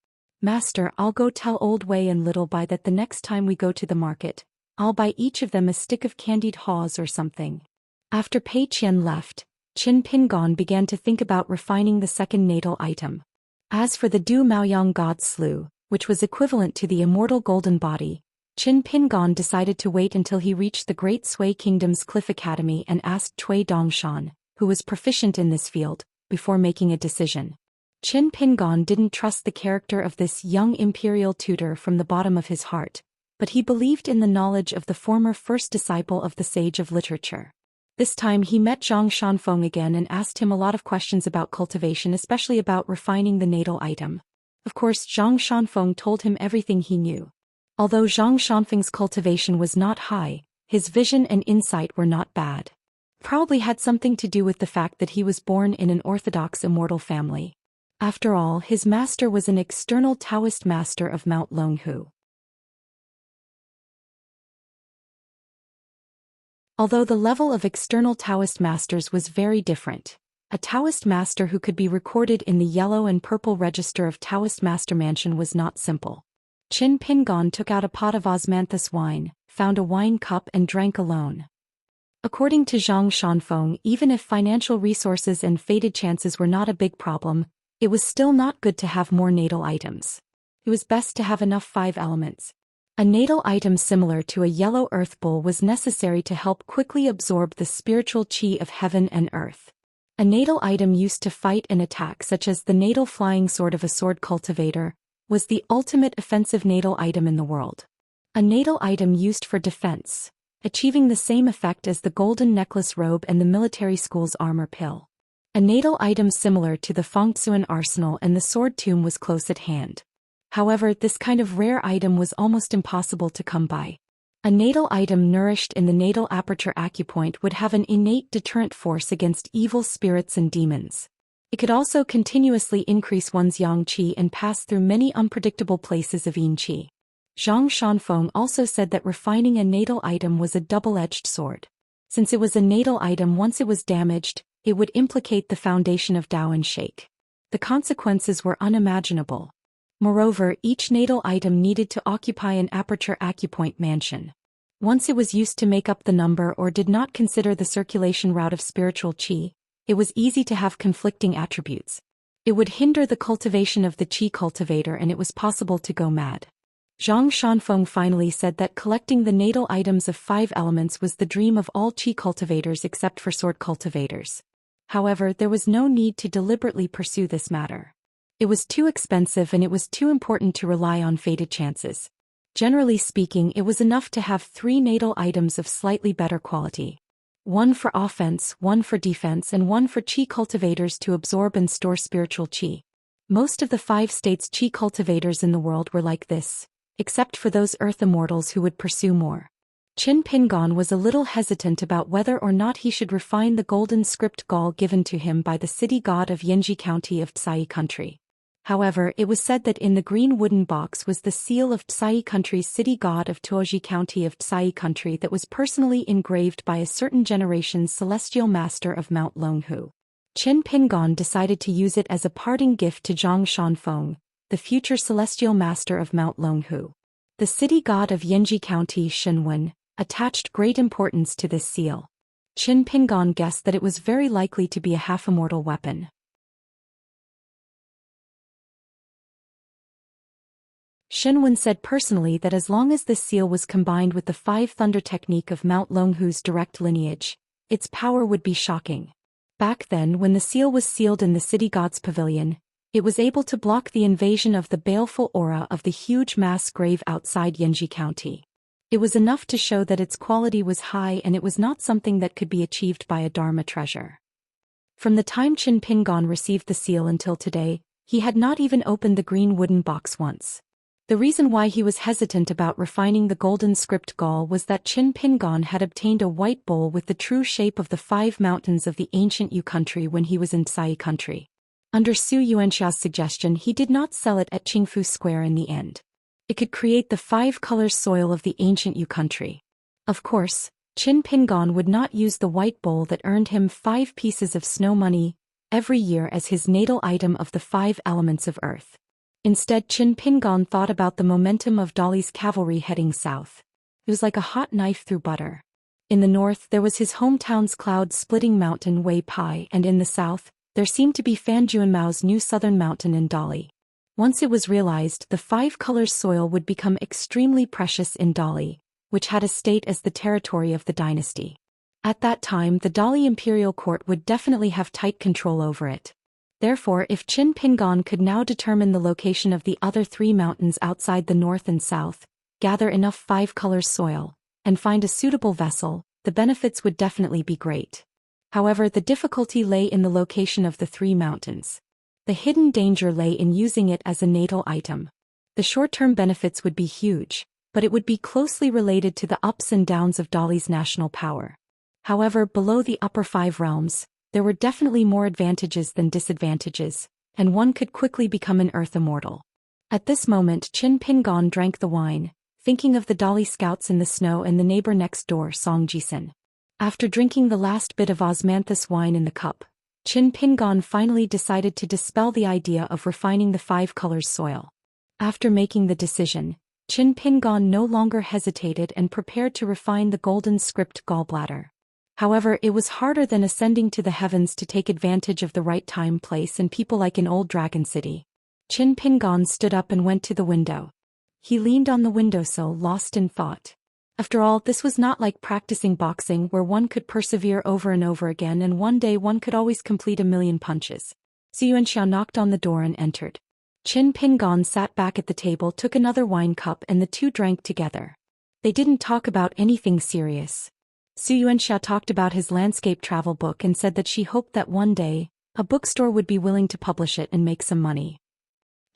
"Master, I'll go tell old Wei and little Bai that the next time we go to the market, I'll buy each of them a stick of candied haws or something." After Pei Qian left, Qin Pingon began to think about refining the second natal item. As for the Du Maoyang God Slew, which was equivalent to the immortal golden body, Qin Pingon decided to wait until he reached the Great Sui Kingdom's Cliff Academy and asked Cui Dongshan, who was proficient in this field, before making a decision. Qin Pingon didn't trust the character of this young imperial tutor from the bottom of his heart, but he believed in the knowledge of the former first disciple of the sage of literature. This time he met Zhang Shanfeng again and asked him a lot of questions about cultivation, especially about refining the natal item. Of course, Zhang Shanfeng told him everything he knew. Although Zhang Shanfeng's cultivation was not high, his vision and insight were not bad. Probably had something to do with the fact that he was born in an orthodox immortal family. After all, his master was an external Taoist master of Mount Longhu. Although the level of external Taoist masters was very different, a Taoist master who could be recorded in the yellow and purple register of Taoist Master Mansion was not simple. Qin Pingon took out a pot of osmanthus wine, found a wine cup and drank alone. According to Zhang Shanfeng, even if financial resources and fated chances were not a big problem, it was still not good to have more natal items. It was best to have enough 5 elements. A natal item similar to a yellow earth bowl was necessary to help quickly absorb the spiritual qi of heaven and earth. A natal item used to fight and attack, such as the natal flying sword of a sword cultivator, was the ultimate offensive natal item in the world. A natal item used for defense, achieving the same effect as the golden necklace robe and the military school's armor pill. A natal item similar to the Fengtsuan arsenal and the sword tomb was close at hand. However, this kind of rare item was almost impossible to come by. A natal item nourished in the natal aperture acupoint would have an innate deterrent force against evil spirits and demons. It could also continuously increase one's yang qi and pass through many unpredictable places of yin qi. Zhang Shanfeng also said that refining a natal item was a double-edged sword. Since it was a natal item, once it was damaged, it would implicate the foundation of Dao and Shake. The consequences were unimaginable. Moreover, each natal item needed to occupy an aperture acupoint mansion. Once it was used to make up the number or did not consider the circulation route of spiritual qi, it was easy to have conflicting attributes. It would hinder the cultivation of the qi cultivator and it was possible to go mad. Zhang Shanfeng finally said that collecting the natal items of 5 elements was the dream of all qi cultivators except for sword cultivators. However, there was no need to deliberately pursue this matter. It was too expensive and it was too important to rely on fated chances. Generally speaking, it was enough to have 3 natal items of slightly better quality. One for offense, one for defense, and one for qi cultivators to absorb and store spiritual qi. Most of the 5 states qi cultivators in the world were like this, except for those earth immortals who would pursue more. Qin Pingon was a little hesitant about whether or not he should refine the golden script gall given to him by the city god of Yanji County of Psai Country. However, it was said that in the green wooden box was the seal of Psai Country's city god of Tuoji County of Psai Country that was personally engraved by a certain generation's celestial master of Mount Longhu. Qin Pingon decided to use it as a parting gift to Zhang Shanfeng, the future celestial master of Mount Longhu. The city god of Yanji County, Shenwen, attached great importance to this seal. Qin Pingon guessed that it was very likely to be a half-immortal weapon. Shenwen said personally that as long as this seal was combined with the 5 thunder technique of Mount Longhu's direct lineage, its power would be shocking. Back then, when the seal was sealed in the city god's pavilion, it was able to block the invasion of the baleful aura of the huge mass grave outside Yanji County. It was enough to show that its quality was high and it was not something that could be achieved by a Dharma treasure. From the time Qin Pingon received the seal until today, he had not even opened the green wooden box once. The reason why he was hesitant about refining the golden script gall was that Qin Pingon had obtained a white bowl with the true shape of the 5 mountains of the ancient Yu country when he was in Psai country. Under Su Yuanxia's suggestion, he did not sell it at Qingfu Square in the end. It could create the 5 colors soil of the ancient Yu country. Of course, Qin Pingon would not use the white bowl that earned him 5 pieces of snow money every year as his natal item of the 5 elements of earth. Instead, Qin Pingon thought about the momentum of Dali's cavalry heading south. It was like a hot knife through butter. In the north, there was his hometown's cloud-splitting mountain Wei Pai, and in the south, there seemed to be Fan Juanmao's new southern mountain in Dali. Once it was realized, the 5 colors soil would become extremely precious in Dali, which had a state as the territory of the dynasty. At that time, the Dali imperial court would definitely have tight control over it. Therefore, if Qin Pingon could now determine the location of the other 3 mountains outside the north and south, gather enough 5 colors soil, and find a suitable vessel, the benefits would definitely be great. However, the difficulty lay in the location of the 3 mountains. The hidden danger lay in using it as a natal item. The short-term benefits would be huge, but it would be closely related to the ups and downs of Dali's national power. However, below the upper 5 realms, there were definitely more advantages than disadvantages, and one could quickly become an earth immortal. At this moment, Qin Pingon drank the wine, thinking of the Dali scouts in the snow and the neighbor next door, Song Jisun. After drinking the last bit of osmanthus wine in the cup, Qin Pingon finally decided to dispel the idea of refining the 5 colors soil. After making the decision, Qin Pingon no longer hesitated and prepared to refine the golden script gallbladder. However, it was harder than ascending to the heavens to take advantage of the right time, place, and people like in Old Dragon City. Qin Pingon stood up and went to the window. He leaned on the windowsill, lost in thought. After all, this was not like practicing boxing where one could persevere over and over again and one day one could always complete 1,000,000 punches. Zhu Xian knocked on the door and entered. Qin Pingon sat back at the table, took another wine cup, and the two drank together. They didn't talk about anything serious. Su Yuanxia talked about his landscape travel book and said that she hoped that one day, a bookstore would be willing to publish it and make some money.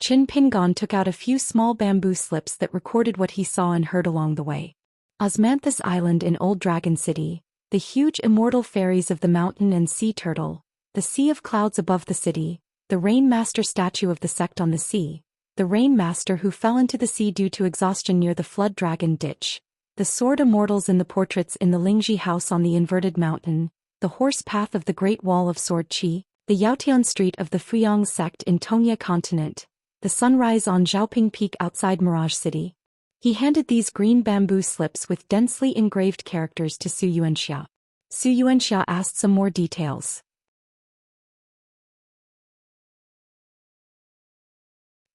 Qin Pingon took out a few small bamboo slips that recorded what he saw and heard along the way. Osmanthus Island in Old Dragon City, the huge immortal fairies of the mountain and sea turtle, the sea of clouds above the city, the Rain Master statue of the sect on the sea, the Rain Master who fell into the sea due to exhaustion near the flood dragon ditch, the sword immortals in the portraits in the Lingji house on the inverted mountain, the horse path of the Great Wall of Sword Qi, the Yaotian street of the Fuyang sect in Tongya continent, the sunrise on Zhaoping Peak outside Mirage City. He handed these green bamboo slips with densely engraved characters to Su Yuanxia. Su Yuanxia asked some more details.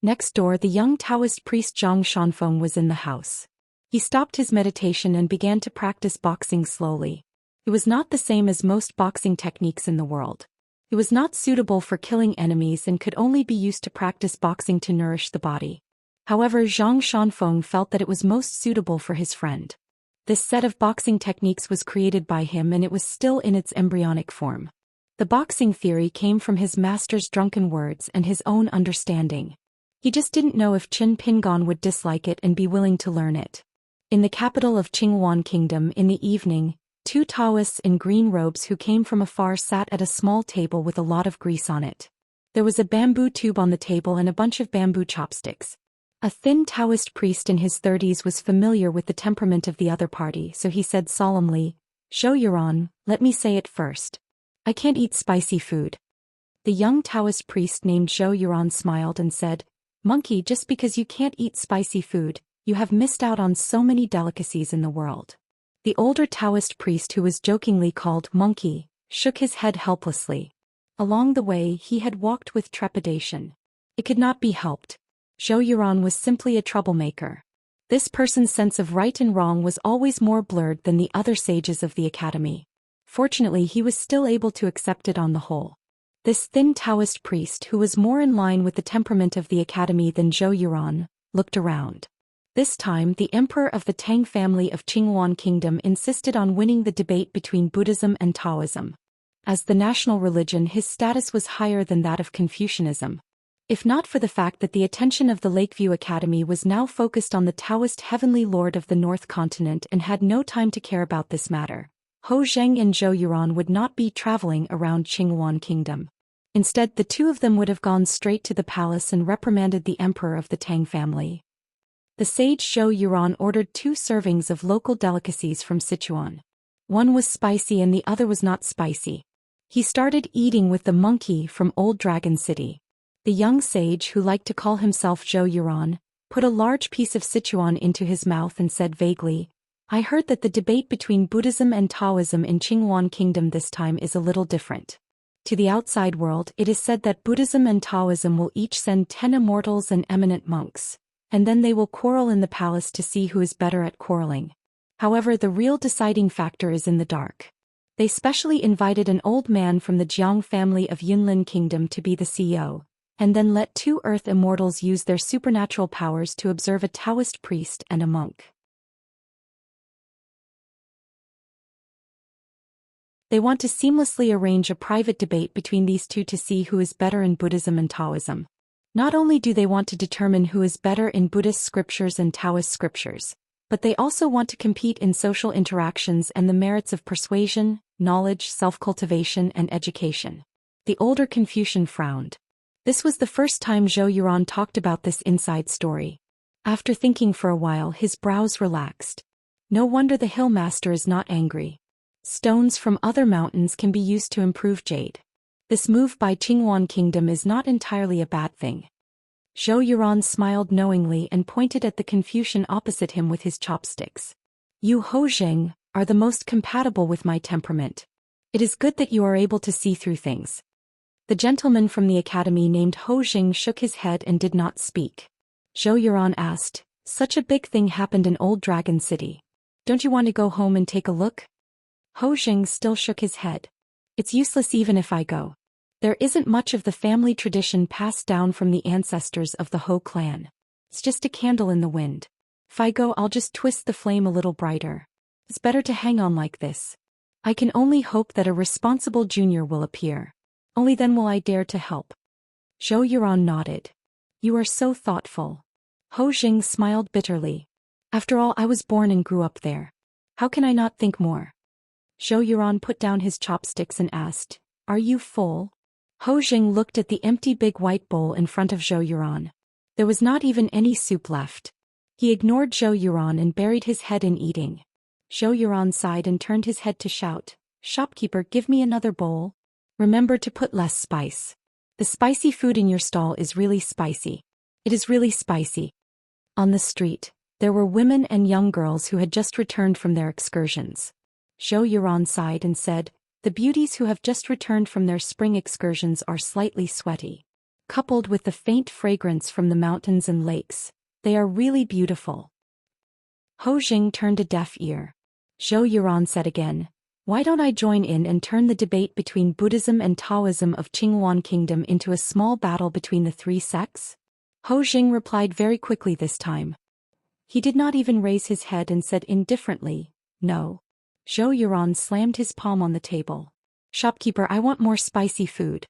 Next door, the young Taoist priest Zhang Shanfeng was in the house. He stopped his meditation and began to practice boxing slowly. It was not the same as most boxing techniques in the world. It was not suitable for killing enemies and could only be used to practice boxing to nourish the body. However, Zhang Shanfeng felt that it was most suitable for his friend. This set of boxing techniques was created by him and it was still in its embryonic form. The boxing theory came from his master's drunken words and his own understanding. He just didn't know if Qin Pingan would dislike it and be willing to learn it. In the capital of Qingwan Kingdom in the evening, two Taoists in green robes who came from afar sat at a small table with a lot of grease on it. There was a bamboo tube on the table and a bunch of bamboo chopsticks. A thin Taoist priest in his 30s was familiar with the temperament of the other party, so he said solemnly, "Zhou Yuan, let me say it first. I can't eat spicy food." The young Taoist priest named Zhou Yuan smiled and said, "Monkey, just because you can't eat spicy food, you have missed out on so many delicacies in the world." The older Taoist priest, who was jokingly called Monkey, shook his head helplessly. Along the way he had walked with trepidation. It could not be helped. Zhou Yuan was simply a troublemaker. This person's sense of right and wrong was always more blurred than the other sages of the academy. Fortunately, he was still able to accept it on the whole. This thin Taoist priest, who was more in line with the temperament of the academy than Zhou Yuan, looked around. This time, the emperor of the Tang family of Qingwan Kingdom insisted on winning the debate between Buddhism and Taoism. As the national religion, his status was higher than that of Confucianism. If not for the fact that the attention of the Lakeview Academy was now focused on the Taoist heavenly lord of the North Continent and had no time to care about this matter, Hou Zheng and Zhou Yuan would not be traveling around Qingwan Kingdom. Instead, the two of them would have gone straight to the palace and reprimanded the emperor of the Tang family. The sage Zhou Yuan ordered 2 servings of local delicacies from Sichuan. One was spicy and the other was not spicy. He started eating with the monkey from Old Dragon City. The young sage, who liked to call himself Zhou Yuan, put a large piece of Sichuan into his mouth and said vaguely, "I heard that the debate between Buddhism and Taoism in Qingwan Kingdom this time is a little different. To the outside world, it is said that Buddhism and Taoism will each send 10 immortals and eminent monks, and then they will quarrel in the palace to see who is better at quarreling. However, the real deciding factor is in the dark. They specially invited an old man from the Jiang family of Yunlin Kingdom to be the CEO. And then let 2 earth immortals use their supernatural powers to observe a Taoist priest and a monk. They want to seamlessly arrange a private debate between these two to see who is better in Buddhism and Taoism. Not only do they want to determine who is better in Buddhist scriptures and Taoist scriptures, but they also want to compete in social interactions and the merits of persuasion, knowledge, self-cultivation, and education." The older Confucian frowned. This was the first time Zhou Yuan talked about this inside story. After thinking for a while, his brows relaxed. No wonder the hill master is not angry. Stones from other mountains can be used to improve jade. This move by Qingwan Kingdom is not entirely a bad thing. Zhou Yuan smiled knowingly and pointed at the Confucian opposite him with his chopsticks. "You, Hou Zheng, are the most compatible with my temperament. It is good that you are able to see through things." The gentleman from the academy named Hou Zheng shook his head and did not speak. Zhou Yuan asked, "Such a big thing happened in Old Dragon City. Don't you want to go home and take a look?" Hou Zheng still shook his head. "It's useless even if I go. There isn't much of the family tradition passed down from the ancestors of the Hou clan. It's just a candle in the wind. If I go, I'll just twist the flame a little brighter. It's better to hang on like this. I can only hope that a responsible junior will appear. Only then will I dare to help." Zhou Yuan nodded. "You are so thoughtful." Hou Zheng smiled bitterly. "After all, I was born and grew up there. How can I not think more?" Zhou Yuan put down his chopsticks and asked, "Are you full?" Hou Zheng looked at the empty big white bowl in front of Zhou Yuan. There was not even any soup left. He ignored Zhou Yuan and buried his head in eating. Zhou Yuan sighed and turned his head to shout, "Shopkeeper, give me another bowl. Remember to put less spice. The spicy food in your stall is really spicy. It is really spicy." On the street, there were women and young girls who had just returned from their excursions. Zhou Yuan sighed and said, "The beauties who have just returned from their spring excursions are slightly sweaty. coupled with the faint fragrance from the mountains and lakes. They are really beautiful. Ho Jing turned a deaf ear. Zhou Xian said again, "Why don't I join in and turn the debate between Buddhism and Taoism of Qingyuan Kingdom into a small battle between the three sects?" Ho Jing replied very quickly this time. He did not even raise his head and said indifferently, "No." Zhou Xian slammed his palm on the table. "Shopkeeper, I want more spicy food."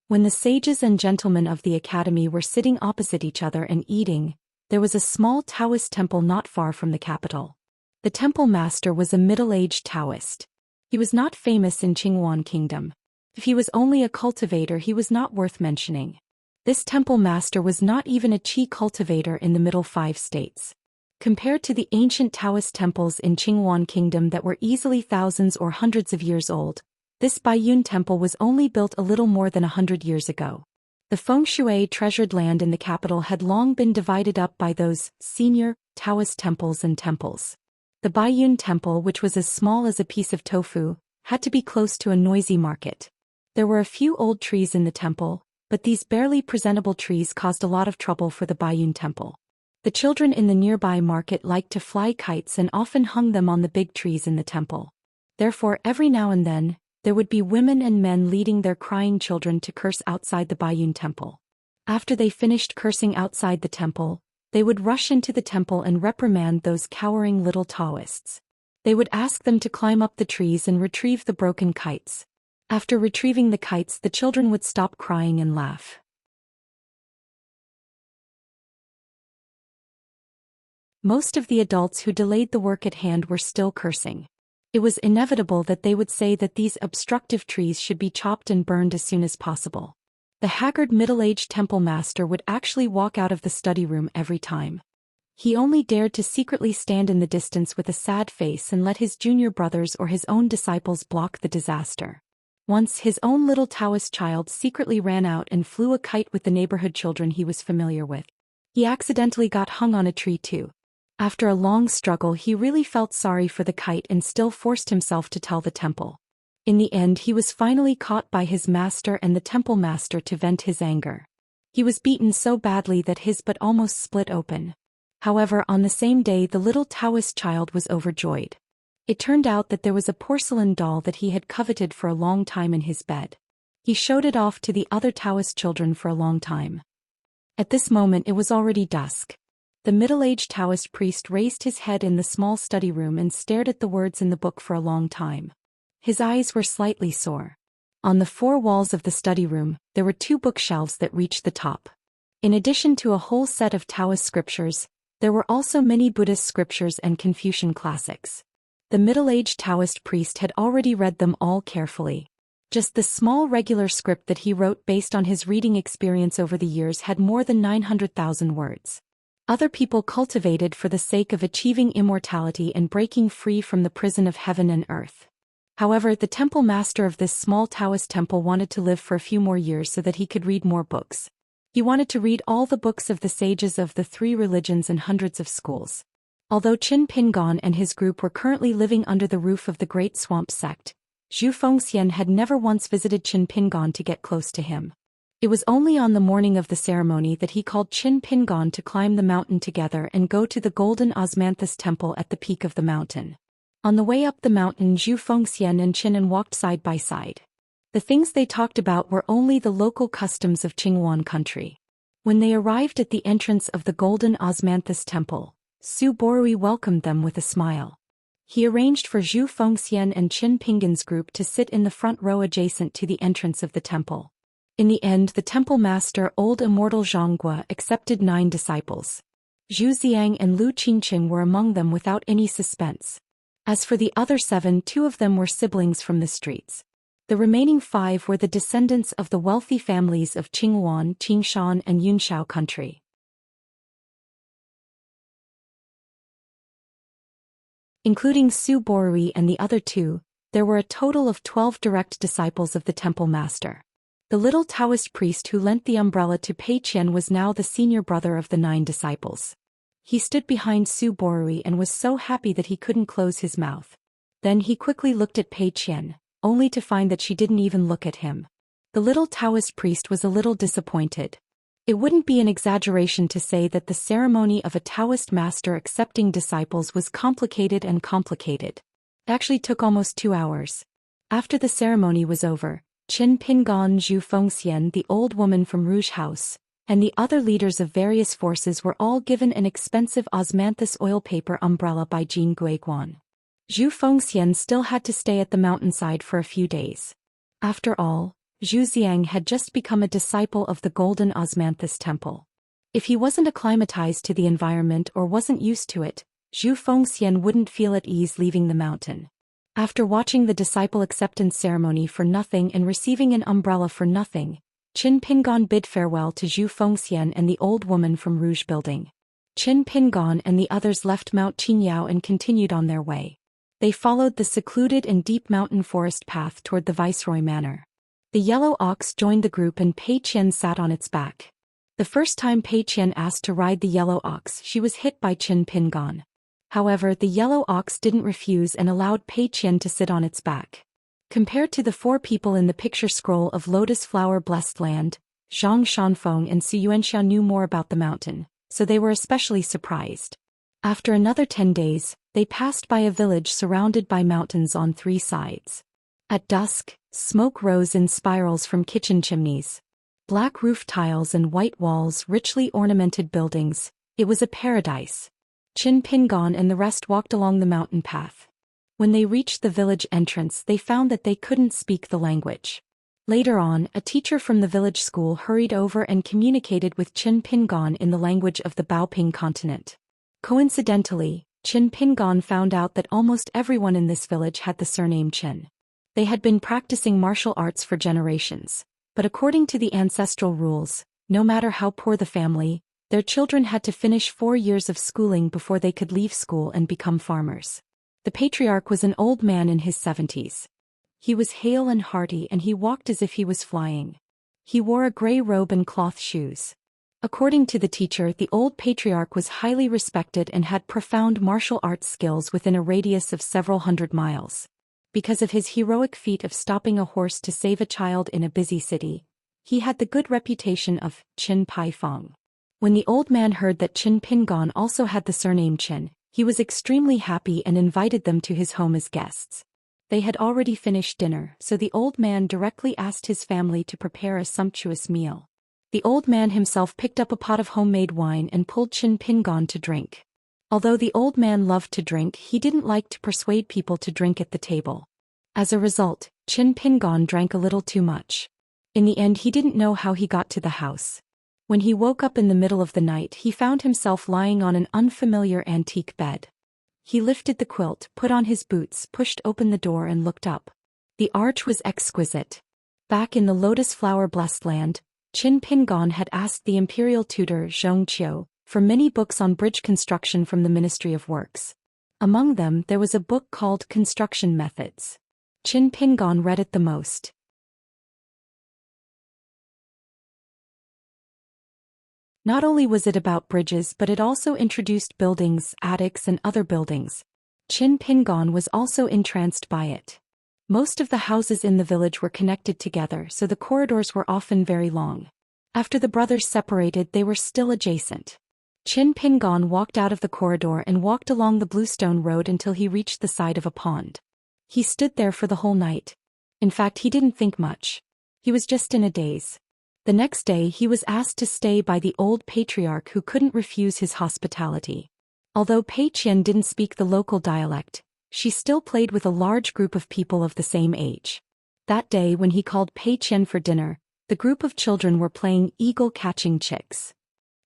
When the sages and gentlemen of the academy were sitting opposite each other and eating, there was a small Taoist temple not far from the capital. The temple master was a middle-aged Taoist. He was not famous in Qingyuan Kingdom. If he was only a cultivator, he was not worth mentioning. This temple master was not even a qi cultivator in the middle 5 states. Compared to the ancient Taoist temples in Qingyuan Kingdom that were easily thousands or hundreds of years old, this Baiyun temple was only built a little more than 100 years ago. The feng shui treasured land in the capital had long been divided up by those senior Taoist temples and temples. The Baiyun temple, which was as small as a piece of tofu, had to be close to a noisy market. There were a few old trees in the temple, but these barely presentable trees caused a lot of trouble for the Baiyun temple. The children in the nearby market liked to fly kites and often hung them on the big trees in the temple. Therefore, every now and then, there would be women and men leading their crying children to curse outside the Baiyun temple. After they finished cursing outside the temple, they would rush into the temple and reprimand those cowering little Taoists. They would ask them to climb up the trees and retrieve the broken kites. After retrieving the kites, the children would stop crying and laugh. Most of the adults who delayed the work at hand were still cursing. It was inevitable that they would say that these obstructive trees should be chopped and burned as soon as possible. The haggard middle-aged temple master would actually walk out of the study room every time. He only dared to secretly stand in the distance with a sad face and let his junior brothers or his own disciples block the disaster. Once his own little Taoist child secretly ran out and flew a kite with the neighborhood children he was familiar with. He accidentally got hung on a tree too. After a long struggle, he really felt sorry for the kite and still forced himself to tell the temple. In the end, he was finally caught by his master and the temple master to vent his anger. He was beaten so badly that his butt almost split open. However, on the same day, the little Taoist child was overjoyed. It turned out that there was a porcelain doll that he had coveted for a long time in his bed. He showed it off to the other Taoist children for a long time. At this moment, it was already dusk. The middle-aged Taoist priest raised his head in the small study room and stared at the words in the book for a long time. His eyes were slightly sore. On the 4 walls of the study room, there were 2 bookshelves that reached the top. In addition to a whole set of Taoist scriptures, there were also many Buddhist scriptures and Confucian classics. The middle-aged Taoist priest had already read them all carefully. Just the small regular script that he wrote based on his reading experience over the years had more than 900,000 words. Other people cultivated for the sake of achieving immortality and breaking free from the prison of heaven and earth. However, the temple master of this small Taoist temple wanted to live for a few more years so that he could read more books. He wanted to read all the books of the sages of the 3 religions and hundreds of schools. Although Qin Pingon and his group were currently living under the roof of the Great Swamp sect, Zhu Xian had never once visited Qin Pingon to get close to him. It was only on the morning of the ceremony that he called Qin Pingon to climb the mountain together and go to the golden osmanthus temple at the peak of the mountain. On the way up the mountain, Zhu Xian and Qin walked side by side. The things they talked about were only the local customs of Qingyuan country. When they arrived at the entrance of the golden osmanthus temple, Su Borui welcomed them with a smile. He arranged for Zhu Xian and Qin Pingon's group to sit in the front row adjacent to the entrance of the temple. In the end, the temple master, old Immortal Zhonggua, accepted 9 disciples. Zhu Xiang and Lu Qingqing were among them without any suspense. As for the other 7, 2 of them were siblings from the streets. The remaining 5 were the descendants of the wealthy families of Qingyuan, Qingshan, and Yunshao country. Including Su Borui and the other 2, there were a total of 12 direct disciples of the temple master. The little Taoist priest who lent the umbrella to Pei Qian was now the senior brother of the 9 disciples. He stood behind Su Borui and was so happy that he couldn't close his mouth. Then he quickly looked at Pei Qian, only to find that she didn't even look at him. The little Taoist priest was a little disappointed. It wouldn't be an exaggeration to say that the ceremony of a Taoist master accepting disciples was complicated and complicated. It actually took almost 2 hours. After the ceremony was over, Qin Pingan Zhu Xian, the old woman from Rouge House, and the other leaders of various forces were all given an expensive osmanthus oil paper umbrella by Jin Guiguan. Zhu Xian still had to stay at the mountainside for a few days. After all, Zhou Xian had just become a disciple of the Golden Osmanthus Temple. If he wasn't acclimatized to the environment or wasn't used to it, Zhu Xian wouldn't feel at ease leaving the mountain. After watching the disciple acceptance ceremony for nothing and receiving an umbrella for nothing, Qin Pingan bid farewell to Zhu Xian and the old woman from Rouge Building. Qin Pingan and the others left Mount Qingyao and continued on their way. They followed the secluded and deep mountain forest path toward the Viceroy Manor. The yellow ox joined the group and Pei Qian sat on its back. The first time Pei Qian asked to ride the yellow ox, she was hit by Qin Pingan. However, the yellow ox didn't refuse and allowed Pei Qian to sit on its back. Compared to the 4 people in the picture scroll of Lotus Flower Blessed Land, Zhang Shanfeng and Xianxia knew more about the mountain, so they were especially surprised. After another 10 days, they passed by a village surrounded by mountains on 3 sides. At dusk, smoke rose in spirals from kitchen chimneys. Black roof tiles and white walls, richly ornamented buildings. It was a paradise. Qin Pingan and the rest walked along the mountain path. When they reached the village entrance, they found that they couldn't speak the language. Later on, a teacher from the village school hurried over and communicated with Qin Pingan in the language of the Baoping continent. Coincidentally, Qin Pingan found out that almost everyone in this village had the surname Qin. They had been practicing martial arts for generations, but according to the ancestral rules, no matter how poor the family, their children had to finish 4 years of schooling before they could leave school and become farmers. The patriarch was an old man in his 70s. He was hale and hearty and he walked as if he was flying. He wore a gray robe and cloth shoes. According to the teacher, the old patriarch was highly respected and had profound martial arts skills within a radius of several hundred miles. Because of his heroic feat of stopping a horse to save a child in a busy city, he had the good reputation of Qin Pai Fong. When the old man heard that Qin Pingan also had the surname Qin, he was extremely happy and invited them to his home as guests. They had already finished dinner, so the old man directly asked his family to prepare a sumptuous meal. The old man himself picked up a pot of homemade wine and pulled Qin Pingan to drink. Although the old man loved to drink, he didn't like to persuade people to drink at the table. As a result, Qin Pingan drank a little too much. In the end, he didn't know how he got to the house. When he woke up in the middle of the night, he found himself lying on an unfamiliar antique bed. He lifted the quilt, put on his boots, pushed open the door and looked up. The arch was exquisite. Back in the Lotus Flower Blessed Land, Qin Pingan had asked the imperial tutor Zhong Qiu for many books on bridge construction from the Ministry of Works. Among them, there was a book called Construction Methods. Qin Pingan read it the most. Not only was it about bridges, but it also introduced buildings, attics and other buildings. Qin Pingan was also entranced by it. Most of the houses in the village were connected together, so the corridors were often very long. After the brothers separated, they were still adjacent. Qin Pingan walked out of the corridor and walked along the bluestone road until he reached the side of a pond. He stood there for the whole night. In fact, he didn't think much. He was just in a daze. The next day he was asked to stay by the old patriarch who couldn't refuse his hospitality. Although Pei Qian didn't speak the local dialect, she still played with a large group of people of the same age. That day when he called Pei Qian for dinner, the group of children were playing eagle-catching chicks.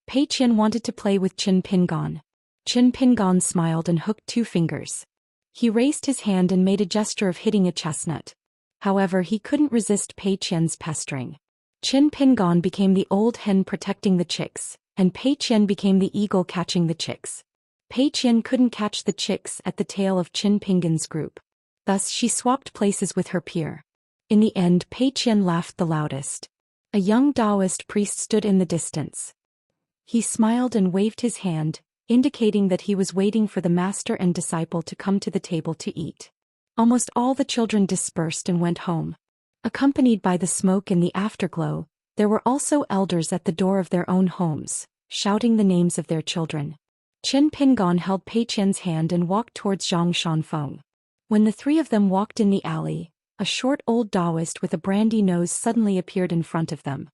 Pei Qian wanted to play with Qin Pingan. Qin Pingan smiled and hooked 2 fingers. He raised his hand and made a gesture of hitting a chestnut. However, he couldn't resist Pei Qian's pestering. Qin Pingan became the old hen protecting the chicks, and Pei Qian became the eagle catching the chicks. Pei Qian couldn't catch the chicks at the tail of Qin Pingan's group. Thus she swapped places with her peer. In the end, Pei Qian laughed the loudest. A young Daoist priest stood in the distance. He smiled and waved his hand, indicating that he was waiting for the master and disciple to come to the table to eat. Almost all the children dispersed and went home. Accompanied by the smoke and the afterglow, there were also elders at the door of their own homes, shouting the names of their children. Qin Pingon held Pei Qian's hand and walked towards Zhang Shanfeng. When the three of them walked in the alley, a short old Daoist with a brandy nose suddenly appeared in front of them.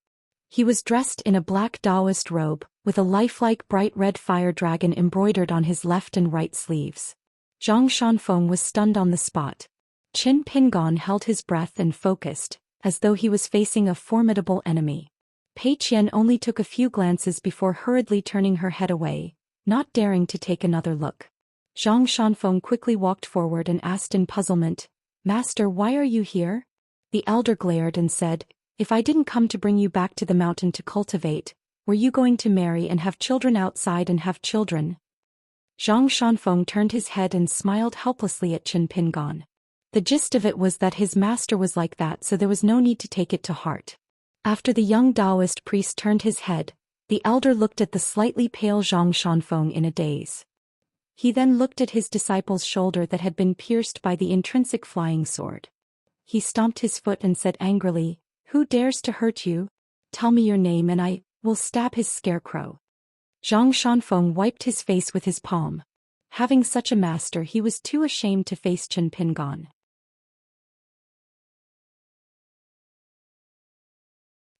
He was dressed in a black Daoist robe, with a lifelike bright red fire dragon embroidered on his left and right sleeves. Zhang Shanfeng was stunned on the spot. Qin Pingon held his breath and focused, as though he was facing a formidable enemy. Pei Qian only took a few glances before hurriedly turning her head away, not daring to take another look. Zhang Shanfeng quickly walked forward and asked in puzzlement, "Master, why are you here?" The elder glared and said, "If I didn't come to bring you back to the mountain to cultivate, were you going to marry and have children outside and have children?" Zhang Shanfeng turned his head and smiled helplessly at Qin Pingon. The gist of it was that his master was like that, so there was no need to take it to heart. After the young Daoist priest turned his head, the elder looked at the slightly pale Zhang Shanfeng in a daze. He then looked at his disciple's shoulder that had been pierced by the intrinsic flying sword. He stomped his foot and said angrily, "Who dares to hurt you? Tell me your name and I will stab his scarecrow." Zhang Shanfeng wiped his face with his palm. Having such a master, he was too ashamed to face Qin Pingon.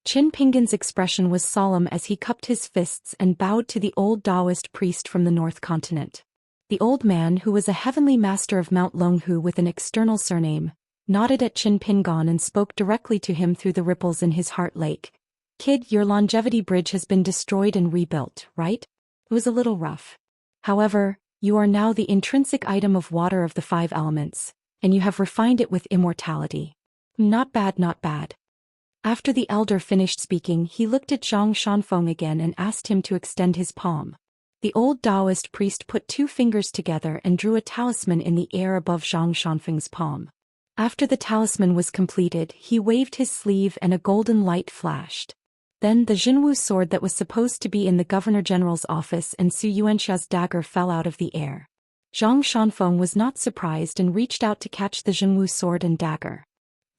Qin Pingon's expression was solemn as he cupped his fists and bowed to the old Daoist priest from the North Continent. The old man, who was a heavenly master of Mount Longhu with an external surname, nodded at Qin Pingon and spoke directly to him through the ripples in his heart lake. "Kid, your longevity bridge has been destroyed and rebuilt, right? It was a little rough. However, you are now the intrinsic item of water of the 5 elements, and you have refined it with immortality. Not bad, not bad." After the elder finished speaking, he looked at Zhang Shanfeng again and asked him to extend his palm. The old Daoist priest put 2 fingers together and drew a talisman in the air above Zhang Shanfeng's palm. After the talisman was completed, he waved his sleeve and a golden light flashed. Then the Jinwu sword that was supposed to be in the Governor-General's office and Su Yuanxia's dagger fell out of the air. Zhang Shanfeng was not surprised and reached out to catch the Jinwu sword and dagger.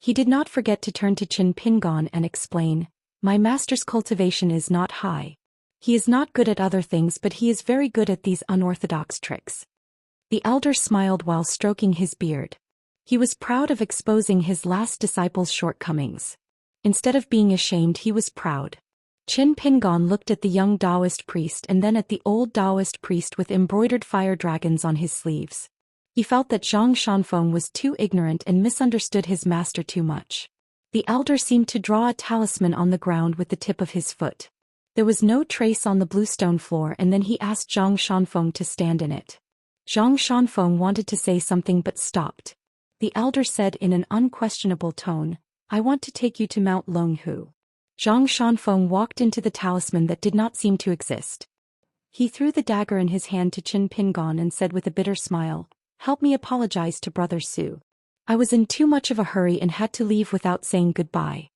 He did not forget to turn to Qin Pingon and explain, "My master's cultivation is not high. He is not good at other things, but he is very good at these unorthodox tricks." The elder smiled while stroking his beard. He was proud of exposing his last disciple's shortcomings. Instead of being ashamed, he was proud. Qin Pingon looked at the young Daoist priest and then at the old Daoist priest with embroidered fire dragons on his sleeves. He felt that Zhang Shanfeng was too ignorant and misunderstood his master too much. The elder seemed to draw a talisman on the ground with the tip of his foot. There was no trace on the bluestone floor, and then he asked Zhang Shanfeng to stand in it. Zhang Shanfeng wanted to say something but stopped. The elder said in an unquestionable tone, "I want to take you to Mount Longhu." Zhang Shanfeng walked into the talisman that did not seem to exist. He threw the dagger in his hand to Qin Pingon and said with a bitter smile, "Help me apologize to Brother Su. I was in too much of a hurry and had to leave without saying goodbye."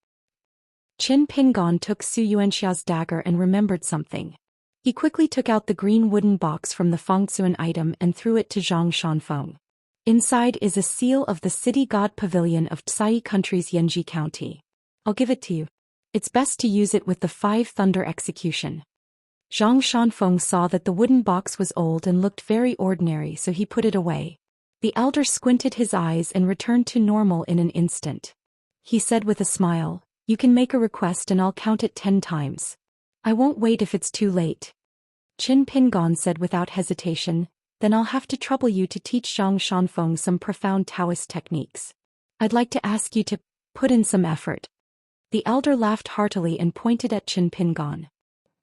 Qin Pingon took Su Yuanxia's dagger and remembered something. He quickly took out the green wooden box from the Fengtsuan item and threw it to Zhang Shanfeng. Inside is a seal of the city god pavilion of Tsai Country's Yanji County. "I'll give it to you. It's best to use it with the 5 thunder execution." Zhang Shanfeng saw that the wooden box was old and looked very ordinary, so he put it away. The elder squinted his eyes and returned to normal in an instant. He said with a smile, "You can make a request and I'll count it 10 times. I won't wait if it's too late." Qin Pingon said without hesitation, "Then I'll have to trouble you to teach Zhang Shanfeng some profound Taoist techniques. I'd like to ask you to put in some effort." The elder laughed heartily and pointed at Qin Pingon.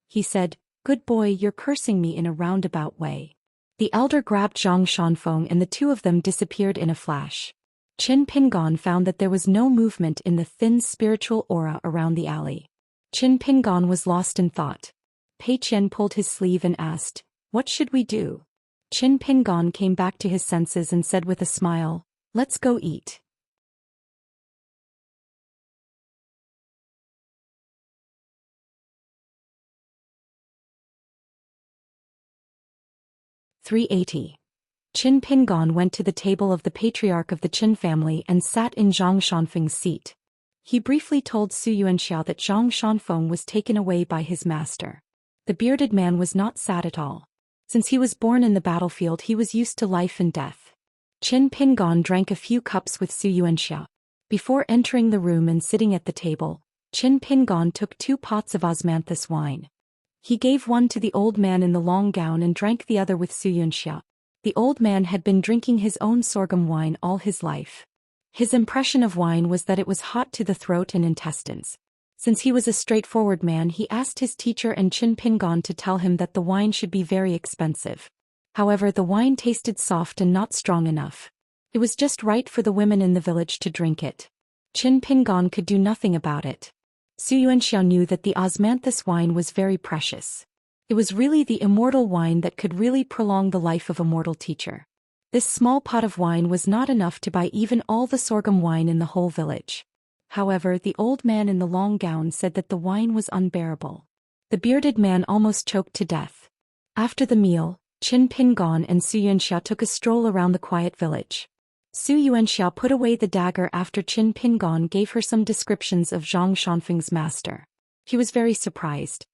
He said, "Good boy, you're cursing me in a roundabout way." The elder grabbed Zhang Shanfeng and the 2 of them disappeared in a flash. Qin Pingon found that there was no movement in the thin spiritual aura around the alley. Qin Pingon was lost in thought. Pei Qian pulled his sleeve and asked, "What should we do?" Qin Pingon came back to his senses and said with a smile, "Let's go eat." (380) Qin Pingon went to the table of the patriarch of the Qin family and sat in Zhang Shanfeng's seat. He briefly told Su Yuanxiao that Zhang Shanfeng was taken away by his master. The bearded man was not sad at all. Since he was born in the battlefield, he was used to life and death. Qin Pingon drank a few cups with Su Yuanxiao. Before entering the room and sitting at the table, Qin Pingon took 2 pots of osmanthus wine. He gave one to the old man in the long gown and drank the other with Su Yuanxiao. The old man had been drinking his own sorghum wine all his life. His impression of wine was that it was hot to the throat and intestines. Since he was a straightforward man, he asked his teacher and Qin Pingon to tell him that the wine should be very expensive. However, the wine tasted soft and not strong enough. It was just right for the women in the village to drink it. Qin Pingon could do nothing about it. Su Yuanxiao knew that the osmanthus wine was very precious. It was really the immortal wine that could really prolong the life of a mortal teacher. This small pot of wine was not enough to buy even all the sorghum wine in the whole village. However, the old man in the long gown said that the wine was unbearable. The bearded man almost choked to death. After the meal, Qin Pingon and Su Yuanxiao took a stroll around the quiet village. Su Yuanxiao put away the dagger after Qin Pingon gave her some descriptions of Zhang Shanfeng's master. He was very surprised.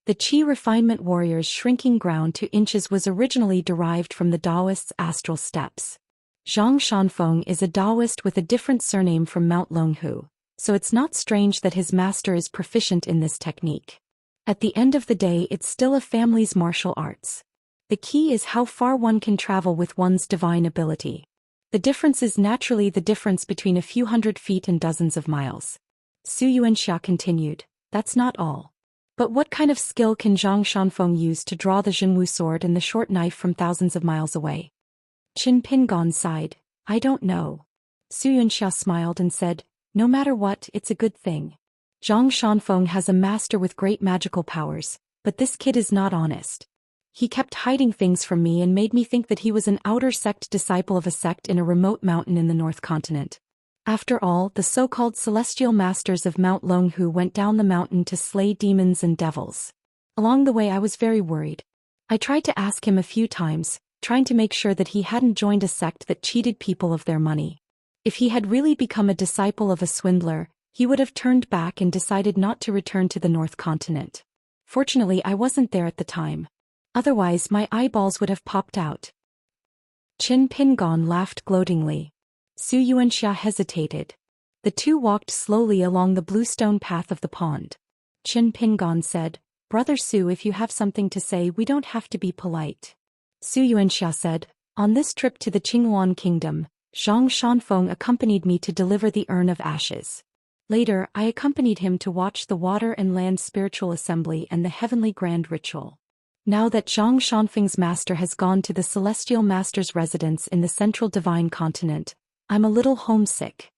The Qi refinement warrior's shrinking ground to inches was originally derived from the Daoist's astral steps. Zhang Shanfeng is a Daoist with a different surname from Mount Longhu, so it's not strange that his master is proficient in this technique. At the end of the day, it's still a family's martial arts. The key is how far one can travel with one's divine ability. The difference is naturally the difference between a few hundred feet and dozens of miles. Su Yuanxiao continued, that's not all. But what kind of skill can Zhang Shanfeng use to draw the Zhenwu sword and the short knife from thousands of miles away? Qin Pingon sighed, I don't know. Su Yuanxiao smiled and said, no matter what, it's a good thing. Zhang Shanfeng has a master with great magical powers, but this kid is not honest. He kept hiding things from me and made me think that he was an outer sect disciple of a sect in a remote mountain in the North Continent. After all, the so-called celestial masters of Mount Longhu went down the mountain to slay demons and devils. Along the way I was very worried. I tried to ask him a few times, trying to make sure that he hadn't joined a sect that cheated people of their money. If he had really become a disciple of a swindler, he would have turned back and decided not to return to the North Continent. Fortunately, I wasn't there at the time. Otherwise, my eyeballs would have popped out. Qin Pingon laughed gloatingly. Su Yuanxiao hesitated. The two walked slowly along the bluestone path of the pond. Qin Pingon said, Brother Su, if you have something to say, we don't have to be polite. Su Yuanxiao said, on this trip to the Qinghuan Kingdom, Zhang Shanfeng accompanied me to deliver the urn of ashes. Later, I accompanied him to watch the water and land spiritual assembly and the heavenly grand ritual. Now that Zhang Shanfeng's master has gone to the celestial master's residence in the central divine continent, I'm a little homesick.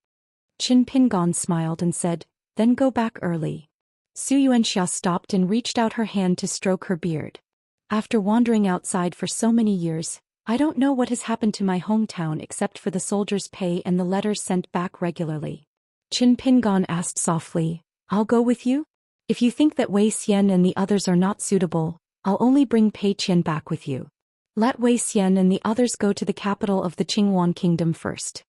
Qin Pingon smiled and said, then go back early. Su Yuanxiao stopped and reached out her hand to stroke her beard. After wandering outside for so many years, I don't know what has happened to my hometown except for the soldiers' pay and the letters sent back regularly. Qin Pingon asked softly, I'll go with you? If you think that Wei Xian and the others are not suitable, I'll only bring Pei Qian back with you. Let Wei Xian and the others go to the capital of the Qinghuan Kingdom first.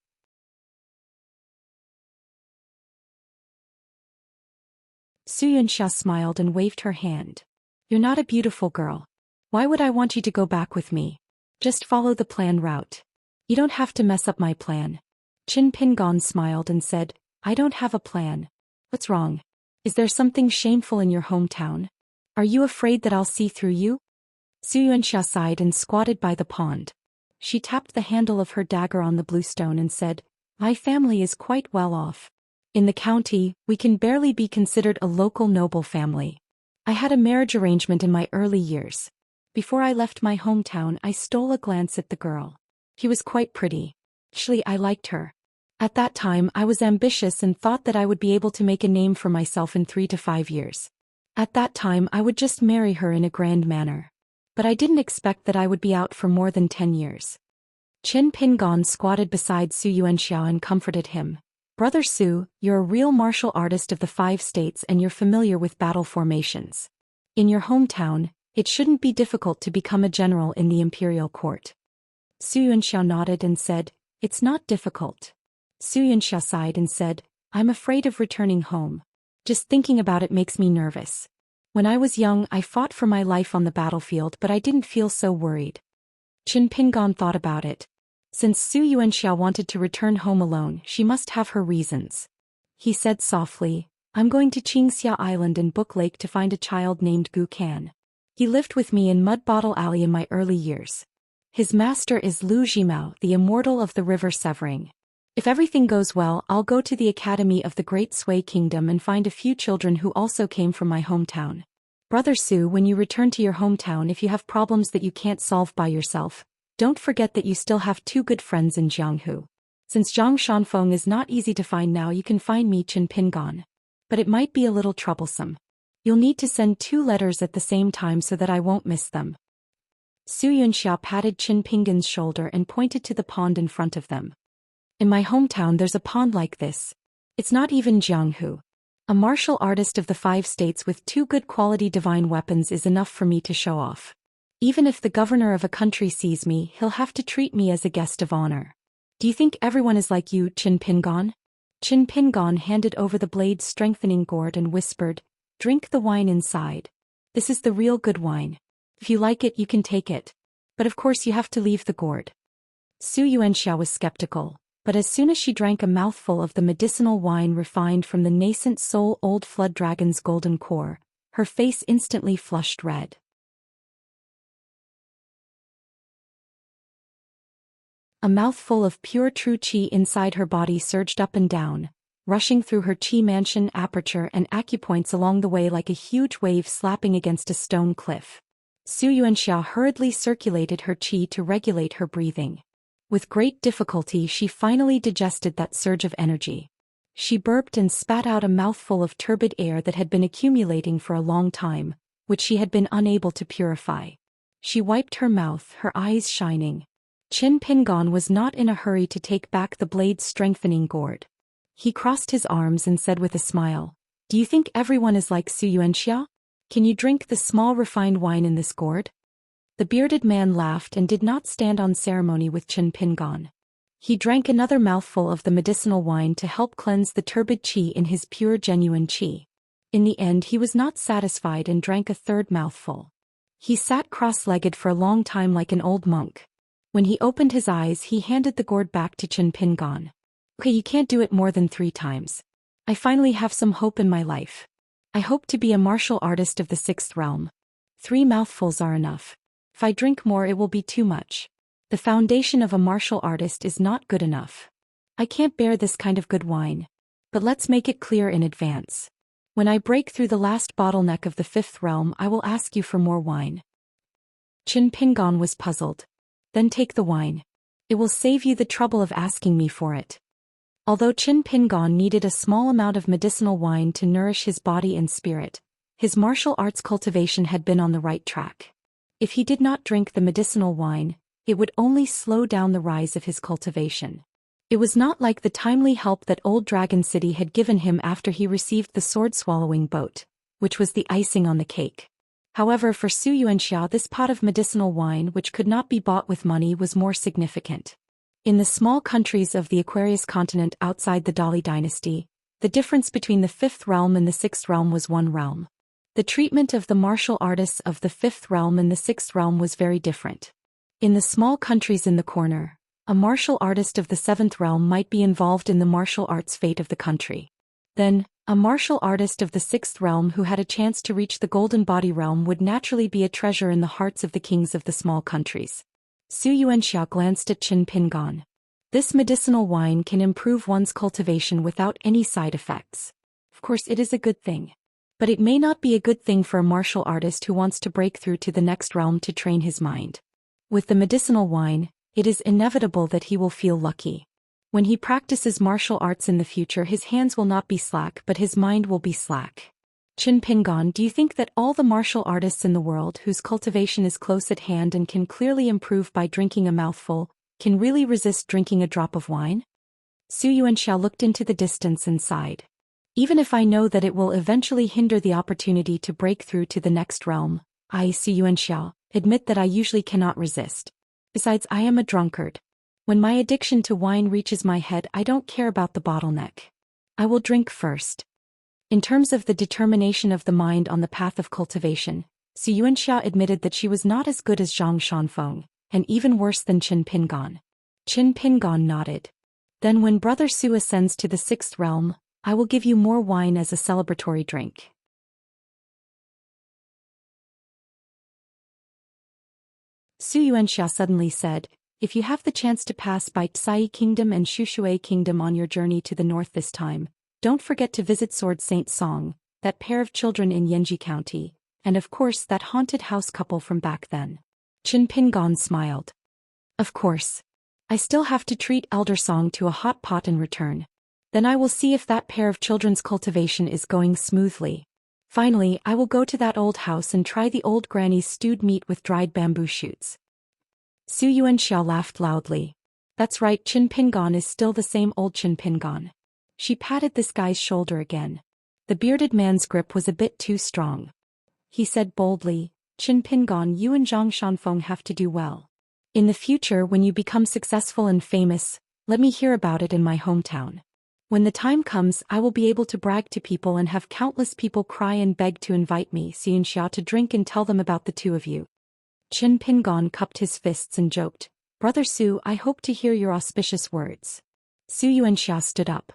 Su Yuanxiao smiled and waved her hand. You're not a beautiful girl. Why would I want you to go back with me? Just follow the plan route. You don't have to mess up my plan. Qin Pingon smiled and said, I don't have a plan. What's wrong? Is there something shameful in your hometown? Are you afraid that I'll see through you? Su Yuanxiao sighed and squatted by the pond. She tapped the handle of her dagger on the bluestone and said, my family is quite well off. In the county, we can barely be considered a local noble family. I had a marriage arrangement in my early years. Before I left my hometown, I stole a glance at the girl. She was quite pretty. Actually, I liked her. At that time, I was ambitious and thought that I would be able to make a name for myself in 3 to 5 years. At that time, I would just marry her in a grand manner. But I didn't expect that I would be out for more than 10 years. Qin Pingon squatted beside Su Yuanxiao and comforted him. Brother Su, you're a real martial artist of the 5 states and you're familiar with battle formations. In your hometown, it shouldn't be difficult to become a general in the imperial court. Su Yuanxiao nodded and said, it's not difficult. Su Yuanxiao sighed and said, I'm afraid of returning home. Just thinking about it makes me nervous. When I was young, I fought for my life on the battlefield, but I didn't feel so worried. Qin Pingan thought about it. Since Zhou Xian wanted to return home alone, she must have her reasons. He said softly, I'm going to Xianxia Island in Book Lake to find a child named Gu Kan. He lived with me in Mud Bottle Alley in my early years. His master is Lu Zhimao, the Immortal of the River Severing. If everything goes well, I'll go to the Academy of the Great Sui Kingdom and find a few children who also came from my hometown. Brother Su, when you return to your hometown, if you have problems that you can't solve by yourself, don't forget that you still have two good friends in Jianghu. Since Zhang Shanfeng is not easy to find now, you can find me Qin Pingan. But it might be a little troublesome. You'll need to send 2 letters at the same time so that I won't miss them. Su Yunxia patted Qin Pingan's shoulder and pointed to the pond in front of them. In my hometown there's a pond like this. It's not even Jianghu. A martial artist of the 5 states with 2 good quality divine weapons is enough for me to show off. Even if the governor of a country sees me, he'll have to treat me as a guest of honor. Do you think everyone is like you, Qin Pingan? Qin Pingan handed over the blade's strengthening gourd and whispered, drink the wine inside. This is the real good wine. If you like it, you can take it. But of course you have to leave the gourd. Su Yuanxia was skeptical, but as soon as she drank a mouthful of the medicinal wine refined from the nascent soul old flood dragon's golden core, her face instantly flushed red. A mouthful of pure true qi inside her body surged up and down, rushing through her qi mansion aperture and acupoints along the way like a huge wave slapping against a stone cliff. Su Yuanxia hurriedly circulated her qi to regulate her breathing. With great difficulty she finally digested that surge of energy. She burped and spat out a mouthful of turbid air that had been accumulating for a long time, which she had been unable to purify. She wiped her mouth, her eyes shining. Qin Pingan was not in a hurry to take back the blade's strengthening gourd. He crossed his arms and said with a smile, do you think everyone is like Su Yuanxia? Can you drink the small refined wine in this gourd? The bearded man laughed and did not stand on ceremony with Qin Pingan. He drank another mouthful of the medicinal wine to help cleanse the turbid qi in his pure genuine qi. In the end he was not satisfied and drank a 3rd mouthful. He sat cross-legged for a long time like an old monk. When he opened his eyes he handed the gourd back to Qin Pingan. Okay, you can't do it more than 3 times. I finally have some hope in my life. I hope to be a martial artist of the 6th realm. 3 mouthfuls are enough. If I drink more it will be too much. The foundation of a martial artist is not good enough. I can't bear this kind of good wine. But let's make it clear in advance. When I break through the last bottleneck of the 5th realm I will ask you for more wine. Qin Pingan was puzzled. Then take the wine. It will save you the trouble of asking me for it. Although Qin Pingan needed a small amount of medicinal wine to nourish his body and spirit, his martial arts cultivation had been on the right track. If he did not drink the medicinal wine, it would only slow down the rise of his cultivation. It was not like the timely help that Old Dragon City had given him after he received the sword-swallowing boat, which was the icing on the cake. However, for Su Yuanxia this pot of medicinal wine which could not be bought with money was more significant. In the small countries of the Aquarius continent outside the Dali dynasty, the difference between the 5th realm and the 6th realm was 1 realm. The treatment of the martial artists of the 5th realm and the 6th realm was very different. In the small countries in the corner, a martial artist of the 7th realm might be involved in the martial arts fate of the country. Then, a martial artist of the 6th realm who had a chance to reach the golden body realm would naturally be a treasure in the hearts of the kings of the small countries. Su Yuanxia glanced at Qin Pingan. This medicinal wine can improve one's cultivation without any side effects. Of course it is a good thing. But it may not be a good thing for a martial artist who wants to break through to the next realm to train his mind. With the medicinal wine, it is inevitable that he will feel lucky. When he practices martial arts in the future his hands will not be slack but his mind will be slack. Qin Pingan, do you think that all the martial artists in the world whose cultivation is close at hand and can clearly improve by drinking a mouthful, can really resist drinking a drop of wine? Su Yuanxia looked into the distance and sighed. Even if I know that it will eventually hinder the opportunity to break through to the next realm, I, Su Yuanxia, admit that I usually cannot resist. Besides, I am a drunkard. When my addiction to wine reaches my head I don't care about the bottleneck. I will drink first. In terms of the determination of the mind on the path of cultivation, Xianxia admitted that she was not as good as Zhang Shanfeng, and even worse than Qin Pingan. Qin Pingan nodded. Then when Brother Su ascends to the 6th realm, I will give you more wine as a celebratory drink. Xianxia suddenly said, if you have the chance to pass by Tsai Kingdom and Shushui Kingdom on your journey to the north this time, don't forget to visit Sword Saint Song, that pair of children in Yanji County, and of course that haunted house couple from back then. Qin Pingan smiled. Of course. I still have to treat Elder Song to a hot pot in return. Then I will see if that pair of children's cultivation is going smoothly. Finally, I will go to that old house and try the old granny's stewed meat with dried bamboo shoots. Xianxia laughed loudly. That's right, Qin Pingan is still the same old Qin Pingan. She patted this guy's shoulder again. The bearded man's grip was a bit too strong. He said boldly, Qin Pingan, you and Zhang Shanfeng have to do well. In the future, when you become successful and famous, let me hear about it in my hometown. When the time comes, I will be able to brag to people and have countless people cry and beg to invite me, Xianxia, to drink and tell them about the two of you. Qin Pingan cupped his fists and joked, Brother Su, I hope to hear your auspicious words. Xianxia stood up.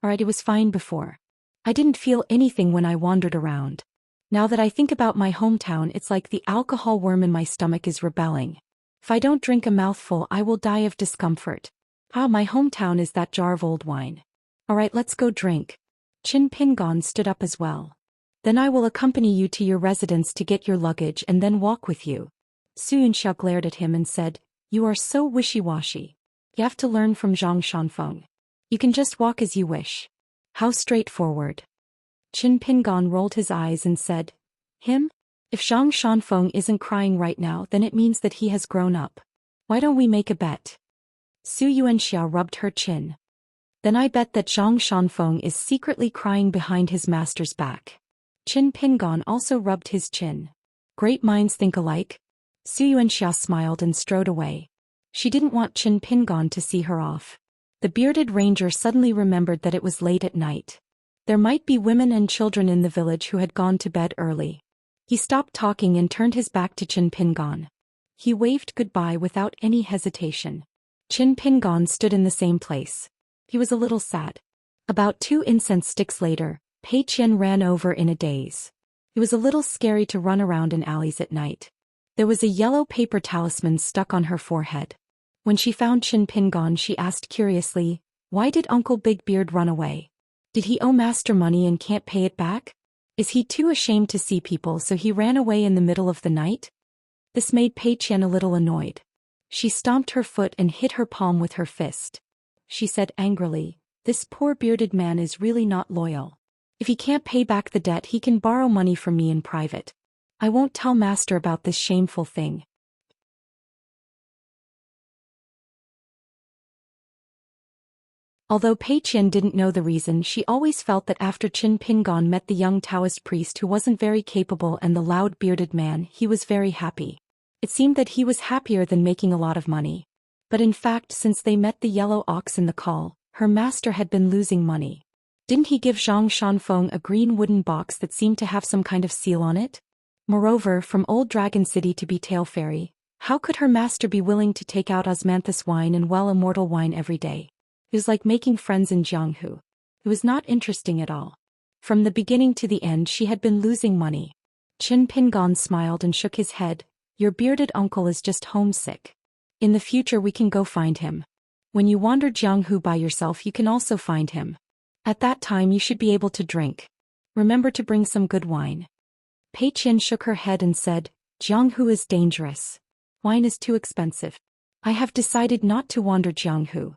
Alright, it was fine before. I didn't feel anything when I wandered around. Now that I think about my hometown, it's like the alcohol worm in my stomach is rebelling. If I don't drink a mouthful, I will die of discomfort. Ah, my hometown is that jar of old wine. Alright, let's go drink. Qin Pingan stood up as well. Then I will accompany you to your residence to get your luggage and then walk with you. Xianxia glared at him and said, you are so wishy-washy. You have to learn from Zhang Shanfeng. You can just walk as you wish. How straightforward. Qin Pingan rolled his eyes and said, him? If Zhang Shanfeng isn't crying right now, then it means that he has grown up. Why don't we make a bet? Xianxia rubbed her chin. Then I bet that Zhang Shanfeng is secretly crying behind his master's back. Qin Pingan also rubbed his chin. Great minds think alike. Xianxia smiled and strode away. She didn't want Qin Pingan to see her off. The bearded ranger suddenly remembered that it was late at night. There might be women and children in the village who had gone to bed early. He stopped talking and turned his back to Qin Pingan. He waved goodbye without any hesitation. Qin Pingan stood in the same place. He was a little sad. About 2 incense sticks later, Pei Qian ran over in a daze. It was a little scary to run around in alleys at night. There was a yellow paper talisman stuck on her forehead. When she found Qin Pingan, she asked curiously, why did Uncle Big Beard run away? Did he owe master money and can't pay it back? Is he too ashamed to see people so he ran away in the middle of the night? This made Pei Qian a little annoyed. She stomped her foot and hit her palm with her fist. She said angrily, this poor bearded man is really not loyal. If he can't pay back the debt, he can borrow money from me in private. I won't tell master about this shameful thing. Although Pei Qian didn't know the reason, she always felt that after Qin Pingan met the young Taoist priest who wasn't very capable and the loud bearded man, he was very happy. It seemed that he was happier than making a lot of money. But in fact, since they met the yellow ox in the call, her master had been losing money. Didn't he give Zhang Shanfeng a green wooden box that seemed to have some kind of seal on it? Moreover, from Old Dragon City to Beetail Fairy, how could her master be willing to take out osmanthus wine and Immortal wine every day? It was like making friends in Jianghu. It was not interesting at all. From the beginning to the end she had been losing money. Qin Pingan smiled and shook his head. Your bearded uncle is just homesick. In the future we can go find him. When you wander Jianghu by yourself you can also find him. At that time you should be able to drink. Remember to bring some good wine. Pei Qian shook her head and said, Jianghu is dangerous. Wine is too expensive. I have decided not to wander Jianghu.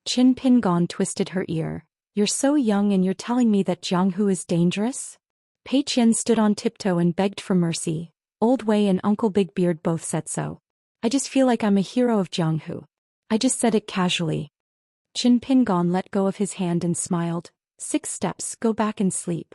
Qin Pingan twisted her ear. You're so young and you're telling me that Jianghu is dangerous? Pei Qian stood on tiptoe and begged for mercy. Old Wei and Uncle Big Beard both said so. I just feel like I'm a hero of Jianghu. I just said it casually. Qin Pingan let go of his hand and smiled. 6 steps, go back and sleep.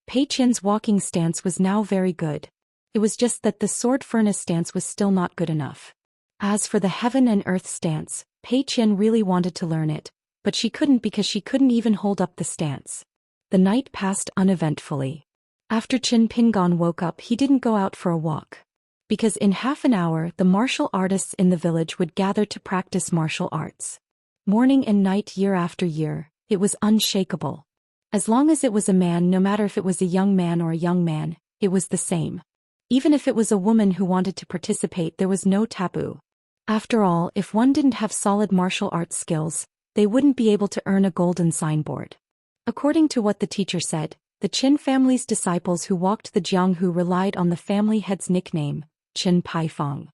Pei Qian's walking stance was now very good. It was just that the sword furnace stance was still not good enough. As for the heaven and earth stance, Pei Qian really wanted to learn it, but she couldn't because she couldn't even hold up the stance. The night passed uneventfully. After Qin Pingon woke up, he didn't go out for a walk. Because in half an hour the martial artists in the village would gather to practice martial arts. Morning and night, year after year, it was unshakable. As long as it was a man, no matter if it was a young man or a young man, it was the same. Even if it was a woman who wanted to participate, there was no taboo. After all, if one didn't have solid martial arts skills, they wouldn't be able to earn a golden signboard. According to what the teacher said, the Qin family's disciples who walked the Jianghu relied on the family head's nickname, Qin Paifeng.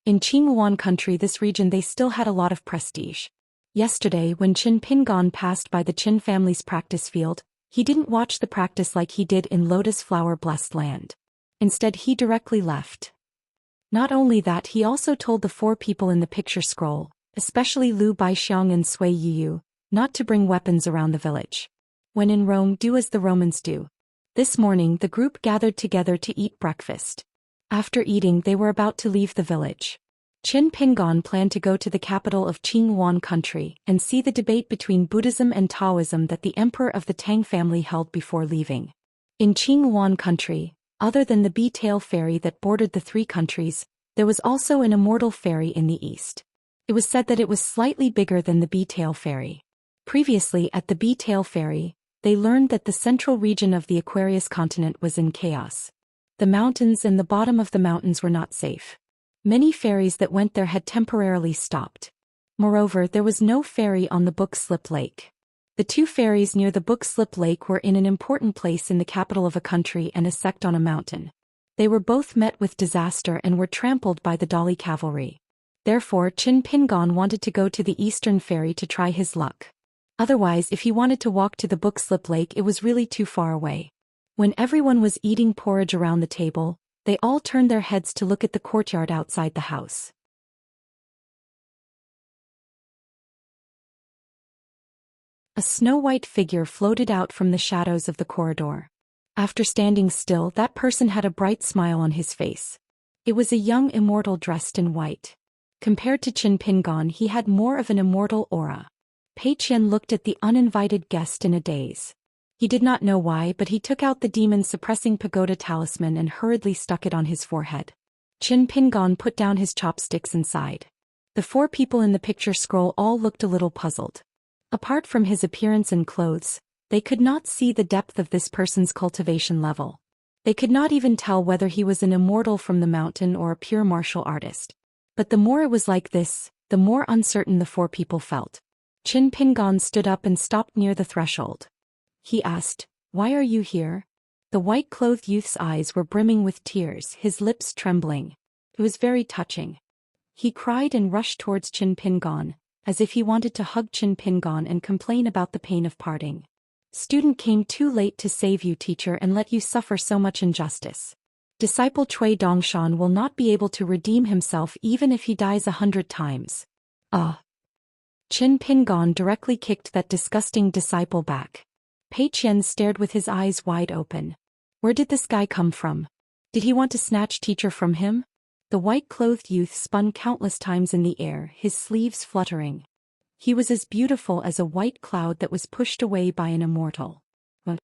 In Qingyuan country, this region, they still had a lot of prestige. Yesterday, when Qin Pingon passed by the Qin family's practice field, he didn't watch the practice like he did in Lotus Flower Blessed Land. Instead, he directly left. Not only that, he also told the 4 people in the picture scroll, especially Lu Baixiang and Sui Yu, not to bring weapons around the village. When in Rome, do as the Romans do. This morning, the group gathered together to eat breakfast. After eating, they were about to leave the village. Qin Pingon planned to go to the capital of Qingyuan country and see the debate between Buddhism and Taoism that the emperor of the Tang family held before leaving. In Qingyuan country, other than the Bee-tail ferry that bordered the 3 countries, there was also an immortal ferry in the east. It was said that it was slightly bigger than the Bee-tail ferry. Previously at the Bee-tail ferry, they learned that the central region of the Aquarius continent was in chaos. The mountains and the bottom of the mountains were not safe. Many ferries that went there had temporarily stopped. Moreover, there was no ferry on the Book Slip Lake. The 2 ferries near the Book Slip Lake were in an important place in the capital of a country and a sect on a mountain. They were both met with disaster and were trampled by the Dali cavalry. Therefore, Qin Pingon wanted to go to the eastern ferry to try his luck. Otherwise, if he wanted to walk to the Book Slip Lake, it was really too far away. When everyone was eating porridge around the table, they all turned their heads to look at the courtyard outside the house. A snow-white figure floated out from the shadows of the corridor. After standing still, that person had a bright smile on his face. It was a young immortal dressed in white. Compared to Qin Pingon, he had more of an immortal aura. Pei Qian looked at the uninvited guest in a daze. He did not know why, but he took out the demon-suppressing pagoda talisman and hurriedly stuck it on his forehead. Qin Pingon put down his chopsticks and sighed. The 4 people in the picture scroll all looked a little puzzled. Apart from his appearance and clothes, they could not see the depth of this person's cultivation level. They could not even tell whether he was an immortal from the mountain or a pure martial artist. But the more it was like this, the more uncertain the 4 people felt. Qin Pingon stood up and stopped near the threshold. He asked, "Why are you here?" The white-clothed youth's eyes were brimming with tears, his lips trembling. It was very touching. He cried and rushed towards Qin Pingon, as if he wanted to hug Qin Pingon and complain about the pain of parting. "Student came too late to save you, teacher, and let you suffer so much injustice. Disciple Cui Dongshan will not be able to redeem himself even if he dies 100 times. Qin Pingon directly kicked that disgusting disciple back. Pei Qian stared with his eyes wide open. Where did this guy come from? Did he want to snatch teacher from him? The white-clothed youth spun countless times in the air, his sleeves fluttering. He was as beautiful as a white cloud that was pushed away by an immortal. But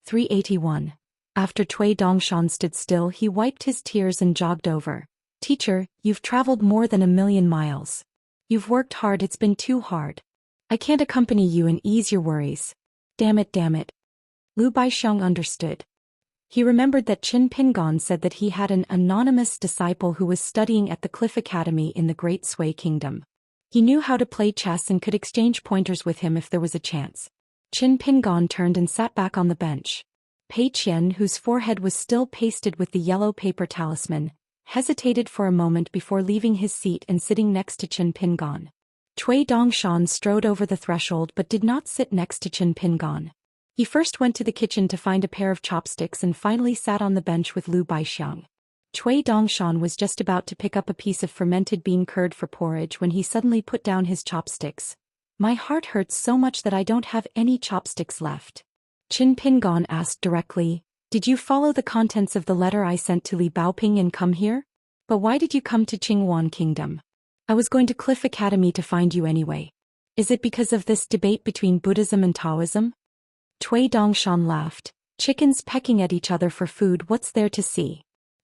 381. After Cui Dongshan stood still, he wiped his tears and jogged over. Teacher, you've traveled more than 1,000,000 miles. You've worked hard, it's been too hard. I can't accompany you and ease your worries. Damn it. Lu Baixiang understood. He remembered that Qin Pingon said that he had an anonymous disciple who was studying at the Cliff Academy in the Great Sui Kingdom. He knew how to play chess and could exchange pointers with him if there was a chance. Qin Pingon turned and sat back on the bench. Pei Qian, whose forehead was still pasted with the yellow paper talisman, hesitated for a moment before leaving his seat and sitting next to Qin Pingon. Cui Dongshan strode over the threshold but did not sit next to Qin Pingon. He first went to the kitchen to find a pair of chopsticks and finally sat on the bench with Lu Baixiang. Cui Dongshan was just about to pick up a piece of fermented bean curd for porridge when he suddenly put down his chopsticks. My heart hurts so much that I don't have any chopsticks left. Qin Pingon asked directly, Did you follow the contents of the letter I sent to Li Baoping and come here? But why did you come to Qinghuan Kingdom? I was going to Cliff Academy to find you anyway. Is it because of this debate between Buddhism and Taoism? Cui Dongshan laughed. Chickens pecking at each other for food, what's there to see?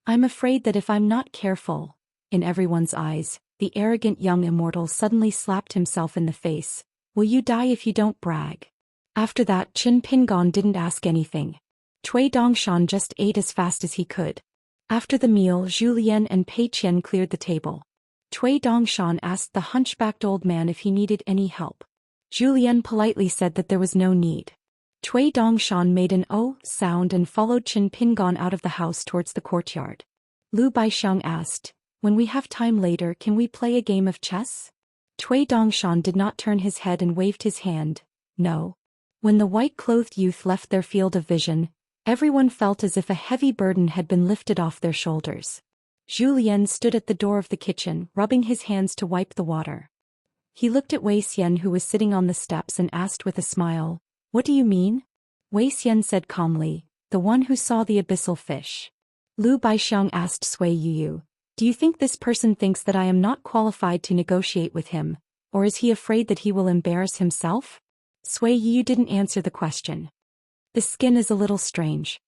I'm afraid that if I'm not careful. In everyone's eyes, the arrogant young immortal suddenly slapped himself in the face. Will you die if you don't brag? After that, Qin Pingon didn't ask anything. Cui Dongshan just ate as fast as he could. After the meal, Zhou Xian and Pei Qian cleared the table. Cui Dongshan asked the hunchbacked old man if he needed any help. Zhou Xian politely said that there was no need. Cui Dongshan made an "oh" sound and followed Qin Pingon out of the house towards the courtyard. Lu Baixiang asked, when we have time later, can we play a game of chess? Cui Dongshan did not turn his head and waved his hand. No. When the white-clothed youth left their field of vision, everyone felt as if a heavy burden had been lifted off their shoulders. Zhou Xian stood at the door of the kitchen, rubbing his hands to wipe the water. He looked at Wei Xian, who was sitting on the steps, and asked with a smile, what do you mean? Wei Xian said calmly, the one who saw the abyssal fish. Lu Baixiang asked Sui Yu, do you think this person thinks that I am not qualified to negotiate with him, or is he afraid that he will embarrass himself? Sui Yu didn't answer the question. The skin is a little strange.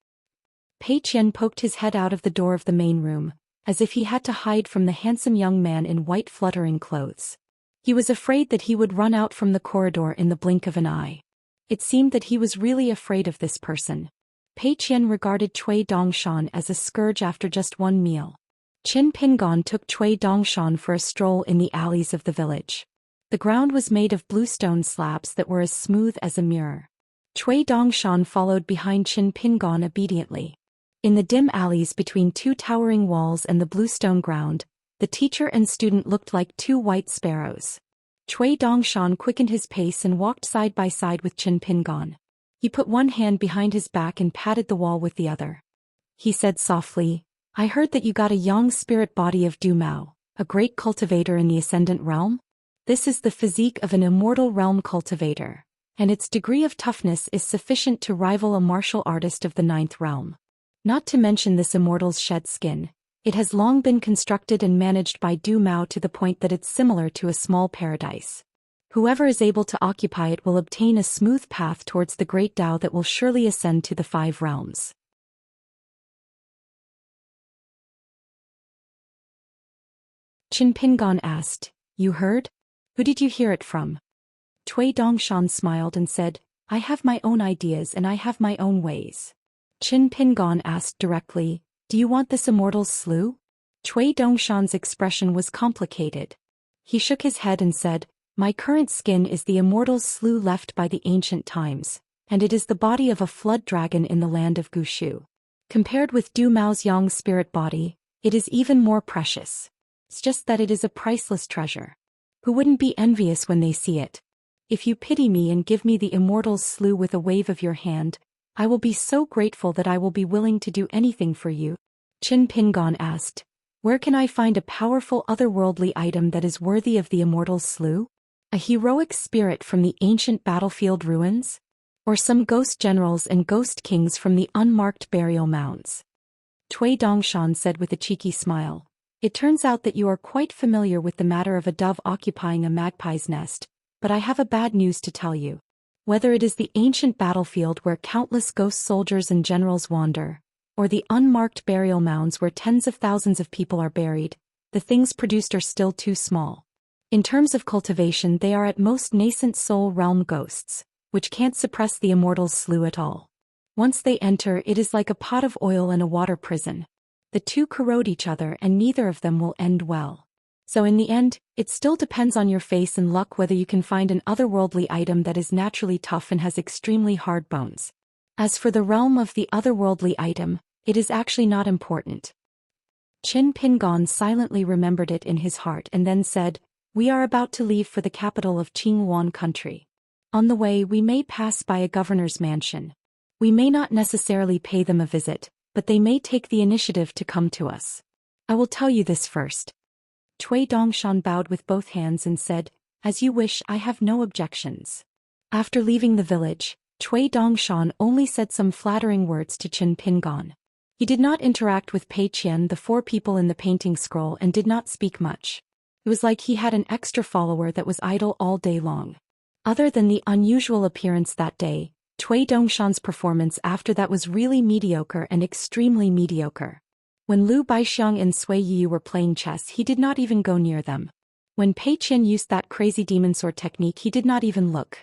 Pei Qian poked his head out of the door of the main room, as if he had to hide from the handsome young man in white fluttering clothes. He was afraid that he would run out from the corridor in the blink of an eye. It seemed that he was really afraid of this person. Pei Qian regarded Cui Dongshan as a scourge after just one meal. Qin Pingon took Cui Dongshan for a stroll in the alleys of the village. The ground was made of bluestone slabs that were as smooth as a mirror. Cui Dongshan followed behind Qin Pingon obediently. In the dim alleys between two towering walls and the bluestone ground, the teacher and student looked like two white sparrows. Cui Dongshan quickened his pace and walked side by side with Qin Pingon. He put one hand behind his back and patted the wall with the other. He said softly, I heard that you got a young spirit body of Du Mao, a great cultivator in the Ascendant Realm. This is the physique of an immortal realm cultivator, and its degree of toughness is sufficient to rival a martial artist of the 9th realm. Not to mention this immortal's shed skin. It has long been constructed and managed by Du Mao to the point that it's similar to a small paradise. Whoever is able to occupy it will obtain a smooth path towards the great Tao that will surely ascend to the 5 realms. Qin Pingon asked, you heard? Who did you hear it from? Cui Dongshan smiled and said, I have my own ideas and I have my own ways. Qin Pingon asked directly, do you want this immortal's slough? Cui Dongshan's expression was complicated. He shook his head and said, my current skin is the immortal's slough left by the ancient times, and it is the body of a flood dragon in the land of Gushu. Compared with Du Mao's young spirit body, it is even more precious. It's just that it is a priceless treasure. Who wouldn't be envious when they see it? If you pity me and give me the immortal's slough with a wave of your hand, I will be so grateful that I will be willing to do anything for you. Qin Pingon asked, where can I find a powerful otherworldly item that is worthy of the immortal's slough? A heroic spirit from the ancient battlefield ruins? Or some ghost generals and ghost kings from the unmarked burial mounds? Cui Dongshan said with a cheeky smile, it turns out that you are quite familiar with the matter of a dove occupying a magpie's nest, but I have a bad news to tell you. Whether it is the ancient battlefield where countless ghost soldiers and generals wander, or the unmarked burial mounds where tens of thousands of people are buried, the things produced are still too small. In terms of cultivation, they are at most nascent soul realm ghosts, which can't suppress the immortal's slough at all. Once they enter, it is like a pot of oil and a water prison. The two corrode each other and neither of them will end well. So in the end, it still depends on your face and luck whether you can find an otherworldly item that is naturally tough and has extremely hard bones. As for the realm of the otherworldly item, it is actually not important. Qin Pingon silently remembered it in his heart and then said, we are about to leave for the capital of Qinghuan country. On the way we may pass by a governor's mansion. We may not necessarily pay them a visit, but they may take the initiative to come to us. I will tell you this first. Cui Dongshan bowed with both hands and said, as you wish, I have no objections. After leaving the village, Cui Dongshan only said some flattering words to Qin Pingon. He did not interact with Pei Qian, the four people in the painting scroll, and did not speak much. It was like he had an extra follower that was idle all day long. Other than the unusual appearance that day, Cui Dongshan's performance after that was really mediocre and extremely mediocre. When Liu Baixiang and Sui Yu were playing chess, he did not even go near them. When Pei Qian used that crazy demon sword technique, he did not even look.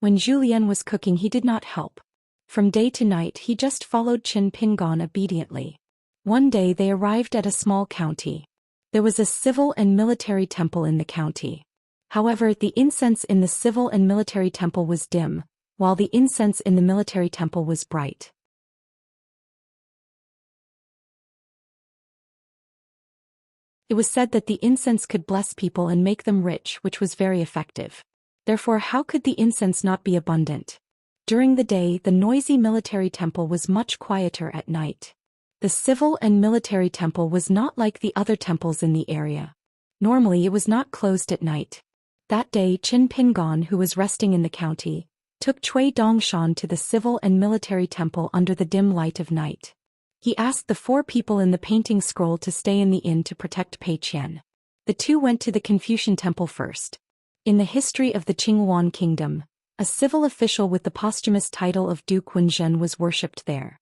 When Zhou Xian was cooking, he did not help. From day to night he just followed Qin Pingon obediently. One day they arrived at a small county. There was a civil and military temple in the county. However, the incense in the civil and military temple was dim, while the incense in the military temple was bright. It was said that the incense could bless people and make them rich, which was very effective. Therefore, how could the incense not be abundant? During the day, the noisy military temple was much quieter at night. The civil and military temple was not like the other temples in the area. Normally it was not closed at night. That day Qin Pingon, who was resting in the county, took Cui Dongshan to the civil and military temple under the dim light of night. He asked the four people in the painting scroll to stay in the inn to protect Pei Qian. The two went to the Confucian temple first. In the history of the Qingyuan kingdom, a civil official with the posthumous title of Duke Wenzhen was worshipped there.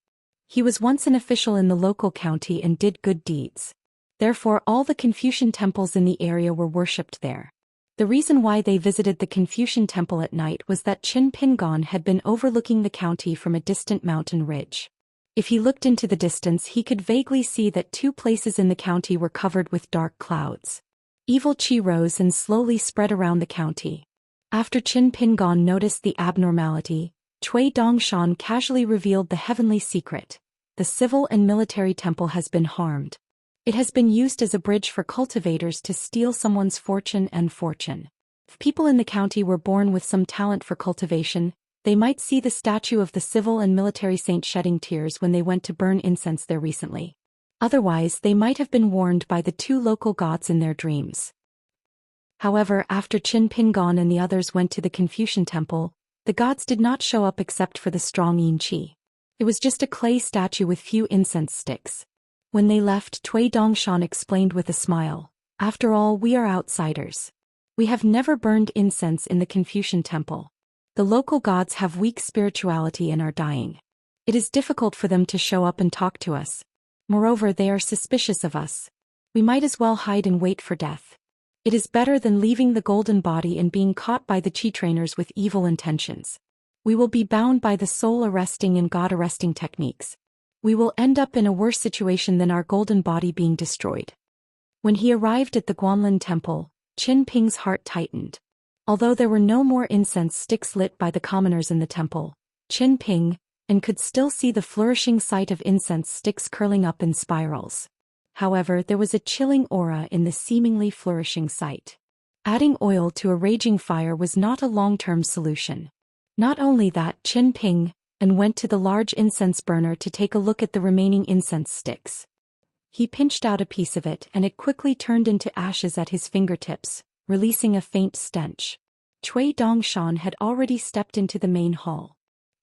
He was once an official in the local county and did good deeds. Therefore all the Confucian temples in the area were worshipped there. The reason why they visited the Confucian temple at night was that Qin Pingon had been overlooking the county from a distant mountain ridge. If he looked into the distance, he could vaguely see that two places in the county were covered with dark clouds. Evil qi rose and slowly spread around the county. After Qin Pingon noticed the abnormality, Cui Dongshan casually revealed the heavenly secret. The civil and military temple has been harmed. It has been used as a bridge for cultivators to steal someone's fortune and fortune. If people in the county were born with some talent for cultivation, they might see the statue of the civil and military saint shedding tears when they went to burn incense there recently. Otherwise, they might have been warned by the two local gods in their dreams. However, after Qin Pingon and the others went to the Confucian temple, the gods did not show up except for the strong yin qi. It was just a clay statue with few incense sticks. When they left, Cui Dongshan explained with a smile, "After all, we are outsiders. We have never burned incense in the Confucian temple. The local gods have weak spirituality and are dying. It is difficult for them to show up and talk to us. Moreover, they are suspicious of us. We might as well hide and wait for death. It is better than leaving the golden body and being caught by the qi trainers with evil intentions. We will be bound by the soul arresting and god arresting techniques. We will end up in a worse situation than our golden body being destroyed." When he arrived at the Guanlin temple, Qin Ping's heart tightened. Although there were no more incense sticks lit by the commoners in the temple, Qin Ping could still see the flourishing sight of incense sticks curling up in spirals. However, there was a chilling aura in the seemingly flourishing sight. Adding oil to a raging fire was not a long-term solution. Not only that, Qin Ping went to the large incense burner to take a look at the remaining incense sticks. He pinched out a piece of it and it quickly turned into ashes at his fingertips, releasing a faint stench. Cui Dongshan had already stepped into the main hall.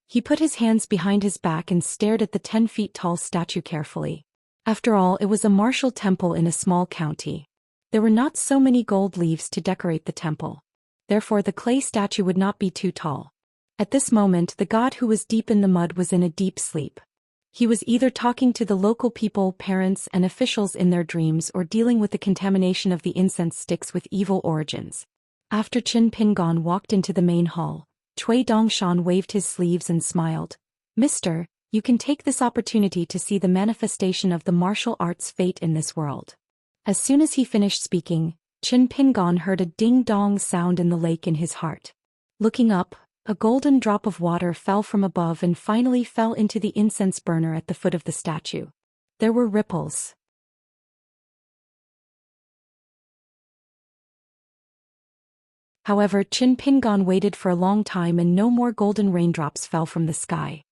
He put his hands behind his back and stared at the 10 feet tall statue carefully. After all, it was a martial temple in a small county. There were not so many gold leaves to decorate the temple. Therefore the clay statue would not be too tall. At this moment the god who was deep in the mud was in a deep sleep. He was either talking to the local people, parents and officials in their dreams, or dealing with the contamination of the incense sticks with evil origins. After Qin Pingon walked into the main hall, Cui Dongshan waved his sleeves and smiled. "Mister, you can take this opportunity to see the manifestation of the martial arts fate in this world." As soon as he finished speaking, Qin Pingon heard a ding-dong sound in the lake in his heart. Looking up, a golden drop of water fell from above and finally fell into the incense burner at the foot of the statue. There were ripples. However, Qin Pingon waited for a long time and no more golden raindrops fell from the sky.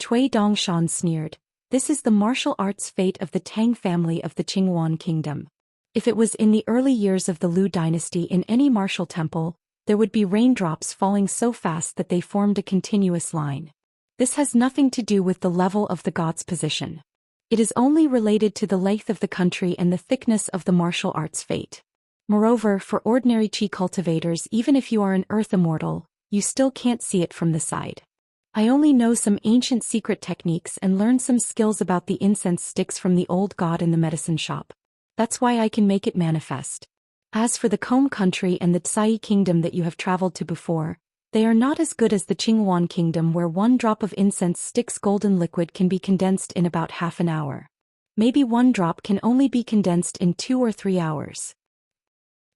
Cui Dongshan sneered, "This is the martial arts fate of the Tang family of the Qingyuan kingdom. If it was in the early years of the Liu dynasty in any martial temple, there would be raindrops falling so fast that they formed a continuous line. This has nothing to do with the level of the god's position. It is only related to the length of the country and the thickness of the martial arts fate. Moreover, for ordinary chi cultivators, even if you are an earth immortal, you still can't see it from the side. I only know some ancient secret techniques and learned some skills about the incense sticks from the old god in the medicine shop. That's why I can make it manifest. As for the Combe country and the Tsai kingdom that you have traveled to before, they are not as good as the Qinghuan kingdom, where 1 drop of incense sticks golden liquid can be condensed in about half an hour. Maybe 1 drop can only be condensed in 2 or 3 hours.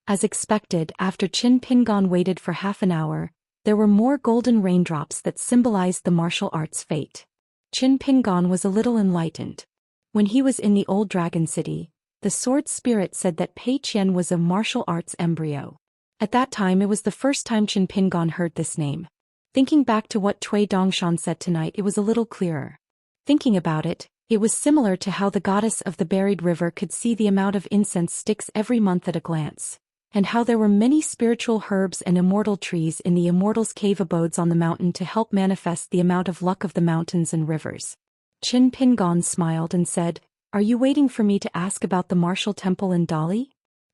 As expected, after Qin Pingon waited for half an hour, there were more golden raindrops that symbolized the martial arts fate. Qin Pingon was a little enlightened. When he was in the old dragon city, the sword spirit said that Pei Qian was a martial arts embryo. At that time it was the first time Qin Pingon heard this name. Thinking back to what Cui Dongshan said tonight, it was a little clearer. Thinking about it, it was similar to how the goddess of the buried river could see the amount of incense sticks every month at a glance, and how there were many spiritual herbs and immortal trees in the Immortal's cave abodes on the mountain to help manifest the amount of luck of the mountains and rivers. Qin Pingon smiled and said, "Are you waiting for me to ask about the martial temple in Dali?"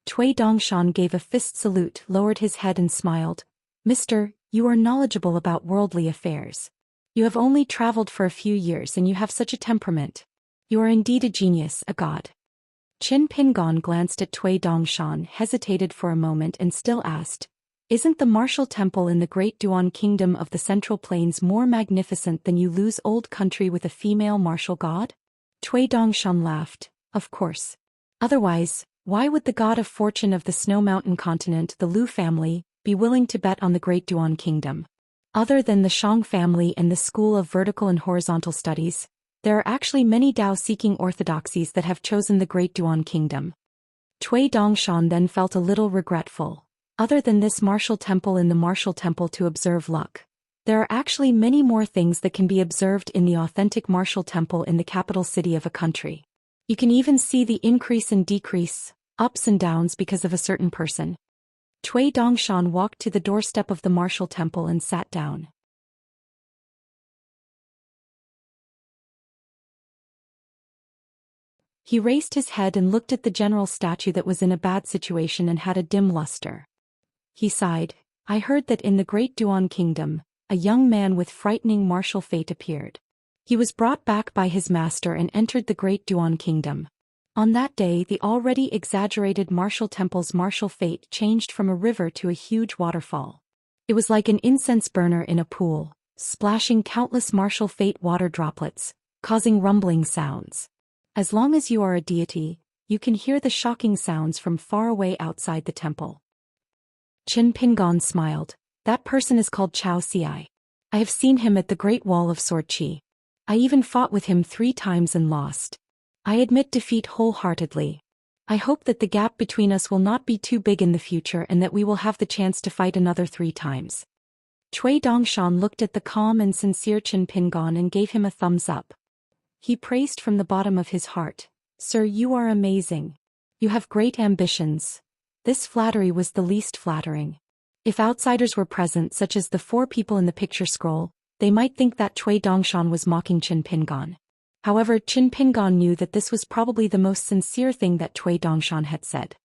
Cui Dongshan gave a fist salute, lowered his head and smiled. "Mister, you are knowledgeable about worldly affairs. You have only traveled for a few years and you have such a temperament. You are indeed a genius, a god." Qin Pingon glanced at Cui Dongshan, hesitated for a moment and still asked, "Isn't the martial temple in the Great Duan Kingdom of the Central Plains more magnificent than you lose old country with a female martial god?" Cui Dongshan laughed. "Of course. Otherwise, why would the god of fortune of the Snow Mountain continent, the Lu family, be willing to bet on the Great Duan Kingdom? Other than the Shang family and the School of Vertical and Horizontal Studies, there are actually many Dao-seeking orthodoxies that have chosen the Great Duan Kingdom." Cui Dongshan then felt a little regretful. Other than this martial temple in the martial temple to observe luck, there are actually many more things that can be observed in the authentic martial temple in the capital city of a country. You can even see the increase and decrease, ups and downs because of a certain person. Cui Dongshan walked to the doorstep of the martial temple and sat down. He raised his head and looked at the general statue that was in a bad situation and had a dim luster. He sighed. "I heard that in the Great Duan Kingdom, a young man with frightening martial fate appeared. He was brought back by his master and entered the Great Duan Kingdom. On that day, the already exaggerated martial temple's martial fate changed from a river to a huge waterfall. It was like an incense burner in a pool, splashing countless martial fate water droplets, causing rumbling sounds. As long as you are a deity, you can hear the shocking sounds from far away outside the temple." Qin Pingon smiled. "That person is called Chao Ci. I have seen him at the Great Wall of Sword Qi. I even fought with him 3 times and lost. I admit defeat wholeheartedly. I hope that the gap between us will not be too big in the future and that we will have the chance to fight another 3 times. Cui Dongshan looked at the calm and sincere Qin Pingon and gave him a thumbs up. He praised from the bottom of his heart, "Sir, you are amazing. You have great ambitions." This flattery was the least flattering. If outsiders were present, such as the 4 people in the picture scroll, they might think that Cui Dongshan was mocking Qin Pingon. However, Qin Pingon knew that this was probably the most sincere thing that Cui Dongshan had said.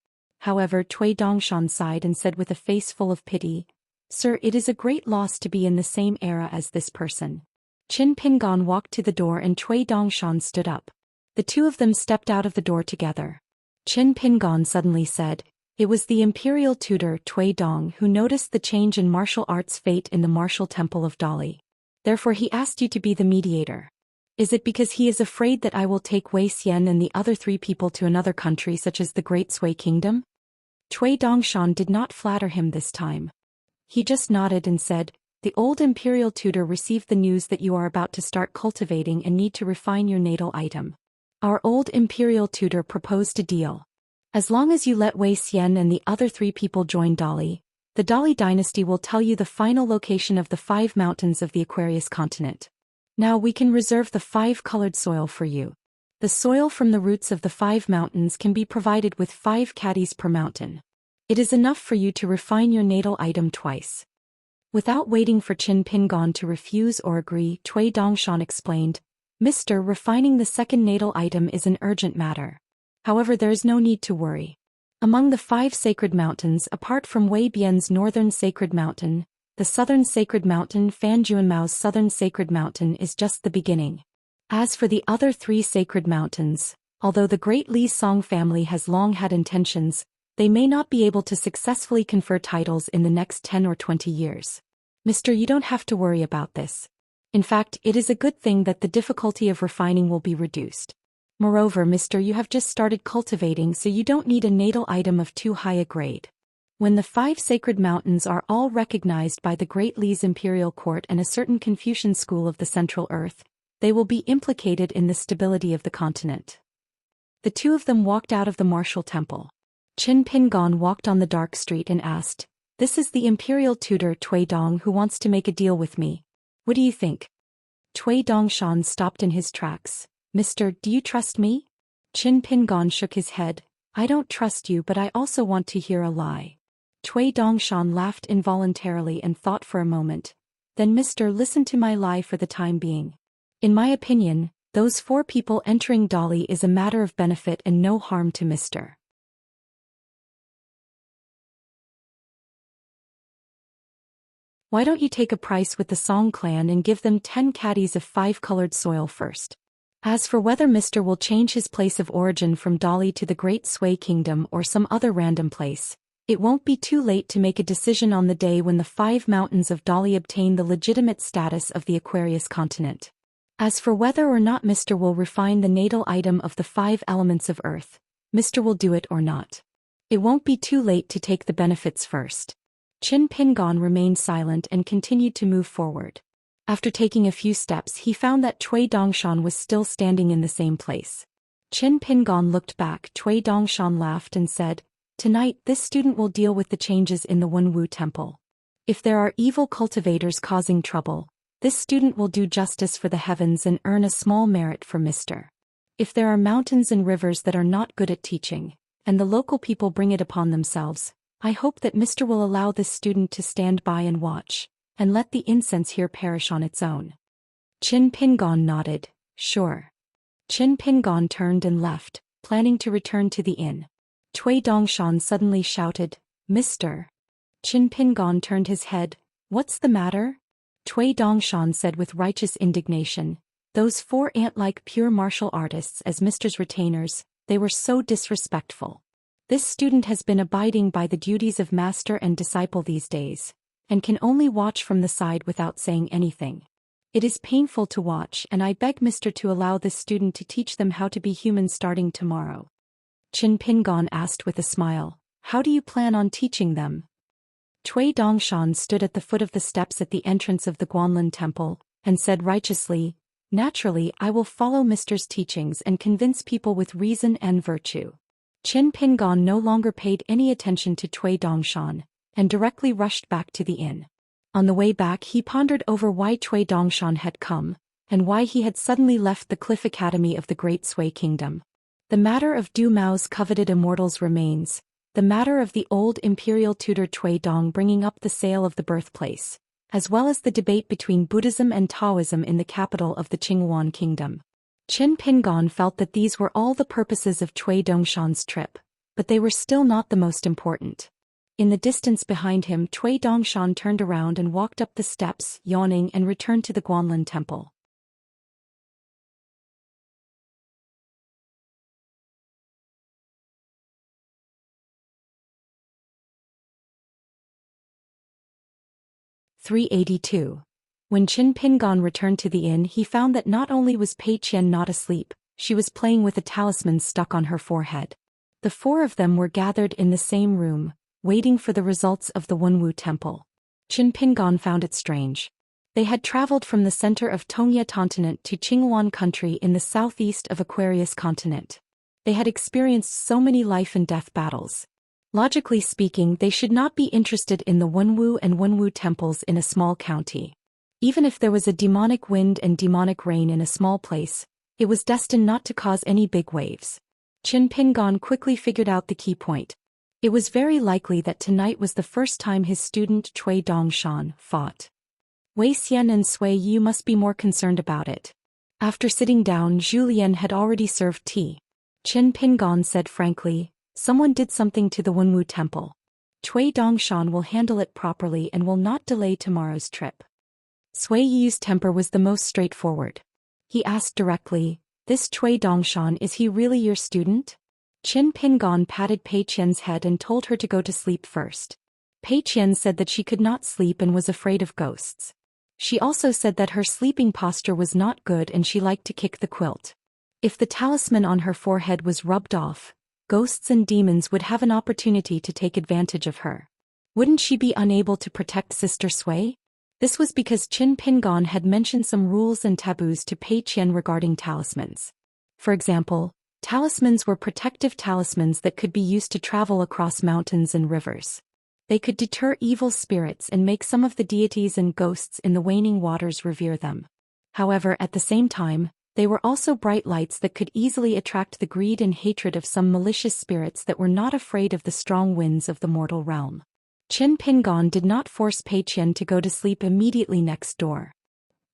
However, Cui Dongshan sighed and said with a face full of pity, "Sir, it is a great loss to be in the same era as this person." Qin Pingon walked to the door and Cui Dongshan stood up. The 2 of them stepped out of the door together. Qin Pingon suddenly said, "It was the imperial tutor Cui Dong who noticed the change in martial arts fate in the martial temple of Dali. Therefore he asked you to be the mediator. Is it because he is afraid that I will take Wei Xian and the other 3 people to another country such as the Great Sui Kingdom?" Cui Dongshan did not flatter him this time. He just nodded and said, "The old imperial tutor received the news that you are about to start cultivating and need to refine your natal item. Our old imperial tutor proposed a deal. As long as you let Wei Xian and the other 3 people join Dali, the Dali dynasty will tell you the final location of the 5 mountains of the Aquarius continent. Now we can reserve the 5-colored soil for you. The soil from the roots of the 5 mountains can be provided with 5 caddies per mountain. It is enough for you to refine your natal item twice. Without waiting for Qin Pingon to refuse or agree, Cui Dongshan explained, "Mr. Refining the second natal item is an urgent matter. However, there is no need to worry. Among the 5 sacred mountains apart from Wei Bian's northern sacred mountain, the southern sacred mountain Fanjuanmao's southern sacred mountain is just the beginning. As for the other 3 sacred mountains, although the great Li Song family has long had intentions, they may not be able to successfully confer titles in the next 10 or 20 years. Mr. You don't have to worry about this. In fact, it is a good thing that the difficulty of refining will be reduced. Moreover, Mr. You have just started cultivating, so you don't need a natal item of too high a grade. When the 5 sacred mountains are all recognized by the Great Li's imperial court and a certain Confucian school of the Central Earth, they will be implicated in the stability of the continent." The 2 of them walked out of the martial temple. Qin Pingon walked on the dark street and asked, "This is the imperial tutor Cui Dong who wants to make a deal with me. What do you think?" Cui Dongshan stopped in his tracks. "Mister, do you trust me?" Qin Pingon shook his head. "I don't trust you, but I also want to hear a lie." Cui Dongshan laughed involuntarily and thought for a moment. "Then Mister, listen to my lie for the time being. In my opinion, those 4 people entering Dali is a matter of benefit and no harm to Mister. Why don't you take a price with the Song clan and give them 10 caddies of 5-colored soil first? As for whether Mister will change his place of origin from Dali to the Great Sui Kingdom or some other random place, it won't be too late to make a decision on the day when the 5 mountains of Dali obtain the legitimate status of the Aquarius continent. As for whether or not Mister will refine the natal item of the 5 elements of Earth, Mister will do it or not. It won't be too late to take the benefits first." Qin Pingon remained silent and continued to move forward. After taking a few steps, he found that Cui Dongshan was still standing in the same place. Qin Pingon looked back. Cui Dongshan laughed and said, "Tonight this student will deal with the changes in the Wenwu temple. If there are evil cultivators causing trouble, this student will do justice for the heavens and earn a small merit for Mister. If there are mountains and rivers that are not good at teaching, and the local people bring it upon themselves, I hope that Mister will allow this student to stand by and watch, and let the incense here perish on its own." Qin Pingon nodded, "Sure." Qin Pingon turned and left, planning to return to the inn. Cui Dongshan suddenly shouted, "Mister!" Qin Pingon turned his head. "What's the matter?" Cui Dongshan said with righteous indignation, "Those 4 ant-like pure martial artists as Mister's retainers, they were so disrespectful. This student has been abiding by the duties of master and disciple these days, and can only watch from the side without saying anything. It is painful to watch, and I beg Mister to allow this student to teach them how to be human starting tomorrow." Qin Pingon asked with a smile, "How do you plan on teaching them?" Cui Dongshan stood at the foot of the steps at the entrance of the Guanlin temple, and said righteously, "Naturally, I will follow Mister's teachings and convince people with reason and virtue." Qin Pingon no longer paid any attention to Cui Dongshan, and directly rushed back to the inn. On the way back he pondered over why Cui Dongshan had come, and why he had suddenly left the Cliff Academy of the Great Sui Kingdom. The matter of Du Mao's coveted immortals remains, the matter of the old imperial tutor Cui Dong bringing up the sale of the birthplace, as well as the debate between Buddhism and Taoism in the capital of the Qingyuan Kingdom. Qin Pingon felt that these were all the purposes of Cui Dongshan's trip, but they were still not the most important. In the distance behind him, Cui Dongshan turned around and walked up the steps, yawning, and returned to the Guanlin temple. (382). When Qin Pingon returned to the inn, he found that not only was Pei Qian not asleep, she was playing with a talisman stuck on her forehead. The 4 of them were gathered in the same room, waiting for the results of the Wenwu temple. Qin Pingon found it strange. They had traveled from the center of Tongya continent to Qingyuan country in the southeast of Aquarius continent. They had experienced so many life and death battles. Logically speaking, they should not be interested in the Wenwu and Wenwu temples in a small county. Even if there was a demonic wind and demonic rain in a small place, it was destined not to cause any big waves. Qin Pingon quickly figured out the key point. It was very likely that tonight was the first time his student Cui Dongshan fought. Wei Xian and Sui Yu must be more concerned about it. After sitting down, Zhou Xian had already served tea. Qin Pingan said frankly, someone did something to the Wenwu temple. Cui Dongshan will handle it properly and will not delay tomorrow's trip. Sui Yu's temper was the most straightforward. He asked directly, this Cui Dongshan, is he really your student? Qin Pingan patted Pei Qian's head and told her to go to sleep first. Pei Qian said that she could not sleep and was afraid of ghosts. She also said that her sleeping posture was not good and she liked to kick the quilt. If the talisman on her forehead was rubbed off, ghosts and demons would have an opportunity to take advantage of her. Wouldn't she be unable to protect Sister Sui? This was because Qin Pingan had mentioned some rules and taboos to Pei Qian regarding talismans. For example, talismans were protective talismans that could be used to travel across mountains and rivers. They could deter evil spirits and make some of the deities and ghosts in the waning waters revere them. However, at the same time, they were also bright lights that could easily attract the greed and hatred of some malicious spirits that were not afraid of the strong winds of the mortal realm. Qin Pingan did not force Pei Qian to go to sleep immediately next door.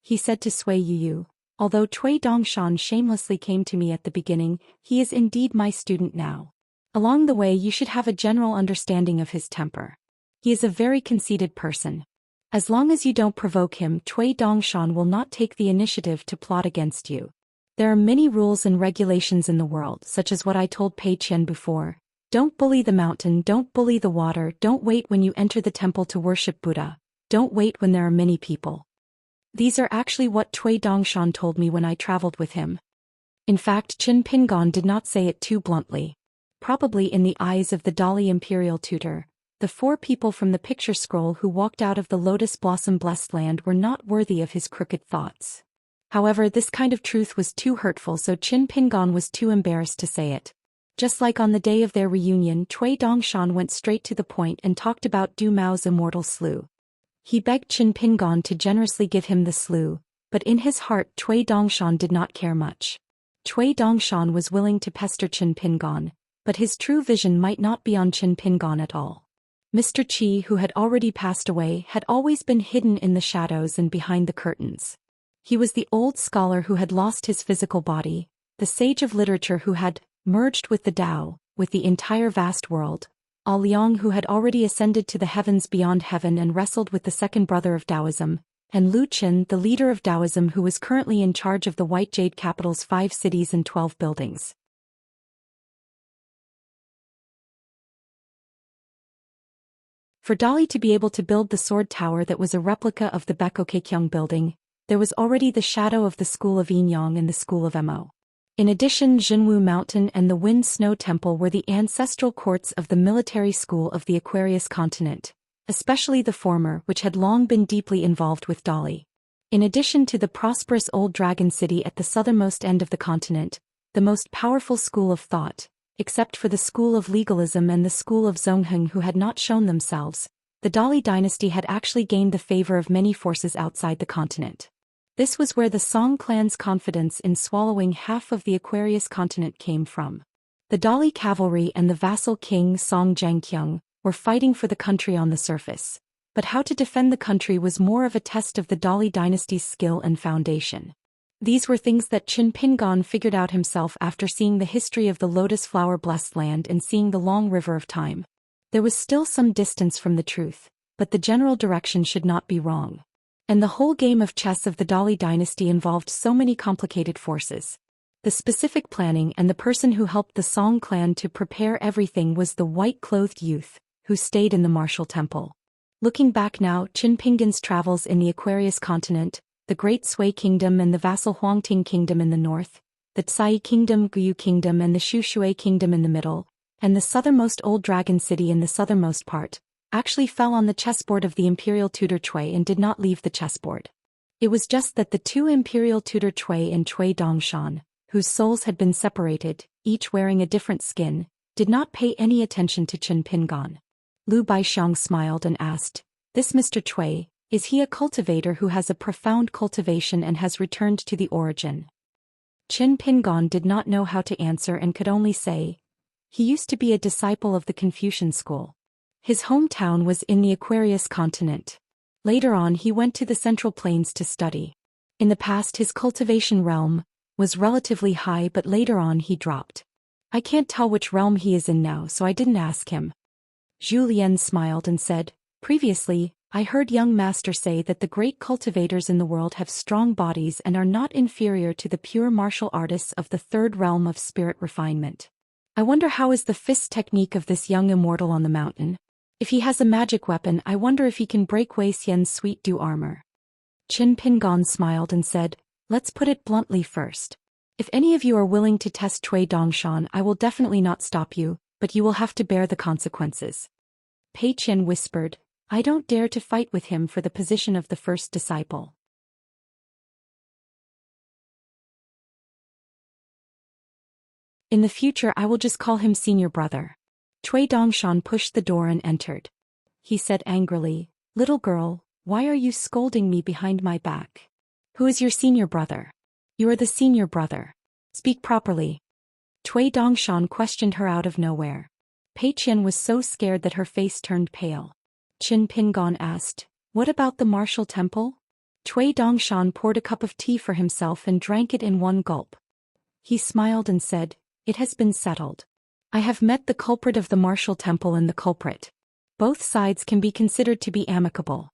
He said to Sui Yu, although Cui Dongshan shamelessly came to me at the beginning, he is indeed my student now. Along the way you should have a general understanding of his temper. He is a very conceited person. As long as you don't provoke him, Cui Dongshan will not take the initiative to plot against you. There are many rules and regulations in the world, such as what I told Pei Qian before. Don't bully the mountain, don't bully the water, don't wait when you enter the temple to worship Buddha, don't wait when there are many people. These are actually what Cui Dongshan told me when I traveled with him. In fact, Qin Pingan did not say it too bluntly. Probably in the eyes of the Dali imperial tutor, the 4 people from the picture scroll who walked out of the lotus blossom blessed land were not worthy of his crooked thoughts. However, this kind of truth was too hurtful, so Qin Pingan was too embarrassed to say it. Just like on the day of their reunion, Cui Dongshan went straight to the point and talked about Du Mao's immortal slough. He begged Qin Pingan to generously give him the slough, but in his heart Cui Dongshan did not care much. Cui Dongshan was willing to pester Qin Pingan, but his true vision might not be on Qin Pingan at all. Mr. Qi, who had already passed away, had always been hidden in the shadows and behind the curtains. He was the old scholar who had lost his physical body, the sage of literature who had merged with the Tao, with the entire vast world, A Liang who had already ascended to the heavens beyond heaven and wrestled with the second brother of Taoism, and Lu Qin, the leader of Taoism who was currently in charge of the White Jade capital's 5 cities and 12 buildings. For Dali to be able to build the sword tower that was a replica of the Bekokekyung building, there was already the shadow of the school of Yinyang and the school of Mo. In addition, Jinwu Mountain and the Wind Snow Temple were the ancestral courts of the military school of the Aquarius continent, especially the former, which had long been deeply involved with Dali. In addition to the prosperous old dragon city at the southernmost end of the continent, the most powerful school of thought, except for the school of legalism and the school of Zongheng who had not shown themselves, the Dali dynasty had actually gained the favor of many forces outside the continent. This was where the Song clan's confidence in swallowing half of the Aquarius continent came from. The Dali cavalry and the vassal king Song Zhangqiang were fighting for the country on the surface, but how to defend the country was more of a test of the Dali dynasty's skill and foundation. These were things that Qin Pingan figured out himself after seeing the history of the lotus flower blessed land and seeing the long river of time. There was still some distance from the truth, but the general direction should not be wrong. And the whole game of chess of the Dali dynasty involved so many complicated forces. The specific planning and the person who helped the Song clan to prepare everything was the white-clothed youth, who stayed in the martial temple. Looking back now, Qin Pingan's travels in the Aquarius continent, the Great Sui Kingdom and the vassal Huangting Kingdom in the north, the Tsai Kingdom, Guyu Kingdom and the Shushui Kingdom in the middle, and the southernmost Old Dragon City in the southernmost part, actually fell on the chessboard of the imperial tutor Cui and did not leave the chessboard. It was just that the 2 imperial tutor Cui and Cui Dongshan, whose souls had been separated, each wearing a different skin, did not pay any attention to Qin Pingan. Lu Baixiang smiled and asked, "This Mr. Cui, is he a cultivator who has a profound cultivation and has returned to the origin?" Qin Pingan did not know how to answer and could only say, He used to be a disciple of the Confucian school. His hometown was in the Aquarius continent. Later on he went to the Central Plains to study. In the past his cultivation realm was relatively high, but later on he dropped. I can't tell which realm he is in now, so I didn't ask him. Zhou Xian smiled and said, previously, I heard young master say that the great cultivators in the world have strong bodies and are not inferior to the pure martial artists of the third realm of spirit refinement. I wonder how is the fist technique of this young immortal on the mountain? If he has a magic weapon, I wonder if he can break Wei Xian's sweet dew armor. Qin Pingan smiled and said, let's put it bluntly first. If any of you are willing to test Cui Dongshan, I will definitely not stop you, but you will have to bear the consequences. Pei Qian whispered, I don't dare to fight with him for the position of the first disciple. In the future I will just call him senior brother. Cui Dongshan pushed the door and entered. He said angrily, little girl, why are you scolding me behind my back? Who is your senior brother? You are the senior brother. Speak properly. Cui Dongshan questioned her out of nowhere. Pei Qian was so scared that her face turned pale. Qin Pingan asked, what about the martial temple? Cui Dongshan poured a cup of tea for himself and drank it in one gulp. He smiled and said, it has been settled. I have met the culprit of the martial temple and the culprit. Both sides can be considered to be amicable.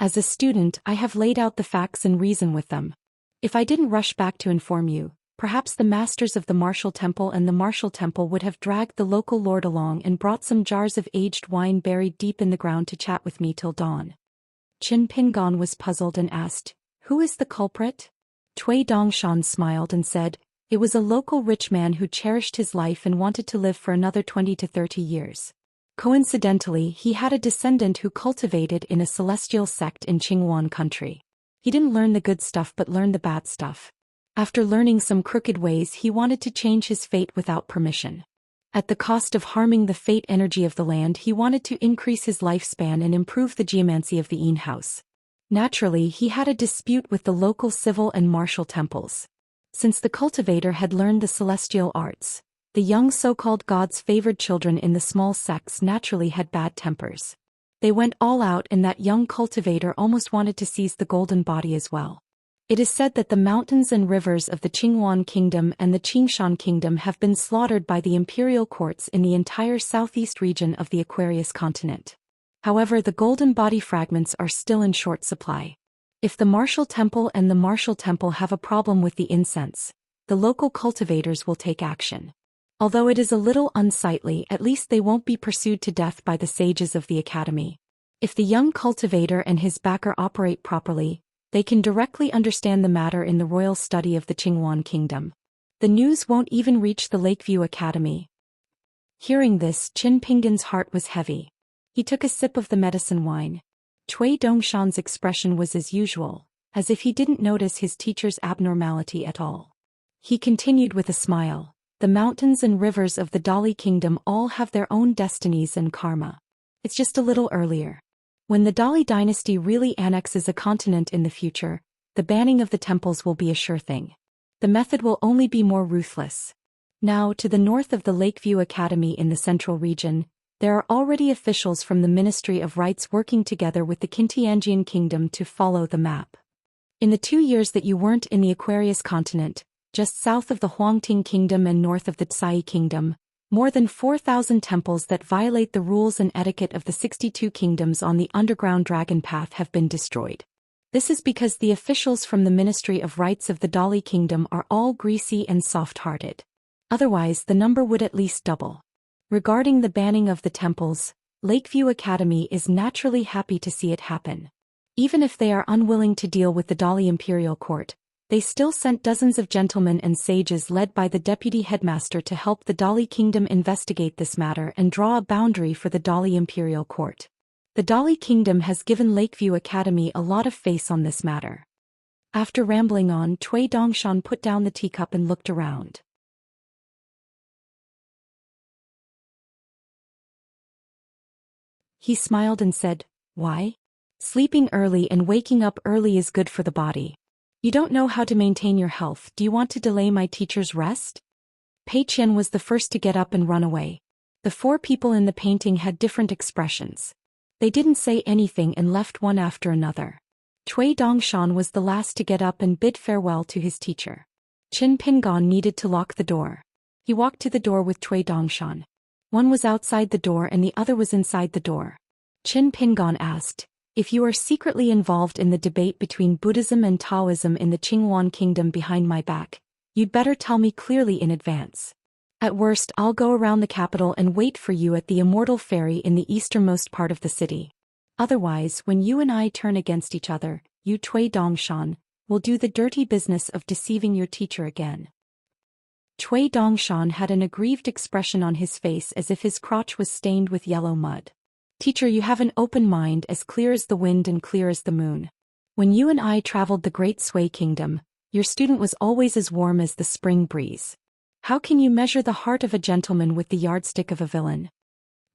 As a student, I have laid out the facts and reason with them. If I didn't rush back to inform you, perhaps the masters of the martial temple and the martial temple would have dragged the local lord along and brought some jars of aged wine buried deep in the ground to chat with me till dawn. Qin Pingan was puzzled and asked, who is the culprit? Cui Dongshan smiled and said, it was a local rich man who cherished his life and wanted to live for another 20 to 30 years. Coincidentally, he had a descendant who cultivated in a celestial sect in Qingwan country. He didn't learn the good stuff but learned the bad stuff. After learning some crooked ways, he wanted to change his fate without permission. At the cost of harming the fate energy of the land, he wanted to increase his lifespan and improve the geomancy of the Yin house. Naturally, he had a dispute with the local civil and martial temples. Since the cultivator had learned the celestial arts, the young so-called gods' favored children in the small sects naturally had bad tempers. They went all out and that young cultivator almost wanted to seize the golden body as well. It is said that the mountains and rivers of the Qingwan kingdom and the Qingshan kingdom have been slaughtered by the imperial courts in the entire southeast region of the Aquarius continent. However, the golden body fragments are still in short supply. If the martial temple and the martial temple have a problem with the incense, the local cultivators will take action. Although it is a little unsightly, at least they won't be pursued to death by the sages of the academy. If the young cultivator and his backer operate properly, they can directly understand the matter in the royal study of the Qingwan kingdom. The news won't even reach the Lakeview Academy. Hearing this, Qin Pingan's heart was heavy. He took a sip of the medicine wine. Cui Dongshan's expression was as usual, as if he didn't notice his teacher's abnormality at all. He continued with a smile, the mountains and rivers of the Dali kingdom all have their own destinies and karma. It's just a little earlier. When the Dali dynasty really annexes a continent in the future, the banning of the temples will be a sure thing. The method will only be more ruthless. Now, to the north of the Lakeview Academy in the central region, there are already officials from the Ministry of Rights working together with the Qintianjian kingdom to follow the map. In the 2 years that you weren't in the Aquarius continent, just south of the Huangting kingdom and north of the Tsai kingdom, more than 4,000 temples that violate the rules and etiquette of the 62 kingdoms on the underground dragon path have been destroyed. This is because the officials from the Ministry of Rights of the Dali kingdom are all greasy and soft-hearted. Otherwise, the number would at least double. Regarding the banning of the temples, Lakeview Academy is naturally happy to see it happen. Even if they are unwilling to deal with the Dali Imperial Court, they still sent dozens of gentlemen and sages led by the deputy headmaster to help the Dali kingdom investigate this matter and draw a boundary for the Dali Imperial Court. The Dali kingdom has given Lakeview Academy a lot of face on this matter. After rambling on, Cui Dongshan put down the teacup and looked around. He smiled and said, why? Sleeping early and waking up early is good for the body. You don't know how to maintain your health. Do you want to delay my teacher's rest? Pei Qian was the first to get up and run away. The four people in the painting had different expressions. They didn't say anything and left one after another. Cui Dongshan was the last to get up and bid farewell to his teacher. Qin Pingon needed to lock the door. He walked to the door with Cui Dongshan. One was outside the door and the other was inside the door. Qin Pingon asked, "If you are secretly involved in the debate between Buddhism and Taoism in the Qinghuan kingdom behind my back, you'd better tell me clearly in advance. At worst, I'll go around the capital and wait for you at the Immortal ferry in the easternmost part of the city. Otherwise, when you and I turn against each other, you Cui Dongshan will do the dirty business of deceiving your teacher again." Cui Dongshan had an aggrieved expression on his face as if his crotch was stained with yellow mud. "Teacher, you have an open mind as clear as the wind and clear as the moon. When you and I traveled the Great Sui Kingdom, your student was always as warm as the spring breeze. How can you measure the heart of a gentleman with the yardstick of a villain?"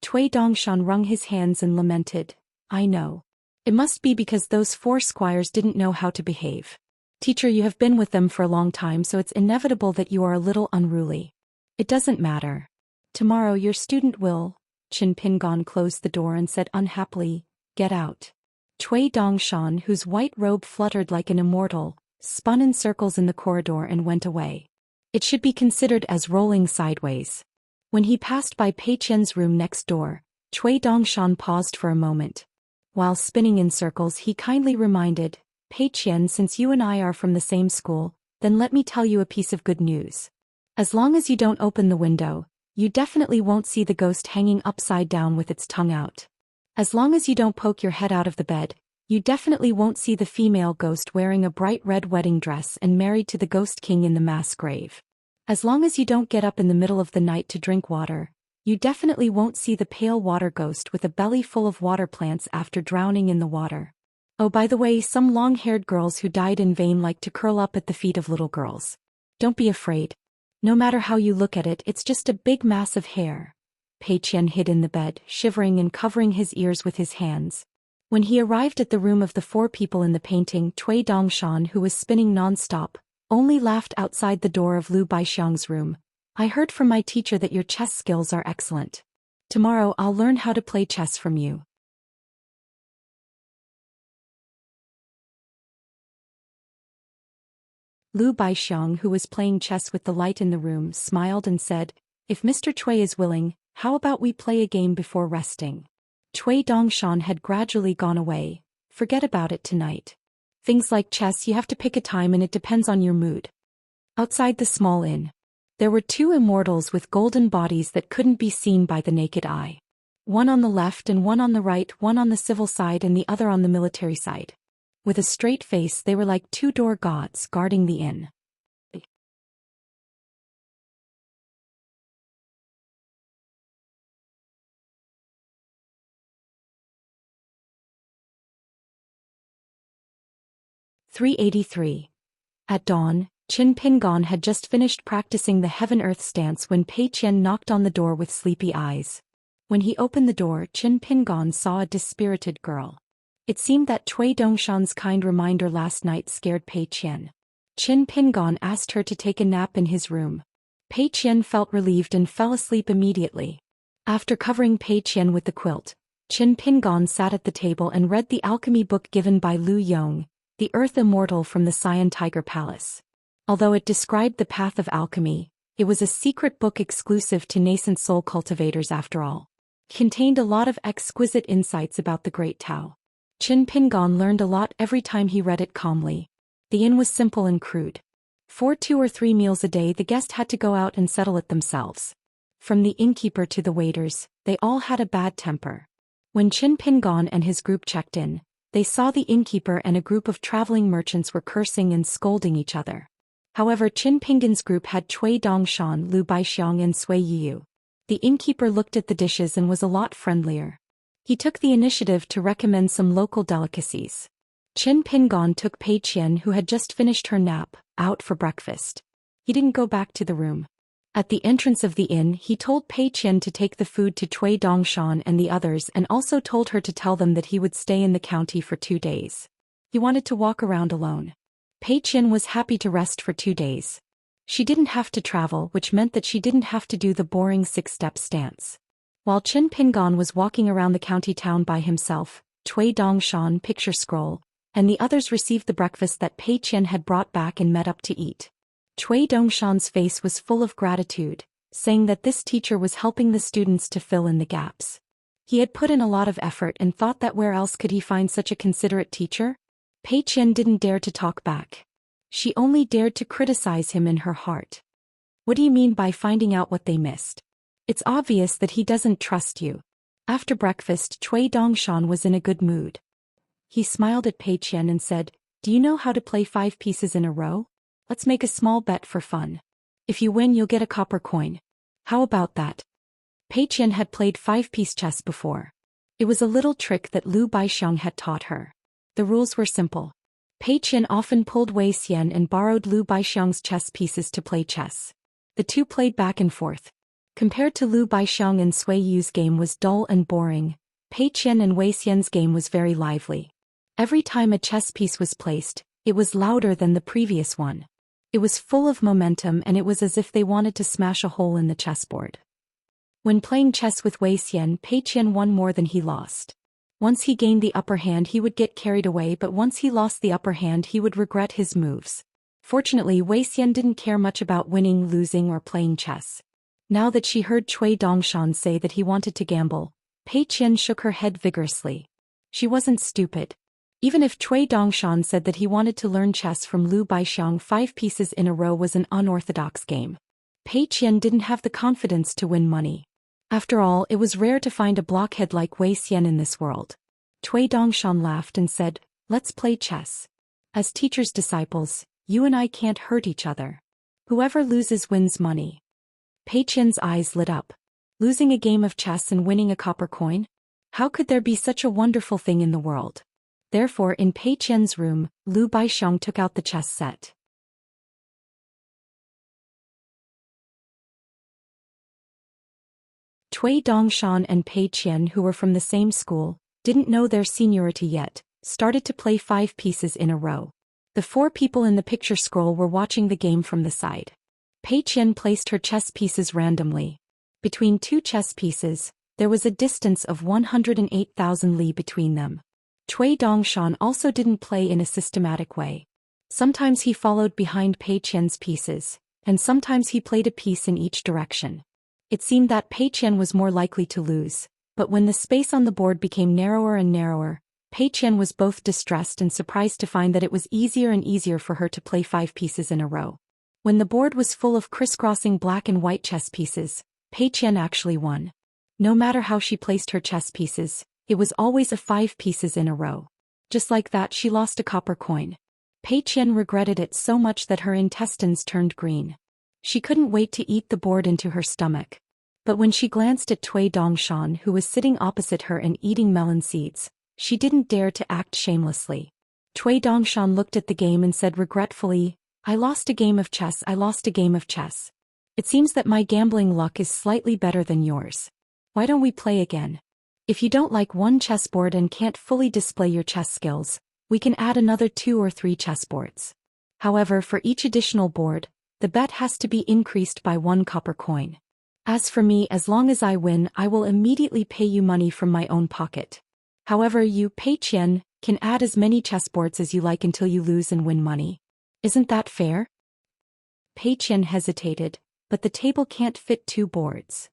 Cui Dongshan wrung his hands and lamented, "I know. It must be because those four squires didn't know how to behave. Teacher, you have been with them for a long time, so it's inevitable that you are a little unruly. It doesn't matter. Tomorrow your student will..." Qin Pingon closed the door and said unhappily, "Get out." Cui Dongshan, whose white robe fluttered like an immortal, spun in circles in the corridor and went away. It should be considered as rolling sideways. When he passed by Pei Qian's room next door, Cui Dongshan paused for a moment. While spinning in circles, he kindly reminded, "Pei Qian, since you and I are from the same school, then let me tell you a piece of good news. As long as you don't open the window, you definitely won't see the ghost hanging upside down with its tongue out. As long as you don't poke your head out of the bed, you definitely won't see the female ghost wearing a bright red wedding dress and married to the ghost king in the mass grave. As long as you don't get up in the middle of the night to drink water, you definitely won't see the pale water ghost with a belly full of water plants after drowning in the water. Oh, by the way, some long-haired girls who died in vain like to curl up at the feet of little girls. Don't be afraid. No matter how you look at it, it's just a big mass of hair." Pei Qian hid in the bed, shivering and covering his ears with his hands. When he arrived at the room of the four people in the painting, Cui Dongshan, who was spinning non-stop, only laughed outside the door of Lu Baixiang's room. "I heard from my teacher that your chess skills are excellent. Tomorrow I'll learn how to play chess from you." Lu Baixiang, who was playing chess with the light in the room, smiled and said, "If Mr. Cui is willing, how about we play a game before resting?" Cui Dongshan had gradually gone away. "Forget about it tonight. Things like chess, you have to pick a time and it depends on your mood." Outside the small inn, there were two immortals with golden bodies that couldn't be seen by the naked eye. One on the left and one on the right, one on the civil side and the other on the military side. With a straight face, they were like two door gods guarding the inn. (383) At dawn, Qin Pingon had just finished practicing the heaven-earth stance when Pei Qian knocked on the door with sleepy eyes. When he opened the door, Qin Pingon saw a dispirited girl. It seemed that Cui Dongshan's kind reminder last night scared Pei Qian. Qin Pingon asked her to take a nap in his room. Pei Qian felt relieved and fell asleep immediately. After covering Pei Qian with the quilt, Qin Pingon sat at the table and read the alchemy book given by Lu Yong, the Earth Immortal from the Cyan Tiger Palace. Although it described the path of alchemy, it was a secret book exclusive to nascent soul cultivators after all. It contained a lot of exquisite insights about the Great Tao. Qin Pingon learned a lot every time he read it calmly. The inn was simple and crude. For 2 or 3 meals a day the guest had to go out and settle it themselves. From the innkeeper to the waiters, they all had a bad temper. When Qin Pingon and his group checked in, they saw the innkeeper and a group of traveling merchants were cursing and scolding each other. However, Qin Pingon's group had Cui Dongshan, Lu Baixiang and Sui Yu. The innkeeper looked at the dishes and was a lot friendlier. He took the initiative to recommend some local delicacies. Qin Pingon took Pei Qian, who had just finished her nap, out for breakfast. He didn't go back to the room. At the entrance of the inn, he told Pei Qian to take the food to Cui Dongshan and the others and also told her to tell them that he would stay in the county for 2 days. He wanted to walk around alone. Pei Qian was happy to rest for 2 days. She didn't have to travel, which meant that she didn't have to do the boring 6-step stance. While Qin Pingan was walking around the county town by himself, Cui Dongshan picture scroll, and the others received the breakfast that Pei Qian had brought back and met up to eat. Cui Dongshan's face was full of gratitude, saying that this teacher was helping the students to fill in the gaps. He had put in a lot of effort and thought that where else could he find such a considerate teacher? Pei Qian didn't dare to talk back. She only dared to criticize him in her heart. What do you mean by finding out what they missed? It's obvious that he doesn't trust you. After breakfast, Cui Dongshan was in a good mood. He smiled at Pei Qian and said, "Do you know how to play 5 pieces in a row? Let's make a small bet for fun. If you win, you'll get a copper coin. How about that?" Pei Qian had played 5-piece chess before. It was a little trick that Lu Baixiang had taught her. The rules were simple. Pei Qian often pulled Wei Xian and borrowed Lu Baixiang's chess pieces to play chess. The two played back and forth. Compared to Lu Baixiang and Sui Yu's game was dull and boring, Pei Qian and Wei Xian's game was very lively. Every time a chess piece was placed, it was louder than the previous one. It was full of momentum and it was as if they wanted to smash a hole in the chessboard. When playing chess with Wei Xian, Pei Qian won more than he lost. Once he gained the upper hand he would get carried away, but once he lost the upper hand he would regret his moves. Fortunately, Wei Xian didn't care much about winning, losing or playing chess. Now that she heard Cui Dongshan say that he wanted to gamble, Pei Qian shook her head vigorously. She wasn't stupid. Even if Cui Dongshan said that he wanted to learn chess from Lu Baixiang, 5 pieces in a row was an unorthodox game. Pei Qian didn't have the confidence to win money. After all, it was rare to find a blockhead like Wei Xian in this world. Cui Dongshan laughed and said, "Let's play chess. As teacher's disciples, you and I can't hurt each other. Whoever loses wins money." Pei Qian's eyes lit up. Losing a game of chess and winning a copper coin? How could there be such a wonderful thing in the world? Therefore, in Pei Qian's room, Lu Baixiang took out the chess set. Cui Dongshan and Pei Qian, who were from the same school, didn't know their seniority yet, started to play 5 pieces in a row. The 4 people in the picture scroll were watching the game from the side. Pei Qian placed her chess pieces randomly. Between 2 chess pieces, there was a distance of 108,000 li between them. Cui Dongshan also didn't play in a systematic way. Sometimes he followed behind Pei Qian's pieces, and sometimes he played a piece in each direction. It seemed that Pei Qian was more likely to lose, but when the space on the board became narrower and narrower, Pei Qian was both distressed and surprised to find that it was easier and easier for her to play 5 pieces in a row. When the board was full of crisscrossing black and white chess pieces, Pei Qian actually won. No matter how she placed her chess pieces, it was always a 5 pieces in a row. Just like that, she lost a copper coin. Pei Qian regretted it so much that her intestines turned green. She couldn't wait to eat the board into her stomach. But when she glanced at Cui Dongshan, who was sitting opposite her and eating melon seeds, she didn't dare to act shamelessly. Cui Dongshan looked at the game and said regretfully, "I lost a game of chess, I lost a game of chess. It seems that my gambling luck is slightly better than yours. Why don't we play again? If you don't like one chessboard and can't fully display your chess skills, we can add another 2 or 3 chessboards. However, for each additional board, the bet has to be increased by 1 copper coin. As for me, as long as I win, I will immediately pay you money from my own pocket. However, you, Pei Qian, can add as many chessboards as you like until you lose and win money. Isn't that fair?" Pei Qian hesitated, but the table can't fit 2 boards.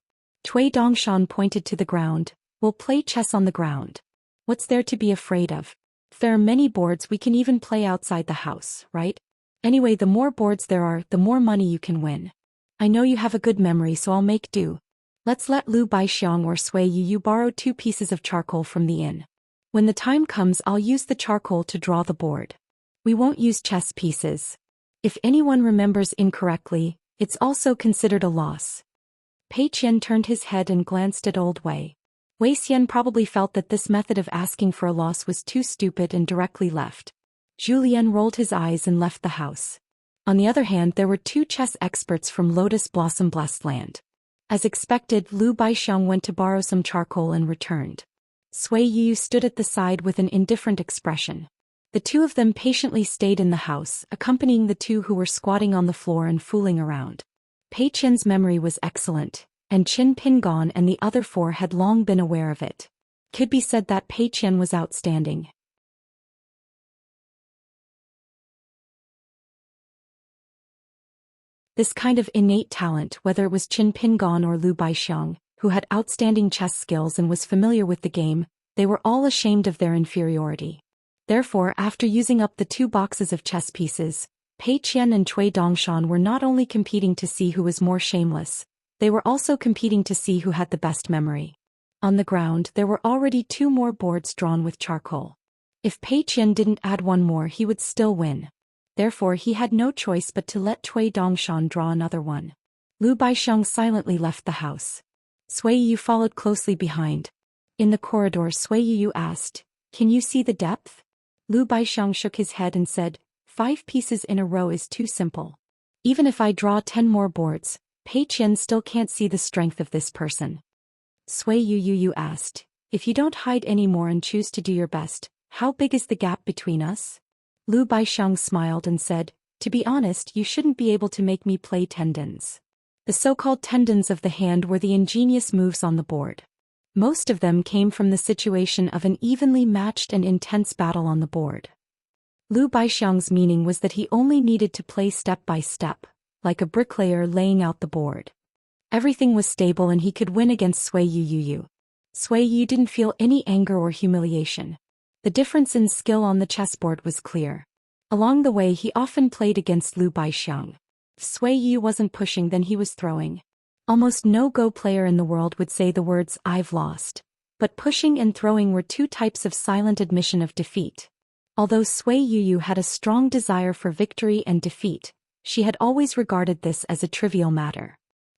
Cui Dongshan pointed to the ground. "We'll play chess on the ground. What's there to be afraid of? If there are many boards, we can even play outside the house, right? Anyway, the more boards there are, the more money you can win. I know you have a good memory, so I'll make do. Let's let Lu Baixiang or Sui Yu borrow 2 pieces of charcoal from the inn. When the time comes, I'll use the charcoal to draw the board. We won't use chess pieces. If anyone remembers incorrectly, it's also considered a loss." Pei Qian turned his head and glanced at old Wei. Wei Xian probably felt that this method of asking for a loss was too stupid and directly left. Zhou Xian rolled his eyes and left the house. On the other hand, there were 2 chess experts from Lotus Blossom Blessed Land. As expected, Lu Baixiang went to borrow some charcoal and returned. Sui Yu stood at the side with an indifferent expression. The two of them patiently stayed in the house, accompanying the two who were squatting on the floor and fooling around. Pei Qian's memory was excellent, and Qin Pingon and the other four had long been aware of it. Could be said that Pei Qian was outstanding. This kind of innate talent, whether it was Qin Pingon or Lu Baixiang, who had outstanding chess skills and was familiar with the game, they were all ashamed of their inferiority. Therefore, after using up the 2 boxes of chess pieces, Pei Qian and Cui Dongshan were not only competing to see who was more shameless, they were also competing to see who had the best memory. On the ground there were already 2 more boards drawn with charcoal. If Pei Qian didn't add 1 more he would still win. Therefore he had no choice but to let Cui Dongshan draw another one. Lu Baixiang silently left the house. Sui Yu followed closely behind. In the corridor Sui Yu asked, "Can you see the depth?" Lu Baixiang shook his head and said, 5 pieces in a row is too simple. Even if I draw 10 more boards, Pei Qian still can't see the strength of this person. Sui Yu asked, "If you don't hide anymore and choose to do your best, how big is the gap between us?" Lu Baixiang smiled and said, "To be honest, you shouldn't be able to make me play tendons." The so-called tendons of the hand were the ingenious moves on the board. Most of them came from the situation of an evenly matched and intense battle on the board. Lu Baixiang's meaning was that he only needed to play step by step, like a bricklayer laying out the board. Everything was stable and he could win against Sui Yu. Sui Yu didn't feel any anger or humiliation. The difference in skill on the chessboard was clear. Along the way he often played against Lu Baixiang. If Sui Yu wasn't pushing then he was throwing. Almost no Go player in the world would say the words "I've lost." But pushing and throwing were 2 types of silent admission of defeat. Although Sui Yu had a strong desire for victory and defeat, she had always regarded this as a trivial matter.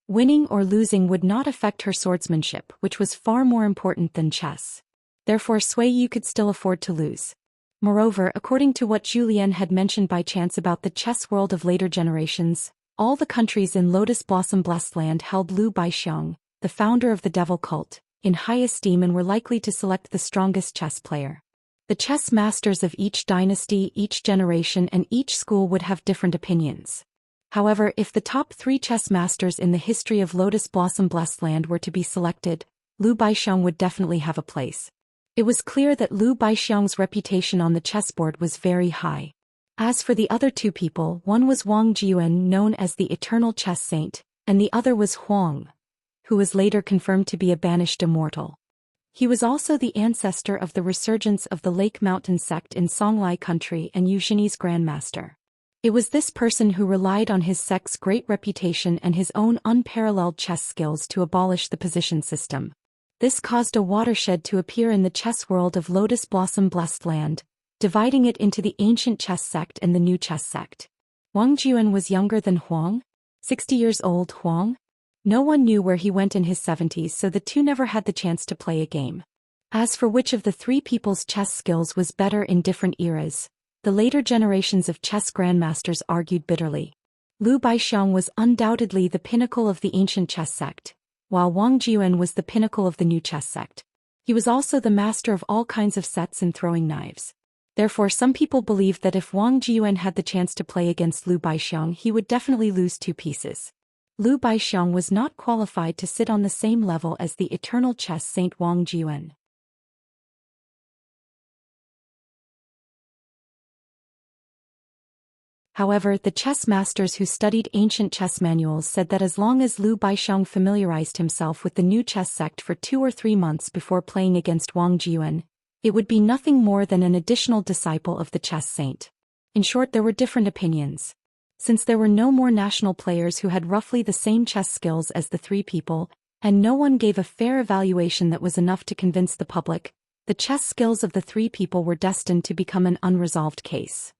Winning or losing would not affect her swordsmanship, which was far more important than chess. Therefore Sui Yu could still afford to lose. Moreover, according to what Zhou Xian had mentioned by chance about the chess world of later generations, all the countries in Lotus Blossom Blessed Land held Lu Baixiang, the founder of the devil cult, in high esteem and were likely to select the strongest chess player. The chess masters of each dynasty, each generation and each school would have different opinions. However, if the top 3 chess masters in the history of Lotus Blossom Blessed Land were to be selected, Lu Baixiang would definitely have a place. It was clear that Lu Baixiang's reputation on the chessboard was very high. As for the other 2 people, one was Wang Jiuan, known as the Eternal Chess Saint, and the other was Huang, who was later confirmed to be a banished immortal. He was also the ancestor of the resurgence of the Lake Mountain sect in Songlai country and Eugeni's grandmaster. It was this person who relied on his sect's great reputation and his own unparalleled chess skills to abolish the position system. This caused a watershed to appear in the chess world of Lotus Blossom Blessed Land, dividing it into the ancient chess sect and the new chess sect. Wang Jiuan was younger than Huang? 60 years old Huang? No one knew where he went in his 70s, so the two never had the chance to play a game. As for which of the 3 people's chess skills was better in different eras, the later generations of chess grandmasters argued bitterly. Lu Baixiang was undoubtedly the pinnacle of the ancient chess sect, while Wang Jiuan was the pinnacle of the new chess sect. He was also the master of all kinds of sets and throwing knives. Therefore some people believed that if Wang Jiuan had the chance to play against Lu Baixiang he would definitely lose 2 pieces. Lu Baixiang was not qualified to sit on the same level as the eternal chess saint Wang Jiuan. However, the chess masters who studied ancient chess manuals said that as long as Lu Baixiang familiarized himself with the new chess sect for 2 or 3 months before playing against Wang Jiuan, it would be nothing more than an additional disciple of the chess saint. In short, there were different opinions. Since there were no more national players who had roughly the same chess skills as the 3 people, and no one gave a fair evaluation that was enough to convince the public, the chess skills of the 3 people were destined to become an unresolved case.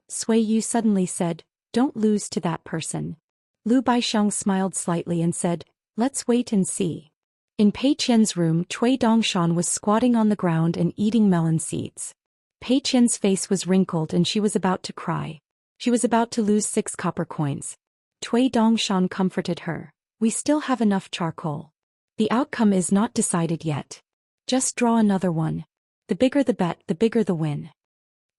Sui Yu suddenly said, "Don't lose to that person." Lu Baixiang smiled slightly and said, "Let's wait and see." In Pei Qian's room, Cui Dongshan was squatting on the ground and eating melon seeds. Pei Qian's face was wrinkled and she was about to cry. She was about to lose 6 copper coins. Cui Dongshan comforted her. "We still have enough charcoal. The outcome is not decided yet. Just draw another one. The bigger the bet, the bigger the win."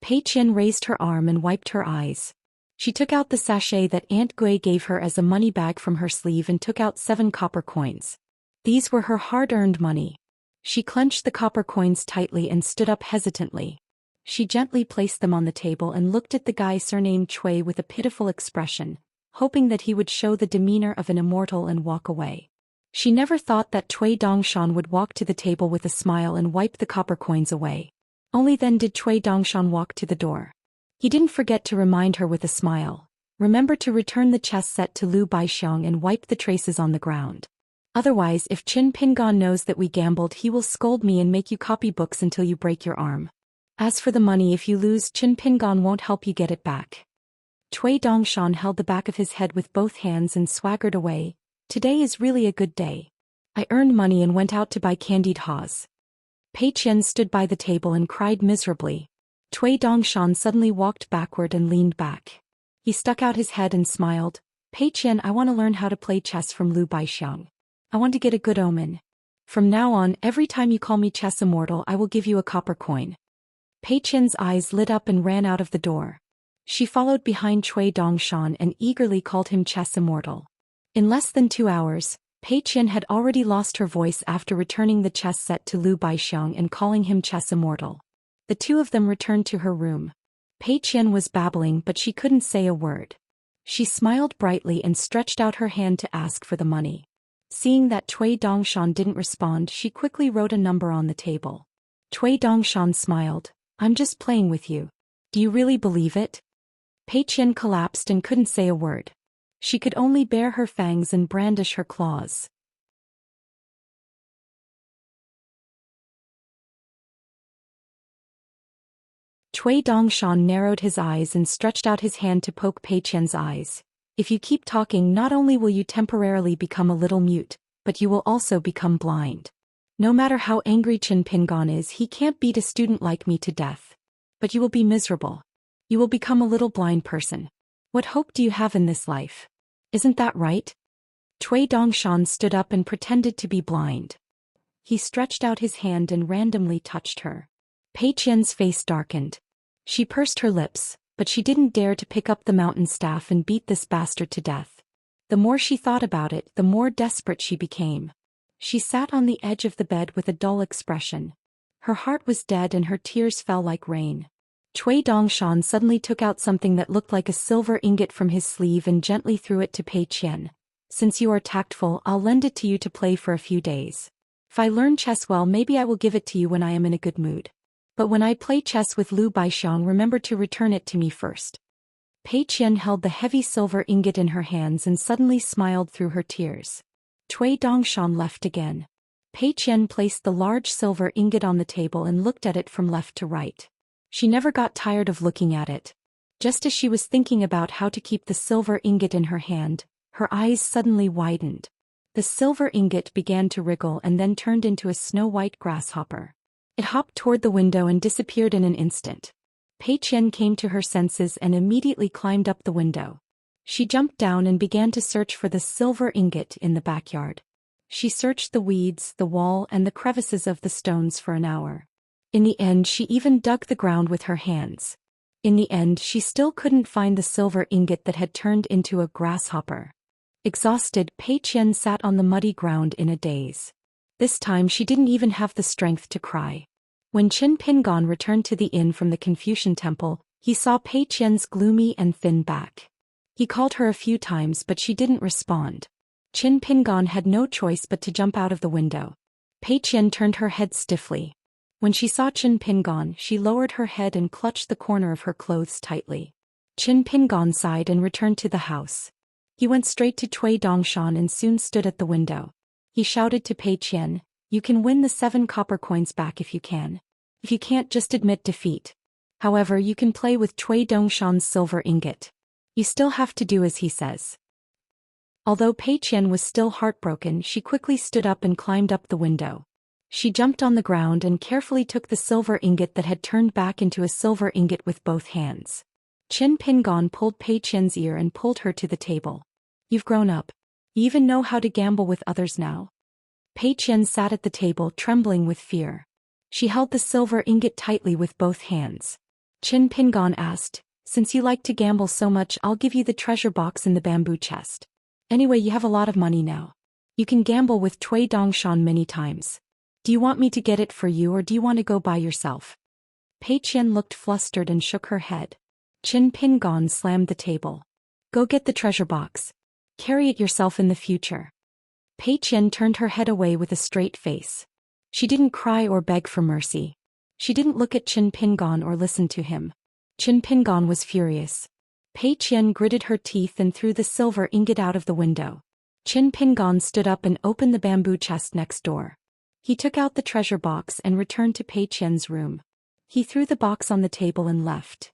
Pei Qian raised her arm and wiped her eyes. She took out the sachet that Aunt Gui gave her as a money bag from her sleeve and took out 7 copper coins. These were her hard-earned money. She clenched the copper coins tightly and stood up hesitantly. She gently placed them on the table and looked at the guy surnamed Cui with a pitiful expression, hoping that he would show the demeanor of an immortal and walk away. She never thought that Cui Dongshan would walk to the table with a smile and wipe the copper coins away. Only then did Cui Dongshan walk to the door. He didn't forget to remind her with a smile. Remember to return the chess set to Lu Baixiang and wipe the traces on the ground. Otherwise, if Qin Pingon knows that we gambled, he will scold me and make you copy books until you break your arm. As for the money, if you lose, Qin Pingon won't help you get it back. Cui Dongshan held the back of his head with both hands and swaggered away. Today is really a good day. I earned money and went out to buy candied haws. Pei Qian stood by the table and cried miserably. Cui Dongshan suddenly walked backward and leaned back. He stuck out his head and smiled. Pei Qian, I want to learn how to play chess from Lu Baixiang. I want to get a good omen. From now on, every time you call me Chess Immortal, I will give you a copper coin. Pei Qian's eyes lit up and ran out of the door. She followed behind Cui Dongshan and eagerly called him Chess Immortal. In less than 2 hours, Pei Qian had already lost her voice after returning the chess set to Lu Baixiang and calling him Chess Immortal. The two of them returned to her room. Pei Qian was babbling, but she couldn't say a word. She smiled brightly and stretched out her hand to ask for the money. Seeing that Cui Dongshan didn't respond, she quickly wrote a number on the table. Cui Dongshan smiled. I'm just playing with you. Do you really believe it? Pei Qian collapsed and couldn't say a word. She could only bare her fangs and brandish her claws. Cui Dongshan narrowed his eyes and stretched out his hand to poke Pei Qian's eyes. If you keep talking, not only will you temporarily become a little mute, but you will also become blind. No matter how angry Qin Pingon is, he can't beat a student like me to death. But you will be miserable. You will become a little blind person. What hope do you have in this life? Isn't that right? Cui Dongshan stood up and pretended to be blind. He stretched out his hand and randomly touched her. Pei Qian's face darkened. She pursed her lips, but she didn't dare to pick up the mountain staff and beat this bastard to death. The more she thought about it, the more desperate she became. She sat on the edge of the bed with a dull expression. Her heart was dead and her tears fell like rain. Cui Dongshan suddenly took out something that looked like a silver ingot from his sleeve and gently threw it to Pei Qian. Since you are tactful, I'll lend it to you to play for a few days. If I learn chess well, maybe I will give it to you when I am in a good mood. But when I play chess with Lu Baixiang, remember to return it to me first. Pei Qian held the heavy silver ingot in her hands and suddenly smiled through her tears. Cui Dongshan left again. Pei Qian placed the large silver ingot on the table and looked at it from left to right. She never got tired of looking at it. Just as she was thinking about how to keep the silver ingot in her hand, her eyes suddenly widened. The silver ingot began to wriggle and then turned into a snow-white grasshopper. It hopped toward the window and disappeared in an instant. Pei Qian came to her senses and immediately climbed up the window. She jumped down and began to search for the silver ingot in the backyard. She searched the weeds, the wall, and the crevices of the stones for an hour. In the end, she even dug the ground with her hands. In the end, she still couldn't find the silver ingot that had turned into a grasshopper. Exhausted, Pei Qian sat on the muddy ground in a daze. This time she didn't even have the strength to cry. When Qin Pingon returned to the inn from the Confucian temple, he saw Pei Qian's gloomy and thin back. He called her a few times but she didn't respond. Qin Pingon had no choice but to jump out of the window. Pei Qian turned her head stiffly. When she saw Qin Pingon, she lowered her head and clutched the corner of her clothes tightly. Qin Pingon sighed and returned to the house. He went straight to Cui Dongshan and soon stood at the window. He shouted to Pei Qian, "You can win the 7 copper coins back if you can. If you can't, just admit defeat. However, you can play with Cui Dongshan's silver ingot. You still have to do as he says." Although Pei Qian was still heartbroken, she quickly stood up and climbed up the window. She jumped on the ground and carefully took the silver ingot that had turned back into a silver ingot with both hands. Qin Pingon pulled Pei Qian's ear and pulled her to the table. "You've grown up. You even know how to gamble with others now." Pei Qian sat at the table trembling with fear. She held the silver ingot tightly with both hands. Qin Pingon asked. Since you like to gamble so much, I'll give you the treasure box in the bamboo chest. Anyway, you have a lot of money now. You can gamble with Cui Dongshan many times. Do you want me to get it for you or do you want to go by yourself? Pei Qian looked flustered and shook her head. Qin Pingon slammed the table. Go get the treasure box. Carry it yourself in the future. Pei Qian turned her head away with a straight face. She didn't cry or beg for mercy. She didn't look at Qin Pingon or listen to him. Qin Pingon was furious. Pei Qian gritted her teeth and threw the silver ingot out of the window. Qin Pingon stood up and opened the bamboo chest next door. He took out the treasure box and returned to Pei Qian's room. He threw the box on the table and left.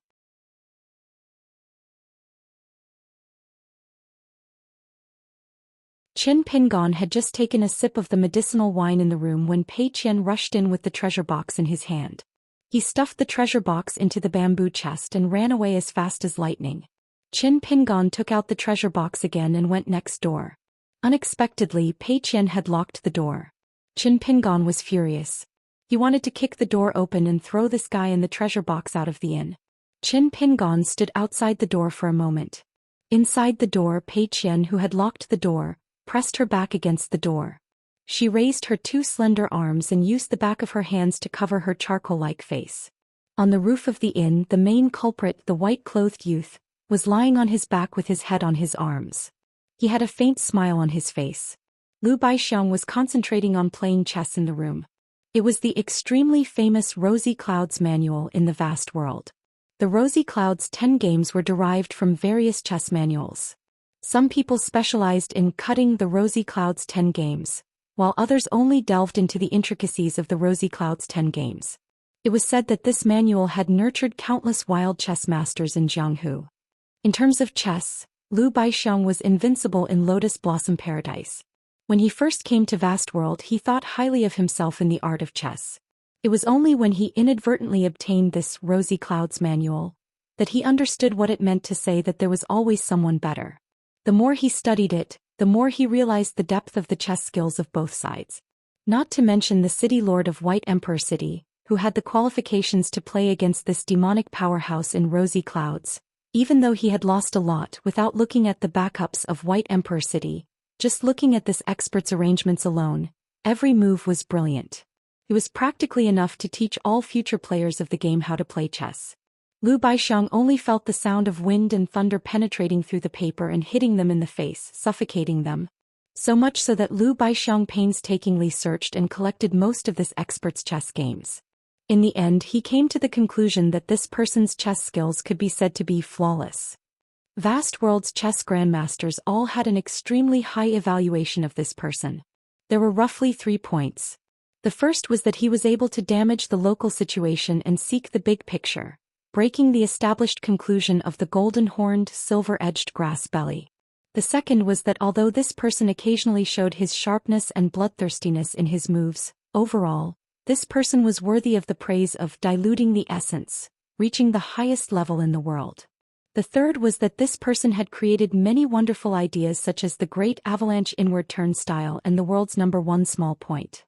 Qin Pingon had just taken a sip of the medicinal wine in the room when Pei Qian rushed in with the treasure box in his hand. He stuffed the treasure box into the bamboo chest and ran away as fast as lightning. Qin Pingon took out the treasure box again and went next door. Unexpectedly, Pei Qian had locked the door. Qin Pingon was furious. He wanted to kick the door open and throw this guy and the treasure box out of the inn. Qin Pingon stood outside the door for a moment. Inside the door, Pei Qian, who had locked the door, pressed her back against the door. She raised her two slender arms and used the back of her hands to cover her charcoal-like face. On the roof of the inn, the main culprit, the white-clothed youth, was lying on his back with his head on his arms. He had a faint smile on his face. Lu Baixiang was concentrating on playing chess in the room. It was the extremely famous Rosy Clouds manual in the vast world. The Rosy Clouds 10 games were derived from various chess manuals. Some people specialized in cutting the Rosy Clouds 10 games, while others only delved into the intricacies of the Rosy Clouds 10 games. It was said that this manual had nurtured countless wild chess masters in Jianghu. In terms of chess, Lu Baixiang was invincible in Lotus Blossom Paradise. When he first came to Vast World, he thought highly of himself in the art of chess. It was only when he inadvertently obtained this Rosy Clouds manual that he understood what it meant to say that there was always someone better. The more he studied it, the more he realized the depth of the chess skills of both sides. Not to mention the city lord of White Emperor City, who had the qualifications to play against this demonic powerhouse in Rosy Clouds. Even though he had lost a lot without looking at the backups of White Emperor City, just looking at this expert's arrangements alone, every move was brilliant. It was practically enough to teach all future players of the game how to play chess. Lu Baixiang only felt the sound of wind and thunder penetrating through the paper and hitting them in the face, suffocating them. So much so that Lu Baixiang painstakingly searched and collected most of this expert's chess games. In the end, he came to the conclusion that this person's chess skills could be said to be flawless. Vast World's chess grandmasters all had an extremely high evaluation of this person. There were roughly 3 points. The first was that he was able to damage the local situation and seek the big picture, breaking the established conclusion of the golden-horned, silver-edged grass belly. The second was that although this person occasionally showed his sharpness and bloodthirstiness in his moves, overall, this person was worthy of the praise of diluting the essence, reaching the highest level in the world. The third was that this person had created many wonderful ideas such as the Great Avalanche Inward Turn style and the world's #1 small point.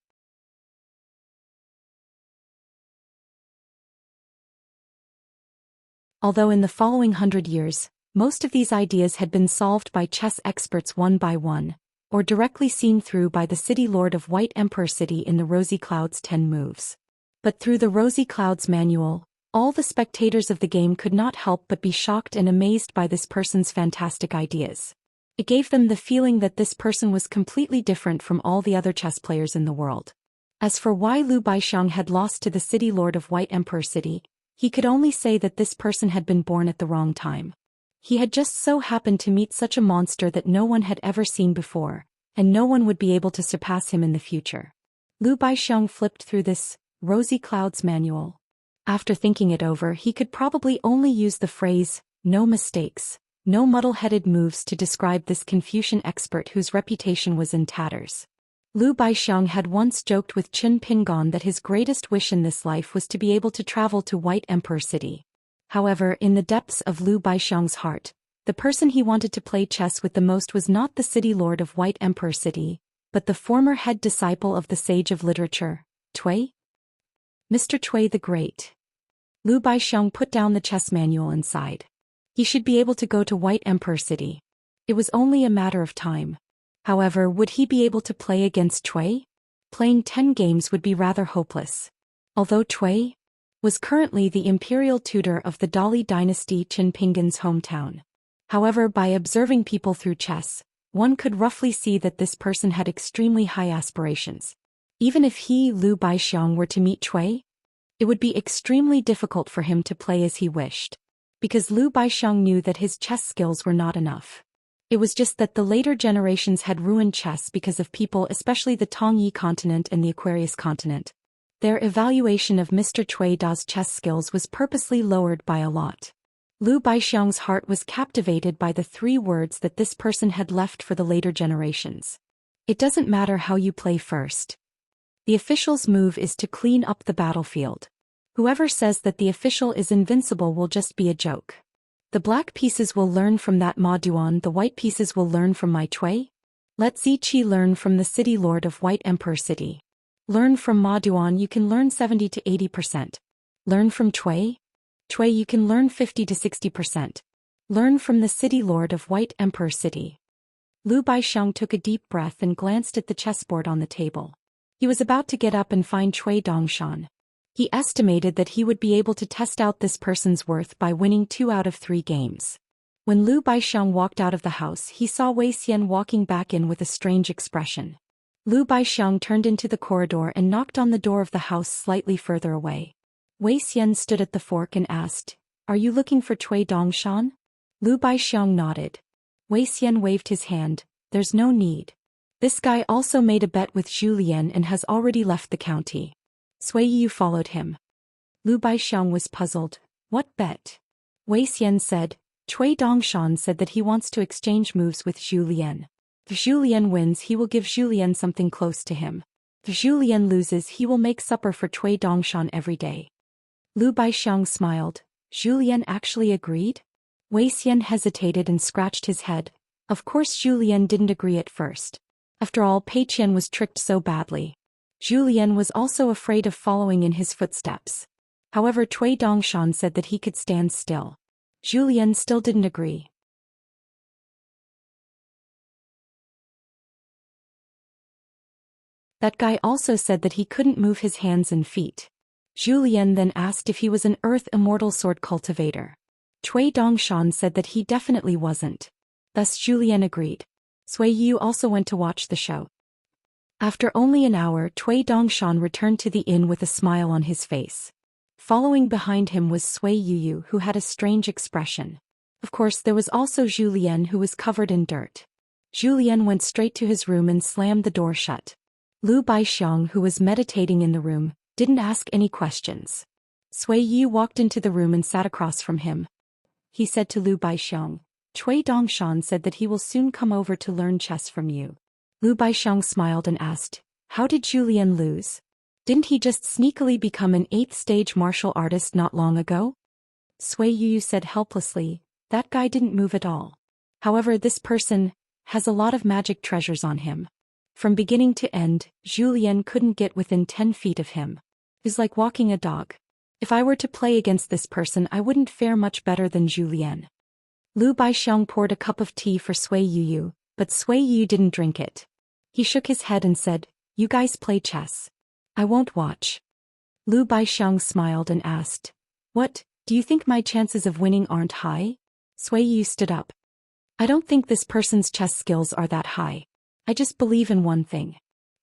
Although in the following 100 years, most of these ideas had been solved by chess experts one by one, or directly seen through by the city lord of White Emperor City in the Rosy Clouds 10 moves. But through the Rosy Clouds manual, all the spectators of the game could not help but be shocked and amazed by this person's fantastic ideas. It gave them the feeling that this person was completely different from all the other chess players in the world. As for why Lu Baixiang had lost to the city lord of White Emperor City, he could only say that this person had been born at the wrong time. He had just so happened to meet such a monster that no one had ever seen before, and no one would be able to surpass him in the future. Lu Baixiang flipped through this Rosy Clouds manual. After thinking it over, he could probably only use the phrase, "no mistakes, no muddle-headed moves" to describe this Confucian expert whose reputation was in tatters. Lu Baixiang had once joked with Qin Pingon that his greatest wish in this life was to be able to travel to White Emperor City. However, in the depths of Lu Baixiang's heart, the person he wanted to play chess with the most was not the city lord of White Emperor City, but the former head disciple of the sage of literature, Cui. Mr. Cui the Great. Lu Baixiang put down the chess manual and sighed. He should be able to go to White Emperor City. It was only a matter of time. However, would he be able to play against Cui? Playing 10 games would be rather hopeless. Although Cui was currently the imperial tutor of the Dali dynasty Qin Pingan's hometown. However, by observing people through chess, one could roughly see that this person had extremely high aspirations. Even if he, Lu Baixiang, were to meet Cui, it would be extremely difficult for him to play as he wished. Because Lu Baixiang knew that his chess skills were not enough. It was just that the later generations had ruined chess because of people, especially the Tongyi continent and the Aquarius continent. Their evaluation of Mr. Cui Da's chess skills was purposely lowered by a lot. Lu Baixiang's heart was captivated by the 3 words that this person had left for the later generations. It doesn't matter how you play first. The official's move is to clean up the battlefield. Whoever says that the official is invincible will just be a joke. The black pieces will learn from that Ma Duan, the white pieces will learn from my Cui. Let Ziqi learn from the city lord of White Emperor City. Learn from Ma Duan, you can learn 70 to 80%. Learn from Cui? Cui, you can learn 50 to 60%. Learn from the city lord of White Emperor City. Lu Baixiang took a deep breath and glanced at the chessboard on the table. He was about to get up and find Cui Dongshan. He estimated that he would be able to test out this person's worth by winning 2 out of 3 games. When Lu Baixiang walked out of the house, he saw Wei Xian walking back in with a strange expression. Lu Baixiang turned into the corridor and knocked on the door of the house slightly further away. Wei Xian stood at the fork and asked, "Are you looking for Cui Dongshan?" Lu Baixiang nodded. Wei Xian waved his hand, "There's no need. This guy also made a bet with Zhou Xian and has already left the county." Sui Yu followed him. Lu Baixiang was puzzled. What bet? Wei Xian said, "Cui Dongshan said that he wants to exchange moves with Zhou Lian. If Zhou Lian wins, he will give Zhou Lian something close to him. If Zhou Lian loses, he will make supper for Cui Dongshan every day." Lu Baixiang smiled. Zhou Lian actually agreed? Wei Xian hesitated and scratched his head. Of course Zhou Lian didn't agree at first. After all, Pei Qian was tricked so badly. Zhou Lian was also afraid of following in his footsteps. However, Cui Dongshan said that he could stand still. Zhou Lian still didn't agree. That guy also said that he couldn't move his hands and feet. Zhou Lian then asked if he was an Earth Immortal sword cultivator. Cui Dongshan said that he definitely wasn't. Thus Zhou Lian agreed. Sui Yu also went to watch the show. After only an hour, Cui Dongshan returned to the inn with a smile on his face. Following behind him was Sui Yu, who had a strange expression. Of course, there was also Zhou Lian, who was covered in dirt. Zhou Lian went straight to his room and slammed the door shut. Lu Baixiang, who was meditating in the room, didn't ask any questions. Sui Yu walked into the room and sat across from him. He said to Lu Baixiang, "Cui Dongshan said that he will soon come over to learn chess from you." Lu Baixiang smiled and asked, "How did Zhou Lian lose? Didn't he just sneakily become an 8th stage martial artist not long ago?" Sui Yu said helplessly, "That guy didn't move at all. However, this person has a lot of magic treasures on him. From beginning to end, Zhou Lian couldn't get within 10 feet of him. It's like walking a dog. If I were to play against this person, I wouldn't fare much better than Zhou Lian." Lu Baixiang poured a cup of tea for Sui Yu, but Sui Yu didn't drink it. He shook his head and said, "You guys play chess. I won't watch." Lu Baixiang smiled and asked, "What, do you think my chances of winning aren't high?" Sui Yu stood up. "I don't think this person's chess skills are that high. I just believe in one thing.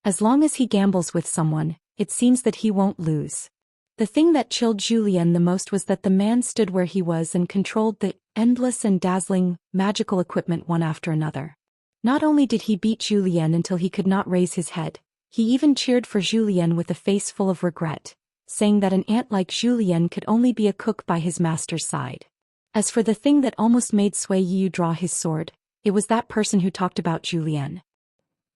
As long as he gambles with someone, it seems that he won't lose." The thing that chilled Zhou Lian the most was that the man stood where he was and controlled the endless and dazzling magical equipment one after another. Not only did he beat Zhou Lian until he could not raise his head, he even cheered for Zhou Lian with a face full of regret, saying that an ant like Zhou Lian could only be a cook by his master's side. As for the thing that almost made Sui Yu draw his sword, it was that person who talked about Zhou Lian.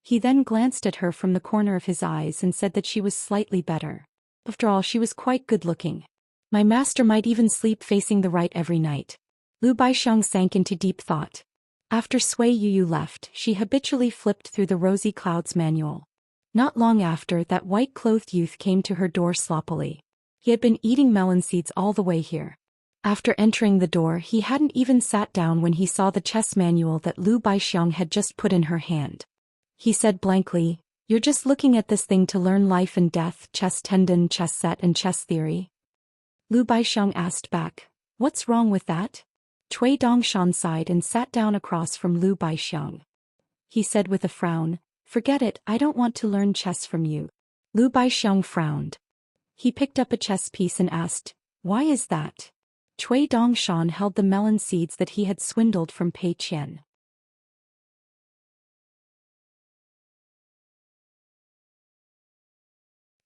He then glanced at her from the corner of his eyes and said that she was slightly better. After all, she was quite good-looking. My master might even sleep facing the right every night. Lu Baixiang sank into deep thought. After Sui Yu left, she habitually flipped through the Rosy Clouds manual. Not long after, that white-clothed youth came to her door sloppily. He had been eating melon seeds all the way here. After entering the door, he hadn't even sat down when he saw the chess manual that Lu Baixiang had just put in her hand. He said blankly, "You're just looking at this thing to learn life and death, chess tendon, chess set and chess theory?" Lu Baixiang asked back, "What's wrong with that?" Cui Dongshan sighed and sat down across from Lu Baixiang. He said with a frown, "Forget it, I don't want to learn chess from you." Lu Baixiang frowned. He picked up a chess piece and asked, "Why is that?" Cui Dongshan held the melon seeds that he had swindled from Pei Qian.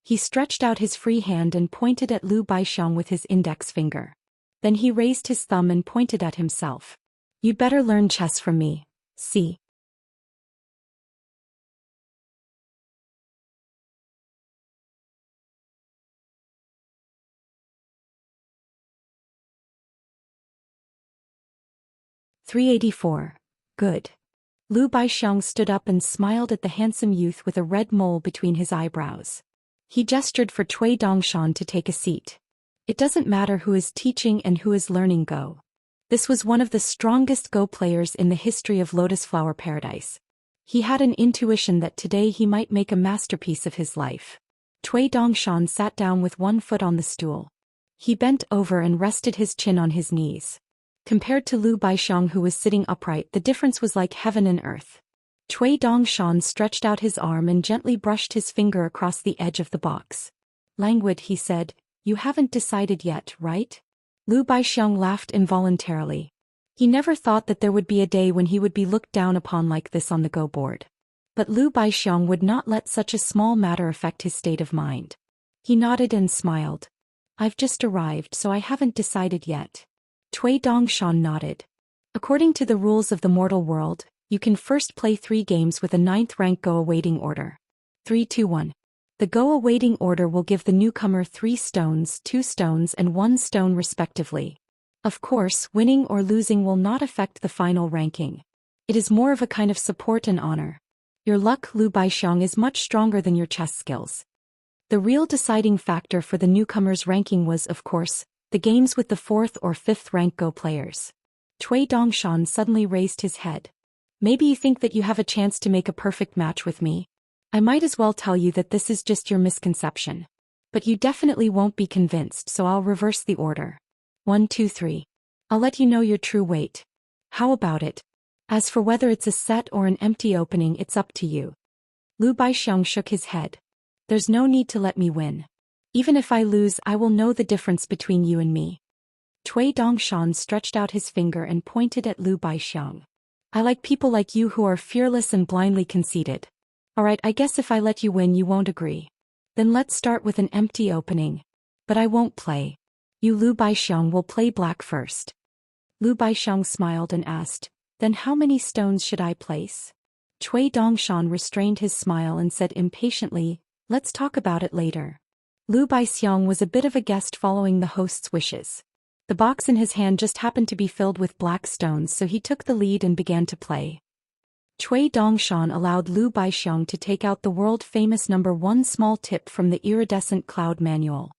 He stretched out his free hand and pointed at Lu Baixiang with his index finger. Then he raised his thumb and pointed at himself. "You'd better learn chess from me. See." "384. Good." Lu Baixiang stood up and smiled at the handsome youth with a red mole between his eyebrows. He gestured for Cui Dongshan to take a seat. It doesn't matter who is teaching and who is learning Go. This was one of the strongest Go players in the history of Lotus Flower Paradise. He had an intuition that today he might make a masterpiece of his life. Cui Dongshan sat down with one foot on the stool. He bent over and rested his chin on his knees. Compared to Lu Baixiang, who was sitting upright, the difference was like heaven and earth. Cui Dongshan stretched out his arm and gently brushed his finger across the edge of the box. "Languid," he said, "you haven't decided yet, right?" Lu Baixiang laughed involuntarily. He never thought that there would be a day when he would be looked down upon like this on the Go board. But Lu Baixiang would not let such a small matter affect his state of mind. He nodded and smiled. "I've just arrived, so I haven't decided yet." Cui Dongshan nodded. "According to the rules of the mortal world, you can first play 3 games with a 9th rank Go awaiting order. 3-2-1. The Go awaiting order will give the newcomer 3 stones, 2 stones and 1 stone respectively. Of course, winning or losing will not affect the final ranking. It is more of a kind of support and honor. Your luck, Lu Baixiang, is much stronger than your chess skills." The real deciding factor for the newcomer's ranking was, of course, the games with the 4th or 5th rank Go players. Cui Dongshan suddenly raised his head. "Maybe you think that you have a chance to make a perfect match with me. I might as well tell you that this is just your misconception. But you definitely won't be convinced, so I'll reverse the order. 1, 2, 3. I'll let you know your true weight. How about it? As for whether it's a set or an empty opening, it's up to you." Lu Baixiang shook his head. "There's no need to let me win. Even if I lose, I will know the difference between you and me." Cui Dongshan stretched out his finger and pointed at Lu Baixiang. "I like people like you who are fearless and blindly conceited. Alright, I guess if I let you win you won't agree. Then let's start with an empty opening. But I won't play. You, Lu Baixiang, will play black first." Lu Baixiang smiled and asked, "Then how many stones should I place?" Cui Dongshan restrained his smile and said impatiently, "Let's talk about it later." Lu Baixiang was a bit of a guest following the host's wishes. The box in his hand just happened to be filled with black stones, so he took the lead and began to play. Cui Dongshan allowed Lu Baixiang to take out the world-famous number 1 small tip from the iridescent cloud manual.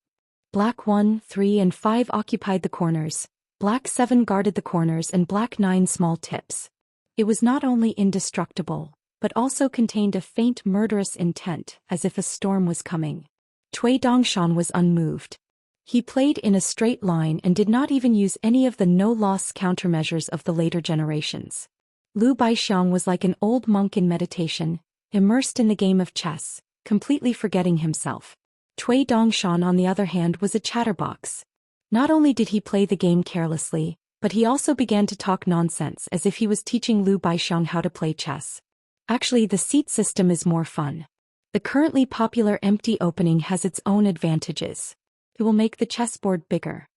Black 1, 3 and 5 occupied the corners, black 7 guarded the corners and black 9 small tips. It was not only indestructible, but also contained a faint murderous intent, as if a storm was coming. Cui Dongshan was unmoved. He played in a straight line and did not even use any of the no-loss countermeasures of the later generations. Lu Baixiang was like an old monk in meditation, immersed in the game of chess, completely forgetting himself. Cui Dongshan, on the other hand, was a chatterbox. Not only did he play the game carelessly, but he also began to talk nonsense as if he was teaching Lu Baixiang how to play chess. Actually, the seat system is more fun. The currently popular empty opening has its own advantages. It will make the chessboard bigger.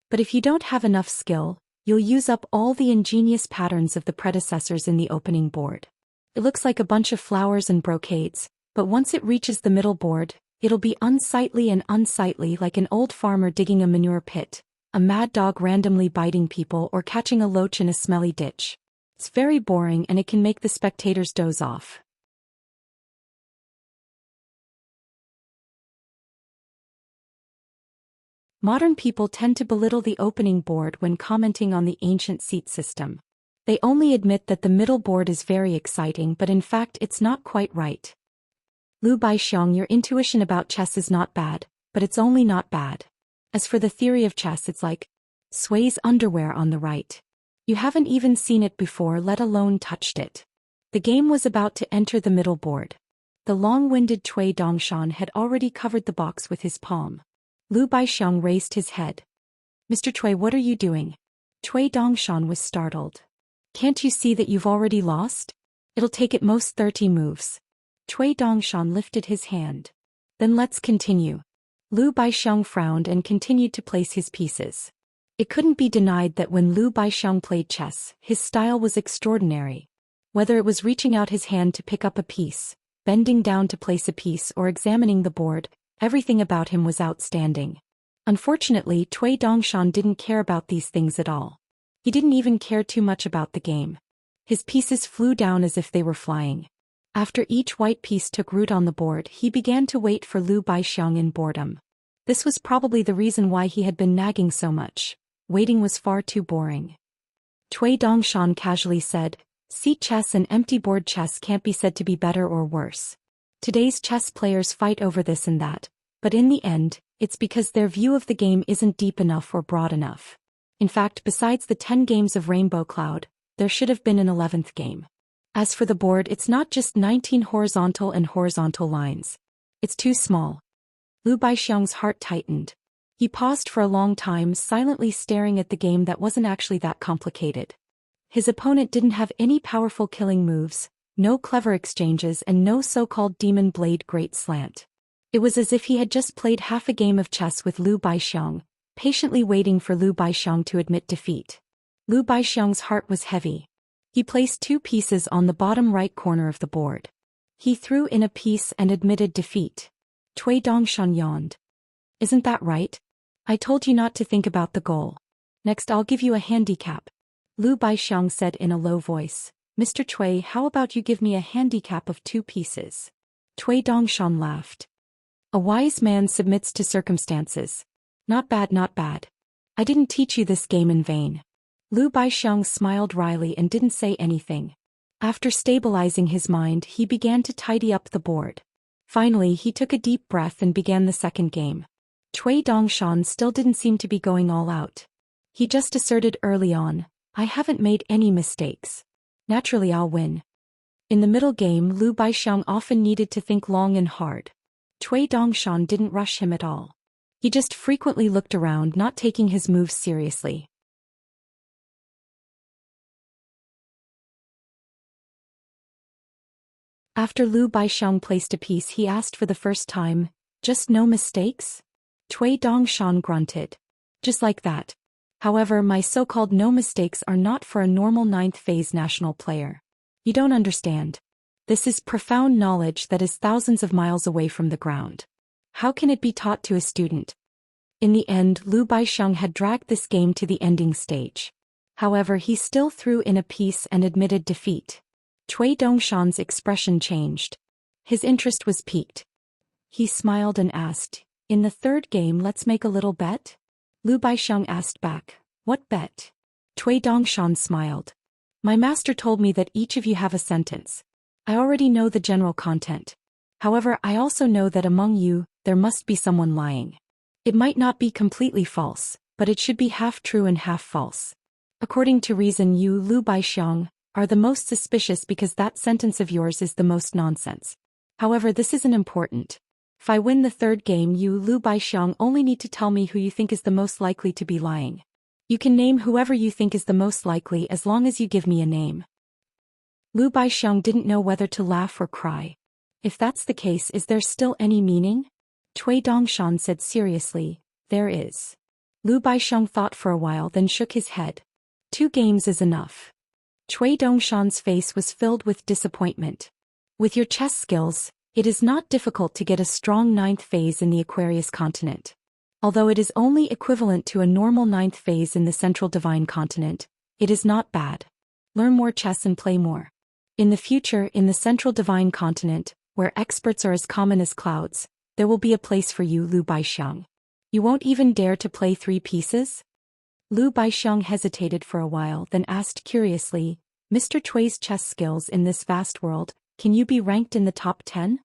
But if you don't have enough skill, you'll use up all the ingenious patterns of the predecessors in the opening board. It looks like a bunch of flowers and brocades, but once it reaches the middle board, it'll be unsightly and unsightly, like an old farmer digging a manure pit, a mad dog randomly biting people, or catching a loach in a smelly ditch. It's very boring and it can make the spectators doze off. Modern people tend to belittle the opening board when commenting on the ancient seat system. They only admit that the middle board is very exciting, but in fact it's not quite right. Lu Baixiang, your intuition about chess is not bad, but it's only not bad. As for the theory of chess, it's like Sway's underwear on the right. You haven't even seen it before, let alone touched it. The game was about to enter the middle board. The long-winded Cui Dongshan had already covered the box with his palm. Lu Baixiang raised his head. Mr. Cui, what are you doing? Cui Dongshan was startled. Can't you see that you've already lost? It'll take at most 30 moves. Cui Dongshan lifted his hand. Then let's continue. Lu Baixiang frowned and continued to place his pieces. It couldn't be denied that when Lu Baixiang played chess, his style was extraordinary. Whether it was reaching out his hand to pick up a piece, bending down to place a piece, or examining the board, everything about him was outstanding. Unfortunately, Cui Dongshan didn't care about these things at all. He didn't even care too much about the game. His pieces flew down as if they were flying. After each white piece took root on the board, he began to wait for Lu Baixiang in boredom. This was probably the reason why he had been nagging so much. Waiting was far too boring. Cui Dongshan casually said, "Seat chess and empty board chess can't be said to be better or worse. Today's chess players fight over this and that, but in the end, it's because their view of the game isn't deep enough or broad enough. In fact, besides the 10 games of Rainbow Cloud, there should have been an 11th game. As for the board, it's not just 19 horizontal lines. It's too small." Lu Baixiang's heart tightened. He paused for a long time, silently staring at the game that wasn't actually that complicated. His opponent didn't have any powerful killing moves, no clever exchanges, and no so-called demon blade great slant. It was as if he had just played half a game of chess with Lu Baixiang, patiently waiting for Lu Baixiang to admit defeat. Lu Baixiang's heart was heavy. He placed 2 pieces on the bottom right corner of the board. He threw in a piece and admitted defeat. Cui Dongshan yawned. "Isn't that right? I told you not to think about the goal. Next I'll give you a handicap." Lu Baixiang said in a low voice. "Mr. Cui, how about you give me a handicap of 2 pieces?" Cui Dongshan laughed. "A wise man submits to circumstances. Not bad, not bad. I didn't teach you this game in vain." Lu Baixiang smiled wryly and didn't say anything. After stabilizing his mind, he began to tidy up the board. Finally, he took a deep breath and began the second game. Cui Dongshan still didn't seem to be going all out. He just asserted early on, "I haven't made any mistakes. Naturally I'll win." In the middle game, Lu Baixiang often needed to think long and hard. Cui Dongshan didn't rush him at all. He just frequently looked around, not taking his moves seriously. After Lu Baixiang placed a piece, he asked for the first time, "Just no mistakes?" Cui Dongshan grunted. "Just like that. However, my so-called no mistakes are not for a normal 9th phase national player. You don't understand. This is profound knowledge that is thousands of miles away from the ground. How can it be taught to a student?" In the end, Lu Baixiang had dragged this game to the ending stage. However, he still threw in a piece and admitted defeat. Cui Dongshan's expression changed. His interest was piqued. He smiled and asked, "In the third game, let's make a little bet?" Lu Baixiang asked back, "What bet?" Cui Dongshan smiled. "My master told me that each of you have a sentence. I already know the general content. However, I also know that among you, there must be someone lying. It might not be completely false, but it should be half true and half false. According to reason, you, Lu Baixiang, are the most suspicious because that sentence of yours is the most nonsense. However, this isn't important. If I win the third game, you, Lu Baixiang, only need to tell me who you think is the most likely to be lying. You can name whoever you think is the most likely as long as you give me a name." Lu Baixiang didn't know whether to laugh or cry. "If that's the case, is there still any meaning?" Cui Dongshan said seriously, "There is." Lu Baixiang thought for a while, then shook his head. "2 games is enough." Cui Dongshan's face was filled with disappointment. "With your chess skills, it is not difficult to get a strong 9th phase in the Aquarius continent. Although it is only equivalent to a normal 9th phase in the Central Divine continent, it is not bad. Learn more chess and play more. In the future, in the Central Divine continent, where experts are as common as clouds, there will be a place for you, Lu Baixiang." You won't even dare to play 3 pieces? Lu Baixiang hesitated for a while, then asked curiously, Mr. Chui's chess skills in this vast world, can you be ranked in the top 10?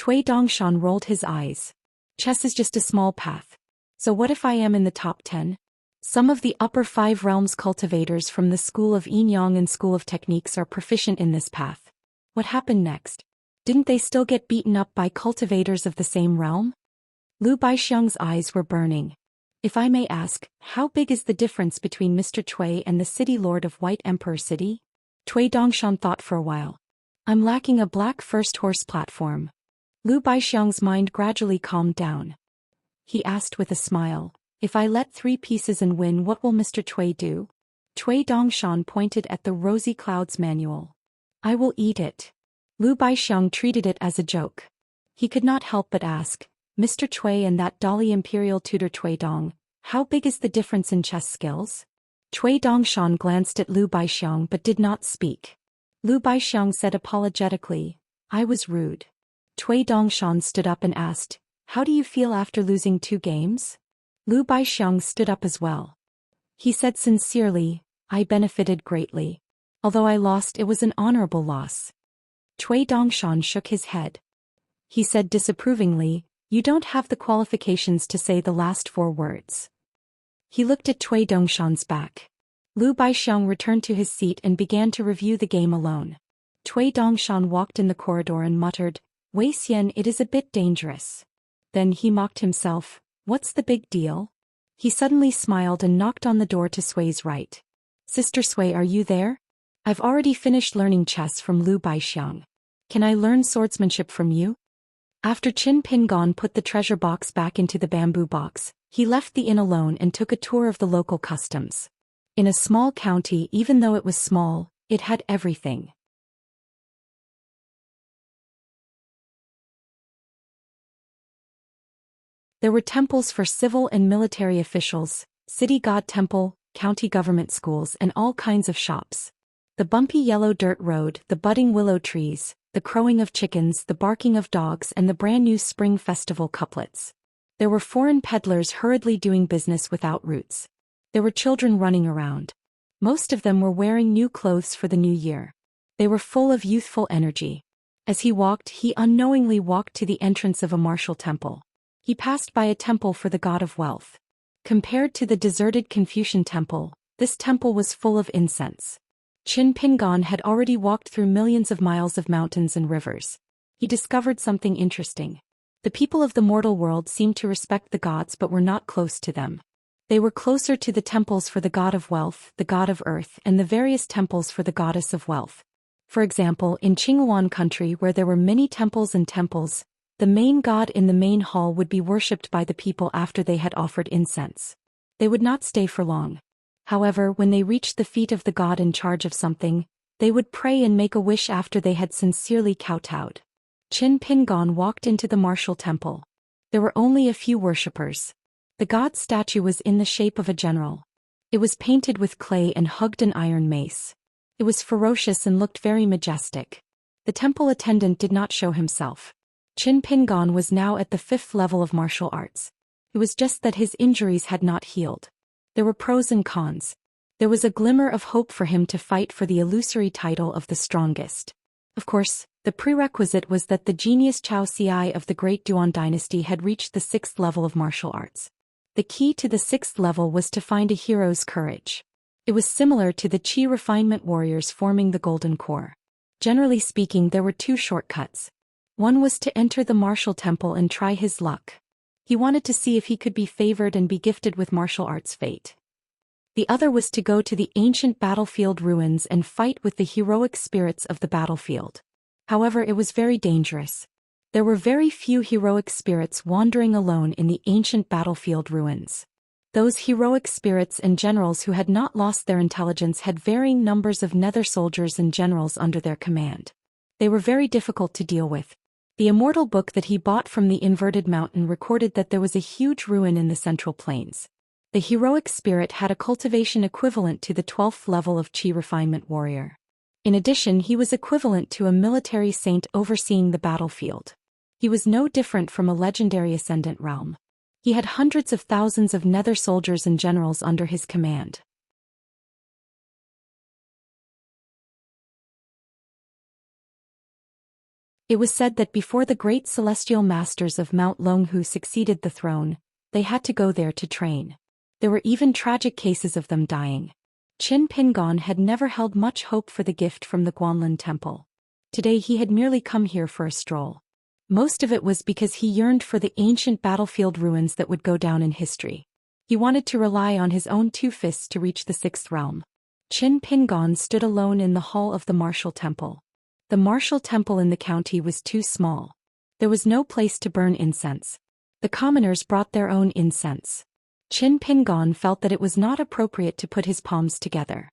Cui Dongshan rolled his eyes. Chess is just a small path. So what if I am in the top 10? Some of the upper 5 realms cultivators from the School of Yinyang and School of Techniques are proficient in this path. What happened next? Didn't they still get beaten up by cultivators of the same realm? Lu Baixiang's eyes were burning. If I may ask, how big is the difference between Mr. Cui and the city lord of White Emperor City? Cui Dongshan thought for a while. I'm lacking a black first horse platform. Lu Baixiang's mind gradually calmed down. He asked with a smile, if I let 3 pieces and win, what will Mr. Cui do? Cui Dongshan pointed at the Rosy Clouds manual. I will eat it. Lu Baixiang treated it as a joke. He could not help but ask, Mr. Cui and that Dolly Imperial tutor Cui Dong, how big is the difference in chess skills? Cui Dongshan glanced at Lu Baixiang but did not speak. Lu Baixiang said apologetically, I was rude. Cui Dongshan stood up and asked, how do you feel after losing 2 games? Lu Baixiang stood up as well. He said sincerely, I benefited greatly. Although I lost, it was an honorable loss. Cui Dongshan shook his head. He said disapprovingly, you don't have the qualifications to say the last 4 words. He looked at Cui Dongshan's back. Lu Baixiang returned to his seat and began to review the game alone. Cui Dongshan walked in the corridor and muttered, Wei Xian, it is a bit dangerous. Then he mocked himself, what's the big deal? He suddenly smiled and knocked on the door to Sui's right. Sister Sui, are you there? I've already finished learning chess from Lu Baixiang. Can I learn swordsmanship from you? After Qin Pingon put the treasure box back into the bamboo box, he left the inn alone and took a tour of the local customs. In a small county, even though it was small, it had everything. There were temples for civil and military officials, city god temple, county government schools, and all kinds of shops. The bumpy yellow dirt road, the budding willow trees, the crowing of chickens, the barking of dogs, and the brand new spring festival couplets. There were foreign peddlers hurriedly doing business without roots. There were children running around. Most of them were wearing new clothes for the new year. They were full of youthful energy. As he walked, he unknowingly walked to the entrance of a martial temple. He passed by a temple for the god of wealth. Compared to the deserted Confucian temple, this temple was full of incense. Qin Pingon had already walked through millions of miles of mountains and rivers. He discovered something interesting. The people of the mortal world seemed to respect the gods but were not close to them. They were closer to the temples for the god of wealth, the god of earth, and the various temples for the goddess of wealth. For example, in Qinghuan country, where there were many temples, the main god in the main hall would be worshipped by the people after they had offered incense. They would not stay for long. However, when they reached the feet of the god in charge of something, they would pray and make a wish after they had sincerely kowtowed. Qin Pingon walked into the martial temple. There were only a few worshippers. The god's statue was in the shape of a general. It was painted with clay and hugged an iron mace. It was ferocious and looked very majestic. The temple attendant did not show himself. Qin Pingon was now at the 5th level of martial arts. It was just that his injuries had not healed. There were pros and cons. There was a glimmer of hope for him to fight for the illusory title of the strongest. Of course, the prerequisite was that the genius Chao Ci of the Great Duan dynasty had reached the 6th level of martial arts. The key to the 6th level was to find a hero's courage. It was similar to the Qi refinement warriors forming the Golden Core. Generally speaking, there were 2 shortcuts. One was to enter the martial temple and try his luck. He wanted to see if he could be favored and be gifted with martial arts fate. The other was to go to the ancient battlefield ruins and fight with the heroic spirits of the battlefield. However, it was very dangerous. There were very few heroic spirits wandering alone in the ancient battlefield ruins. Those heroic spirits and generals who had not lost their intelligence had varying numbers of nether soldiers and generals under their command. They were very difficult to deal with. The Immortal book that he bought from the inverted mountain recorded that there was a huge ruin in the central plains. The heroic spirit had a cultivation equivalent to the 12th level of Qi refinement warrior. In addition, he was equivalent to a military saint overseeing the battlefield. He was no different from a legendary ascendant realm. He had hundreds of thousands of nether soldiers and generals under his command. It was said that before the great celestial masters of Mount Longhu succeeded the throne, they had to go there to train. There were even tragic cases of them dying. Qin Pingon had never held much hope for the gift from the Guanlin Temple. Today he had merely come here for a stroll. Most of it was because he yearned for the ancient battlefield ruins that would go down in history. He wanted to rely on his own two fists to reach the sixth realm. Qin Pingon stood alone in the hall of the martial temple. The martial temple in the county was too small. There was no place to burn incense. The commoners brought their own incense. Qin Pingon felt that it was not appropriate to put his palms together.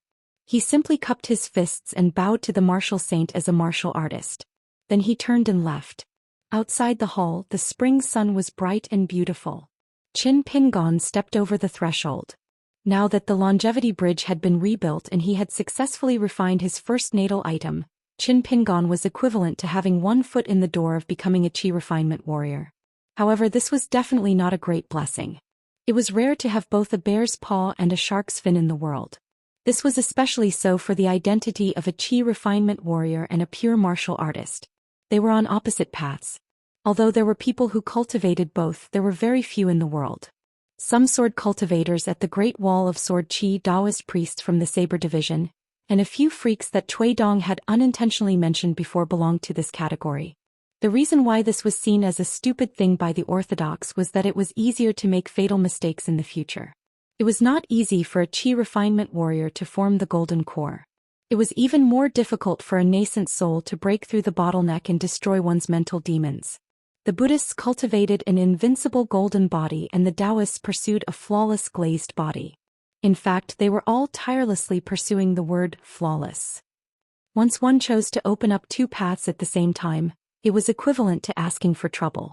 He simply cupped his fists and bowed to the martial saint as a martial artist. Then he turned and left. Outside the hall, the spring sun was bright and beautiful. Qin Pingon stepped over the threshold. Now that the longevity bridge had been rebuilt and he had successfully refined his first natal item, Qin Pingon was equivalent to having one foot in the door of becoming a chi refinement warrior. However, this was definitely not a great blessing. It was rare to have both a bear's paw and a shark's fin in the world. This was especially so for the identity of a chi refinement warrior and a pure martial artist. They were on opposite paths. Although there were people who cultivated both, there were very few in the world. Some sword cultivators at the Great Wall of Sword Chi Daoist priests from the Saber Division, and a few freaks that Cui Dong had unintentionally mentioned before belonged to this category. The reason why this was seen as a stupid thing by the orthodox was that it was easier to make fatal mistakes in the future. It was not easy for a chi refinement warrior to form the golden core. It was even more difficult for a nascent soul to break through the bottleneck and destroy one's mental demons. The Buddhists cultivated an invincible golden body and the Daoists pursued a flawless glazed body. In fact, they were all tirelessly pursuing the word flawless. Once one chose to open up two paths at the same time, it was equivalent to asking for trouble.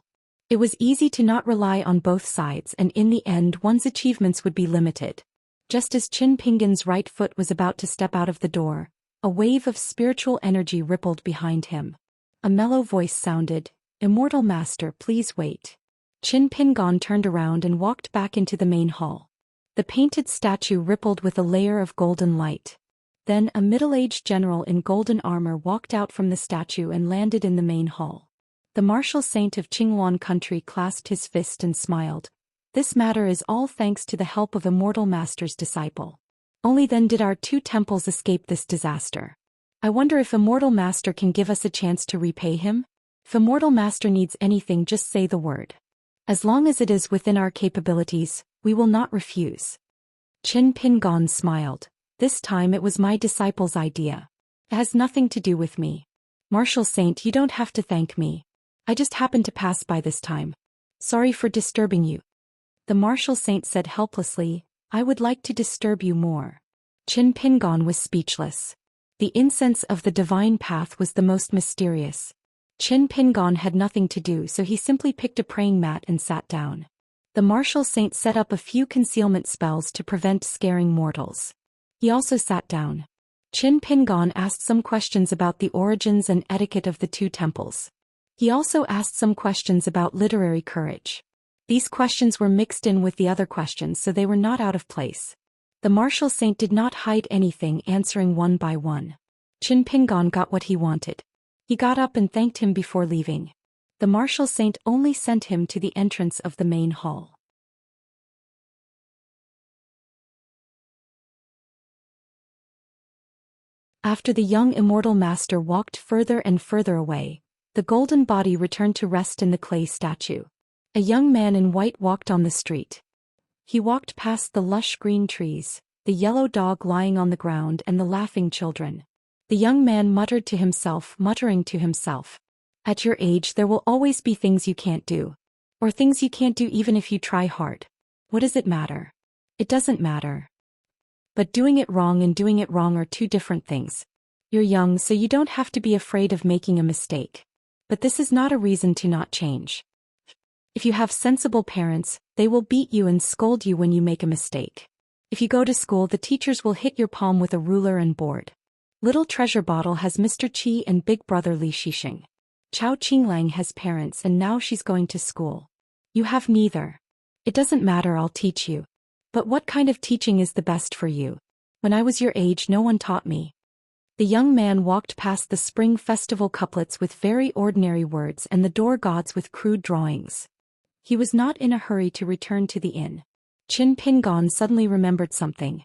It was easy to not rely on both sides and in the end one's achievements would be limited. Just as Qin Pingon's right foot was about to step out of the door, a wave of spiritual energy rippled behind him. A mellow voice sounded, "Immortal Master, please wait." Qin Pingon turned around and walked back into the main hall. The painted statue rippled with a layer of golden light. Then a middle-aged general in golden armor walked out from the statue and landed in the main hall. The martial saint of Qinghuan country clasped his fist and smiled. "This matter is all thanks to the help of Immortal Master's disciple. Only then did our two temples escape this disaster. I wonder if Immortal Master can give us a chance to repay him? If Immortal Master needs anything, just say the word. As long as it is within our capabilities, we will not refuse." Qin Pingon smiled. "This time it was my disciple's idea. It has nothing to do with me. Martial Saint, you don't have to thank me. I just happened to pass by this time. Sorry for disturbing you." The Martial Saint said helplessly, "I would like to disturb you more." Qin Pingon was speechless. The incense of the divine path was the most mysterious. Qin Pingon had nothing to do, so he simply picked a praying mat and sat down. The martial saint set up a few concealment spells to prevent scaring mortals. He also sat down. Qin Pingon asked some questions about the origins and etiquette of the two temples. He also asked some questions about literary courage. These questions were mixed in with the other questions, so they were not out of place. The martial saint did not hide anything, answering one by one. Qin Pingon got what he wanted. He got up and thanked him before leaving. The martial saint only sent him to the entrance of the main hall. After the young immortal master walked further and further away, the golden body returned to rest in the clay statue. A young man in white walked on the street. He walked past the lush green trees, the yellow dog lying on the ground and the laughing children. The young man muttered to himself, muttering to himself, "At your age there will always be things you can't do. Or things you can't do even if you try hard. What does it matter? It doesn't matter. But doing it wrong and doing it wrong are two different things. You're young, so you don't have to be afraid of making a mistake. But this is not a reason to not change. If you have sensible parents, they will beat you and scold you when you make a mistake. If you go to school, the teachers will hit your palm with a ruler and board. Little Treasure Bottle has Mr. Qi and Big Brother Li Shixing. Chao Qinglang has parents and now she's going to school. You have neither. It doesn't matter, I'll teach you. But what kind of teaching is the best for you? When I was your age, no one taught me. The young man walked past the spring festival couplets with very ordinary words and the door gods with crude drawings. He was not in a hurry to return to the inn. Qin Pingon suddenly remembered something.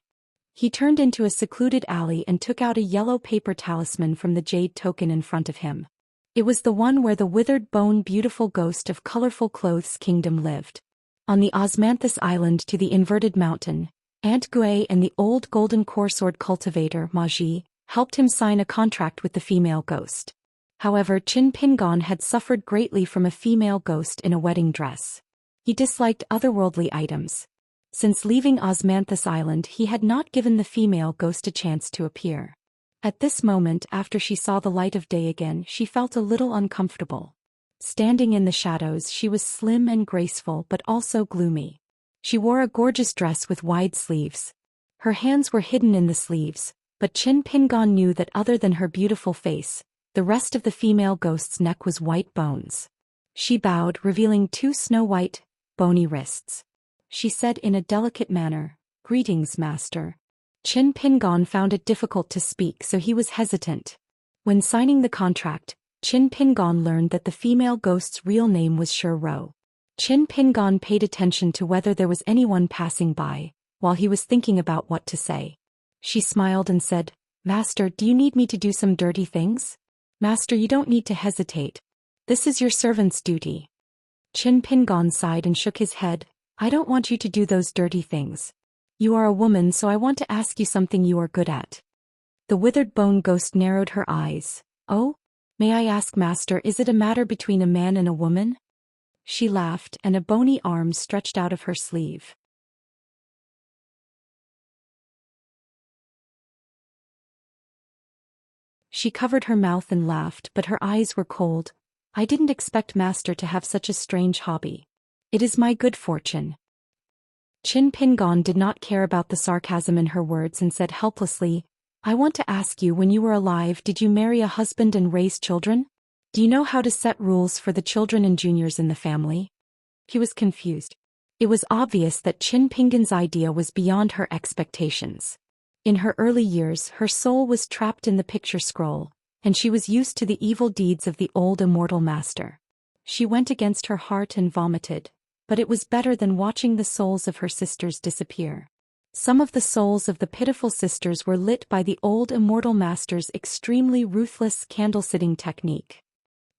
He turned into a secluded alley and took out a yellow paper talisman from the jade token in front of him. It was the one where the withered bone beautiful ghost of colorful clothes kingdom lived. On the Osmanthus Island to the inverted mountain, Aunt Gui and the old golden coresword cultivator, Maji, helped him sign a contract with the female ghost. However, Qin Pingon had suffered greatly from a female ghost in a wedding dress. He disliked otherworldly items. Since leaving Osmanthus Island, he had not given the female ghost a chance to appear. At this moment, after she saw the light of day again, she felt a little uncomfortable. Standing in the shadows, she was slim and graceful but also gloomy. She wore a gorgeous dress with wide sleeves. Her hands were hidden in the sleeves, but Qin Pingon knew that other than her beautiful face, the rest of the female ghost's neck was white bones. She bowed, revealing 2 snow-white, bony wrists. She said in a delicate manner, "Greetings, master." Qin Pingon found it difficult to speak, so he was hesitant. When signing the contract, Qin Pingon learned that the female ghost's real name was Ro. Qin Pingon paid attention to whether there was anyone passing by, while he was thinking about what to say. She smiled and said, "Master, do you need me to do some dirty things?" "Master, you don't need to hesitate. This is your servant's duty." Qin Pingon sighed and shook his head. "I don't want you to do those dirty things. You are a woman, so I want to ask you something you are good at." The withered bone ghost narrowed her eyes. "Oh? May I ask, master, is it a matter between a man and a woman?" She laughed, and a bony arm stretched out of her sleeve. She covered her mouth and laughed, but her eyes were cold. "I didn't expect master to have such a strange hobby. It is my good fortune." Qin Pingon did not care about the sarcasm in her words and said helplessly, "I want to ask you, when you were alive, did you marry a husband and raise children? Do you know how to set rules for the children and juniors in the family?" He was confused. It was obvious that Qin Pingon's idea was beyond her expectations. In her early years, her soul was trapped in the picture scroll, and she was used to the evil deeds of the old immortal master. She went against her heart and vomited, but it was better than watching the souls of her sisters disappear. Some of the souls of the pitiful sisters were lit by the old immortal master's extremely ruthless candle-sitting technique.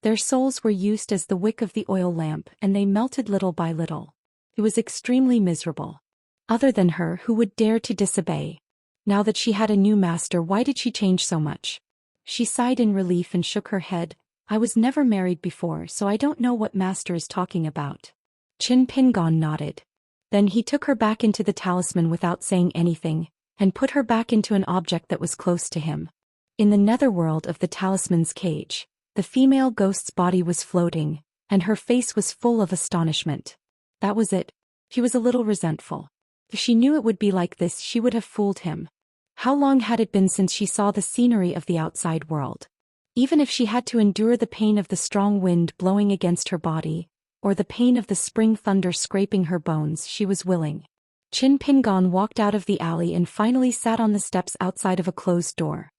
Their souls were used as the wick of the oil lamp, and they melted little by little. It was extremely miserable. Other than her, who would dare to disobey? Now that she had a new master, why did she change so much? She sighed in relief and shook her head. "I was never married before, so I don't know what master is talking about." Qin Pingon nodded. Then he took her back into the talisman without saying anything, and put her back into an object that was close to him. In the netherworld of the talisman's cage, the female ghost's body was floating, and her face was full of astonishment. That was it. He was a little resentful. If she knew it would be like this, she would have fooled him. How long had it been since she saw the scenery of the outside world? Even if she had to endure the pain of the strong wind blowing against her body, or the pain of the spring thunder scraping her bones, she was willing. Qin Pingon walked out of the alley and finally sat on the steps outside of a closed door.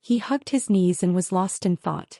He hugged his knees and was lost in thought.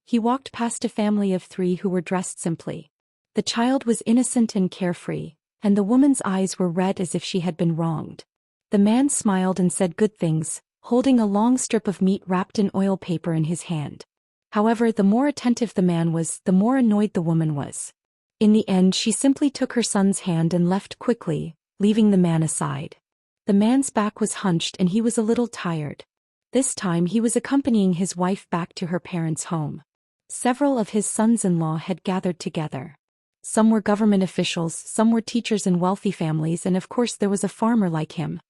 He walked past a family of 3 who were dressed simply. The child was innocent and carefree, and the woman's eyes were red as if she had been wronged. The man smiled and said good things, holding a long strip of meat wrapped in oil paper in his hand. However, the more attentive the man was, the more annoyed the woman was. In the end, she simply took her son's hand and left quickly, leaving the man aside. The man's back was hunched and he was a little tired. This time he was accompanying his wife back to her parents' home. Several of his sons-in-law had gathered together. Some were government officials, some were teachers in wealthy families, and of course there was a farmer like him.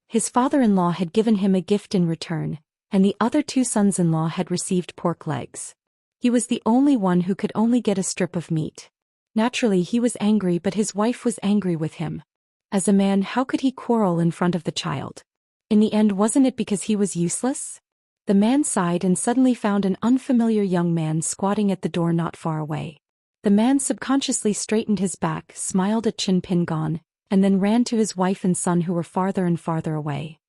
His father-in-law had given him a gift in return, and the other 2 sons-in-law had received pork legs. He was the only one who could only get a strip of meat. Naturally he was angry, but his wife was angry with him. As a man, how could he quarrel in front of the child? In the end, wasn't it because he was useless? The man sighed and suddenly found an unfamiliar young man squatting at the door not far away. The man subconsciously straightened his back, smiled at Qin Pingon, and then ran to his wife and son who were farther and farther away.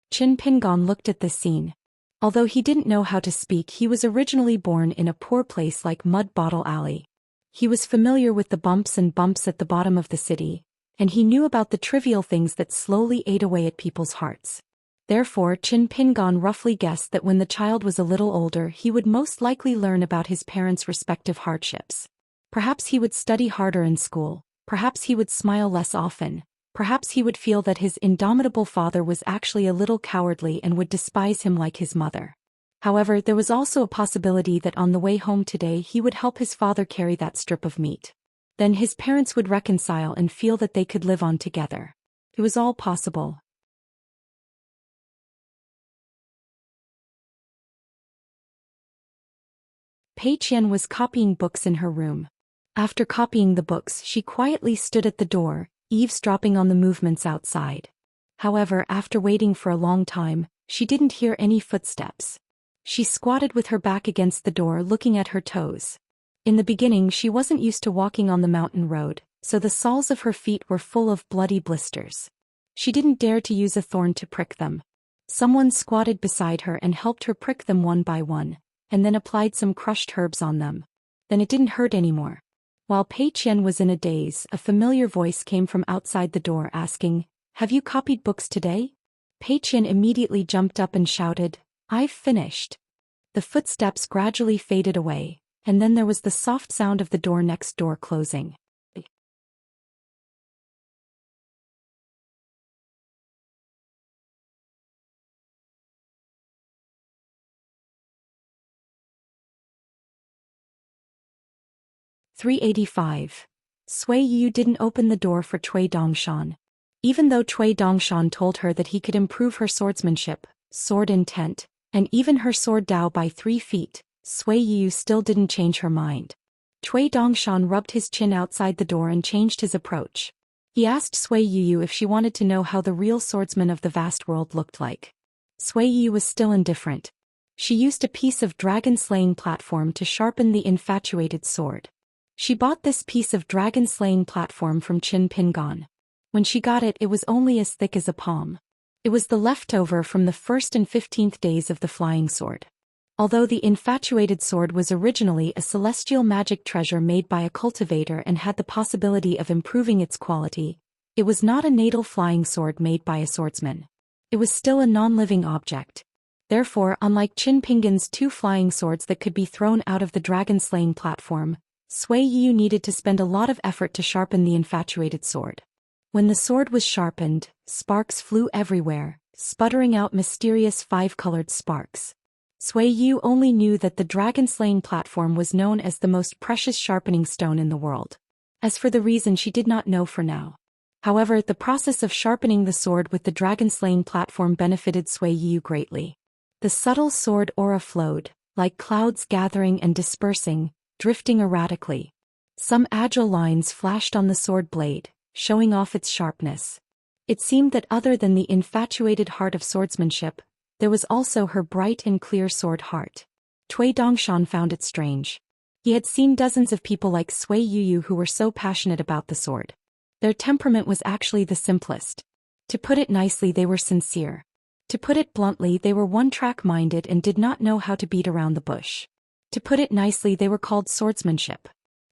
Qin Pingon looked at this scene. Although he didn't know how to speak, he was originally born in a poor place like Mud Bottle Alley. He was familiar with the bumps and bumps at the bottom of the city, and he knew about the trivial things that slowly ate away at people's hearts. Therefore, Qin Pingon roughly guessed that when the child was a little older he would most likely learn about his parents' respective hardships. Perhaps he would study harder in school, perhaps he would smile less often, perhaps he would feel that his indomitable father was actually a little cowardly and would despise him like his mother. However, there was also a possibility that on the way home today he would help his father carry that strip of meat. Then his parents would reconcile and feel that they could live on together. It was all possible. Pei Qian was copying books in her room. After copying the books, she quietly stood at the door, eavesdropping on the movements outside. However, after waiting for a long time, she didn't hear any footsteps. She squatted with her back against the door looking at her toes. In the beginning she wasn't used to walking on the mountain road, so the soles of her feet were full of bloody blisters. She didn't dare to use a thorn to prick them. Someone squatted beside her and helped her prick them one by one, and then applied some crushed herbs on them. Then it didn't hurt anymore. While Pei Qian was in a daze, a familiar voice came from outside the door asking, "Have you copied books today?" Pei Qian immediately jumped up and shouted, "I've finished." The footsteps gradually faded away, and then there was the soft sound of the door next door closing. "385. Sui Yu didn't open the door for Cui Dongshan. Even though Cui Dongshan told her that he could improve her swordsmanship, sword intent, and even her sword Dao by 3 feet, Sui Yu still didn't change her mind. Cui Dongshan rubbed his chin outside the door and changed his approach. He asked Sui Yu if she wanted to know how the real swordsman of the vast world looked like. Sui Yu was still indifferent. She used a piece of dragon-slaying platform to sharpen the infatuated sword. She bought this piece of dragon-slaying platform from Qin Pingon. When she got it, it was only as thick as a palm. It was the leftover from the 1st and 15th days of the flying sword. Although the infatuated sword was originally a celestial magic treasure made by a cultivator and had the possibility of improving its quality, it was not a natal flying sword made by a swordsman. It was still a non-living object. Therefore, unlike Qin Pingon's 2 flying swords that could be thrown out of the dragon-slaying platform, Sui Yu needed to spend a lot of effort to sharpen the infatuated sword. When the sword was sharpened, sparks flew everywhere, sputtering out mysterious 5-colored sparks. Sui Yu only knew that the dragon-slaying platform was known as the most precious sharpening stone in the world. As for the reason, she did not know for now. However, the process of sharpening the sword with the dragon-slaying platform benefited Sui Yu greatly. The subtle sword aura flowed, like clouds gathering and dispersing, drifting erratically. Some agile lines flashed on the sword blade, showing off its sharpness. It seemed that other than the infatuated heart of swordsmanship, there was also her bright and clear sword heart. Cui Dongshan found it strange. He had seen dozens of people like Sui Yu who were so passionate about the sword. Their temperament was actually the simplest. To put it nicely, they were sincere. To put it bluntly, they were one-track minded and did not know how to beat around the bush. To put it nicely, they were called swordsmanship.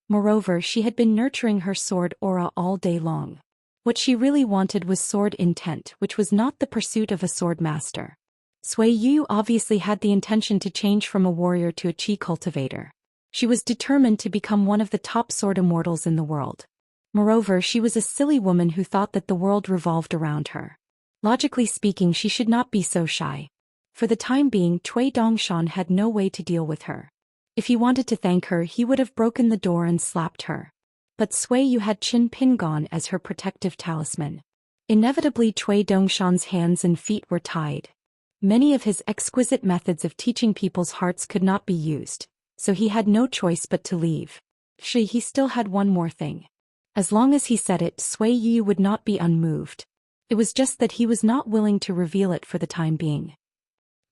Moreover, she had been nurturing her sword aura all day long. What she really wanted was sword intent, which was not the pursuit of a sword master. Sui Yu obviously had the intention to change from a warrior to a chi cultivator. She was determined to become one of the top sword immortals in the world. Moreover, she was a silly woman who thought that the world revolved around her. Logically speaking, she should not be so shy. For the time being, Cui Dongshan had no way to deal with her. If he wanted to thank her, he would have broken the door and slapped her. But Sui Yu had Qin Pingon as her protective talisman. Inevitably, Cui Dongshan's hands and feet were tied. Many of his exquisite methods of teaching people's hearts could not be used, so he had no choice but to leave. He still had one more thing. As long as he said it, Sui Yu would not be unmoved. It was just that he was not willing to reveal it for the time being.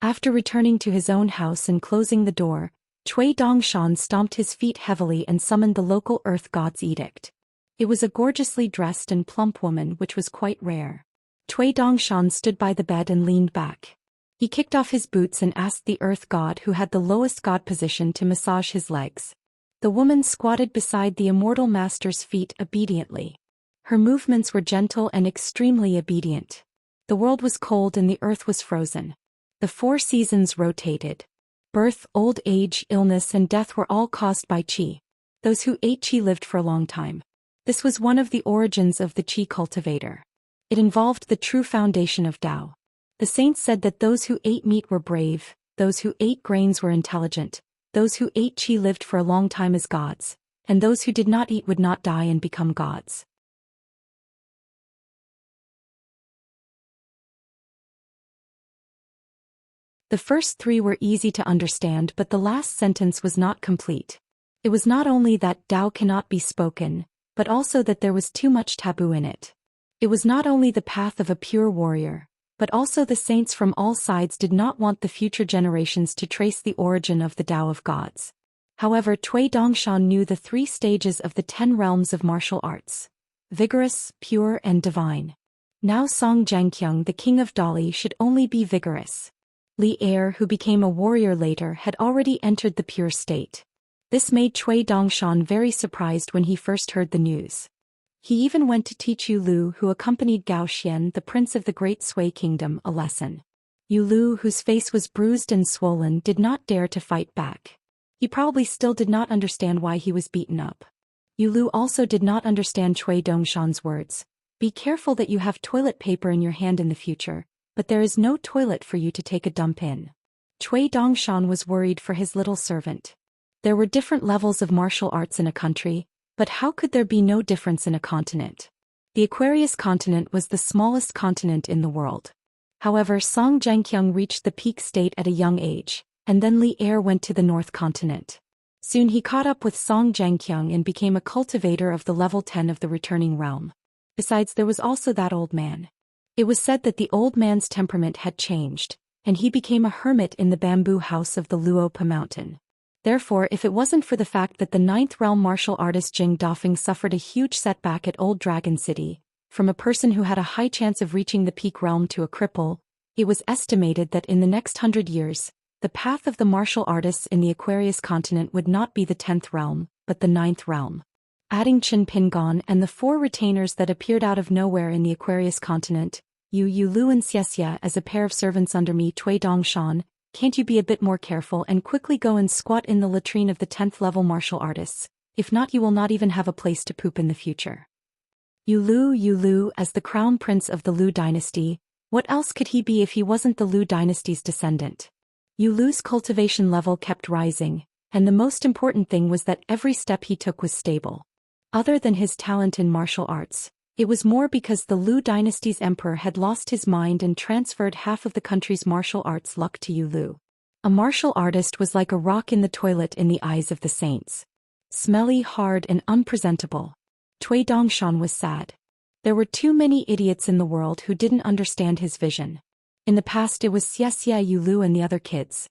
After returning to his own house and closing the door, Cui Dongshan stomped his feet heavily and summoned the local earth god's edict. It was a gorgeously dressed and plump woman, which was quite rare. Cui Dongshan stood by the bed and leaned back. He kicked off his boots and asked the earth god, who had the lowest god position, to massage his legs. The woman squatted beside the immortal master's feet obediently. Her movements were gentle and extremely obedient. The world was cold and the earth was frozen. The 4 seasons rotated. Birth, old age, illness and death were all caused by qi. Those who ate qi lived for a long time. This was one of the origins of the qi cultivator. It involved the true foundation of Tao. The saints said that those who ate meat were brave, those who ate grains were intelligent, those who ate qi lived for a long time as gods, and those who did not eat would not die and become gods. The first 3 were easy to understand, but the last sentence was not complete. It was not only that Tao cannot be spoken, but also that there was too much taboo in it. It was not only the path of a pure warrior, but also the saints from all sides did not want the future generations to trace the origin of the Tao of gods. However, Cui Dongshan knew the 3 stages of the 10 realms of martial arts: vigorous, pure and divine. Now Song Jianqiang, the king of Dali, should only be vigorous. Li Er, who became a warrior later, had already entered the pure state. This made Cui Dongshan very surprised when he first heard the news. He even went to teach Yu Lu, who accompanied Zhou Xian, the prince of the Great Sui Kingdom, a lesson. Yu Lu, whose face was bruised and swollen, did not dare to fight back. He probably still did not understand why he was beaten up. Yu Lu also did not understand Cui Dongshan's words. Be careful that you have toilet paper in your hand in the future, but there is no toilet for you to take a dump in. Cui Dongshan was worried for his little servant. There were different levels of martial arts in a country, but how could there be no difference in a continent? The Aquarius continent was the smallest continent in the world. However, Song Jianqiang reached the peak state at a young age, and then Li Er went to the North continent. Soon he caught up with Song Jianqiang and became a cultivator of the level 10 of the returning realm. Besides, there was also that old man. It was said that the old man's temperament had changed, and he became a hermit in the bamboo house of the Luopa mountain. Therefore, if it wasn't for the fact that the 9th realm martial artist Jing Dafeng suffered a huge setback at Old Dragon City, from a person who had a high chance of reaching the peak realm to a cripple, it was estimated that in the next 100 years, the path of the martial artists in the Aquarius continent would not be the 10th realm, but the 9th realm. Adding Chen Pingon and the 4 retainers that appeared out of nowhere in the Aquarius continent, Yu Lu and Xianxia as a pair of servants under me, Cui Dongshan, can't you be a bit more careful and quickly go and squat in the latrine of the 10th level martial artists? If not, you will not even have a place to poop in the future. Yu Lu, as the crown prince of the Lu dynasty, what else could he be if he wasn't the Lu dynasty's descendant? Yu Lu's cultivation level kept rising, and the most important thing was that every step he took was stable. Other than his talent in martial arts, it was more because the Lu dynasty's emperor had lost his mind and transferred half of the country's martial arts luck to Yu Lu. A martial artist was like a rock in the toilet in the eyes of the saints. Smelly, hard, and unpresentable. Cui Dongshan was sad. There were too many idiots in the world who didn't understand his vision. In the past it was Xianxia, Yu Lu and the other kids.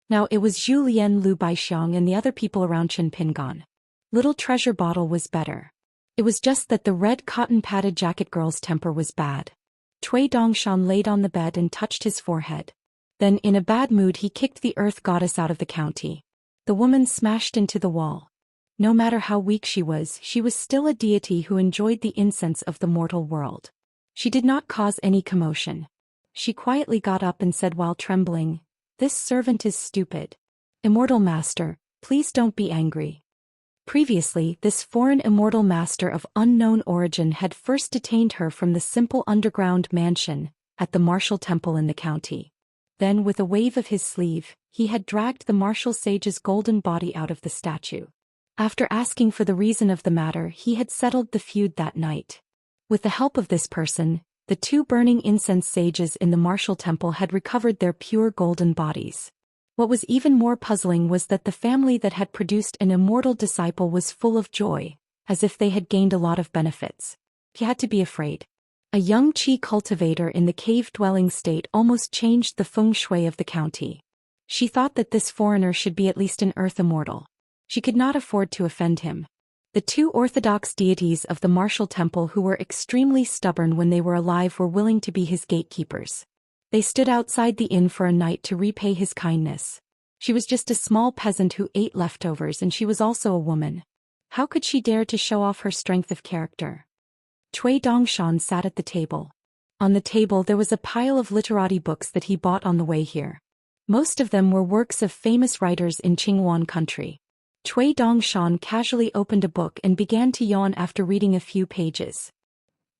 Now it was Zhu Lian, Lu Baixiang and the other people around Chen Pingon. Little Treasure Bottle was better. It was just that the red cotton-padded jacket girl's temper was bad. Cui Dongshan laid on the bed and touched his forehead. Then, in a bad mood, he kicked the earth goddess out of the county. The woman smashed into the wall. No matter how weak she was still a deity who enjoyed the incense of the mortal world. She did not cause any commotion. She quietly got up and said while trembling, "This servant is stupid. Immortal Master, please don't be angry." Previously, this foreign immortal master of unknown origin had first detained her from the simple underground mansion at the martial temple in the county. Then, with a wave of his sleeve, he had dragged the martial sage's golden body out of the statue. After asking for the reason of the matter, he had settled the feud that night. With the help of this person, the 2 burning incense sages in the martial temple had recovered their pure golden bodies. What was even more puzzling was that the family that had produced an immortal disciple was full of joy, as if they had gained a lot of benefits. He had to be afraid. A young qi cultivator in the cave-dwelling state almost changed the feng shui of the county. She thought that this foreigner should be at least an earth immortal. She could not afford to offend him. The two orthodox deities of the martial temple who were extremely stubborn when they were alive were willing to be his gatekeepers. They stood outside the inn for a night to repay his kindness. She was just a small peasant who ate leftovers, and she was also a woman. How could she dare to show off her strength of character? Cui Dongshan sat at the table. On the table there was a pile of literati books that he bought on the way here. Most of them were works of famous writers in Qinghuan country. Cui Dongshan casually opened a book and began to yawn after reading a few pages.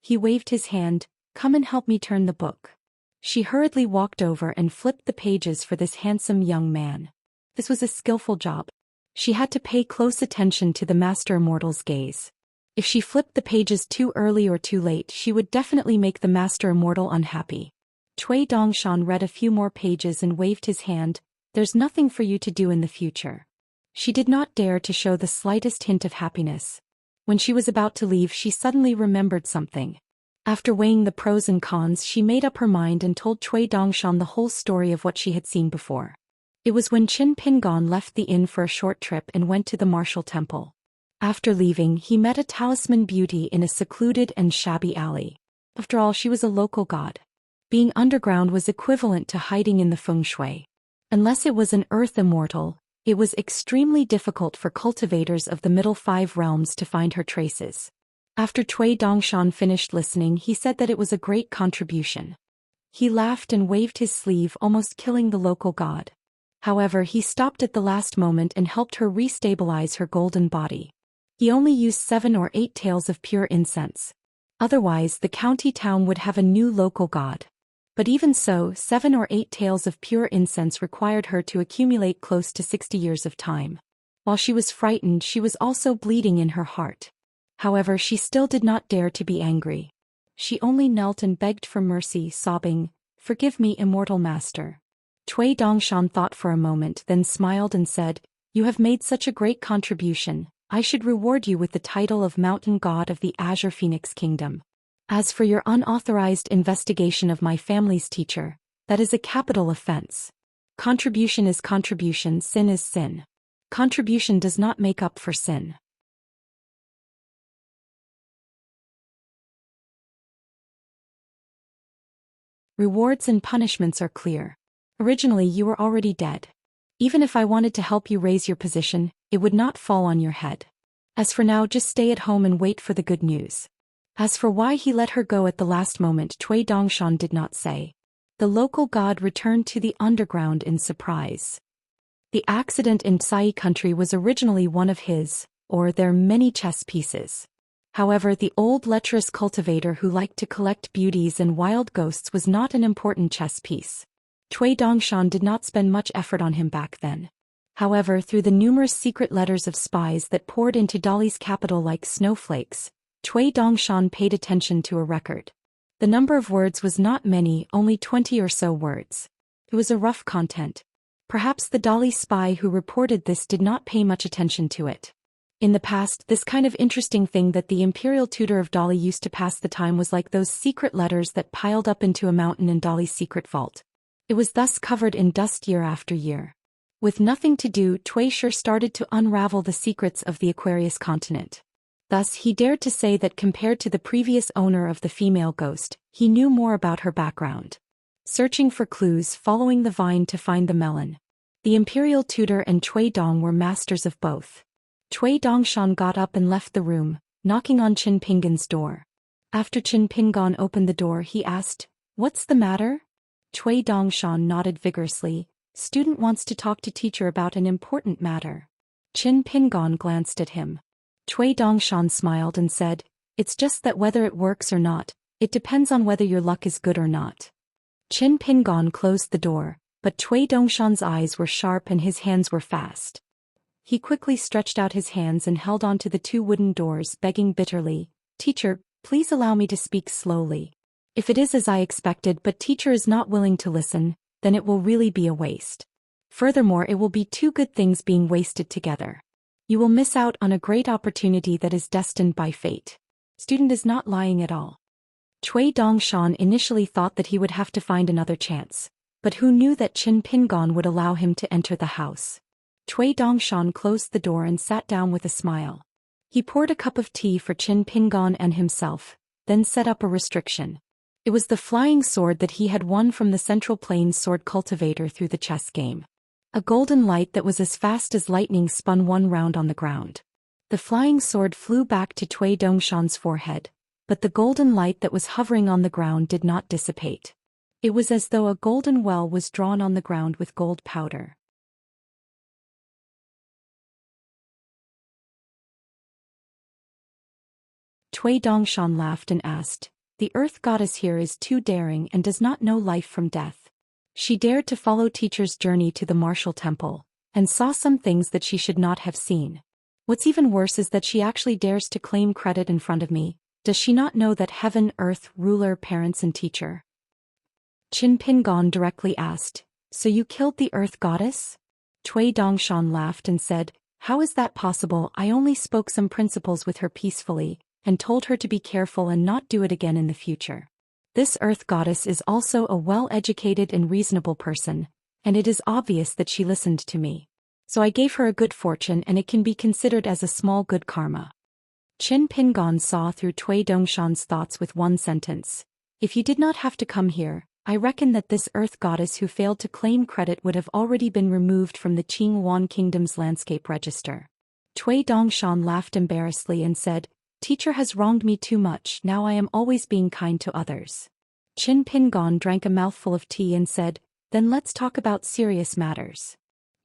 He waved his hand, "Come and help me turn the book." She hurriedly walked over and flipped the pages for this handsome young man. This was a skillful job. She had to pay close attention to the Master Immortal's gaze. If she flipped the pages too early or too late, she would definitely make the Master Immortal unhappy. Cui Dongshan read a few more pages and waved his hand. "There's nothing for you to do in the future." She did not dare to show the slightest hint of happiness. When she was about to leave, she suddenly remembered something. After weighing the pros and cons, she made up her mind and told Cui Dongshan the whole story of what she had seen before. It was when Qin Pingon left the inn for a short trip and went to the martial temple. After leaving, he met a talisman beauty in a secluded and shabby alley. After all, she was a local god. Being underground was equivalent to hiding in the feng shui. Unless it was an earth immortal, it was extremely difficult for cultivators of the middle 5 realms to find her traces. After Cui Dongshan finished listening, he said that it was a great contribution. He laughed and waved his sleeve, almost killing the local god. However, he stopped at the last moment and helped her restabilize her golden body. He only used 7 or 8 taels of pure incense. Otherwise, the county town would have a new local god. But even so, 7 or 8 taels of pure incense required her to accumulate close to 60 years of time. While she was frightened, she was also bleeding in her heart. However, she still did not dare to be angry. She only knelt and begged for mercy, sobbing, "Forgive me, immortal master." Cui Dongshan thought for a moment, then smiled and said, "You have made such a great contribution. I should reward you with the title of Mountain God of the Azure Phoenix Kingdom. As for your unauthorized investigation of my family's teacher, that is a capital offense. Contribution is contribution, sin is sin. Contribution does not make up for sin." Rewards and punishments are clear. Originally you were already dead. Even if I wanted to help you raise your position, it would not fall on your head. As for now, just stay at home and wait for the good news. As for why he let her go at the last moment, Cui Dongshan did not say. The local god returned to the underground in surprise. The accident in Sai country was originally one of his, or their many chess pieces. However, the old lecherous cultivator who liked to collect beauties and wild ghosts was not an important chess piece. Cui Dongshan did not spend much effort on him back then. However, through the numerous secret letters of spies that poured into Dali's capital like snowflakes, Cui Dongshan paid attention to a record. The number of words was not many, only 20 or so words. It was a rough content. Perhaps the Dali spy who reported this did not pay much attention to it. In the past, this kind of interesting thing that the imperial tutor of Dali used to pass the time was like those secret letters that piled up into a mountain in Dali's secret vault. It was thus covered in dust year after year. With nothing to do, Cui Shi started to unravel the secrets of the Aquarius continent. Thus, he dared to say that compared to the previous owner of the female ghost, he knew more about her background. Searching for clues, following the vine to find the melon. The imperial tutor and Cui Dong were masters of both. Cui Dongshan got up and left the room, knocking on Qin Pingon's door. After Qin Pingon opened the door, he asked, "What's the matter?" Cui Dongshan nodded vigorously. "Student wants to talk to teacher about an important matter." Qin Pingon glanced at him. Cui Dongshan smiled and said, "It's just that whether it works or not, it depends on whether your luck is good or not." Qin Pingon closed the door, but Cui Dongshan's eyes were sharp and his hands were fast. He quickly stretched out his hands and held on to the 2 wooden doors, begging bitterly, "Teacher, please allow me to speak slowly. If it is as I expected but teacher is not willing to listen, then it will really be a waste. Furthermore, it will be 2 good things being wasted together. You will miss out on a great opportunity that is destined by fate." Student is not lying at all. Cui Dongshan initially thought that he would have to find another chance, but who knew that Qin Pingon would allow him to enter the house. Cui Dongshan closed the door and sat down with a smile. He poured a cup of tea for Qin Pingon and himself, then set up a restriction. It was the flying sword that he had won from the Central Plains sword cultivator through the chess game. A golden light that was as fast as lightning spun one round on the ground. The flying sword flew back to Cui Dongshan's forehead, but the golden light that was hovering on the ground did not dissipate. It was as though a golden well was drawn on the ground with gold powder. Cui Dongshan laughed and asked, "The earth goddess here is too daring and does not know life from death. She dared to follow teacher's journey to the martial temple, and saw some things that she should not have seen. What's even worse is that she actually dares to claim credit in front of me. Does she not know that heaven, earth, ruler, parents and teacher?" Qin Pingon directly asked, "So you killed the earth goddess?" Cui Dongshan laughed and said, "How is that possible? I only spoke some principles with her peacefully, and told her to be careful and not do it again in the future. This earth goddess is also a well-educated and reasonable person, and it is obvious that she listened to me. So I gave her a good fortune and it can be considered as a small good karma." Qin Pingon saw through Cui Dongshan's thoughts with one sentence. "If you did not have to come here, I reckon that this earth goddess who failed to claim credit would have already been removed from the Qinghuan Kingdom's landscape register." Cui Dongshan laughed embarrassedly and said, "Teacher has wronged me too much, now I am always being kind to others." Qin Pingon drank a mouthful of tea and said, "Then let's talk about serious matters."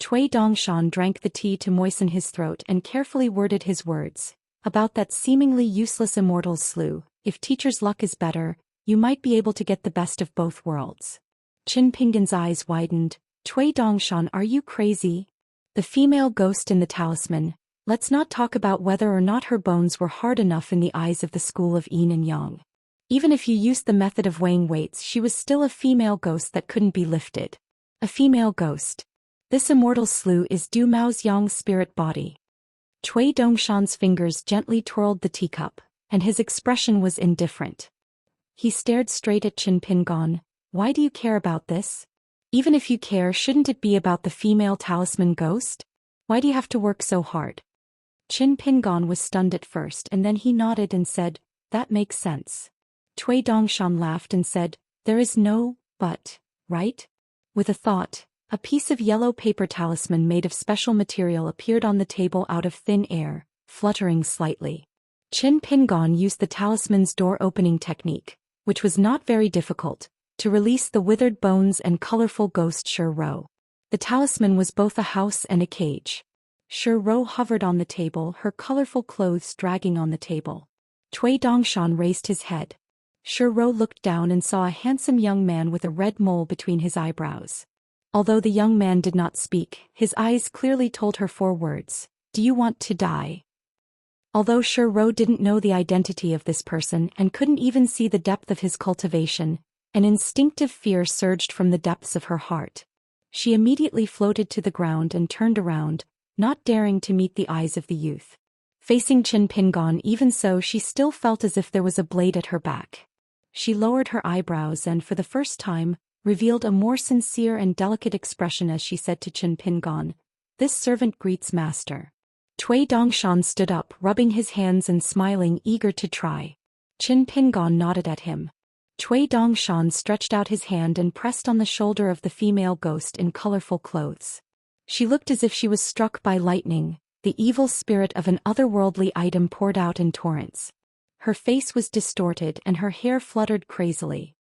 Cui Dongshan drank the tea to moisten his throat and carefully worded his words. "About that seemingly useless Immortal slew, if teacher's luck is better, you might be able to get the best of both worlds." Qin Pingon's eyes widened. "Cui Dongshan, are you crazy? The female ghost in the talisman, let's not talk about whether or not her bones were hard enough in the eyes of the school of yin and yang. Even if you used the method of weighing weights, she was still a female ghost that couldn't be lifted. A female ghost. This Immortal slew is Du Mao's Yang's spirit body." Cui Dongshan's fingers gently twirled the teacup, and his expression was indifferent. He stared straight at Qin Pingon. "Why do you care about this? Even if you care, shouldn't it be about the female talisman ghost? Why do you have to work so hard?" Qin Pingon was stunned at first and then he nodded and said, "That makes sense." Cui Dongshan laughed and said, "There is no but, right?" With a thought, a piece of yellow paper talisman made of special material appeared on the table out of thin air, fluttering slightly. Qin Pingon used the talisman's door-opening technique, which was not very difficult, to release the withered bones and colorful ghost Shuro. The talisman was both a house and a cage. Shuro hovered on the table, her colorful clothes dragging on the table. Cui Dongshan raised his head. Shuro looked down and saw a handsome young man with a red mole between his eyebrows. Although the young man did not speak, his eyes clearly told her 4 words. "Do you want to die?" Although Shuro didn't know the identity of this person and couldn't even see the depth of his cultivation, an instinctive fear surged from the depths of her heart. She immediately floated to the ground and turned around, not daring to meet the eyes of the youth. Facing Qin Pingon, even so, she still felt as if there was a blade at her back. She lowered her eyebrows and, for the first time, revealed a more sincere and delicate expression as she said to Qin Pingon, "This servant greets master." Cui Dongshan stood up, rubbing his hands and smiling, eager to try. Qin Pingon nodded at him. Cui Dongshan stretched out his hand and pressed on the shoulder of the female ghost in colorful clothes. She looked as if she was struck by lightning. The evil spirit of an otherworldly item poured out in torrents. Her face was distorted and her hair fluttered crazily.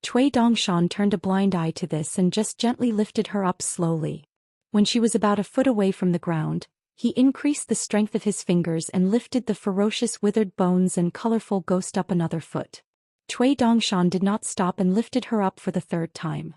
Cui Dongshan turned a blind eye to this and just gently lifted her up slowly. When she was about a foot away from the ground, he increased the strength of his fingers and lifted the ferocious withered bones and colorful ghost up another foot. Cui Dongshan did not stop and lifted her up for the 3rd time.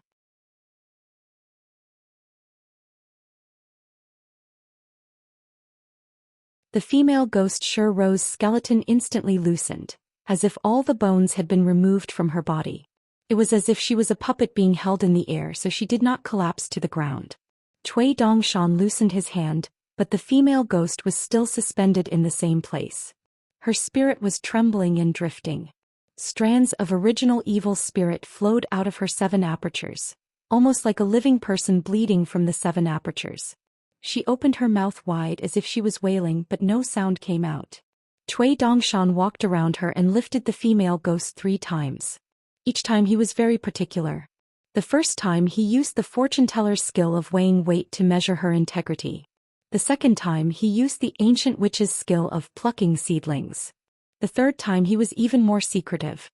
The female ghost Shuro's skeleton instantly loosened, as if all the bones had been removed from her body. It was as if she was a puppet being held in the air, so she did not collapse to the ground. Cui Dongshan loosened his hand, but the female ghost was still suspended in the same place. Her spirit was trembling and drifting. Strands of original evil spirit flowed out of her 7 apertures, almost like a living person bleeding from the 7 apertures. She opened her mouth wide as if she was wailing, but no sound came out. Cui Dongshan walked around her and lifted the female ghost 3 times. Each time he was very particular. The first time he used the fortune-teller's skill of weighing weight to measure her integrity. The second time he used the ancient witch's skill of plucking seedlings. The third time he was even more secretive.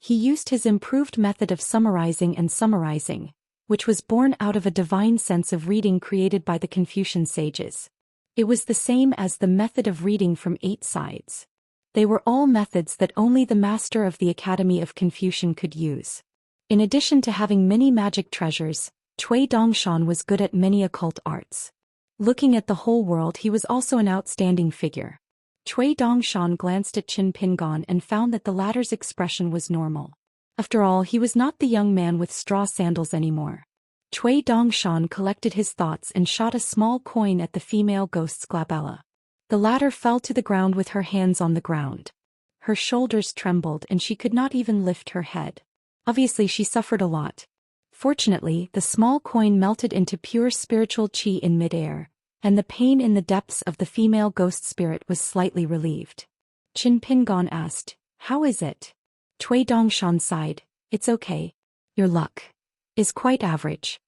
He used his improved method of summarizing, which was born out of a divine sense of reading created by the Confucian sages. It was the same as the method of reading from 8 sides. They were all methods that only the master of the Academy of Confucian could use. In addition to having many magic treasures, Cui Dongshan was good at many occult arts. Looking at the whole world, he was also an outstanding figure. Cui Dongshan glanced at Qin Pingon and found that the latter's expression was normal. After all, he was not the young man with straw sandals anymore. Cui Dongshan collected his thoughts and shot a small coin at the female ghost's glabella. The latter fell to the ground with her hands on the ground. Her shoulders trembled and she could not even lift her head. Obviously she suffered a lot. Fortunately, the small coin melted into pure spiritual qi in midair, and the pain in the depths of the female ghost spirit was slightly relieved. Qin Pingon asked, "How is it?" Cui Dongshan sighed, "It's okay. Your luck is quite average."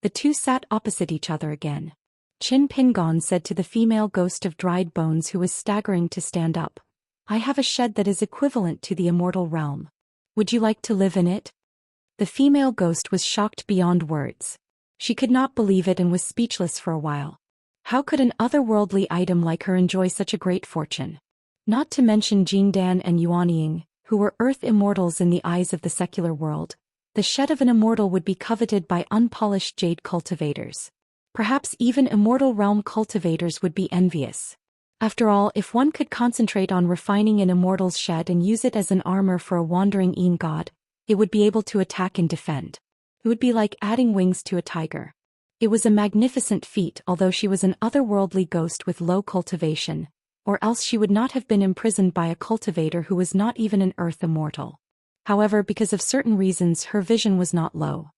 The two sat opposite each other again. Qin Pingon said to the female ghost of dried bones who was staggering to stand up, "I have a shed that is equivalent to the immortal realm. Would you like to live in it?" The female ghost was shocked beyond words. She could not believe it and was speechless for a while. How could an otherworldly item like her enjoy such a great fortune? Not to mention Jingdan and Yuanying, who were earth immortals in the eyes of the secular world, the shed of an immortal would be coveted by unpolished jade cultivators. Perhaps even immortal realm cultivators would be envious. After all, if one could concentrate on refining an immortal's shed and use it as an armor for a wandering Yin god, it would be able to attack and defend. It would be like adding wings to a tiger. It was a magnificent feat, although she was an otherworldly ghost with low cultivation, or else she would not have been imprisoned by a cultivator who was not even an earth immortal. However, because of certain reasons, her vision was not low.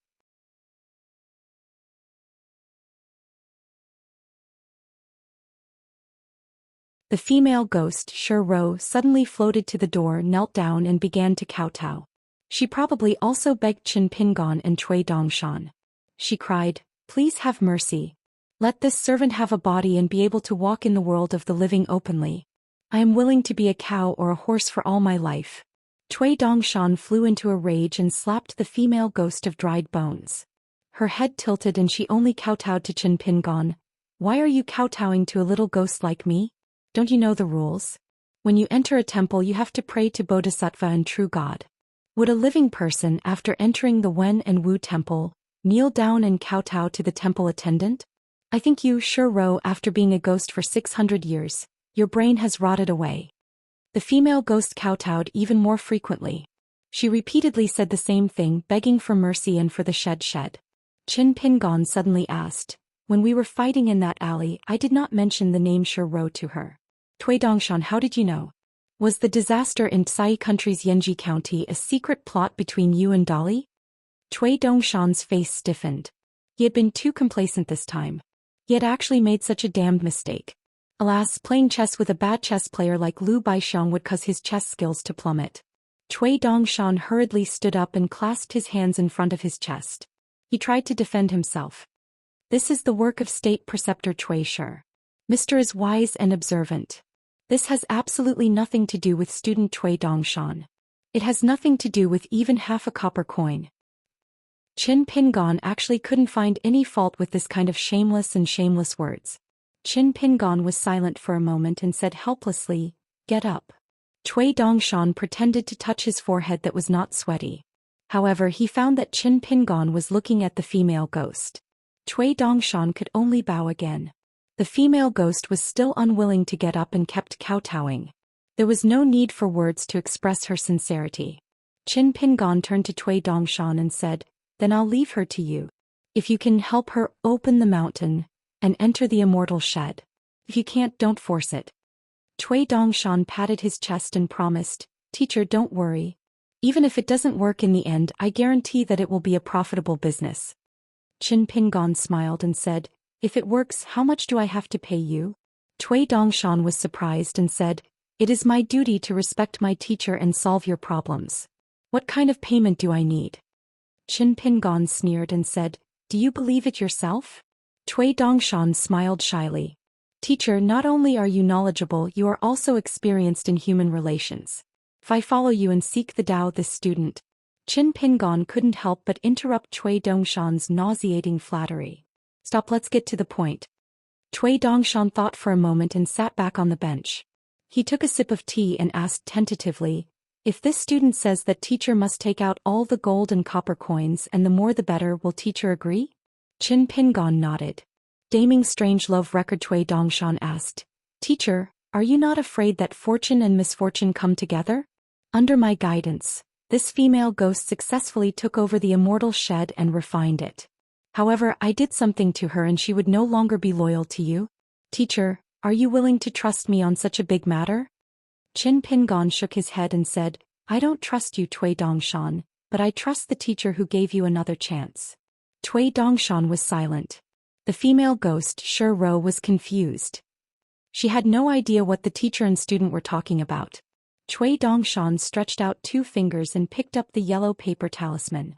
The female ghost, Shuro, suddenly floated to the door, knelt down and began to kowtow. She probably also begged Qin Pingon and Cui Dongshan. She cried, "Please have mercy. Let this servant have a body and be able to walk in the world of the living openly. I am willing to be a cow or a horse for all my life." Cui Dongshan flew into a rage and slapped the female ghost of dried bones. Her head tilted and she only kowtowed to Qin Pingon. "Why are you kowtowing to a little ghost like me? Don't you know the rules? When you enter a temple you have to pray to Bodhisattva and true God. Would a living person, after entering the Wen and Wu temple, kneel down and kowtow to the temple attendant? I think you, Shuro, after being a ghost for 600 years, your brain has rotted away." The female ghost kowtowed even more frequently. She repeatedly said the same thing, begging for mercy and for the shed. Qin Pingon suddenly asked, "When we were fighting in that alley, I did not mention the name Shuro to her. Cui Dongshan, how did you know? Was the disaster in Tsai country's Yanji County a secret plot between you and Dolly?" Cui Dongshan's face stiffened. He had been too complacent this time. He had actually made such a damned mistake. Alas, playing chess with a bad chess player like Liu Baixiang would cause his chess skills to plummet. Cui Dongshan hurriedly stood up and clasped his hands in front of his chest. He tried to defend himself. "This is the work of State Preceptor Cui Shi. Mr. is wise and observant. This has absolutely nothing to do with student Cui Dongshan. It has nothing to do with even half a copper coin." Qin Pingon actually couldn't find any fault with this kind of shameless words. Qin Pingon was silent for a moment and said helplessly, "Get up." Cui Dongshan pretended to touch his forehead that was not sweaty. However, he found that Qin Pingon was looking at the female ghost. Cui Dongshan could only bow again. The female ghost was still unwilling to get up and kept kowtowing. There was no need for words to express her sincerity. Qin Pingon turned to Cui Dongshan and said, "Then I'll leave her to you. If you can help her open the mountain and enter the immortal shed. If you can't, don't force it." Cui Dongshan patted his chest and promised, "Teacher, don't worry. Even if it doesn't work in the end, I guarantee that it will be a profitable business. Qin Pingon smiled and said, if it works, how much do I have to pay you? Cui Dongshan was surprised and said, it is my duty to respect my teacher and solve your problems. What kind of payment do I need? Qin Pingon sneered and said, do you believe it yourself? Cui Dongshan smiled shyly. Teacher, not only are you knowledgeable, you are also experienced in human relations. If I follow you and seek the Tao, this student. Qin Pingon couldn't help but interrupt Cui Dongshan's nauseating flattery. Stop, let's get to the point. Cui Dongshan thought for a moment and sat back on the bench. He took a sip of tea and asked tentatively, if this student says that teacher must take out all the gold and copper coins and the more the better, will teacher agree? Qin Pingon nodded. Daming Strangelove record, Cui Dongshan asked, teacher, are you not afraid that fortune and misfortune come together? Under my guidance, this female ghost successfully took over the immortal shed and refined it. However, I did something to her and she would no longer be loyal to you. Teacher, are you willing to trust me on such a big matter? Qin Pingon shook his head and said, I don't trust you, Cui Dongshan, but I trust the teacher who gave you another chance. Cui Dongshan was silent. The female ghost, Shi Ro, was confused. She had no idea what the teacher and student were talking about. Cui Dongshan stretched out 2 fingers and picked up the yellow paper talisman.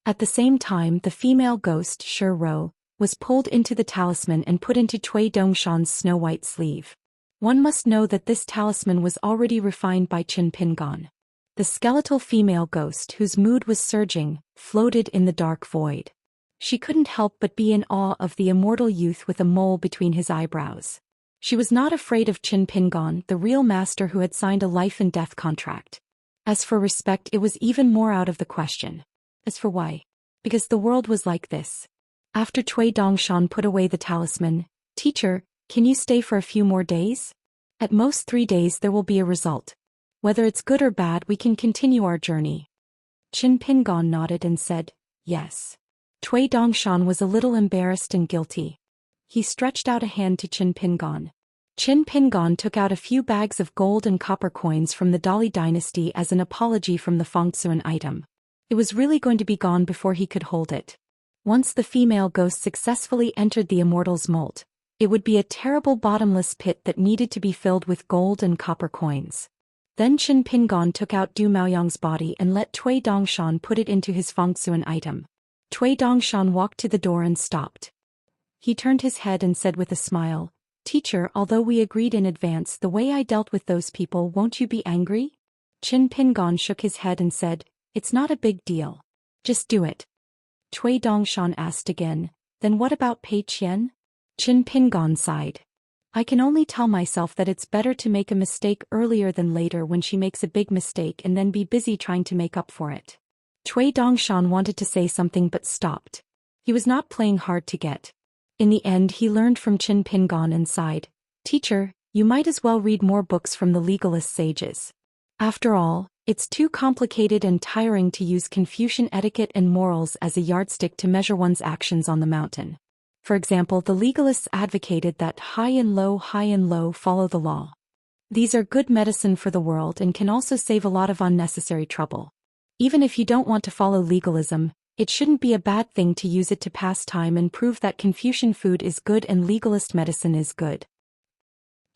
At the same time, the female ghost, Shi Ro, was pulled into the talisman and put into Cui Dongshan's snow-white sleeve. One must know that this talisman was already refined by Qin Pingon. The skeletal female ghost, whose mood was surging, floated in the dark void. She couldn't help but be in awe of the immortal youth with a mole between his eyebrows. She was not afraid of Qin Pingon, the real master who had signed a life-and-death contract. As for respect, it was even more out of the question. As for why? Because the world was like this. After Cui Dongshan put away the talisman, teacher, can you stay for a few more days? At most 3 days there will be a result. Whether it's good or bad, we can continue our journey. Qin Pingon nodded and said, yes. Cui Dongshan was a little embarrassed and guilty. He stretched out a hand to Qin Pingon. Qin Pingon took out a few bags of gold and copper coins from the Dali dynasty as an apology from the Fengsuan item. It was really going to be gone before he could hold it. Once the female ghost successfully entered the immortal's mold, it would be a terrible bottomless pit that needed to be filled with gold and copper coins. Then Qin Pingon took out Du Maoyang's body and let Cui Dongshan put it into his Fengsuan item. Cui Dongshan walked to the door and stopped. He turned his head and said with a smile, teacher, although we agreed in advance the way I dealt with those people, won't you be angry? Qin Pingon shook his head and said, it's not a big deal. Just do it. Cui Dongshan asked again, then what about Pei Qian? Qin Pingon sighed. I can only tell myself that it's better to make a mistake earlier than later when she makes a big mistake and then be busy trying to make up for it. Cui Dongshan wanted to say something but stopped. He was not playing hard to get. In the end, he learned from Qin Pingon and sighed, teacher, you might as well read more books from the legalist sages. After all, it's too complicated and tiring to use Confucian etiquette and morals as a yardstick to measure one's actions on the mountain. For example, the legalists advocated that high and low follow the law. These are good medicine for the world and can also save a lot of unnecessary trouble. Even if you don't want to follow legalism, it shouldn't be a bad thing to use it to pass time and prove that Confucian food is good and legalist medicine is good.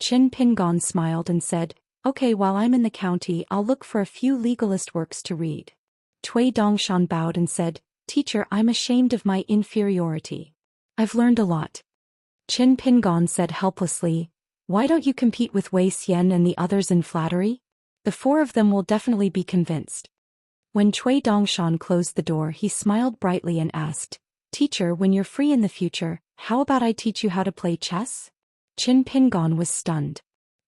Qin Pingon smiled and said, okay, while I'm in the county, I'll look for a few legalist works to read. Cui Dongshan bowed and said, teacher, I'm ashamed of my inferiority. I've learned a lot. Qin Pingon said helplessly, why don't you compete with Wei Xian and the others in flattery? The 4 of them will definitely be convinced. When Cui Dongshan closed the door, he smiled brightly and asked, teacher, when you're free in the future, how about I teach you how to play chess? Qin Pingon was stunned.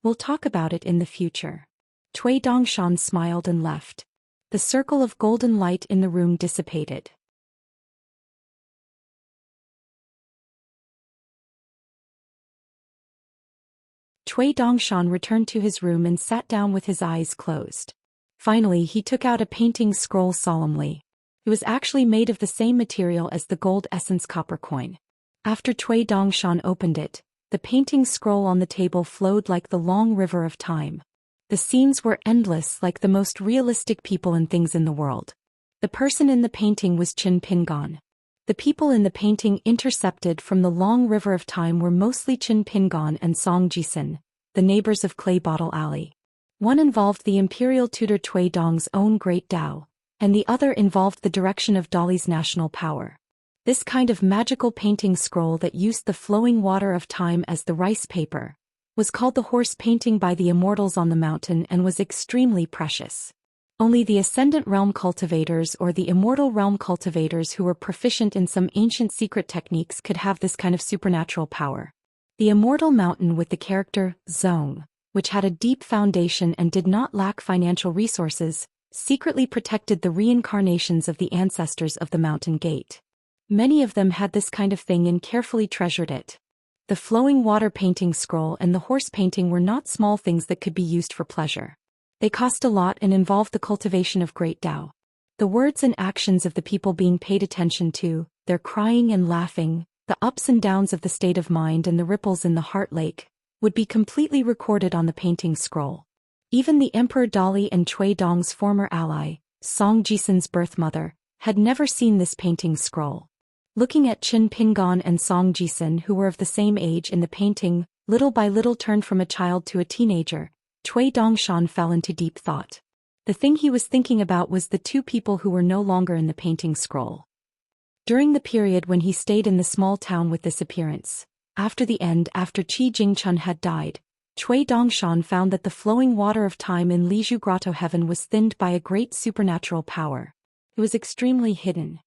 We'll talk about it in the future. Cui Dongshan smiled and left. The circle of golden light in the room dissipated. Cui Dongshan returned to his room and sat down with his eyes closed. Finally, he took out a painting scroll solemnly. It was actually made of the same material as the gold essence copper coin. After Cui Dongshan opened it, the painting scroll on the table flowed like the long river of time. The scenes were endless, like the most realistic people and things in the world. The person in the painting was Qin Pingan. The people in the painting intercepted from the long river of time were mostly Qin Pingan and Song Jisin, the neighbors of Clay Bottle Alley. One involved the imperial tutor Cui Dong's own great Dao, and the other involved the direction of Dali's national power. This kind of magical painting scroll that used the flowing water of time as the rice paper was called the horse painting by the Immortals on the mountain and was extremely precious. Only the Ascendant Realm cultivators or the Immortal Realm cultivators who were proficient in some ancient secret techniques could have this kind of supernatural power. The Immortal Mountain with the character Zhong, which had a deep foundation and did not lack financial resources, secretly protected the reincarnations of the ancestors of the Mountain Gate. Many of them had this kind of thing and carefully treasured it. The flowing water painting scroll and the horse painting were not small things that could be used for pleasure. They cost a lot and involved the cultivation of great Dao. The words and actions of the people being paid attention to, their crying and laughing, the ups and downs of the state of mind and the ripples in the heart lake, would be completely recorded on the painting scroll. Even the Emperor Dali and Cui Dong's former ally, Song Jisin's birth mother, had never seen this painting scroll. Looking at Qin Pingan and Song Jisin, who were of the same age in the painting, little by little turned from a child to a teenager, Cui Dongshan fell into deep thought. The thing he was thinking about was the two people who were no longer in the painting scroll. During the period when he stayed in the small town with this appearance, after Qi Jingchun had died, Cui Dongshan found that the flowing water of time in Liju Grotto Heaven was thinned by a great supernatural power. It was extremely hidden.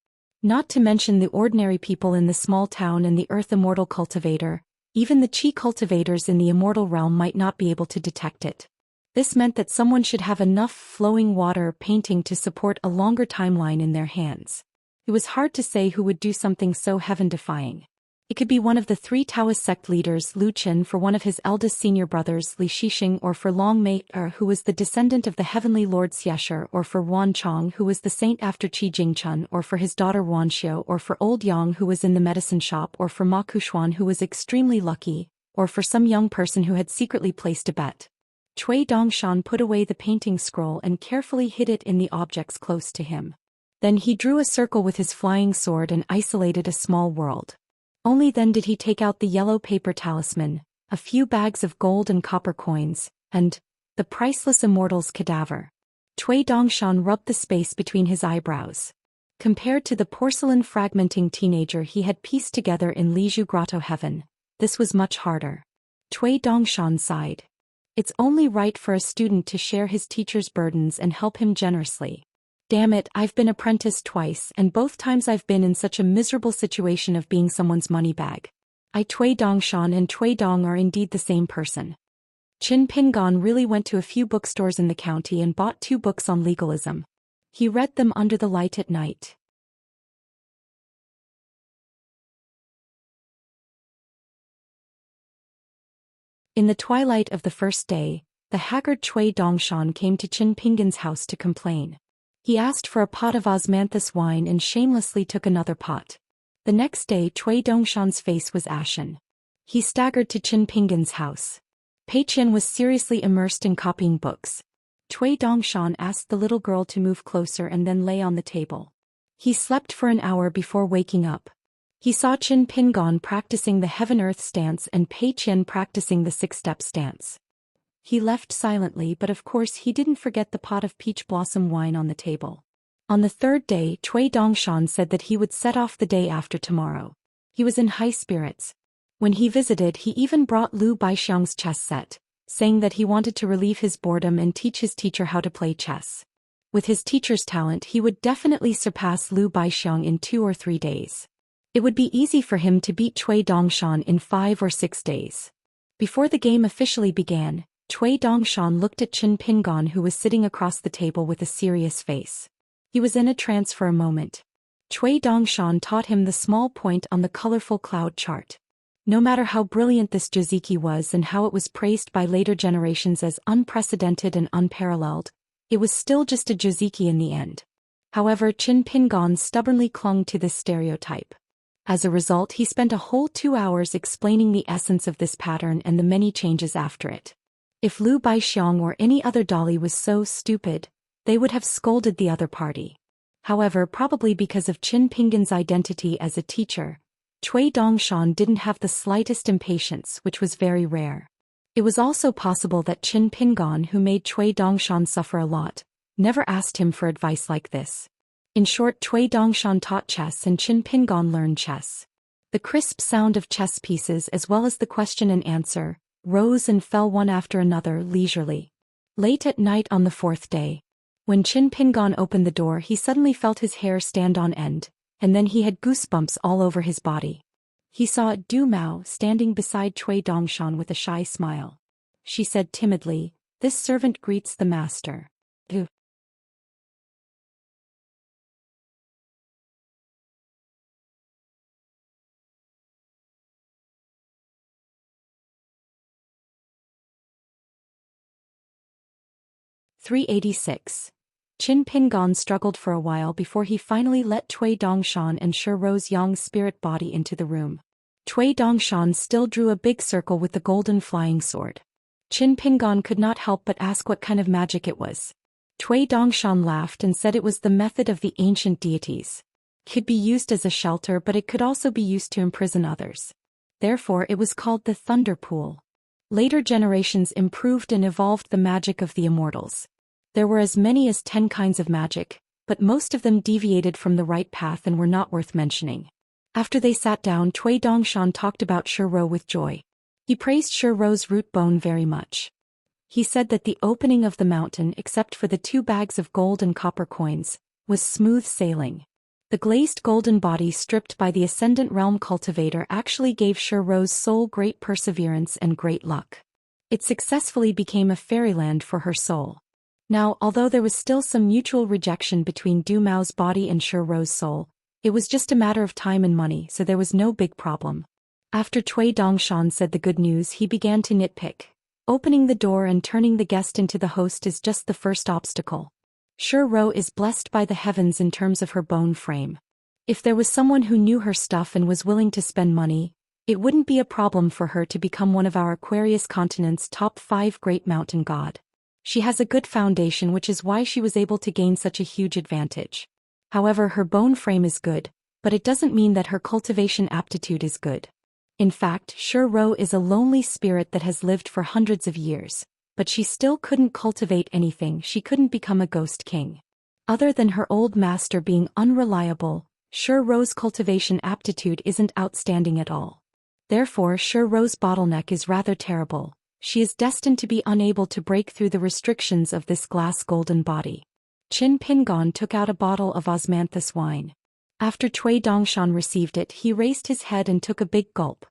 Not to mention the ordinary people in the small town and the Earth Immortal cultivator, even the Qi cultivators in the Immortal realm might not be able to detect it. This meant that someone should have enough flowing water painting to support a longer timeline in their hands. It was hard to say who would do something so heaven-defying. It could be one of the three Taoist sect leaders, Lu Qin for one of his eldest senior brothers, Li Shixing, or for Long Mei who was the descendant of the heavenly lord Xiexia, or for Wan Chong who was the saint after Qi Jingchun, or for his daughter Wan Xiu, or for Old Yang who was in the medicine shop, or for Ma Kushuan who was extremely lucky, or for some young person who had secretly placed a bet. Cui Dongshan put away the painting scroll and carefully hid it in the objects close to him. Then he drew a circle with his flying sword and isolated a small world. Only then did he take out the yellow paper talisman, a few bags of gold and copper coins, and the priceless Immortal's cadaver. Cui Dongshan rubbed the space between his eyebrows. Compared to the porcelain fragmenting teenager he had pieced together in Liju Grotto Heaven, this was much harder. Cui Dongshan sighed. It's only right for a student to share his teacher's burdens and help him generously. Damn it, I've been apprenticed twice and both times I've been in such a miserable situation of being someone's money bag. Cui Dongshan and Cui Dong are indeed the same person. Qin Pingan really went to a few bookstores in the county and bought 2 books on legalism. He read them under the light at night. In the twilight of the first day, the haggard Cui Dongshan came to Qin Pingan's house to complain. He asked for a pot of osmanthus wine and shamelessly took another pot. The next day Cui Dongshan's face was ashen. He staggered to Qin Pingan's house. Pei Qian was seriously immersed in copying books. Cui Dongshan asked the little girl to move closer and then lay on the table. He slept for an hour before waking up. He saw Qin Pingan practicing the heaven-earth stance and Pei Qian practicing the 6-step stance. He left silently, but of course he didn't forget the pot of peach blossom wine on the table. On the 3rd day Cui Dongshan said that he would set off the day after tomorrow. He was in high spirits. When he visited he even brought Lu Baixiang's chess set, saying that he wanted to relieve his boredom and teach his teacher how to play chess. With his teacher's talent he would definitely surpass Lu Baixiang in 2 or 3 days. It would be easy for him to beat Cui Dongshan in 5 or 6 days. Before the game officially began, Cui Dongshan looked at Qin Pingan who was sitting across the table with a serious face. He was in a trance for a moment. Cui Dongshan taught him the small point on the colorful cloud chart. No matter how brilliant this juziki was and how it was praised by later generations as unprecedented and unparalleled, it was still just a juziki in the end. However, Qin Pingan stubbornly clung to this stereotype. As a result, he spent a whole 2 hours explaining the essence of this pattern and the many changes after it. If Liu Baixiang or any other dolly was so stupid, they would have scolded the other party. However, probably because of Qin Pinggan's identity as a teacher, Cui Dongshan didn't have the slightest impatience, which was very rare. It was also possible that Qin Pinggan, who made Cui Dongshan suffer a lot, never asked him for advice like this. In short, Cui Dongshan taught chess and Qin Pinggan learned chess. The crisp sound of chess pieces as well as the question and answer rose and fell one after another leisurely. Late at night on the fourth day, when Qin Pinggan opened the door, he suddenly felt his hair stand on end, and then he had goosebumps all over his body. He saw Du Mao standing beside Cui Dongshan with a shy smile. She said timidly, "This servant greets the master." Du. (386). Qin Pinggan struggled for a while before he finally let Cui Dongshan and Shi Rose Yang's spirit body into the room. Cui Dongshan still drew a big circle with the golden flying sword. Qin Pinggan could not help but ask what kind of magic it was. Cui Dongshan laughed and said it was the method of the ancient deities. It could be used as a shelter, but it could also be used to imprison others. Therefore it was called the Thunder Pool. Later generations improved and evolved the magic of the Immortals. There were as many as 10 kinds of magic, but most of them deviated from the right path and were not worth mentioning. After they sat down, Cui Dongshan talked about Shi Rou with joy. He praised Shi Rou's root bone very much. He said that the opening of the mountain, except for the 2 bags of gold and copper coins, was smooth sailing. The glazed golden body stripped by the Ascendant Realm cultivator actually gave Shi Rou's soul great perseverance and great luck. It successfully became a fairyland for her soul. Now, although there was still some mutual rejection between Du Mao's body and Shi Rou's soul, it was just a matter of time and money, so there was no big problem. After Cui Dongshan said the good news, he began to nitpick. Opening the door and turning the guest into the host is just the first obstacle. Shi Rou is blessed by the heavens in terms of her bone frame. If there was someone who knew her stuff and was willing to spend money, it wouldn't be a problem for her to become one of our Aquarius continent's top 5 great mountain god. She has a good foundation, which is why she was able to gain such a huge advantage. However, her bone frame is good, but it doesn't mean that her cultivation aptitude is good. In fact, Shi Rou is a lonely spirit that has lived for hundreds of years, but she still couldn't cultivate anything. She couldn't become a ghost king. Other than her old master being unreliable, Shi Rou's cultivation aptitude isn't outstanding at all. Therefore, Shi Rou's bottleneck is rather terrible. She is destined to be unable to break through the restrictions of this glass golden body. Qin Pinggan took out a bottle of osmanthus wine. After Cui Dongshan received it, he raised his head and took a big gulp.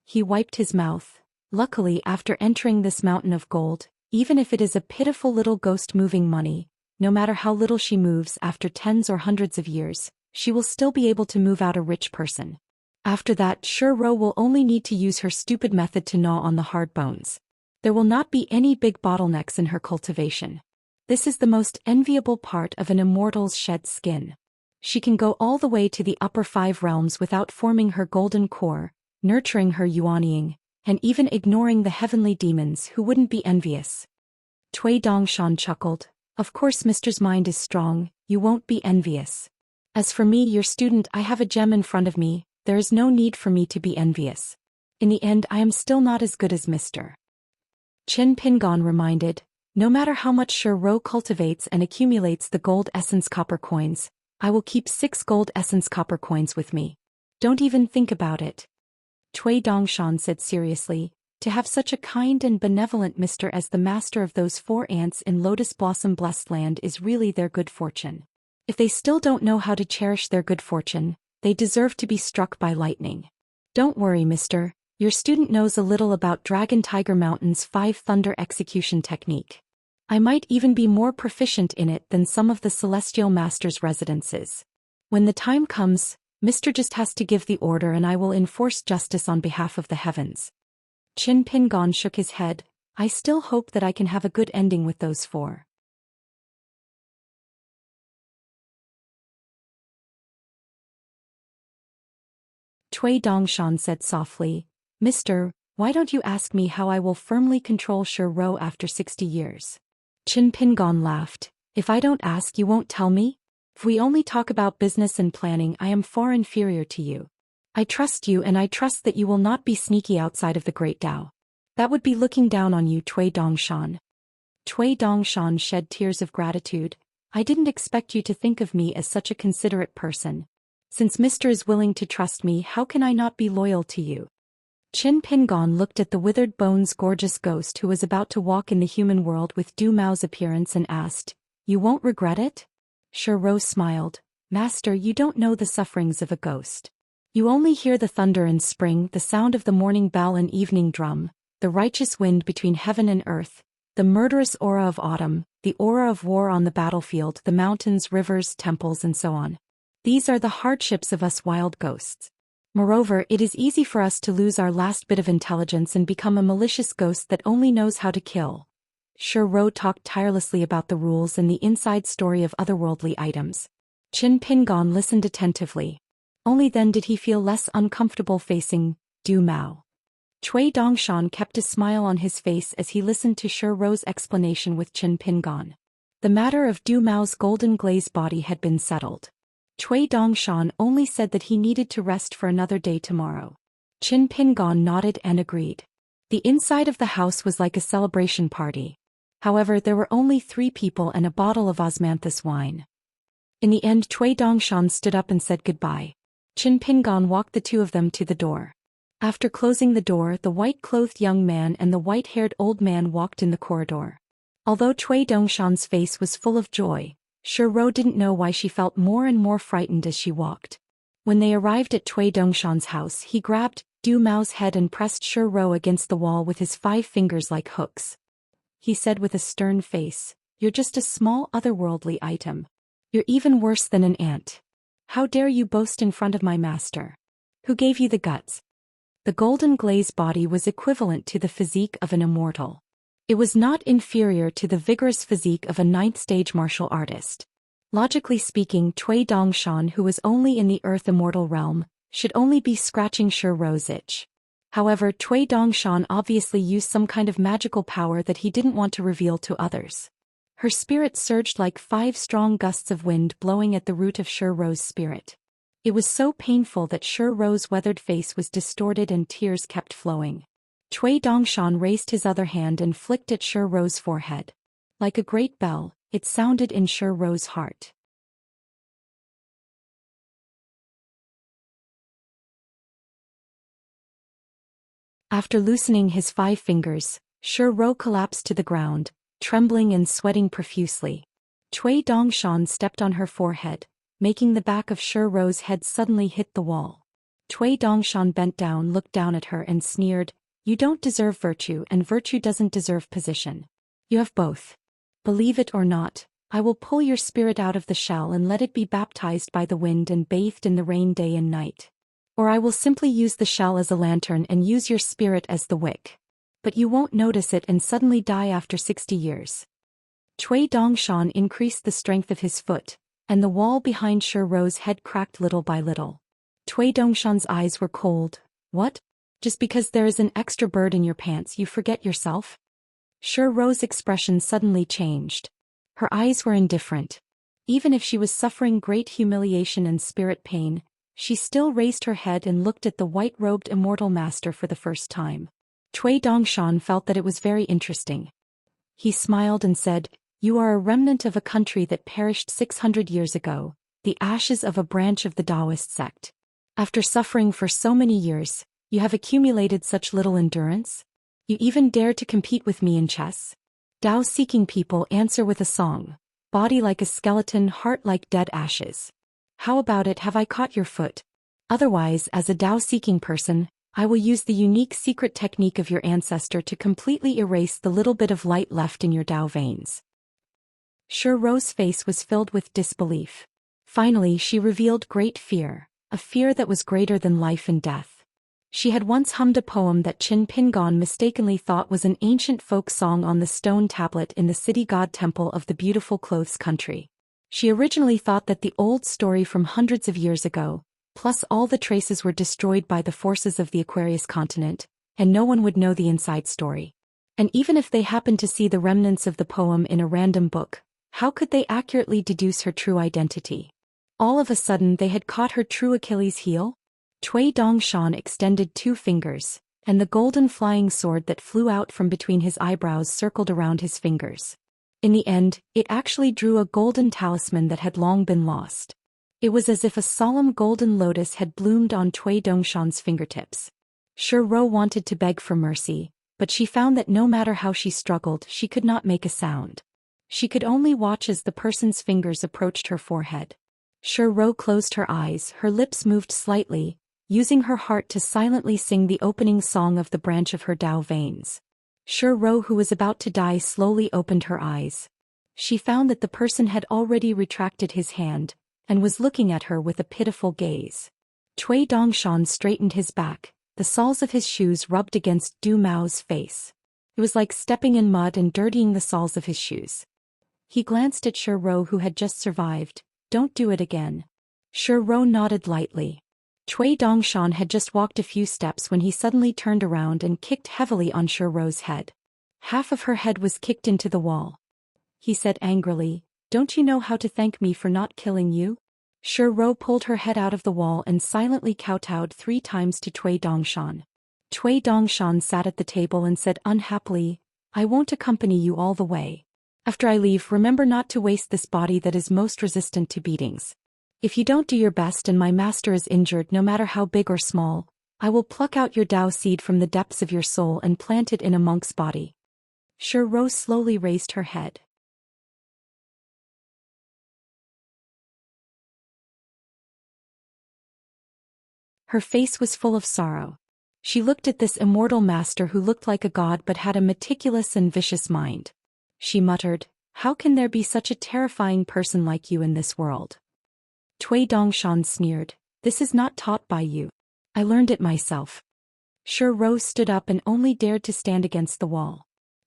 He wiped his mouth. Luckily, after entering this mountain of gold, even if it is a pitiful little ghost moving money, no matter how little she moves after tens or hundreds of years, she will still be able to move out a rich person. After that, Shi Rou will only need to use her stupid method to gnaw on the hard bones. There will not be any big bottlenecks in her cultivation. This is the most enviable part of an immortal's shed skin. She can go all the way to the upper 5 realms without forming her golden core, nurturing her yuanying, and even ignoring the heavenly demons who wouldn't be envious. Cui Dongshan chuckled. Of course, Mr.'s mind is strong, you won't be envious. As for me, your student, I have a gem in front of me, there is no need for me to be envious. In the end, I am still not as good as Mr. Qin Pinggan reminded, no matter how much Shi Rou cultivates and accumulates the gold essence copper coins, I will keep 6 gold essence copper coins with me. Don't even think about it. Cui Dongshan said seriously, to have such a kind and benevolent mister as the master of those 4 ants in Lotus Blossom Blessed Land is really their good fortune. If they still don't know how to cherish their good fortune, they deserve to be struck by lightning. Don't worry, mister. Your student knows a little about Dragon Tiger Mountain's 5 thunder execution technique. I might even be more proficient in it than some of the Celestial Master's residences. When the time comes, Mr. just has to give the order and I will enforce justice on behalf of the heavens. Qin Pinggan shook his head. I still hope that I can have a good ending with those 4. Cui Dongshan said softly, Mister, why don't you ask me how I will firmly control Shuro after 60 years? Qin Pingon laughed. If I don't ask, you won't tell me? If we only talk about business and planning, I am far inferior to you. I trust you, and I trust that you will not be sneaky outside of the Great Tao. That would be looking down on you, Cui Dongshan. Cui Dongshan shed tears of gratitude. I didn't expect you to think of me as such a considerate person. Since Mister is willing to trust me, how can I not be loyal to you? Qin Pingon looked at the withered bones gorgeous ghost who was about to walk in the human world with Du Mao's appearance and asked, You won't regret it? Shuro smiled. Master, you don't know the sufferings of a ghost. You only hear the thunder in spring, the sound of the morning bell and evening drum, the righteous wind between heaven and earth, the murderous aura of autumn, the aura of war on the battlefield, the mountains, rivers, temples, and so on. These are the hardships of us wild ghosts. Moreover, it is easy for us to lose our last bit of intelligence and become a malicious ghost that only knows how to kill. Shuro talked tirelessly about the rules and the inside story of otherworldly items. Qin Pingon listened attentively. Only then did he feel less uncomfortable facing Du Mao. Cui Dongshan kept a smile on his face as he listened to Shuro's explanation with Qin Pingon. The matter of Du Mao's golden glazed body had been settled. Cui Dongshan only said that he needed to rest for another day tomorrow. Qin Pingon nodded and agreed. The inside of the house was like a celebration party. However, there were only 3 people and a bottle of osmanthus wine. In the end, Cui Dongshan stood up and said goodbye. Qin Pingon walked the 2 of them to the door. After closing the door, the white-clothed young man and the white-haired old man walked in the corridor. Although Cui Dongshan's face was full of joy, Shuro didn't know why she felt more and more frightened as she walked. When they arrived at Cui Dongshan's house, he grabbed Du Mao's head and pressed Shuro against the wall with his 5 fingers like hooks. He said with a stern face, You're just a small otherworldly item. You're even worse than an ant. How dare you boast in front of my master? Who gave you the guts? The golden glazed body was equivalent to the physique of an immortal. It was not inferior to the vigorous physique of a 9th-stage martial artist. Logically speaking, Cui Dongshan, who was only in the Earth Immortal realm, should only be scratching Shuro's itch. However, Cui Dongshan obviously used some kind of magical power that he didn't want to reveal to others. Her spirit surged like 5 strong gusts of wind blowing at the root of Shuro's spirit. It was so painful that Shuro's weathered face was distorted and tears kept flowing. Cui Dongshan raised his other hand and flicked at Shuro's forehead. Like a great bell, it sounded in Shuro's heart. After loosening his 5 fingers, Shuro collapsed to the ground, trembling and sweating profusely. Cui Dongshan stepped on her forehead, making the back of Shuro's head suddenly hit the wall. Cui Dongshan bent down, looked down at her and sneered, You don't deserve virtue, and virtue doesn't deserve position. You have both. Believe it or not, I will pull your spirit out of the shell and let it be baptized by the wind and bathed in the rain day and night. Or I will simply use the shell as a lantern and use your spirit as the wick. But you won't notice it and suddenly die after 60 years. Cui Dongshan increased the strength of his foot, and the wall behind Shuro's head cracked little by little. Cui Dongshan's eyes were cold. What? Just because there is an extra bird in your pants you forget yourself? Shuro's expression suddenly changed. Her eyes were indifferent. Even if she was suffering great humiliation and spirit pain, she still raised her head and looked at the white-robed immortal master for the first time. Cui Dongshan felt that it was very interesting. He smiled and said, You are a remnant of a country that perished 600 years ago, the ashes of a branch of the Daoist sect. After suffering for so many years, you have accumulated such little endurance? You even dare to compete with me in chess? Dao-seeking people answer with a song, body like a skeleton, heart like dead ashes. How about it, have I caught your foot? Otherwise, as a Dao-seeking person, I will use the unique secret technique of your ancestor to completely erase the little bit of light left in your Dao veins. Shuro's face was filled with disbelief. Finally, she revealed great fear, a fear that was greater than life and death. She had once hummed a poem that Qin Pingon mistakenly thought was an ancient folk song on the stone tablet in the city god temple of the beautiful clothes country. She originally thought that the old story from hundreds of years ago, Plus all the traces were destroyed by the forces of the Aquarius continent, and no one would know the inside story. And even if they happened to see the remnants of the poem in a random book, how could they accurately deduce her true identity? All of a sudden they had caught her true Achilles heel? Cui Dongshan extended 2 fingers, and the golden flying sword that flew out from between his eyebrows circled around his fingers. In the end, it actually drew a golden talisman that had long been lost. It was as if a solemn golden lotus had bloomed on Cui Dongshan's fingertips. Ro wanted to beg for mercy, but she found that no matter how she struggled, she could not make a sound. She could only watch as the person's fingers approached her forehead. Ro closed her eyes, her lips moved slightly, using her heart to silently sing the opening song of the branch of her Dao veins. Ro, who was about to die, slowly opened her eyes. She found that the person had already retracted his hand, and was looking at her with a pitiful gaze. Cui Dongshan straightened his back, the soles of his shoes rubbed against Du Mao's face. It was like stepping in mud and dirtying the soles of his shoes. He glanced at Ro, who had just survived. Don't do it again. Ro nodded lightly. Cui Dongshan had just walked a few steps when he suddenly turned around and kicked heavily on Ro's head. Half of her head was kicked into the wall. He said angrily, "Don't you know how to thank me for not killing you?" Ro pulled her head out of the wall and silently kowtowed 3 times to Cui Dongshan. Cui Dongshan sat at the table and said unhappily, "I won't accompany you all the way. After I leave, remember not to waste this body that is most resistant to beatings. If you don't do your best and my master is injured, no matter how big or small, I will pluck out your Dao seed from the depths of your soul and plant it in a monk's body." Ro slowly raised her head. Her face was full of sorrow. She looked at this immortal master who looked like a god but had a meticulous and vicious mind. She muttered, "How can there be such a terrifying person like you in this world?" Cui Dongshan sneered, "This is not taught by you. I learned it myself." Ro stood up and only dared to stand against the wall.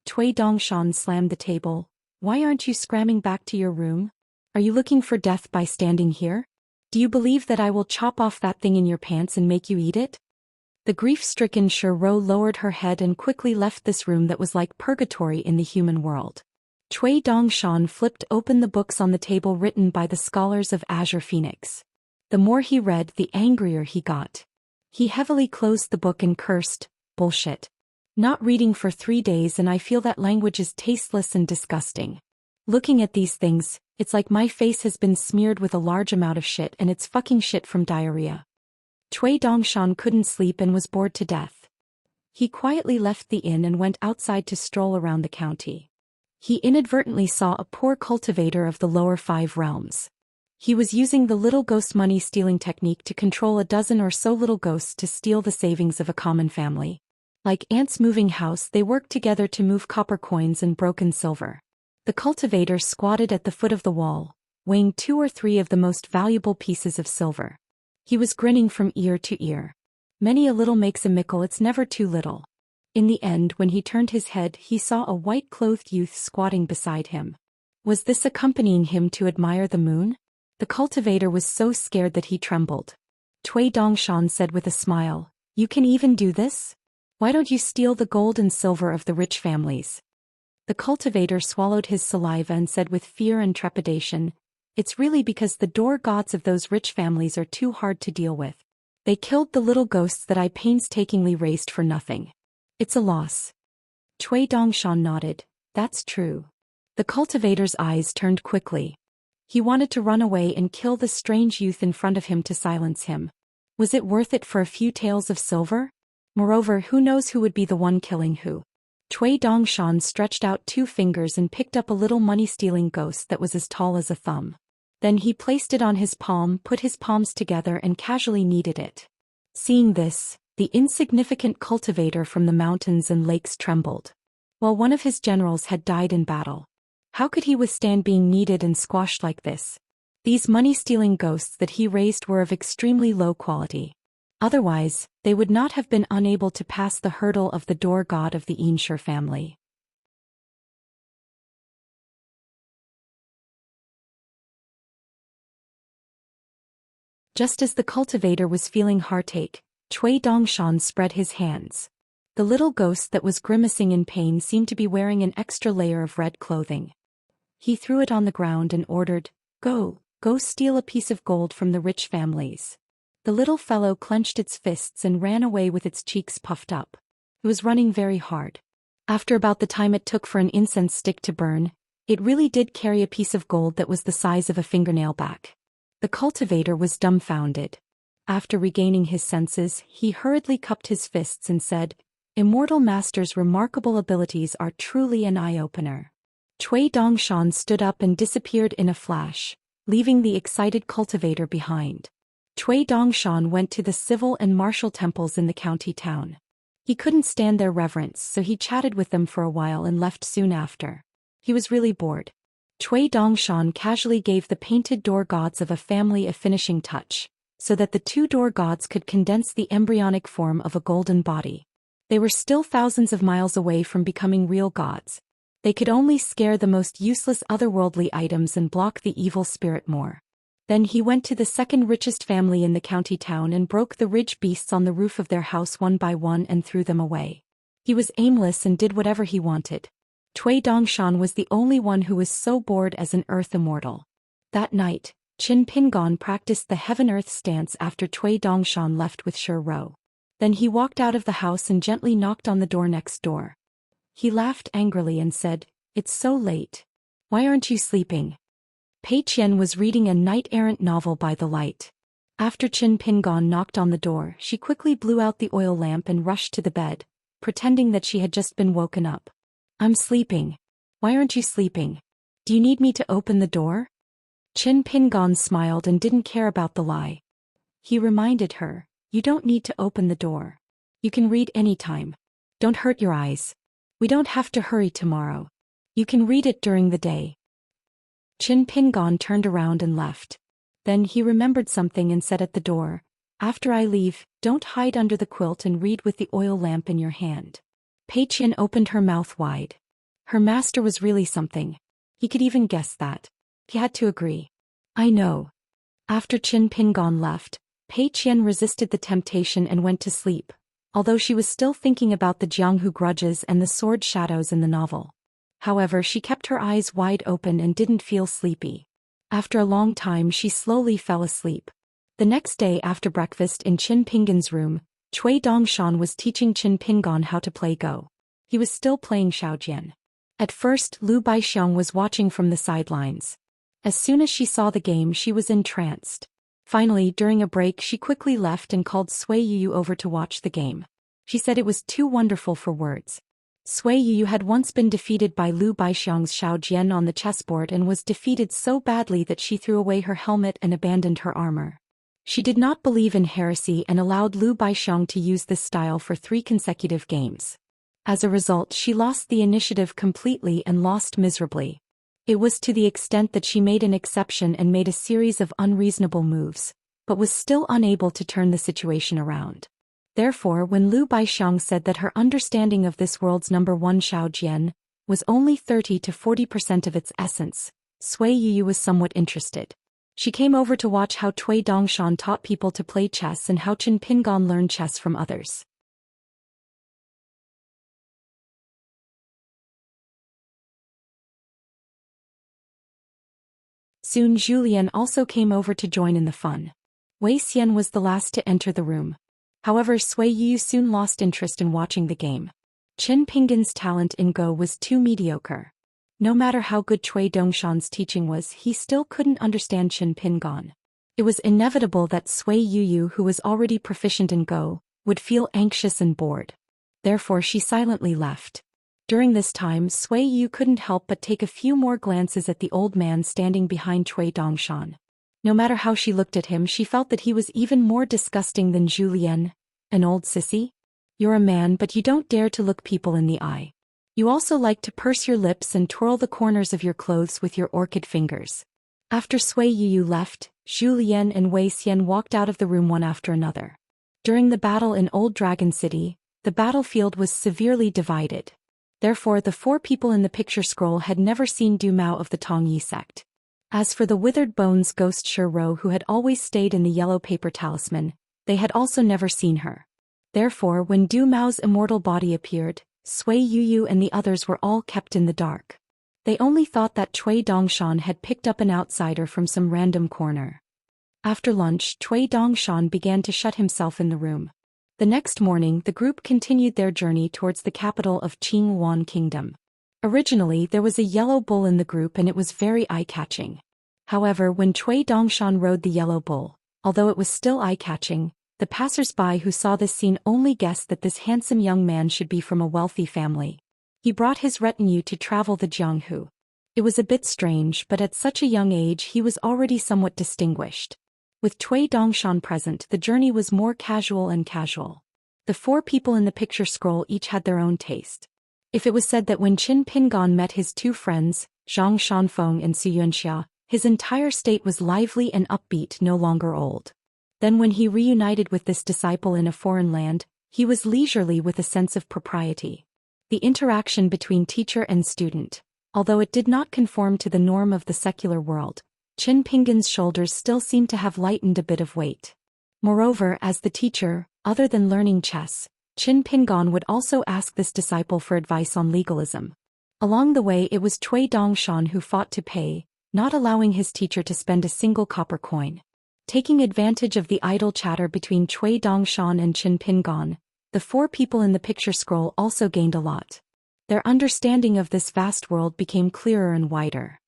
Cui Dongshan slammed the table. "Why aren't you scramming back to your room? Are you looking for death by standing here? Do you believe that I will chop off that thing in your pants and make you eat it?" The grief-stricken Ro lowered her head and quickly left this room that was like purgatory in the human world. Cui Dongshan flipped open the books on the table written by the scholars of Azure Phoenix. The more he read, the angrier he got. He heavily closed the book and cursed, "Bullshit. Not reading for 3 days and I feel that language is tasteless and disgusting. Looking at these things, it's like my face has been smeared with a large amount of shit and it's fucking shit from diarrhea." Cui Dongshan couldn't sleep and was bored to death. He quietly left the inn and went outside to stroll around the county. He inadvertently saw a poor cultivator of the lower 5 realms. He was using the little ghost money stealing technique to control a dozen or so little ghosts to steal the savings of a common family. Like ants moving house, they worked together to move copper coins and broken silver. The cultivator squatted at the foot of the wall, weighing 2 or 3 of the most valuable pieces of silver. He was grinning from ear to ear. Many a little makes a mickle, it's never too little. In the end, when he turned his head, he saw a white-clothed youth squatting beside him. Was this accompanying him to admire the moon? The cultivator was so scared that he trembled. Cui Dongshan said with a smile, "You can even do this? Why don't you steal the gold and silver of the rich families?" The cultivator swallowed his saliva and said with fear and trepidation, "It's really because the door gods of those rich families are too hard to deal with. They killed the little ghosts that I painstakingly raised for nothing. It's a loss." Cui Dongshan nodded. "That's true." The cultivator's eyes turned quickly. He wanted to run away and kill the strange youth in front of him to silence him. Was it worth it for a few taels of silver? Moreover, who knows who would be the one killing who? Cui Dongshan stretched out 2 fingers and picked up a little money-stealing ghost that was as tall as a thumb. Then he placed it on his palm, put his palms together and casually kneaded it. Seeing this, the insignificant cultivator from the mountains and lakes trembled. While one of his generals had died in battle. How could he withstand being kneaded and squashed like this? These money-stealing ghosts that he raised were of extremely low quality. Otherwise, they would not have been unable to pass the hurdle of the door god of the Xianxia family. Just as the cultivator was feeling heartache, Cui Dongshan spread his hands. The little ghost that was grimacing in pain seemed to be wearing an extra layer of red clothing. He threw it on the ground and ordered, "Go steal a piece of gold from the rich families." The little fellow clenched its fists and ran away with its cheeks puffed up. It was running very hard. After about the time it took for an incense stick to burn, it really did carry a piece of gold that was the size of a fingernail back. The cultivator was dumbfounded. After regaining his senses, he hurriedly cupped his fists and said, "Immortal Master's remarkable abilities are truly an eye-opener." Cui Dongshan stood up and disappeared in a flash, leaving the excited cultivator behind. Cui Dongshan went to the civil and martial temples in the county town. He couldn't stand their reverence, so he chatted with them for a while and left soon after. He was really bored. Cui Dongshan casually gave the painted door gods of a family a finishing touch, so that the two door gods could condense the embryonic form of a golden body. They were still thousands of miles away from becoming real gods. They could only scare the most useless otherworldly items and block the evil spirit more. Then he went to the second richest family in the county town and broke the ridge beasts on the roof of their house one by one and threw them away. He was aimless and did whatever he wanted. Cui Dongshan was the only one who was so bored as an earth immortal. That night, Qin Pingon practiced the heaven-earth stance after Cui Dongshan left with Shi Rou. Then he walked out of the house and gently knocked on the door next door. He laughed angrily and said, "It's so late. Why aren't you sleeping?" Pei Qian was reading a knight-errant novel by the light. After Qin Pingon knocked on the door, she quickly blew out the oil lamp and rushed to the bed, pretending that she had just been woken up. "I'm sleeping. Why aren't you sleeping? Do you need me to open the door?" Qin Pingon smiled and didn't care about the lie. He reminded her, "You don't need to open the door. You can read anytime. Don't hurt your eyes. We don't have to hurry tomorrow. You can read it during the day." Qin Pingon turned around and left. Then he remembered something and said at the door, "After I leave, don't hide under the quilt and read with the oil lamp in your hand." Pei Qian opened her mouth wide. Her master was really something. He could even guess that. He had to agree. "I know." After Qin Pingon left, Pei Qian resisted the temptation and went to sleep, although she was still thinking about the Jianghu grudges and the sword shadows in the novel. However, she kept her eyes wide open and didn't feel sleepy. After a long time she slowly fell asleep. The next day after breakfast in Qin Pingon's room, Cui Dongshan was teaching Qin Pingon how to play Go. He was still playing Xiaojian. At first Lu Baixiang was watching from the sidelines. As soon as she saw the game she was entranced. Finally, during a break she quickly left and called Sui Yu over to watch the game. She said it was too wonderful for words. Sui Yu had once been defeated by Lu Baixiang's Xiaojian on the chessboard and was defeated so badly that she threw away her helmet and abandoned her armor. She did not believe in heresy and allowed Lu Baixiang to use this style for 3 consecutive games. As a result, she lost the initiative completely and lost miserably. It was to the extent that she made an exception and made a series of unreasonable moves, but was still unable to turn the situation around. Therefore, when Lu Baixiang said that her understanding of this world's number 1 Xiaojian was only 30 to 40% of its essence, Sui Yu was somewhat interested. She came over to watch how Cui Dongshan taught people to play chess and how Qin Pingon learned chess from others. Soon Zhou Xian also came over to join in the fun. Wei Xian was the last to enter the room. However, Sui Yu soon lost interest in watching the game. Qin Pingon's talent in Go was too mediocre. No matter how good Cui Dongshan's teaching was, he still couldn't understand Qin Pingon. It was inevitable that Sui Yu, who was already proficient in Go, would feel anxious and bored. Therefore she silently left. During this time, Sui Yu couldn't help but take a few more glances at the old man standing behind Cui Dongshan. No matter how she looked at him, she felt that he was even more disgusting than Zhou Xian, an old sissy. You're a man, but you don't dare to look people in the eye. You also like to purse your lips and twirl the corners of your clothes with your orchid fingers. After Sui Yu left, Zhou Xian and Wei Xian walked out of the room one after another. During the battle in Old Dragon City, the battlefield was severely divided. Therefore, the 4 people in the picture scroll had never seen Du Mao of the Tongyi sect. As for the withered bones ghost Shiro who had always stayed in the yellow paper talisman, they had also never seen her. Therefore when Du Mao's immortal body appeared, Sui Yuyu and the others were all kept in the dark. They only thought that Cui Dongshan had picked up an outsider from some random corner. After lunch, Cui Dongshan began to shut himself in the room. The next morning the group continued their journey towards the capital of Qinghuan Kingdom. Originally there was a yellow bull in the group and it was very eye-catching. However, when Cui Dongshan rode the yellow bull, although it was still eye-catching, the passers-by who saw this scene only guessed that this handsome young man should be from a wealthy family. He brought his retinue to travel the Jianghu. It was a bit strange, but at such a young age he was already somewhat distinguished. With Cui Dongshan present, the journey was more casual and casual. The 4 people in the picture scroll each had their own taste. If it was said that when Qin Pingan met his 2 friends, Zhang Shanfeng and Xianxia, his entire state was lively and upbeat, no longer old. Then when he reunited with this disciple in a foreign land, he was leisurely with a sense of propriety. The interaction between teacher and student, although it did not conform to the norm of the secular world, Qin Pingan's shoulders still seemed to have lightened a bit of weight. Moreover, as the teacher, other than learning chess, Qin Pingan would also ask this disciple for advice on legalism. Along the way it was Cui Dongshan who fought to pay, not allowing his teacher to spend a single copper coin. Taking advantage of the idle chatter between Cui Dongshan and Qin Pingan, the 4 people in the picture scroll also gained a lot. Their understanding of this vast world became clearer and wider.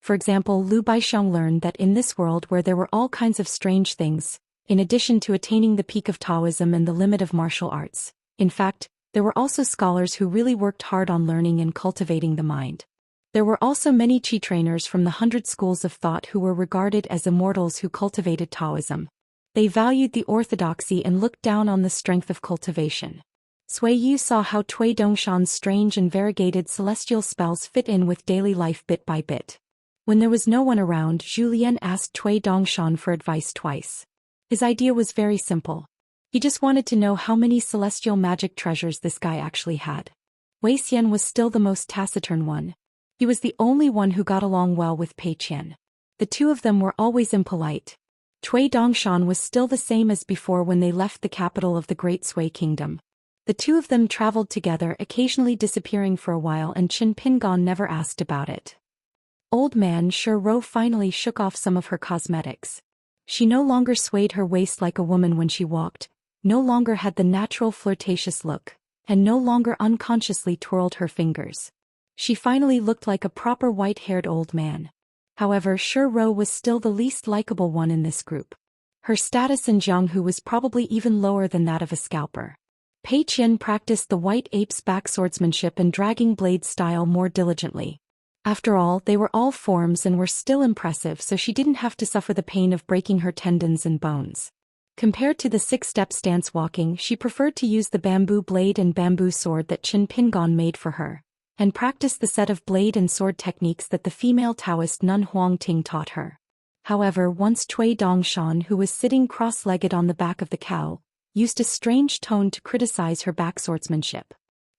For example, Lu Baixiang learned that in this world where there were all kinds of strange things, in addition to attaining the peak of Taoism and the limit of martial arts, in fact, there were also scholars who really worked hard on learning and cultivating the mind. There were also many Qi trainers from the 100 schools of thought who were regarded as immortals who cultivated Taoism. They valued the orthodoxy and looked down on the strength of cultivation. Sui Yu saw how Cui Dongshan's strange and variegated celestial spells fit in with daily life bit by bit. When there was no one around, Zhou Xian asked Cui Dongshan for advice twice. His idea was very simple. He just wanted to know how many celestial magic treasures this guy actually had. Wei Xian was still the most taciturn one. He was the only one who got along well with Pei Qian. The 2 of them were always impolite. Cui Dongshan was still the same as before when they left the capital of the Great Sui Kingdom. The 2 of them traveled together, occasionally disappearing for a while, and Qin Pingan never asked about it. Old man Shiro finally shook off some of her cosmetics. She no longer swayed her waist like a woman when she walked, no longer had the natural flirtatious look, and no longer unconsciously twirled her fingers. She finally looked like a proper white-haired old man. However, Shiro was still the least likable one in this group. Her status in Jianghu was probably even lower than that of a scalper. Pei Qian practiced the white ape's backswordsmanship and dragging blade style more diligently. After all, they were all forms and were still impressive, so she didn't have to suffer the pain of breaking her tendons and bones. Compared to the 6-step stance walking, she preferred to use the bamboo blade and bamboo sword that Qin Pingan made for her, and practice the set of blade and sword techniques that the female Taoist nun Huang Ting taught her. However, once Cui Dongshan, who was sitting cross-legged on the back of the cow, used a strange tone to criticize her backswordsmanship.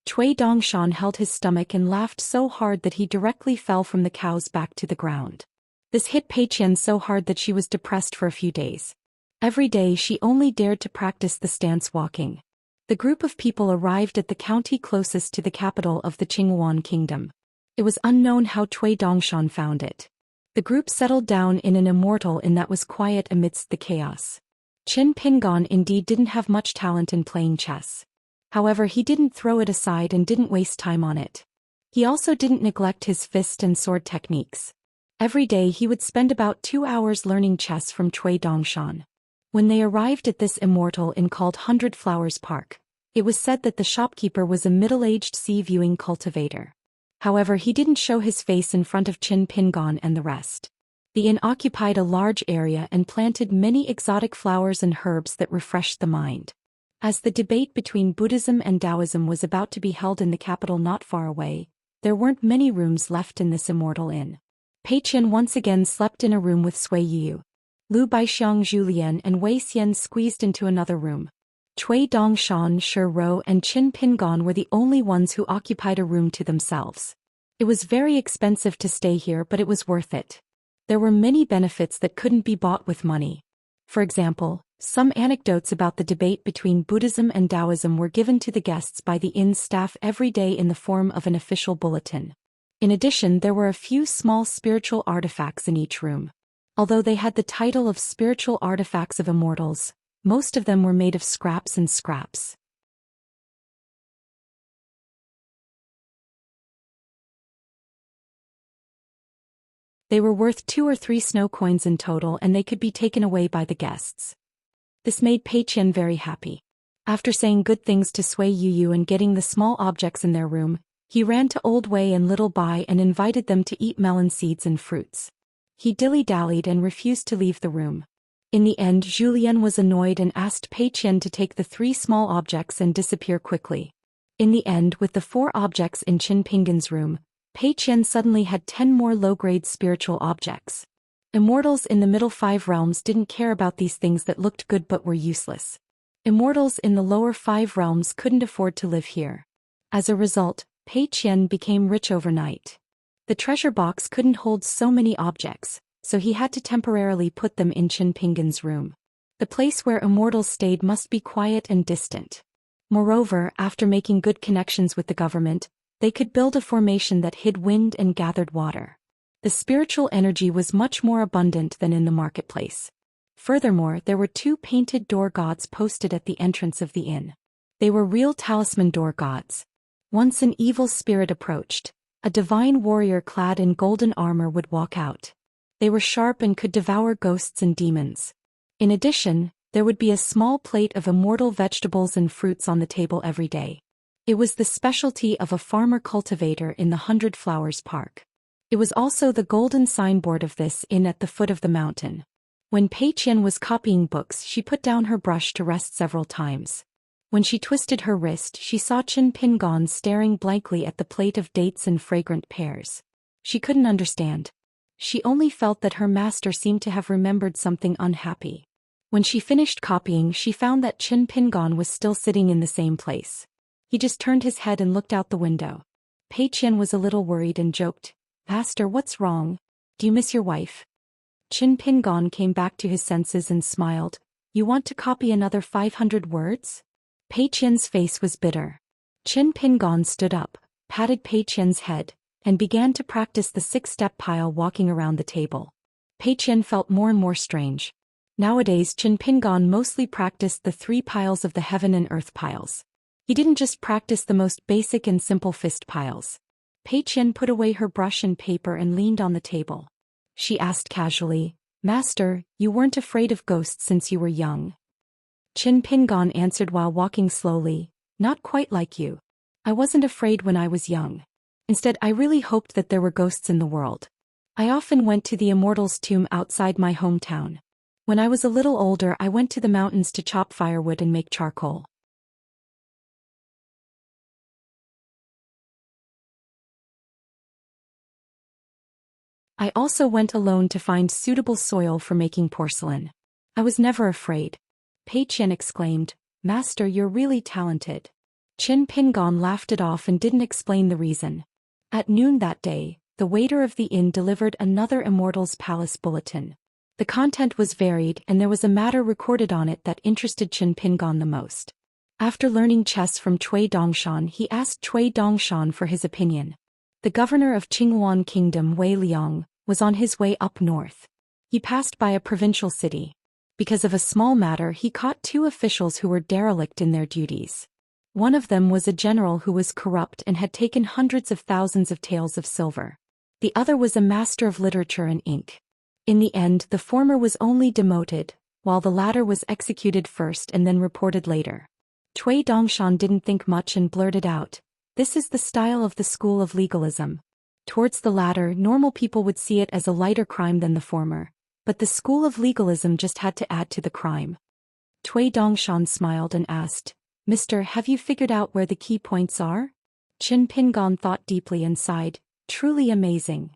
Cui Dongshan held his stomach and laughed so hard that he directly fell from the cow's back to the ground. This hit Pei Qian so hard that she was depressed for a few days. Every day she only dared to practice the stance walking. The group of people arrived at the county closest to the capital of the Qinghuan Kingdom. It was unknown how Cui Dongshan found it. The group settled down in an Immortal inn that was quiet amidst the chaos. Qin Pingan indeed didn't have much talent in playing chess. However, he didn't throw it aside and didn't waste time on it. He also didn't neglect his fist and sword techniques. Every day he would spend about 2 hours learning chess from Cui Dongshan. When they arrived at this Immortal inn called 100 Flowers Park, it was said that the shopkeeper was a middle-aged sea-viewing cultivator. However, he didn't show his face in front of Qin Pingan and the rest. The inn occupied a large area and planted many exotic flowers and herbs that refreshed the mind. As the debate between Buddhism and Taoism was about to be held in the capital not far away, there weren't many rooms left in this Immortal inn. Pei Qian once again slept in a room with Sui Yu. Lu Baixiang, Zhou Xian and Wei Xian squeezed into another room. Cui Dongshan, Shi Rou and Qin Pingon were the only ones who occupied a room to themselves. It was very expensive to stay here, but it was worth it. There were many benefits that couldn't be bought with money. For example, some anecdotes about the debate between Buddhism and Taoism were given to the guests by the inn's staff every day in the form of an official bulletin. In addition, there were a few small spiritual artifacts in each room. Although they had the title of spiritual artifacts of immortals, most of them were made of scraps and scraps. They were worth 2 or 3 snow coins in total, and they could be taken away by the guests. This made Pei Qian very happy. After saying good things to Sui Yu and getting the small objects in their room, he ran to Old Wei and Little Bai and invited them to eat melon seeds and fruits. He dilly-dallied and refused to leave the room. In the end, Zhou Xian was annoyed and asked Pei Qian to take the 3 small objects and disappear quickly. In the end, with the 4 objects in Qin Pingon's room, Pei Qian suddenly had 10 more low-grade spiritual objects. Immortals in the middle 5 realms didn't care about these things that looked good but were useless. Immortals in the lower 5 realms couldn't afford to live here. As a result, Pei Qian became rich overnight. The treasure box couldn't hold so many objects, so he had to temporarily put them in Qin Pingon's room. The place where immortals stayed must be quiet and distant. Moreover, after making good connections with the government, they could build a formation that hid wind and gathered water. The spiritual energy was much more abundant than in the marketplace. Furthermore, there were 2 painted door gods posted at the entrance of the inn. They were real talisman door gods. Once an evil spirit approached, a divine warrior clad in golden armor would walk out. They were sharp and could devour ghosts and demons. In addition, there would be a small plate of immortal vegetables and fruits on the table every day. It was the specialty of a farmer cultivator in the 100 Flowers Park. It was also the golden signboard of this inn at the foot of the mountain. When Pei Qian was copying books, she put down her brush to rest several times. When she twisted her wrist, she saw Qin Pingon staring blankly at the plate of dates and fragrant pears. She couldn't understand. She only felt that her master seemed to have remembered something unhappy. When she finished copying, she found that Qin Pingon was still sitting in the same place. He just turned his head and looked out the window. Pei Qian was a little worried and joked, "Master, what's wrong? Do you miss your wife?" Qin Pingon came back to his senses and smiled. "You want to copy another 500 words?" Pei Qian's face was bitter. Qin Pingon stood up, patted Pei Qian's head, and began to practice the 6-step pile walking around the table. Pei Qian felt more and more strange. Nowadays, Qin Pingon mostly practiced the 3 piles of the heaven and earth piles. He didn't just practice the most basic and simple fist piles. Pei Qian put away her brush and paper and leaned on the table. She asked casually, "Master, you weren't afraid of ghosts since you were young?" Qin Pingon answered while walking slowly, "Not quite like you. I wasn't afraid when I was young. Instead, I really hoped that there were ghosts in the world. I often went to the immortal's tomb outside my hometown. When I was a little older, I went to the mountains to chop firewood and make charcoal. I also went alone to find suitable soil for making porcelain. I was never afraid." Pei Qian exclaimed, "Master, you're really talented." Qin Pingon laughed it off and didn't explain the reason. At noon that day, the waiter of the inn delivered another Immortal's Palace bulletin. The content was varied, and there was a matter recorded on it that interested Qin Pingon the most. After learning chess from Cui Dongshan, he asked Cui Dongshan for his opinion. The governor of Qinghuan Kingdom, Wei Liang, was on his way up north. He passed by a provincial city. Because of a small matter, he caught 2 officials who were derelict in their duties. One of them was a general who was corrupt and had taken hundreds of thousands of taels of silver. The other was a master of literature and ink. In the end, the former was only demoted, while the latter was executed first and then reported later. Cui Dongshan didn't think much and blurted out, "This is the style of the school of legalism." Towards the latter, normal people would see it as a lighter crime than the former, but the school of legalism just had to add to the crime. Cui Dongshan smiled and asked, "Mister, have you figured out where the key points are?" Qin Pingon thought deeply and sighed, "Truly amazing."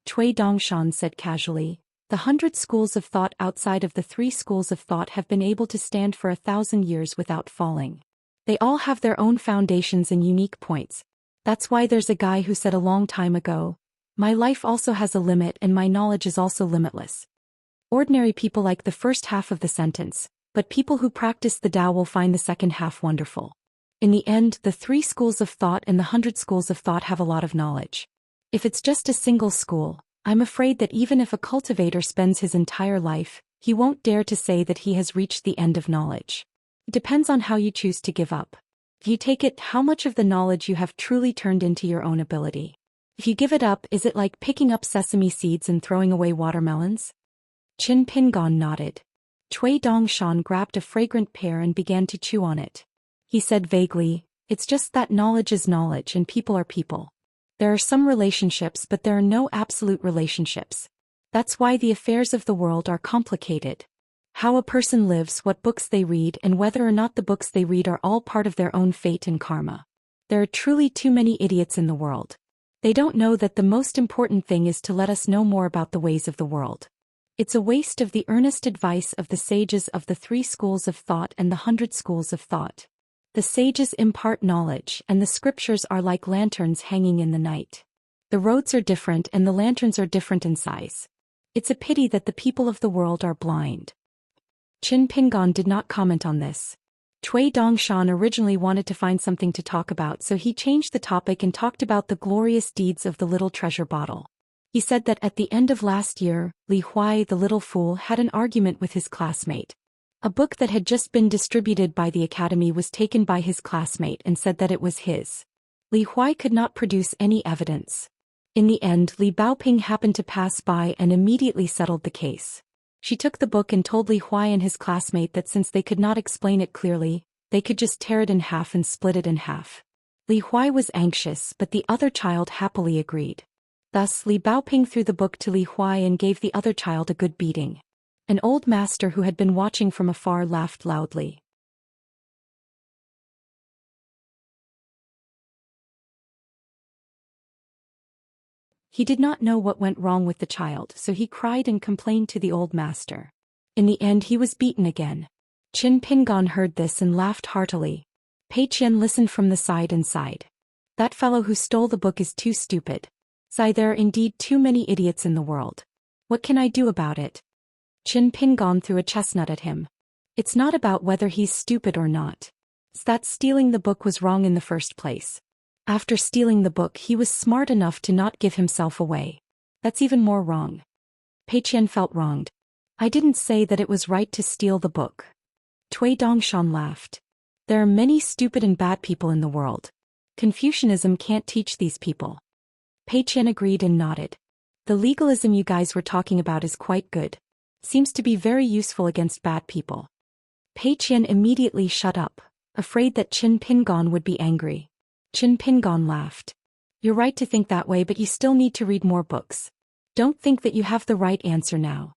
Cui Dongshan said casually, The 100 schools of thought outside of the 3 schools of thought have been able to stand for 1,000 years without falling. They all have their own foundations and unique points. That's why there's a guy who said a long time ago, "My life also has a limit and my knowledge is also limitless." Ordinary people like the first half of the sentence, but people who practice the Tao will find the second half wonderful. In the end, the 3 schools of thought and the 100 schools of thought have a lot of knowledge. If it's just a single school, I'm afraid that even if a cultivator spends his entire life, he won't dare to say that he has reached the end of knowledge. It depends on how you choose to give up. If you take it, how much of the knowledge you have truly turned into your own ability. If you give it up, is it like picking up sesame seeds and throwing away watermelons? Qin Pingon nodded. Cui Dongshan grabbed a fragrant pear and began to chew on it. He said vaguely, "It's just that knowledge is knowledge and people are people. There are some relationships, but there are no absolute relationships. That's why the affairs of the world are complicated. How a person lives, what books they read, and whether or not the books they read are all part of their own fate and karma. There are truly too many idiots in the world. They don't know that the most important thing is to let us know more about the ways of the world. It's a waste of the earnest advice of the sages of the 3 schools of thought and the 100 schools of thought. The sages impart knowledge, and the scriptures are like lanterns hanging in the night. The roads are different and the lanterns are different in size. It's a pity that the people of the world are blind." Qin Pingon did not comment on this. Cui Dongshan originally wanted to find something to talk about, so he changed the topic and talked about the glorious deeds of the little treasure bottle. He said that at the end of last year, Li Huai the little fool had an argument with his classmate. A book that had just been distributed by the academy was taken by his classmate and said that it was his. Li Huai could not produce any evidence. In the end, Li Baoping happened to pass by and immediately settled the case. She took the book and told Li Huai and his classmate that since they could not explain it clearly, they could just tear it in half and split it in half. Li Huai was anxious, but the other child happily agreed. Thus, Li Baoping threw the book to Li Huai and gave the other child a good beating. An old master who had been watching from afar laughed loudly. He did not know what went wrong with the child, so he cried and complained to the old master. In the end, he was beaten again. Qin Pingon heard this and laughed heartily. Pei Qian listened from the side and sighed. "That fellow who stole the book is too stupid. There are indeed too many idiots in the world. What can I do about it?" Qin Pingon threw a chestnut at him. "It's not about whether he's stupid or not. It's that stealing the book was wrong in the first place. After stealing the book, he was smart enough to not give himself away. That's even more wrong." Pei Qian felt wronged. "I didn't say that it was right to steal the book." Cui Dongshan laughed. "There are many stupid and bad people in the world. Confucianism can't teach these people." Pei Qian agreed and nodded. "The legalism you guys were talking about is quite good. Seems to be very useful against bad people." Pei Qian immediately shut up, afraid that Qin Pingon would be angry. Qin Pingon laughed. "You're right to think that way, but you still need to read more books. Don't think that you have the right answer now."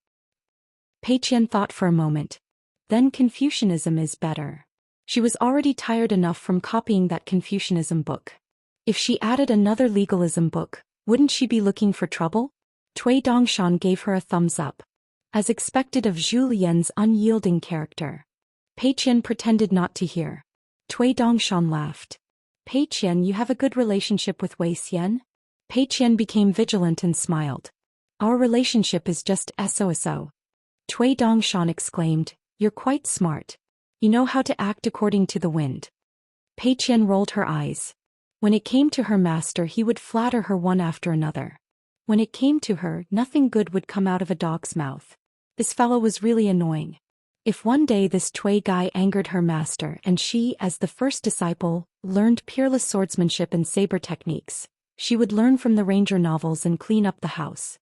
Pei Qian thought for a moment. Then Confucianism is better. She was already tired enough from copying that Confucianism book. If she added another legalism book, wouldn't she be looking for trouble? Cui Dongshan gave her a thumbs up. As expected of Zhou Lian's unyielding character. Pei Qian pretended not to hear. Cui Dongshan laughed. "Pei Qian, you have a good relationship with Wei Xian?" Pei Qian became vigilant and smiled. "Our relationship is just so. Cui Dongshan exclaimed, "You're quite smart. You know how to act according to the wind." Pei Qian rolled her eyes. When it came to her master, he would flatter her one after another. When it came to her, nothing good would come out of a dog's mouth. This fellow was really annoying. If one day this Cui guy angered her master and she, as the first disciple, learned peerless swordsmanship and saber techniques, she would learn from the ranger novels and clean up the house.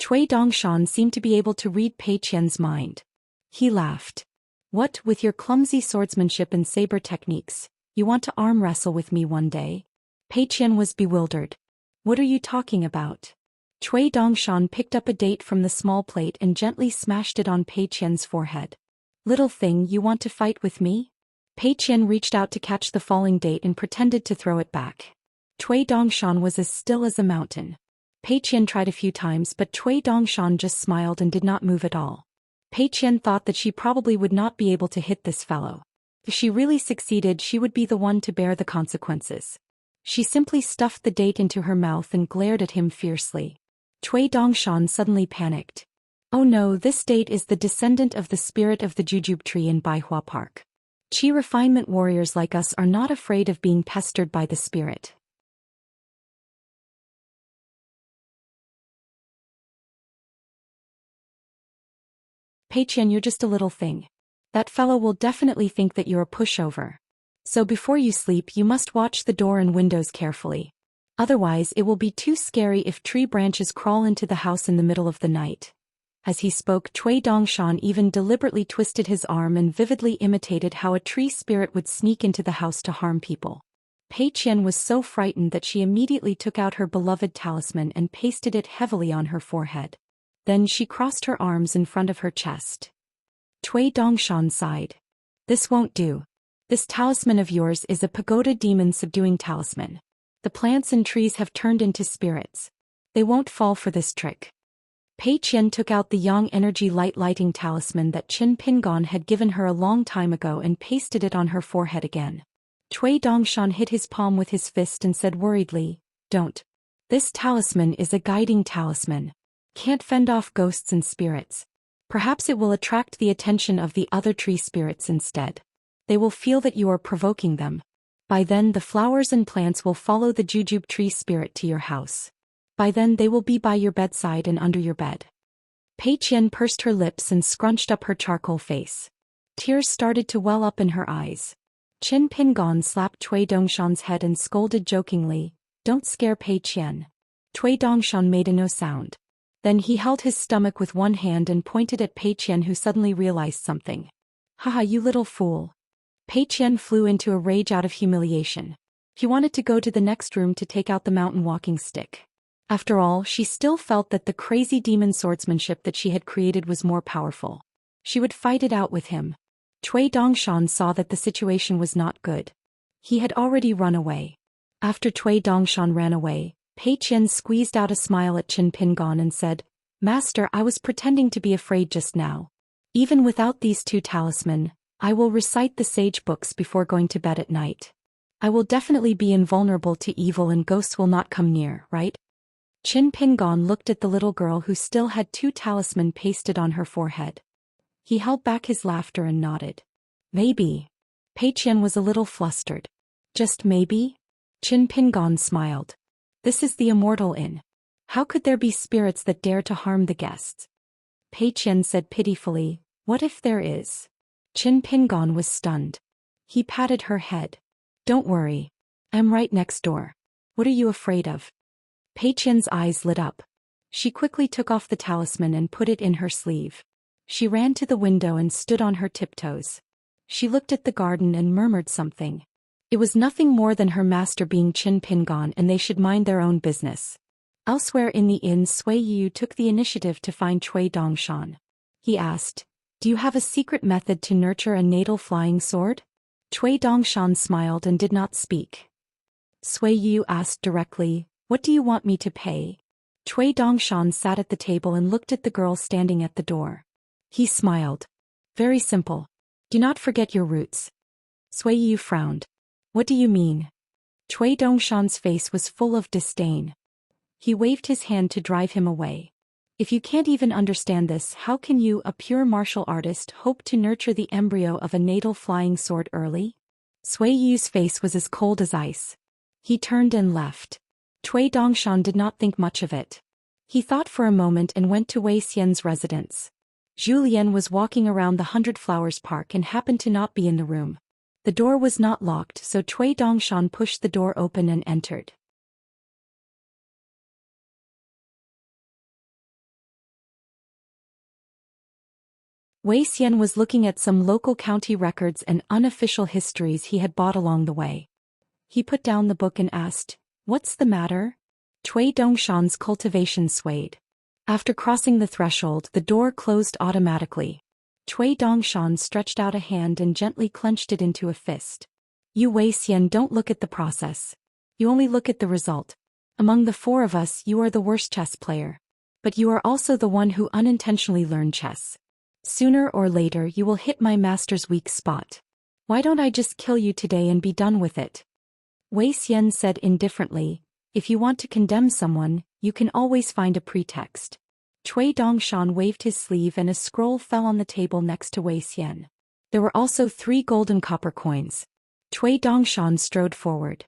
Cui Dongshan seemed to be able to read Pei Qian's mind. He laughed. "What, with your clumsy swordsmanship and saber techniques, you want to arm wrestle with me one day?" Pei Qian was bewildered. "What are you talking about?" Cui Dongshan picked up a date from the small plate and gently smashed it on Pei Qian's forehead. "Little thing, you want to fight with me?" Pei Qian reached out to catch the falling date and pretended to throw it back. Cui Dongshan was as still as a mountain. Pei Qian tried a few times but Cui Dongshan just smiled and did not move at all. Pei Qian thought that she probably would not be able to hit this fellow. If she really succeeded, she would be the one to bear the consequences. She simply stuffed the date into her mouth and glared at him fiercely. Cui Dongshan suddenly panicked. Oh no, this date is the descendant of the spirit of the jujube tree in Baihua Park. Qi refinement warriors like us are not afraid of being pestered by the spirit. Pei Qian, you're just a little thing. That fellow will definitely think that you're a pushover. So before you sleep you must watch the door and windows carefully. Otherwise it will be too scary if tree branches crawl into the house in the middle of the night. As he spoke, Cui Dongshan even deliberately twisted his arm and vividly imitated how a tree spirit would sneak into the house to harm people. Pei Qian was so frightened that she immediately took out her beloved talisman and pasted it heavily on her forehead. Then she crossed her arms in front of her chest. Cui Dongshan sighed. This won't do. This talisman of yours is a pagoda demon subduing talisman. The plants and trees have turned into spirits. They won't fall for this trick. Pei Qian took out the Yang Energy lighting talisman that Qin Pingon had given her a long time ago and pasted it on her forehead again. Cui Dongshan hit his palm with his fist and said worriedly, Don't. This talisman is a guiding talisman. Can't fend off ghosts and spirits. Perhaps it will attract the attention of the other tree spirits instead. They will feel that you are provoking them. By then the flowers and plants will follow the jujube tree spirit to your house. By then they will be by your bedside and under your bed. Pei Qian pursed her lips and scrunched up her charcoal face. Tears started to well up in her eyes. Qin Pingon slapped Cui Dongshan's head and scolded jokingly, Don't scare Pei Qian. Cui Dongshan made no sound. Then he held his stomach with one hand and pointed at Pei Qian, who suddenly realized something. Haha, you little fool. Pei Qian flew into a rage out of humiliation. He wanted to go to the next room to take out the mountain walking stick. After all, she still felt that the crazy demon swordsmanship that she had created was more powerful. She would fight it out with him. Cui Dongshan saw that the situation was not good. He had already run away. After Cui Dongshan ran away, Pei Qian squeezed out a smile at Qin Pingon and said, Master, I was pretending to be afraid just now. Even without these two talisman, I will recite the sage books before going to bed at night. I will definitely be invulnerable to evil and ghosts will not come near, right? Qin Pingon looked at the little girl who still had two talisman pasted on her forehead. He held back his laughter and nodded. Maybe. Pei Qian was a little flustered. Just maybe? Qin Pingon smiled. This is the Immortal Inn. How could there be spirits that dare to harm the guests? Pei Qian said pitifully, What if there is? Qin Pingon was stunned. He patted her head. Don't worry. I'm right next door. What are you afraid of? Pei Qian's eyes lit up. She quickly took off the talisman and put it in her sleeve. She ran to the window and stood on her tiptoes. She looked at the garden and murmured something. It was nothing more than her master being Qin Pingon and they should mind their own business. Elsewhere in the inn, Sui Yu took the initiative to find Cui Dongshan. He asked, Do you have a secret method to nurture a natal flying sword? Cui Dongshan smiled and did not speak. Sui Yu asked directly, What do you want me to pay? Cui Dongshan sat at the table and looked at the girl standing at the door. He smiled. Very simple. Do not forget your roots. Sui Yu frowned. What do you mean? Cui Dongshan's face was full of disdain. He waved his hand to drive him away. If you can't even understand this, how can you, a pure martial artist, hope to nurture the embryo of a natal flying sword early? Sui Yu's face was as cold as ice. He turned and left. Cui Dongshan did not think much of it. He thought for a moment and went to Wei Xian's residence. Zhou Xian was walking around the 100 Flowers Park and happened to not be in the room. The door was not locked, so Cui Dongshan pushed the door open and entered. Wei Xian was looking at some local county records and unofficial histories he had bought along the way. He put down the book and asked, What's the matter? Cui Dongshan's cultivation swayed. After crossing the threshold, the door closed automatically. Cui Dongshan stretched out a hand and gently clenched it into a fist. You Wei Xian, don't look at the process. You only look at the result. Among the four of us, you are the worst chess player. But you are also the one who unintentionally learned chess. Sooner or later you will hit my master's weak spot. Why don't I just kill you today and be done with it? Wei Xian said indifferently, if you want to condemn someone, you can always find a pretext. Cui Dongshan waved his sleeve and a scroll fell on the table next to Wei Xian. There were also 3 golden copper coins. Cui Dongshan strode forward.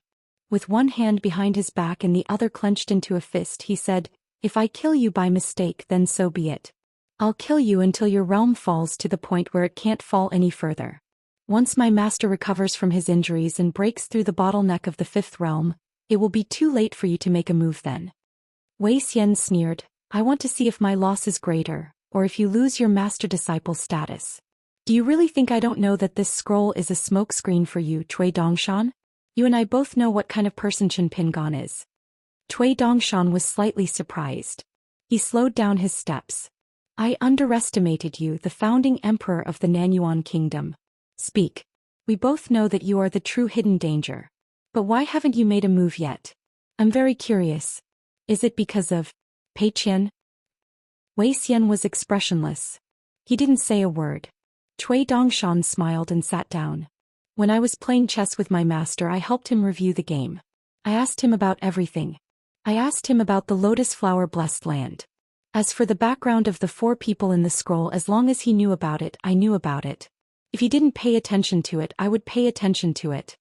With one hand behind his back and the other clenched into a fist, he said, if I kill you by mistake, then so be it. I'll kill you until your realm falls to the point where it can't fall any further. Once my master recovers from his injuries and breaks through the bottleneck of the 5th realm, it will be too late for you to make a move then. Wei Xian sneered, I want to see if my loss is greater, or if you lose your master-disciple status. Do you really think I don't know that this scroll is a smokescreen for you, Cui Dongshan? You and I both know what kind of person Chen Pingon is. Cui Dongshan was slightly surprised. He slowed down his steps. I underestimated you, the founding emperor of the Nanyuan kingdom. Speak. We both know that you are the true hidden danger. But why haven't you made a move yet? I'm very curious. Is it because of Pei Qian? Wei Xian was expressionless. He didn't say a word. Cui Dongshan smiled and sat down. When I was playing chess with my master, I helped him review the game. I asked him about everything. I asked him about the lotus flower blessed land. As for the background of the 4 people in the scroll, as long as he knew about it, I knew about it. If he didn't pay attention to it, I would pay attention to it.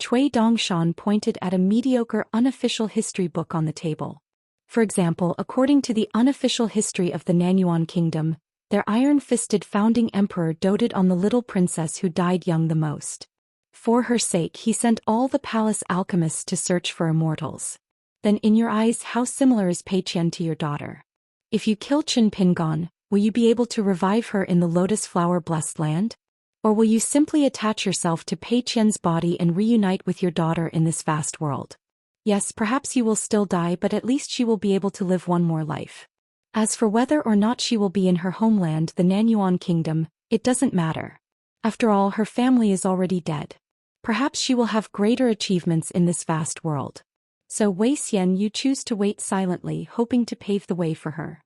Cui Dongshan pointed at a mediocre unofficial history book on the table. For example, according to the unofficial history of the Nanyuan kingdom, their iron-fisted founding emperor doted on the little princess who died young the most. For her sake he sent all the palace alchemists to search for immortals. Then in your eyes, how similar is Pei Qian to your daughter? If you kill Chen Pingon, will you be able to revive her in the lotus flower blessed land? Or will you simply attach yourself to Pei Qian's body and reunite with your daughter in this vast world? Yes, perhaps you will still die, but at least she will be able to live one more life. As for whether or not she will be in her homeland, the Nanyuan kingdom, it doesn't matter. After all, her family is already dead. Perhaps she will have greater achievements in this vast world. So Wei Xian, you choose to wait silently, hoping to pave the way for her.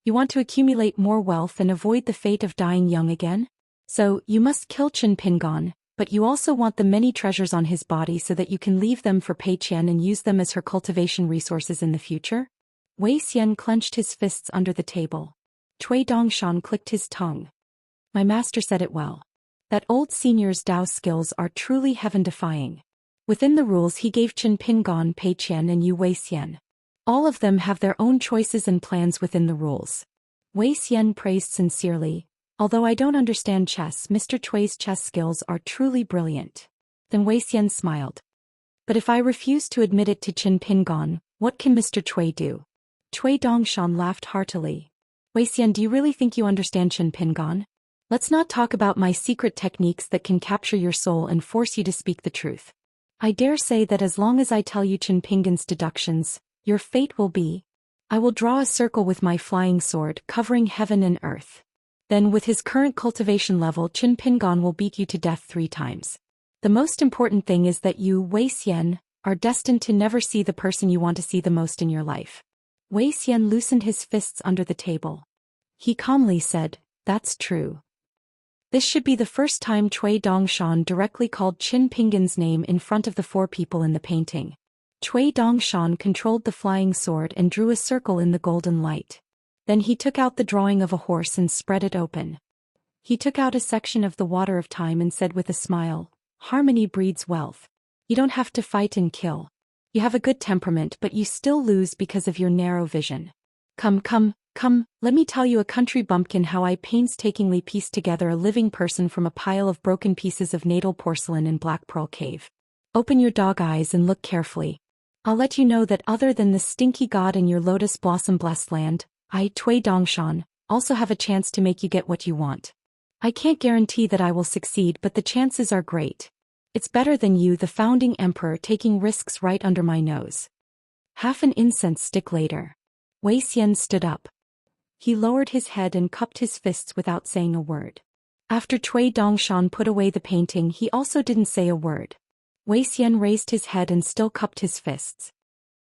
You want to accumulate more wealth and avoid the fate of dying young again? So, you must kill Chen Pingon, but you also want the many treasures on his body so that you can leave them for Pei Qian and use them as her cultivation resources in the future? Wei Xian clenched his fists under the table. Cui Dongshan clicked his tongue. My master said it well. That old senior's Dao skills are truly heaven-defying. Within the rules he gave Chen Pingon, Pei Qian and Yu Wei Xian. All of them have their own choices and plans within the rules. Wei Xian praised sincerely. Although I don't understand chess, Mr. Cui's chess skills are truly brilliant. Then Wei Xian smiled. But if I refuse to admit it to Chen Pingon, what can Mr. Cui do? Cui Dongshan laughed heartily. Wei Xian, do you really think you understand Chen Pingon? Let's not talk about my secret techniques that can capture your soul and force you to speak the truth. I dare say that as long as I tell you Chen Pingon's deductions, your fate will be, I will draw a circle with my flying sword covering heaven and earth. Then with his current cultivation level, Chen Pingon will beat you to death 3 times. The most important thing is that you, Wei Xian, are destined to never see the person you want to see the most in your life. Wei Xian loosened his fists under the table. He calmly said, that's true. This should be the first time Cui Dongshan directly called Chen Pingon's name in front of the 4 people in the painting. Cui Dongshan controlled the flying sword and drew a circle in the golden light. Then he took out the drawing of a horse and spread it open. He took out a section of the water of time and said with a smile, harmony breeds wealth. You don't have to fight and kill. You have a good temperament, but you still lose because of your narrow vision. Come, let me tell you a country bumpkin how I painstakingly pieced together a living person from a pile of broken pieces of natal porcelain in Black Pearl Cave. Open your dog eyes and look carefully. I'll let you know that other than the stinky god in your lotus blossom blessed land, I, Cui Dongshan, also have a chance to make you get what you want. I can't guarantee that I will succeed, but the chances are great. It's better than you, the founding emperor, taking risks right under my nose. Half an incense stick later. Wei Xian stood up. He lowered his head and cupped his fists without saying a word. After Cui Dongshan put away the painting, he also didn't say a word. Wei Xian raised his head and still cupped his fists.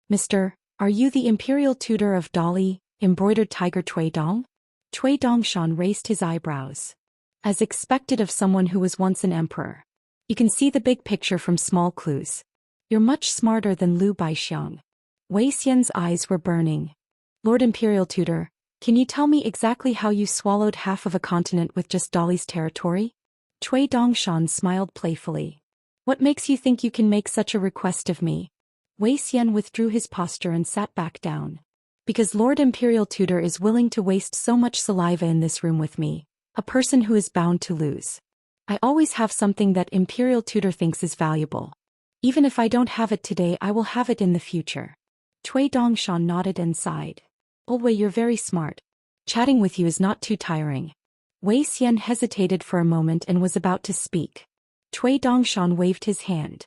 Mister, are you the imperial tutor of Dolly, embroidered tiger Cui Dong? Cui Dongshan raised his eyebrows. As expected of someone who was once an emperor. You can see the big picture from small clues. You're much smarter than Liu Baixiang. Wei Xian's eyes were burning. Lord Imperial Tutor, can you tell me exactly how you swallowed half of a continent with just Dolly's territory? Cui Dongshan smiled playfully. What makes you think you can make such a request of me? Wei Xian withdrew his posture and sat back down. Because Lord Imperial Tutor is willing to waste so much saliva in this room with me, a person who is bound to lose. I always have something that Imperial Tutor thinks is valuable. Even if I don't have it today, I will have it in the future. Cui Dongshan nodded and sighed. Old Wei, you're very smart. Chatting with you is not too tiring. Wei Xian hesitated for a moment and was about to speak. Cui Dongshan waved his hand.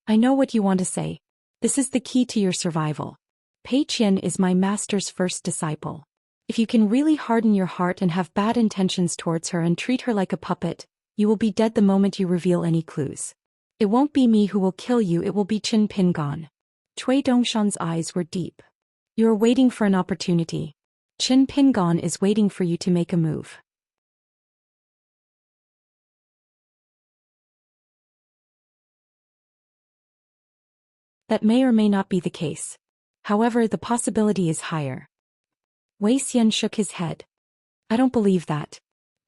I know what you want to say. This is the key to your survival. Pei Qian is my master's first disciple. If you can really harden your heart and have bad intentions towards her and treat her like a puppet, you will be dead the moment you reveal any clues. It won't be me who will kill you, it will be Qin Pingon. Cui Dongshan's eyes were deep. You're waiting for an opportunity. Qin Pingon is waiting for you to make a move. That may or may not be the case. However, the possibility is higher. Wei Xian shook his head. I don't believe that.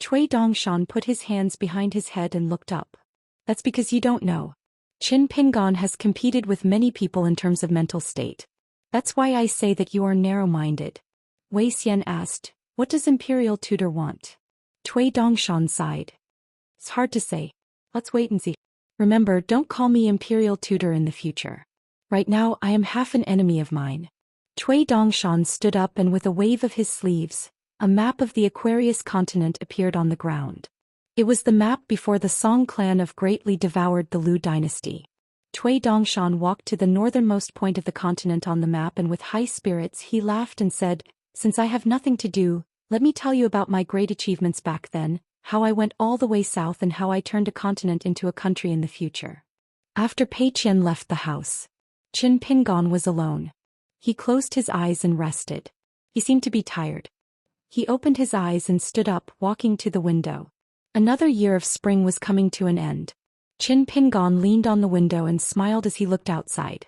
Cui Dongshan put his hands behind his head and looked up. That's because you don't know. Qin Pingon has competed with many people in terms of mental state. That's why I say that you are narrow-minded. Wei Xian asked, what does Imperial Tutor want? Cui Dongshan sighed. It's hard to say. Let's wait and see. Remember, don't call me Imperial Tutor in the future. Right now, I am half an enemy of mine. Cui Dongshan stood up and with a wave of his sleeves, a map of the Aquarius continent appeared on the ground. It was the map before the Song clan of greatly devoured the Liu dynasty. Cui Dongshan walked to the northernmost point of the continent on the map and with high spirits he laughed and said, since I have nothing to do, let me tell you about my great achievements back then, how I went all the way south and how I turned a continent into a country in the future. After Pei Qian left the house, Qin Pingon was alone. He closed his eyes and rested. He seemed to be tired. He opened his eyes and stood up, walking to the window. Another year of spring was coming to an end. Qin Pingon leaned on the window and smiled as he looked outside.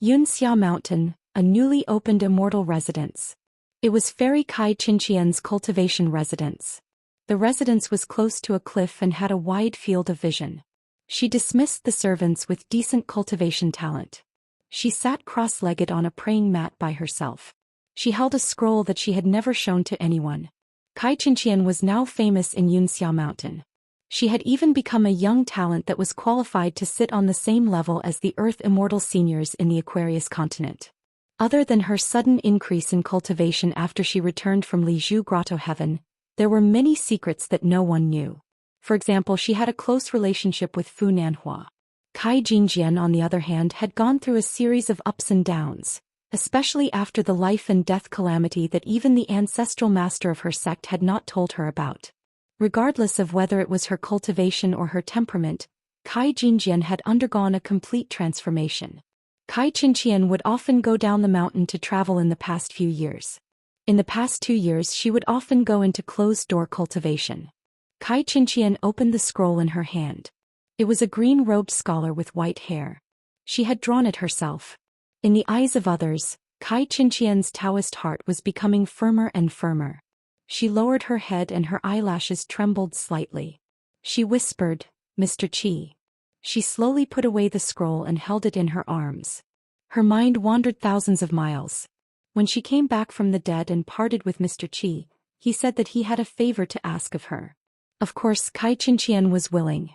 Xianxia Mountain, a newly opened Immortal residence. It was Fairy Kai Xianxia's cultivation residence. The residence was close to a cliff and had a wide field of vision. She dismissed the servants with decent cultivation talent. She sat cross-legged on a praying mat by herself. She held a scroll that she had never shown to anyone. Kai Xianxian was now famous in Xianxia Mountain. She had even become a young talent that was qualified to sit on the same level as the Earth Immortal seniors in the Aquarius continent. Other than her sudden increase in cultivation after she returned from Lizhu Grotto Heaven, there were many secrets that no one knew. For example, she had a close relationship with Fu Nanhua. Kai Jingjian, on the other hand, had gone through a series of ups and downs, especially after the life and death calamity that even the ancestral master of her sect had not told her about. Regardless of whether it was her cultivation or her temperament, Kai Jingjian had undergone a complete transformation. Kai Xianxian would often go down the mountain to travel in the past few years. In the past 2 years she would often go into closed-door cultivation. Kai Xianxian opened the scroll in her hand. It was a green-robed scholar with white hair. She had drawn it herself. In the eyes of others, Kai Xianxian's Taoist heart was becoming firmer and firmer. She lowered her head and her eyelashes trembled slightly. She whispered, Mr. Qi. She slowly put away the scroll and held it in her arms. Her mind wandered thousands of miles. When she came back from the dead and parted with Mr. Qi, he said that he had a favor to ask of her. Of course, Kai Xianxian was willing.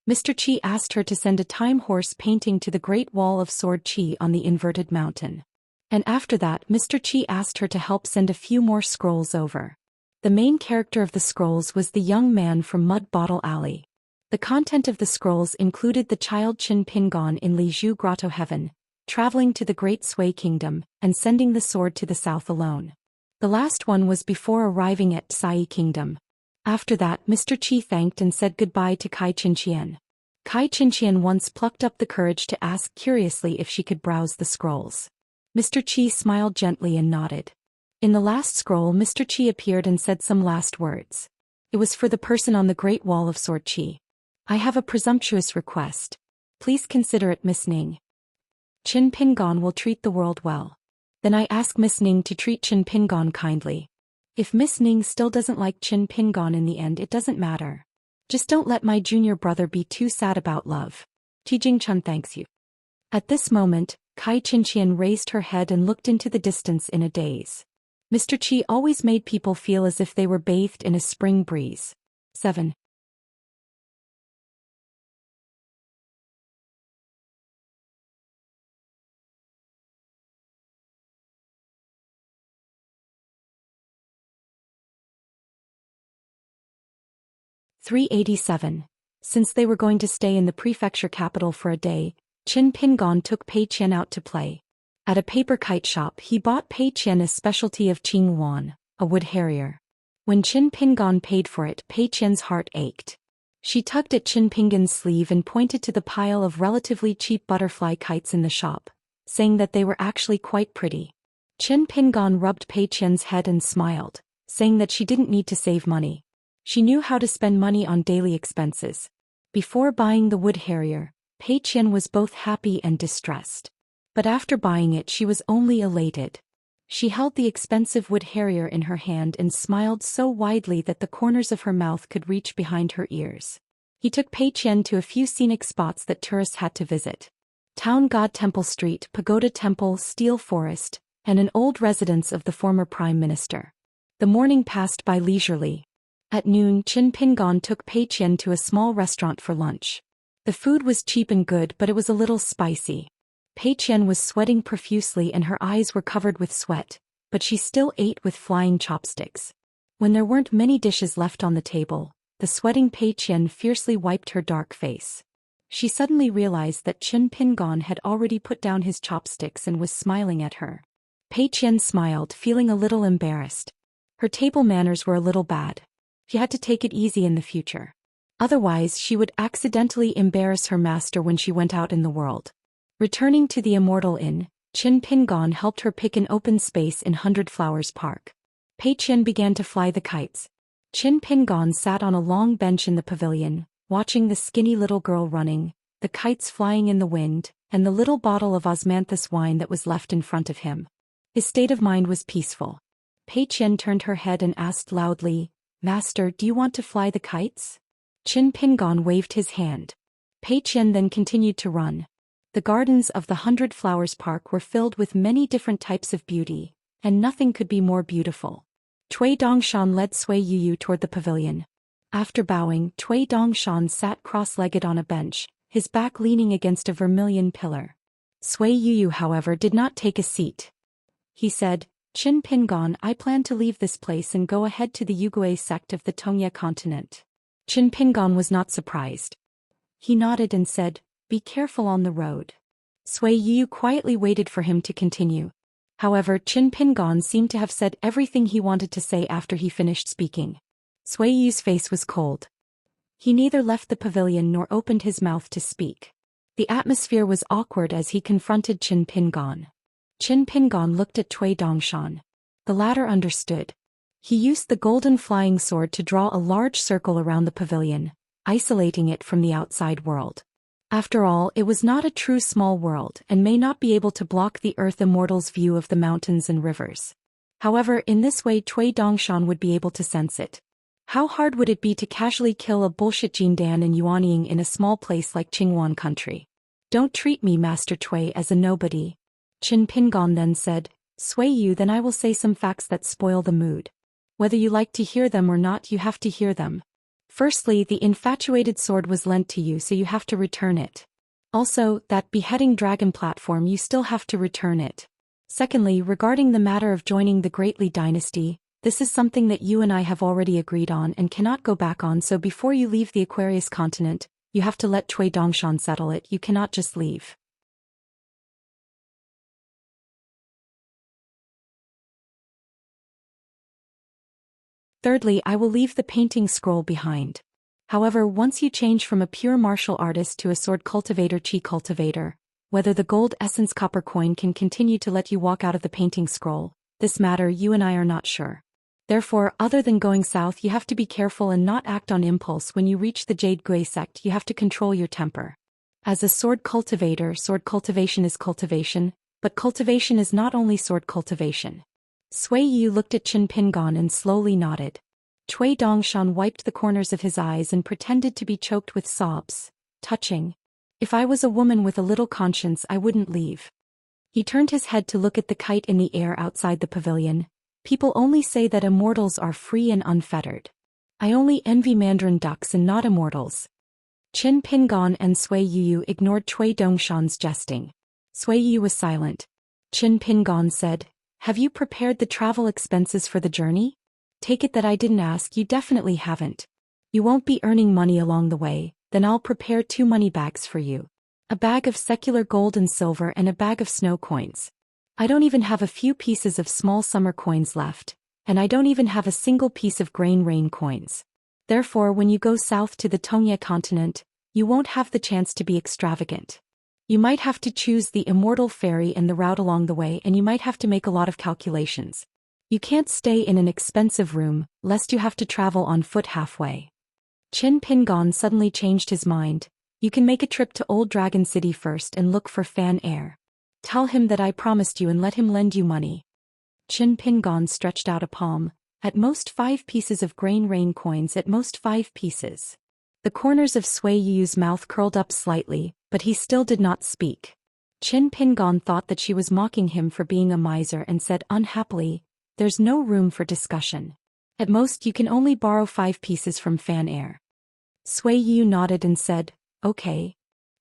Mr. Qi asked her to send a time horse painting to the Great Wall of Sword Qi on the inverted mountain. And after that, Mr. Qi asked her to help send a few more scrolls over. The main character of the scrolls was the young man from Mud Bottle Alley. The content of the scrolls included the child Qin Pingon in Lizhu Grotto Heaven, traveling to the Great Sui Kingdom, and sending the sword to the south alone. The last one was before arriving at Sai Kingdom. After that, Mr. Qi thanked and said goodbye to Kai Qianxian. Kai Qianxian once plucked up the courage to ask curiously if she could browse the scrolls. Mr. Qi smiled gently and nodded. In the last scroll, Mr. Qi appeared and said some last words. It was for the person on the Great Wall of Sword Qi. I have a presumptuous request. Please consider it, Miss Ning. Qin Pingon will treat the world well. Then I ask Miss Ning to treat Qin Pingon kindly. If Miss Ning still doesn't like Qin Pingon in the end, it doesn't matter. Just don't let my junior brother be too sad about love. Tijing Chun thanks you. At this moment, Kai Qianxian raised her head and looked into the distance in a daze. Mr. Qi always made people feel as if they were bathed in a spring breeze. 7. (387). Since they were going to stay in the prefecture capital for a day, Qin Pingon took Pei Qian out to play. At a paper kite shop, he bought Pei Qian a specialty of Qing Wan, a wood harrier. When Qin Pingon paid for it, Pei Qian's heart ached. She tugged at Qin Pingon's sleeve and pointed to the pile of relatively cheap butterfly kites in the shop, saying that they were actually quite pretty. Qin Pingon rubbed Pei Qian's head and smiled, saying that she didn't need to save money. She knew how to spend money on daily expenses. Before buying the wood harrier, Pei Qian was both happy and distressed. But after buying it, she was only elated. She held the expensive wood harrier in her hand and smiled so widely that the corners of her mouth could reach behind her ears. He took Pei Qian to a few scenic spots that tourists had to visit. Town God Temple Street, Pagoda Temple, Steel Forest, and an old residence of the former Prime Minister. The morning passed by leisurely. At noon, Qin Pingon took Pei Qian to a small restaurant for lunch. The food was cheap and good, but it was a little spicy. Pei Qian was sweating profusely and her eyes were covered with sweat, but she still ate with flying chopsticks. When there weren't many dishes left on the table, the sweating Pei Qian fiercely wiped her dark face. She suddenly realized that Qin Pingon had already put down his chopsticks and was smiling at her. Pei Qian smiled, feeling a little embarrassed. Her table manners were a little bad. She had to take it easy in the future. Otherwise, she would accidentally embarrass her master when she went out in the world. Returning to the Immortal Inn, Qin Pingon helped her pick an open space in 100 Flowers Park. Pei Qian began to fly the kites. Qin Pingon sat on a long bench in the pavilion, watching the skinny little girl running, the kites flying in the wind, and the little bottle of osmanthus wine that was left in front of him. His state of mind was peaceful. Pei Qian turned her head and asked loudly, "Master, do you want to fly the kites?" Qin Pingon waved his hand. Pei Qian then continued to run. The gardens of the 100 Flowers Park were filled with many different types of beauty, and nothing could be more beautiful. Cui Dongshan led Sui Yuyu toward the pavilion. After bowing, Cui Dongshan sat cross-legged on a bench, his back leaning against a vermilion pillar. Sui Yuyu, however, did not take a seat. He said, "Qin Pingon, I plan to leave this place and go ahead to the Yugui sect of the Tongye continent." Qin Pingon was not surprised. He nodded and said, "Be careful on the road." Sui Yu quietly waited for him to continue. However, Qin Pingon seemed to have said everything he wanted to say after he finished speaking. Sui Yu's face was cold. He neither left the pavilion nor opened his mouth to speak. The atmosphere was awkward as he confronted Qin Pingon. Qin Pingon looked at Cui Dongshan. The latter understood. He used the golden flying sword to draw a large circle around the pavilion, isolating it from the outside world. After all, it was not a true small world and may not be able to block the Earth Immortal's view of the mountains and rivers. However, in this way Cui Dongshan would be able to sense it. How hard would it be to casually kill a bullshit Jindan and Yuanying in a small place like Qingwan country? "Don't treat me, Master Cui, as a nobody." Qin Pingon then said, "Sui Yu, then I will say some facts that spoil the mood. Whether you like to hear them or not, you have to hear them. Firstly, the infatuated sword was lent to you, so you have to return it. Also, that beheading dragon platform, you still have to return it. Secondly, regarding the matter of joining the Great Li dynasty, this is something that you and I have already agreed on and cannot go back on, so before you leave the Aquarius continent, you have to let Cui Dongshan settle it, you cannot just leave." Thirdly, I will leave the painting scroll behind. However, once you change from a pure martial artist to a sword cultivator chi cultivator, whether the gold essence copper coin can continue to let you walk out of the painting scroll, this matter you and I are not sure. Therefore, other than going south, you have to be careful and not act on impulse. When you reach the Jade Gui sect, you have to control your temper. As a sword cultivator, sword cultivation is cultivation, but cultivation is not only sword cultivation. Sui Yu looked at Qin Pingon and slowly nodded. Cui Dongshan wiped the corners of his eyes and pretended to be choked with sobs. Touching. If I was a woman with a little conscience, I wouldn't leave. He turned his head to look at the kite in the air outside the pavilion. People only say that immortals are free and unfettered. I only envy mandarin ducks and not immortals. Qin Pingon and Sui Yu ignored Cui Dongshan's jesting. Sui Yu was silent. Qin Pingon said, "Have you prepared the travel expenses for the journey? Take it that I didn't ask, you definitely haven't. You won't be earning money along the way, then I'll prepare 2 money bags for you. A bag of secular gold and silver and a bag of snow coins. I don't even have a few pieces of small summer coins left, and I don't even have a single piece of grain rain coins. Therefore, when you go south to the Tongye continent, you won't have the chance to be extravagant. You might have to choose the Immortal ferry and the route along the way, and you might have to make a lot of calculations. You can't stay in an expensive room, lest you have to travel on foot halfway." Qin Pingon suddenly changed his mind. "You can make a trip to Old Dragon City first and look for Fan Air. Tell him that I promised you and let him lend you money." Qin Pingon stretched out a palm. "At most 5 pieces of grain rain coins, at most 5 pieces." The corners of Sui Yu's mouth curled up slightly, but he still did not speak. Qin Pingon thought that she was mocking him for being a miser and said unhappily, "There's no room for discussion. At most you can only borrow 5 pieces from Fan Air." Sui Yu nodded and said, "Okay."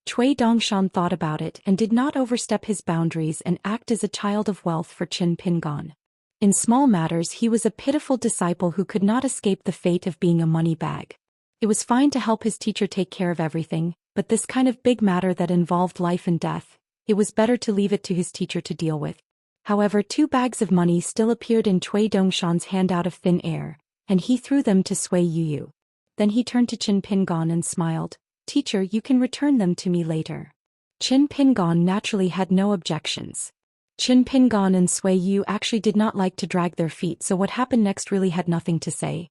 Cui Dongshan thought about it and did not overstep his boundaries and act as a child of wealth for Qin Pingon. In small matters he was a pitiful disciple who could not escape the fate of being a money bag. It was fine to help his teacher take care of everything, but this kind of big matter that involved life and death, it was better to leave it to his teacher to deal with. However, 2 bags of money still appeared in Cui Dongshan's hand out of thin air, and he threw them to Sui Yu. Then he turned to Qin Pingon and smiled. "Teacher, you can return them to me later." Qin Pingon naturally had no objections. Qin Pingon and Sui Yu actually did not like to drag their feet, so what happened next really had nothing to say.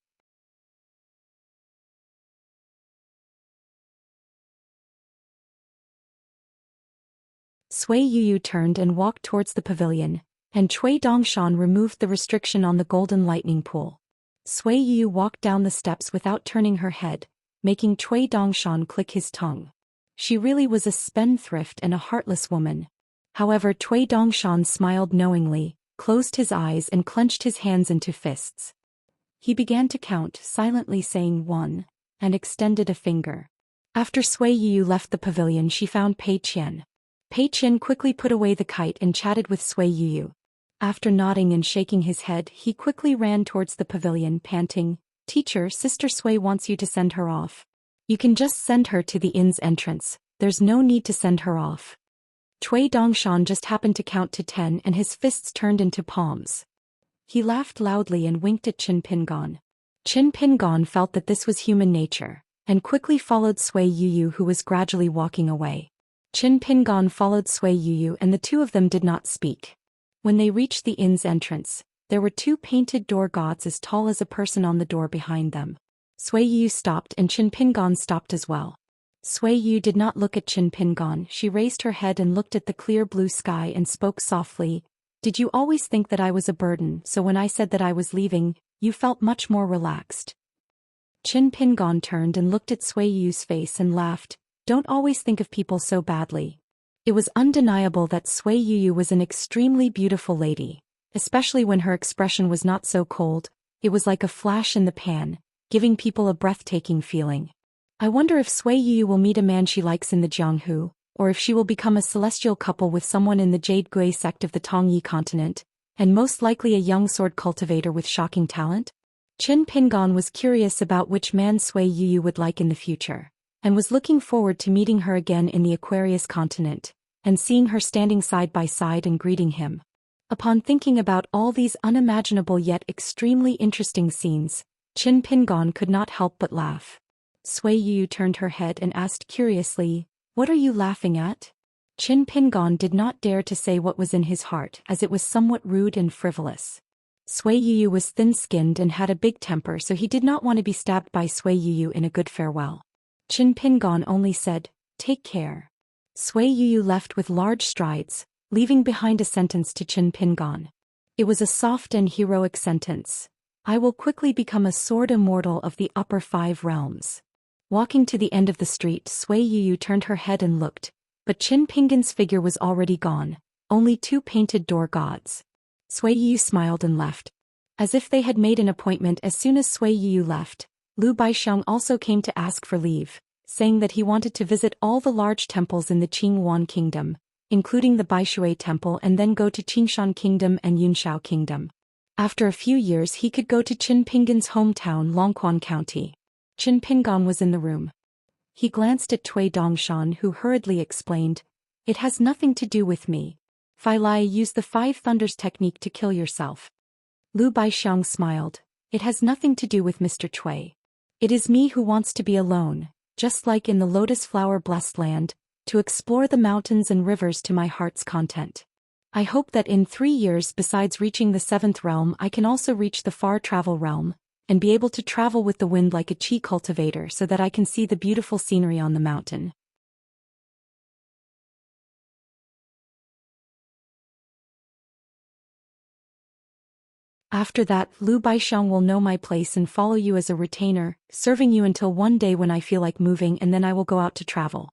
Sui Yu turned and walked towards the pavilion, and Cui Dongshan removed the restriction on the golden lightning pool. Sui Yu walked down the steps without turning her head, making Cui Dongshan click his tongue. She really was a spendthrift and a heartless woman. However, Cui Dongshan smiled knowingly, closed his eyes and clenched his hands into fists. He began to count, silently saying 1, and extended a finger. After Sui Yu left the pavilion, she found Pei Qian. Pei Qian quickly put away the kite and chatted with Sui Yu. After nodding and shaking his head, he quickly ran towards the pavilion, panting, "Teacher, Sister Sui wants you to send her off. You can just send her to the inn's entrance, there's no need to send her off." Cui Dongshan just happened to count to 10 and his fists turned into palms. He laughed loudly and winked at Qin Pingon. Qin Pingon felt that this was human nature, and quickly followed Sui Yu, who was gradually walking away. Qin Pingon followed Sui Yu and the 2 of them did not speak. When they reached the inn's entrance, there were 2 painted door gods as tall as a person on the door behind them. Sui Yu stopped and Qin Pingon stopped as well. Sui Yu did not look at Qin Pingon. She raised her head and looked at the clear blue sky and spoke softly. "Did you always think that I was a burden, so when I said that I was leaving, you felt much more relaxed?" Qin Pingon turned and looked at Sui Yu's face and laughed. "Don't always think of people so badly." It was undeniable that Sui Yu was an extremely beautiful lady, especially when her expression was not so cold. It was like a flash in the pan, giving people a breathtaking feeling. I wonder if Sui Yu will meet a man she likes in the Jianghu, or if she will become a celestial couple with someone in the Jade Gui sect of the Tongyi continent, and most likely a young sword cultivator with shocking talent. Qin Pingon was curious about which man Sui Yu would like in the future, and was looking forward to meeting her again in the Aquarius continent, and seeing her standing side by side and greeting him. Upon thinking about all these unimaginable yet extremely interesting scenes, Qin Pingon could not help but laugh. Sui Yu turned her head and asked curiously, "What are you laughing at?" Qin Pingon did not dare to say what was in his heart as it was somewhat rude and frivolous. Sui Yu was thin-skinned and had a big temper, so he did not want to be stabbed by Sui Yu in a good farewell. Qin Pingon only said, "Take care." Sui Yu left with large strides, leaving behind a sentence to Qin Pingon. It was a soft and heroic sentence. "I will quickly become a sword immortal of the upper 5 realms." Walking to the end of the street, Sui Yu turned her head and looked, but Qin Pingon's figure was already gone, only 2 painted door gods. Sui Yu smiled and left. As if they had made an appointment, as soon as Sui Yu left, Lu Baixiang also came to ask for leave, saying that he wanted to visit all the large temples in the Qingyuan kingdom, including the Baishui temple, and then go to Qingshan kingdom and Yunshao kingdom. After a few years he could go to Qin Pingon's hometown Longquan County. Qin Pingon was in the room. He glanced at Cui Dongshan, who hurriedly explained, "It has nothing to do with me. Fai Lai used the 5 thunders technique to kill yourself." Lu Baixiang smiled. "It has nothing to do with Mr. Cui. It is me who wants to be alone, just like in the lotus flower blessed land, to explore the mountains and rivers to my heart's content. I hope that in 3 years, besides reaching the 7th realm, I can also reach the far travel realm, and be able to travel with the wind like a chi cultivator so that I can see the beautiful scenery on the mountain." After that, Lu Baixiang will know my place and follow you as a retainer, serving you until one day when I feel like moving, and then I will go out to travel.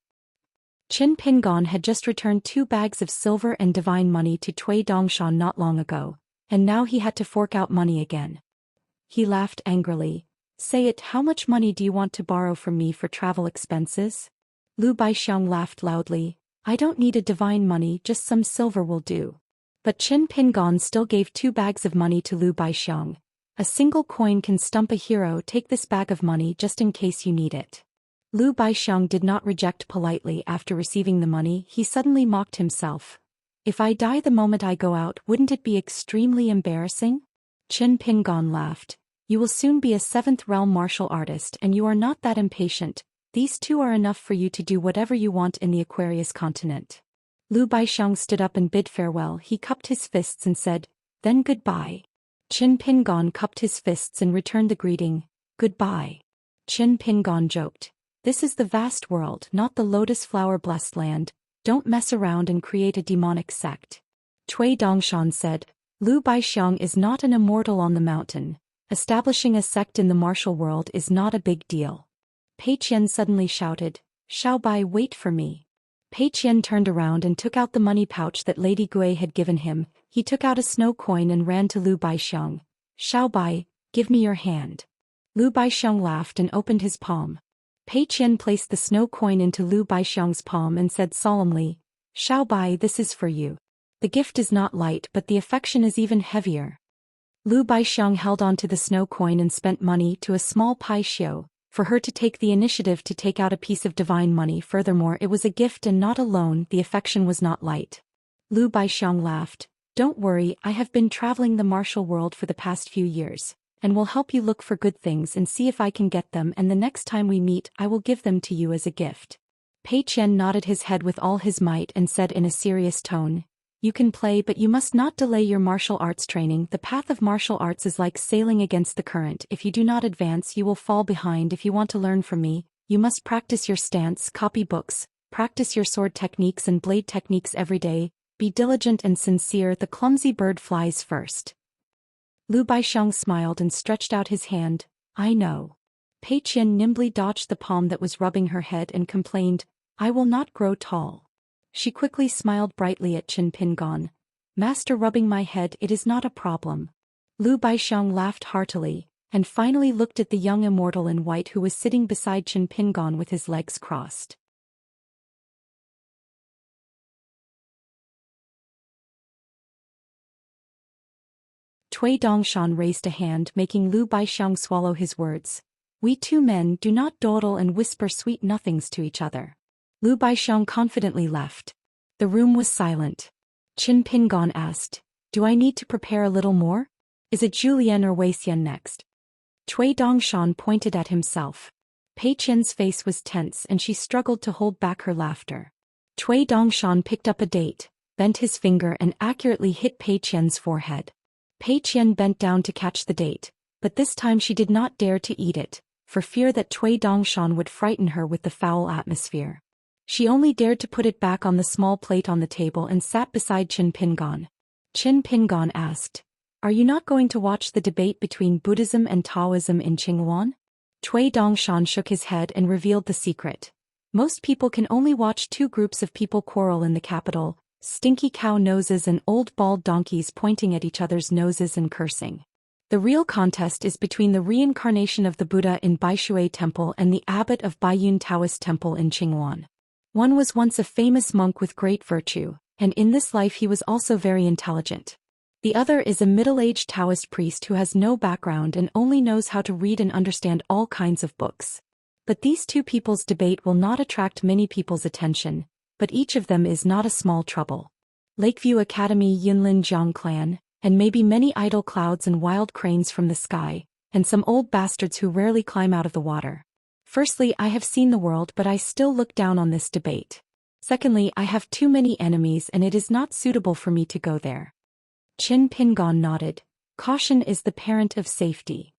Qin Pingon had just returned 2 bags of silver and divine money to Cui Dongshan not long ago, and now he had to fork out money again. He laughed angrily. "Say it, how much money do you want to borrow from me for travel expenses?" Lu Baixiang laughed loudly. "I don't need a divine money, just some silver will do." But Qin Pingon still gave 2 bags of money to Lu Baixiang. "A single coin can stump a hero, take this bag of money just in case you need it." Lu Baixiang did not reject politely. After receiving the money, he suddenly mocked himself. "If I die the moment I go out, wouldn't it be extremely embarrassing?" Qin Pingon laughed. "You will soon be a 7th realm martial artist, and you are not that impatient. These 2 are enough for you to do whatever you want in the Aquarius continent." Lu Baixiang stood up and bid farewell. He cupped his fists and said, "Then goodbye." Qin Pingon cupped his fists and returned the greeting, "Goodbye." Qin Pingon joked, "This is the vast world, not the lotus flower blessed land. Don't mess around and create a demonic sect." Cui Dongshan said, "Lu Baixiang is not an immortal on the mountain. Establishing a sect in the martial world is not a big deal." Pei Qian suddenly shouted, "Xiaobai, wait for me." Pei Qian turned around and took out the money pouch that Lady Gui had given him. He took out a snow coin and ran to Lu Baixiang. "Xiaobai, give me your hand." Lu Baixiang laughed and opened his palm. Pei Qian placed the snow coin into Lu Baixiang's palm and said solemnly, "Xiaobai, this is for you. The gift is not light, but the affection is even heavier." Lu Baixiang held on to the snow coin and spent money to a small Pai Xiu, for her to take the initiative to take out a piece of divine money. Furthermore, it was a gift and not a loan. The affection was not light. Lu Baixiang laughed. "Don't worry, I have been traveling the martial world for the past few years, and will help you look for good things and see if I can get them, and the next time we meet I will give them to you as a gift." Pei Qian nodded his head with all his might and said in a serious tone, "You can play, but you must not delay your martial arts training. The path of martial arts is like sailing against the current. If you do not advance, you will fall behind. If you want to learn from me, you must practice your stance, copy books, practice your sword techniques and blade techniques every day. Be diligent and sincere. The clumsy bird flies first." Lu Baixiang smiled and stretched out his hand. "I know." Pei Qian nimbly dodged the palm that was rubbing her head and complained, "I will not grow tall." She quickly smiled brightly at Qin Pingon. "Master, rubbing my head, it is not a problem." Lu Baixiang laughed heartily, and finally looked at the young immortal in white who was sitting beside Qin Pingon with his legs crossed. Cui Dongshan raised a hand, making Lu Baixiang swallow his words. "We 2 men do not dawdle and whisper sweet nothings to each other." Lu Baixiang confidently left. The room was silent. Qin Pingon asked, "Do I need to prepare a little more? Is it Zhou Xian or Wei Xian next?" Cui Dongshan pointed at himself. Pei Qian's face was tense and she struggled to hold back her laughter. Cui Dongshan picked up a date, bent his finger and accurately hit Pei Qian's forehead. Pei Qian bent down to catch the date, but this time she did not dare to eat it, for fear that Cui Dongshan would frighten her with the foul atmosphere. She only dared to put it back on the small plate on the table and sat beside Qin Pingon. Qin Pingon asked, "Are you not going to watch the debate between Buddhism and Taoism in Qinghuan?" Cui Dongshan shook his head and revealed the secret. Most people can only watch two groups of people quarrel in the capital, stinky cow noses and old bald donkeys pointing at each other's noses and cursing. The real contest is between the reincarnation of the Buddha in Baishui Temple and the abbot of Baiyun Taoist Temple in Qinghuan. One was once a famous monk with great virtue, and in this life he was also very intelligent. The other is a middle-aged Taoist priest who has no background and only knows how to read and understand all kinds of books. But these two people's debate will not attract many people's attention, but each of them is not a small trouble. Lakeview Academy Yunlin Jiang clan, and maybe many idle clouds and wild cranes from the sky, and some old bastards who rarely climb out of the water. Firstly, I have seen the world but I still look down on this debate. Secondly, I have too many enemies and it is not suitable for me to go there. Qin Pingon nodded. Caution is the parent of safety.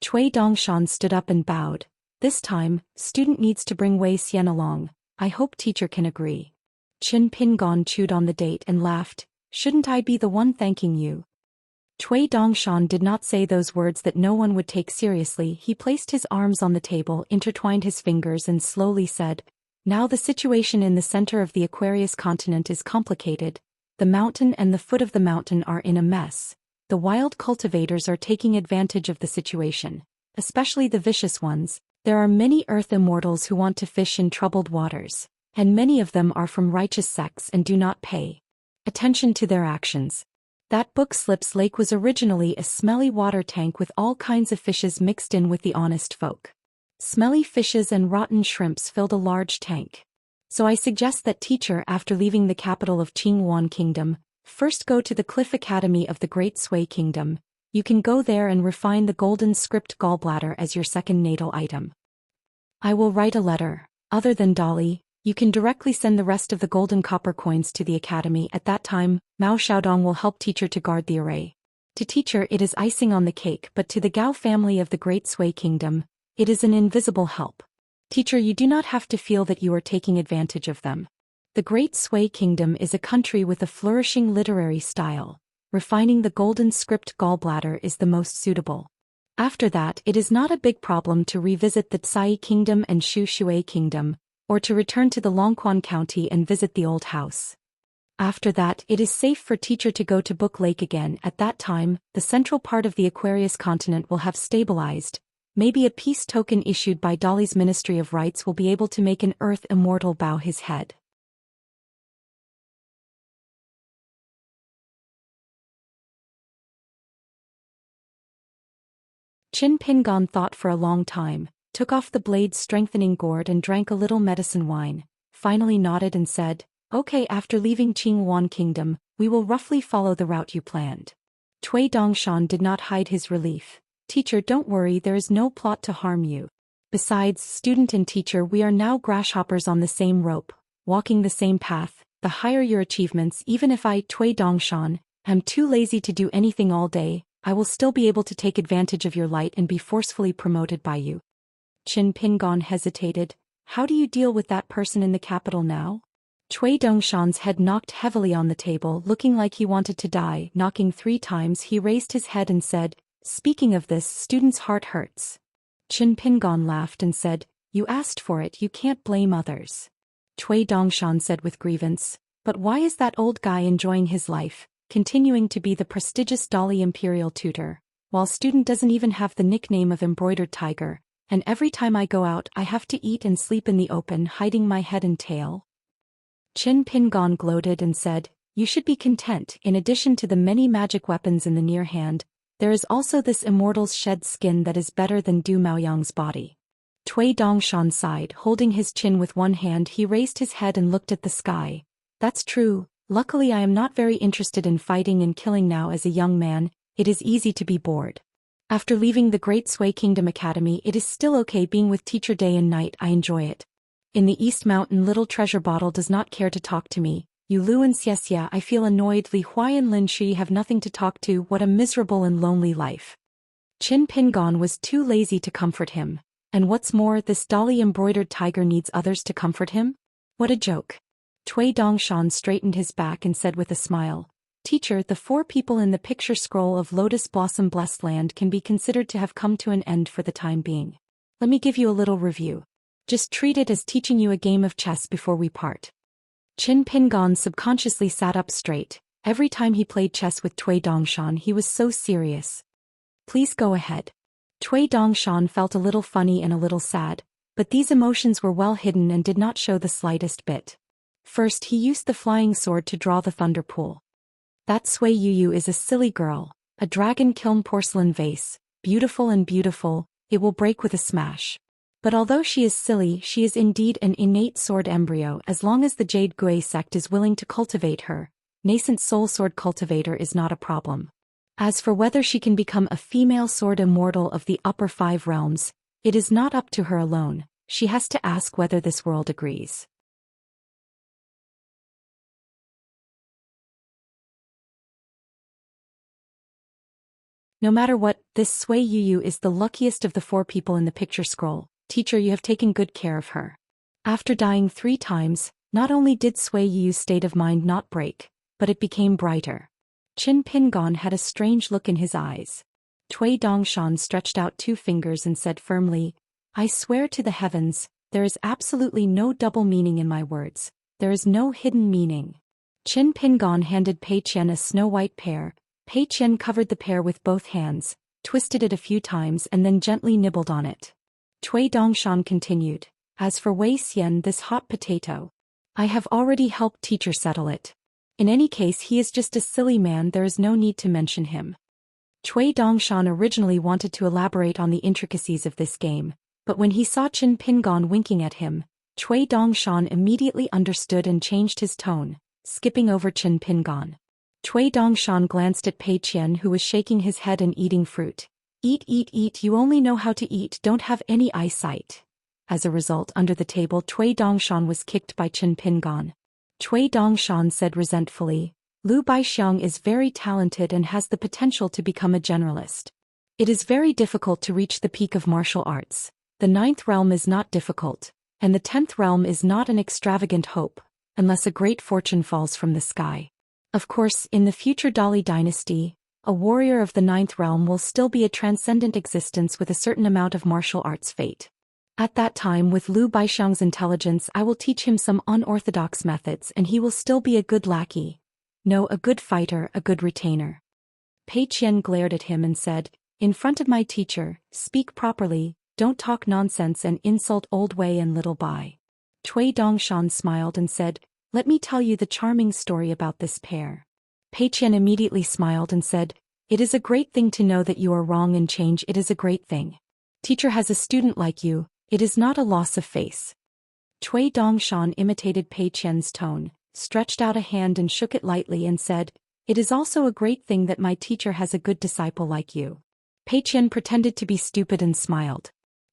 Cui Dongshan stood up and bowed. This time, student needs to bring Wei Xian along. I hope teacher can agree. Qin Pingon chewed on the date and laughed. Shouldn't I be the one thanking you? Cui Dongshan did not say those words that no one would take seriously. He placed his arms on the table, intertwined his fingers and slowly said, "Now the situation in the center of the Aquarius continent is complicated. The mountain and the foot of the mountain are in a mess. The wild cultivators are taking advantage of the situation, especially the vicious ones. There are many earth immortals who want to fish in troubled waters, and many of them are from righteous sects and do not pay attention to their actions. That book Slips Lake was originally a smelly water tank with all kinds of fishes mixed in with the honest folk. Smelly fishes and rotten shrimps filled a large tank. So I suggest that teacher, after leaving the capital of Qinghuan Kingdom, first go to the Cliff Academy of the Great Sui Kingdom. You can go there and refine the golden script gallbladder as your second natal item. I will write a letter. Other than Dolly, you can directly send the rest of the golden copper coins to the academy. At that time, Mao Xiaodong will help teacher to guard the array. To teacher it is icing on the cake, but to the Gao family of the Great Sui Kingdom, it is an invisible help. Teacher, you do not have to feel that you are taking advantage of them. The Great Sui Kingdom is a country with a flourishing literary style. Refining the golden script gallbladder is the most suitable. After that, it is not a big problem to revisit the Tsai Kingdom and Shu Shui Kingdom, or to return to the Longquan County and visit the old house. After that, it is safe for teacher to go to Book Lake again. At that time, the central part of the Aquarius continent will have stabilized. Maybe a peace token issued by Dolly's Ministry of Rights will be able to make an earth immortal bow his head. Qin Pingon thought for a long time, took off the blade's strengthening gourd and drank a little medicine wine, finally nodded and said, "Okay, after leaving Qinghuan Kingdom, we will roughly follow the route you planned." Cui Dongshan did not hide his relief. "Teacher, don't worry, there is no plot to harm you. Besides, student and teacher, we are now grasshoppers on the same rope, walking the same path. The higher your achievements, even if I, Cui Dongshan, am too lazy to do anything all day, I will still be able to take advantage of your light and be forcefully promoted by you." Qin Pingon hesitated. "How do you deal with that person in the capital now?" Cui Dongshan's head knocked heavily on the table, looking like he wanted to die. Knocking 3 times, he raised his head and said, "Speaking of this, student's heart hurts." Qin Pingon laughed and said, "You asked for it, you can't blame others." Cui Dongshan said with grievance, "But why is that old guy enjoying his life, continuing to be the prestigious Dolly Imperial tutor, while student doesn't even have the nickname of Embroidered Tiger, and every time I go out I have to eat and sleep in the open, hiding my head and tail?" Qin Pingon gloated and said, "You should be content. In addition to the many magic weapons in the near hand, there is also this immortal's shed skin that is better than Du Maoyang's body." Cui Dongshan sighed. Holding his chin with one hand, he raised his head and looked at the sky. "That's true. Luckily I am not very interested in fighting and killing now. As a young man, it is easy to be bored. After leaving the Great Sui Kingdom Academy, it is still okay being with teacher day and night. I enjoy it. In the East Mountain, little treasure bottle does not care to talk to me. You Lu and Xianxia, I feel annoyed. Li Huai and Lin Shi have nothing to talk to. What a miserable and lonely life. Qin Pingon was too lazy to comfort him. And what's more, this dolly embroidered tiger needs others to comfort him? What a joke. Cui Dongshan straightened his back and said with a smile, Teacher, the 4 people in the picture scroll of Lotus Blossom Blessed Land can be considered to have come to an end for the time being. Let me give you a little review. Just treat it as teaching you a game of chess before we part. Qin Pingon subconsciously sat up straight. Every time he played chess with Cui Dongshan, he was so serious. Please go ahead. Cui Dongshan felt a little funny and a little sad, but these emotions were well hidden and did not show the slightest bit. First, he used the flying sword to draw the thunder pool. That Sui Yu is a silly girl, a dragon kiln porcelain vase, beautiful and beautiful, it will break with a smash. But although she is silly, she is indeed an innate sword embryo. As long as the Jade Gui sect is willing to cultivate her, nascent soul sword cultivator is not a problem. As for whether she can become a female sword immortal of the upper 5 realms, it is not up to her alone, she has to ask whether this world agrees. No matter what, this Sui Yu is the luckiest of the 4 people in the picture scroll. Teacher, you have taken good care of her. After dying 3 times, not only did Sui Yu's state of mind not break, but it became brighter. Qin Pingon had a strange look in his eyes. Cui Dongshan stretched out 2 fingers and said firmly, I swear to the heavens, there is absolutely no double meaning in my words. There is no hidden meaning. Qin Pingon handed Pei Qian a snow-white pear. Pei Qian covered the pear with both hands, twisted it a few times and then gently nibbled on it. Cui Dongshan continued, As for Wei Xian, this hot potato, I have already helped teacher settle it. In any case, he is just a silly man, there is no need to mention him. Cui Dongshan originally wanted to elaborate on the intricacies of this game, but when he saw Qin Pingon winking at him, Cui Dongshan immediately understood and changed his tone, skipping over Qin Pingon. Cui Dongshan glanced at Pei Qian, who was shaking his head and eating fruit. Eat, eat, eat, you only know how to eat, don't have any eyesight. As a result, under the table, Cui Dongshan was kicked by Qin Pingon. Cui Dongshan said resentfully, Lu Baixiang is very talented and has the potential to become a generalist. It is very difficult to reach the peak of martial arts. The 9th realm is not difficult, and the 10th realm is not an extravagant hope, unless a great fortune falls from the sky. Of course, in the future Dali dynasty, a warrior of the 9th realm will still be a transcendent existence with a certain amount of martial arts fate. At that time, with Lu Baixiang's intelligence, I will teach him some unorthodox methods and he will still be a good lackey. No, a good fighter, a good retainer. Pei Qian glared at him and said, In front of my teacher, speak properly, don't talk nonsense and insult old Wei and little Bai. Cui Dongshan smiled and said, Let me tell you the charming story about this pair. Pei Qian immediately smiled and said, It is a great thing to know that you are wrong and change. It is a great thing. Teacher has a student like you, it is not a loss of face. Cui Dongshan imitated Pei Qian's tone, stretched out a hand and shook it lightly and said, It is also a great thing that my teacher has a good disciple like you. Pei Qian pretended to be stupid and smiled.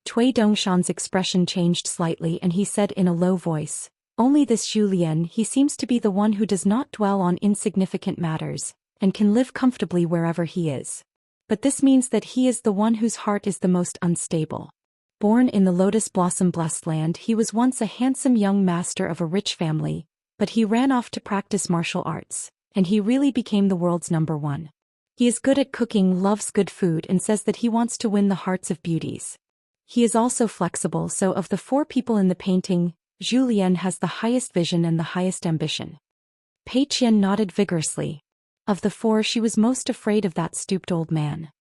Cui Dongshan's expression changed slightly and he said in a low voice, Only this Zhou Xian, he seems to be the one who does not dwell on insignificant matters, and can live comfortably wherever he is. But this means that he is the one whose heart is the most unstable. Born in the Lotus Blossom Blessed Land, he was once a handsome young master of a rich family, but he ran off to practice martial arts, and he really became the world's #1. He is good at cooking, loves good food and says that he wants to win the hearts of beauties. He is also flexible, so of the 4 people in the painting, Zhou Xian has the highest vision and the highest ambition. Pei Qian nodded vigorously. Of the 4, she was most afraid of that stooped old man.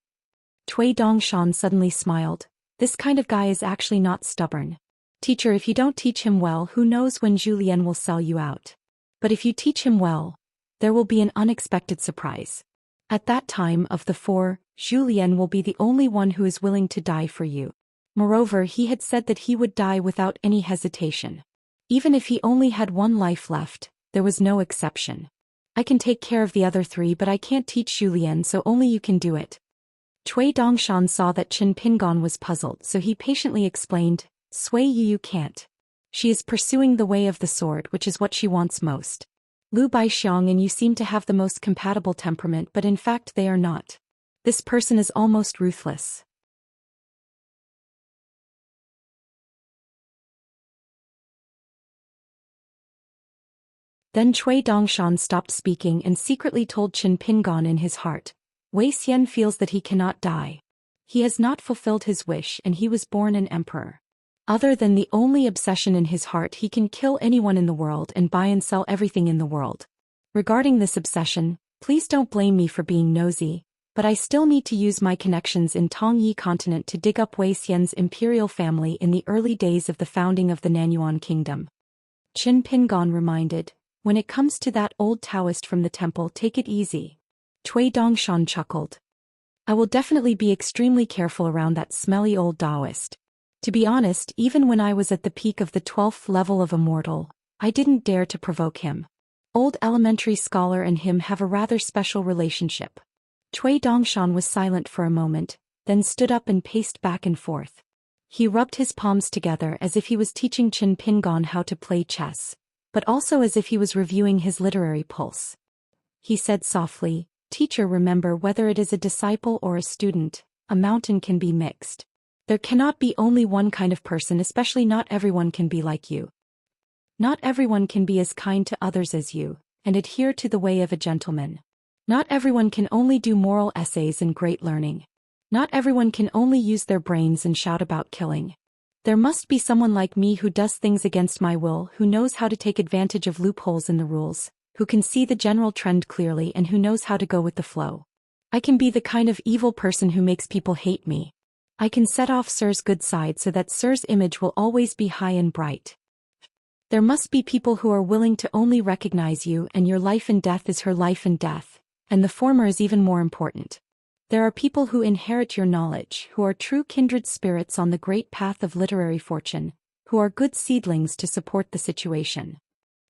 Cui Dongshan suddenly smiled. This kind of guy is actually not stubborn. Teacher, if you don't teach him well, who knows when Zhou Xian will sell you out. But if you teach him well, there will be an unexpected surprise. At that time, of the 4, Zhou Xian will be the only one who is willing to die for you. Moreover, he had said that he would die without any hesitation. Even if he only had 1 life left, there was no exception. I can take care of the other 3, but I can't teach Zhou Xian, so only you can do it. Cui Dongshan saw that Qin Pingon was puzzled, so he patiently explained, Sui Yu can't. She is pursuing the way of the sword, which is what she wants most. Lu Baixiang and you seem to have the most compatible temperament, but in fact they are not. This person is almost ruthless. Then Cui Dongshan stopped speaking and secretly told Qin Pingon in his heart, Wei Xian feels that he cannot die. He has not fulfilled his wish and he was born an emperor. Other than the only obsession in his heart, he can kill anyone in the world and buy and sell everything in the world. Regarding this obsession, please don't blame me for being nosy, but I still need to use my connections in Tongyi continent to dig up Wei Xian's imperial family in the early days of the founding of the Nanyuan kingdom. Qin Pingon reminded, when it comes to that old Daoist from the temple, take it easy. Cui Dongshan chuckled. I will definitely be extremely careful around that smelly old Daoist. To be honest, even when I was at the peak of the 12th level of Immortal, I didn't dare to provoke him. Old elementary scholar and him have a rather special relationship. Cui Dongshan was silent for a moment, then stood up and paced back and forth. He rubbed his palms together as if he was teaching Qin Pingon how to play chess, but also as if he was reviewing his literary pulse. He said softly, Teacher, remember, whether it is a disciple or a student, a mountain can be mixed. There cannot be only one kind of person, especially not everyone can be like you. Not everyone can be as kind to others as you, and adhere to the way of a gentleman. Not everyone can only do moral essays and great learning. Not everyone can only use their brains and shout about killing. There must be someone like me who does things against my will, who knows how to take advantage of loopholes in the rules, who can see the general trend clearly and who knows how to go with the flow. I can be the kind of evil person who makes people hate me. I can set off Sir's good side so that Sir's image will always be high and bright. There must be people who are willing to only recognize you, and your life and death is her life and death, and the former is even more important. There are people who inherit your knowledge, who are true kindred spirits on the great path of literary fortune, who are good seedlings to support the situation.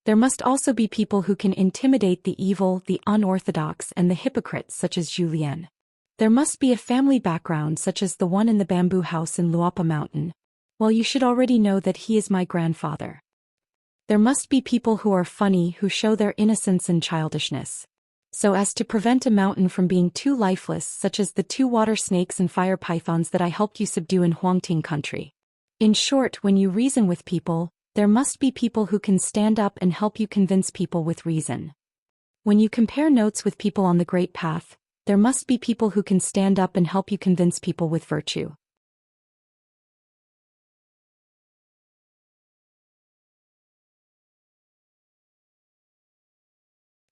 There must also be people who can intimidate the evil, the unorthodox, and the hypocrites such as Zhou Xian. There must be a family background such as the one in the bamboo house in Luapa Mountain. Well, you should already know that he is my grandfather. There must be people who are funny, who show their innocence and childishness, so as to prevent a mountain from being too lifeless, such as the 2 water snakes and fire pythons that I helped you subdue in Huangting country. In short, when you reason with people, there must be people who can stand up and help you convince people with reason. When you compare notes with people on the great path, there must be people who can stand up and help you convince people with virtue.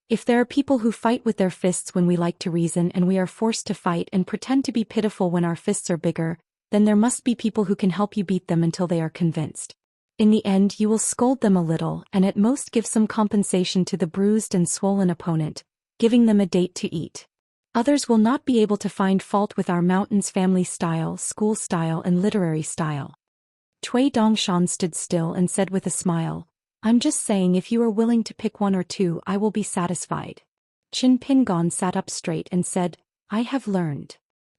If there are people who fight with their fists when we like to reason and we are forced to fight and pretend to be pitiful when our fists are bigger, then there must be people who can help you beat them until they are convinced. In the end, you will scold them a little and at most give some compensation to the bruised and swollen opponent, giving them a date to eat. Others will not be able to find fault with our mountain's family style, school style, and literary style. Cui Dongshan stood still and said with a smile, I'm just saying, if you are willing to pick 1 or 2, I will be satisfied. Qin Pingon sat up straight and said, I have learned.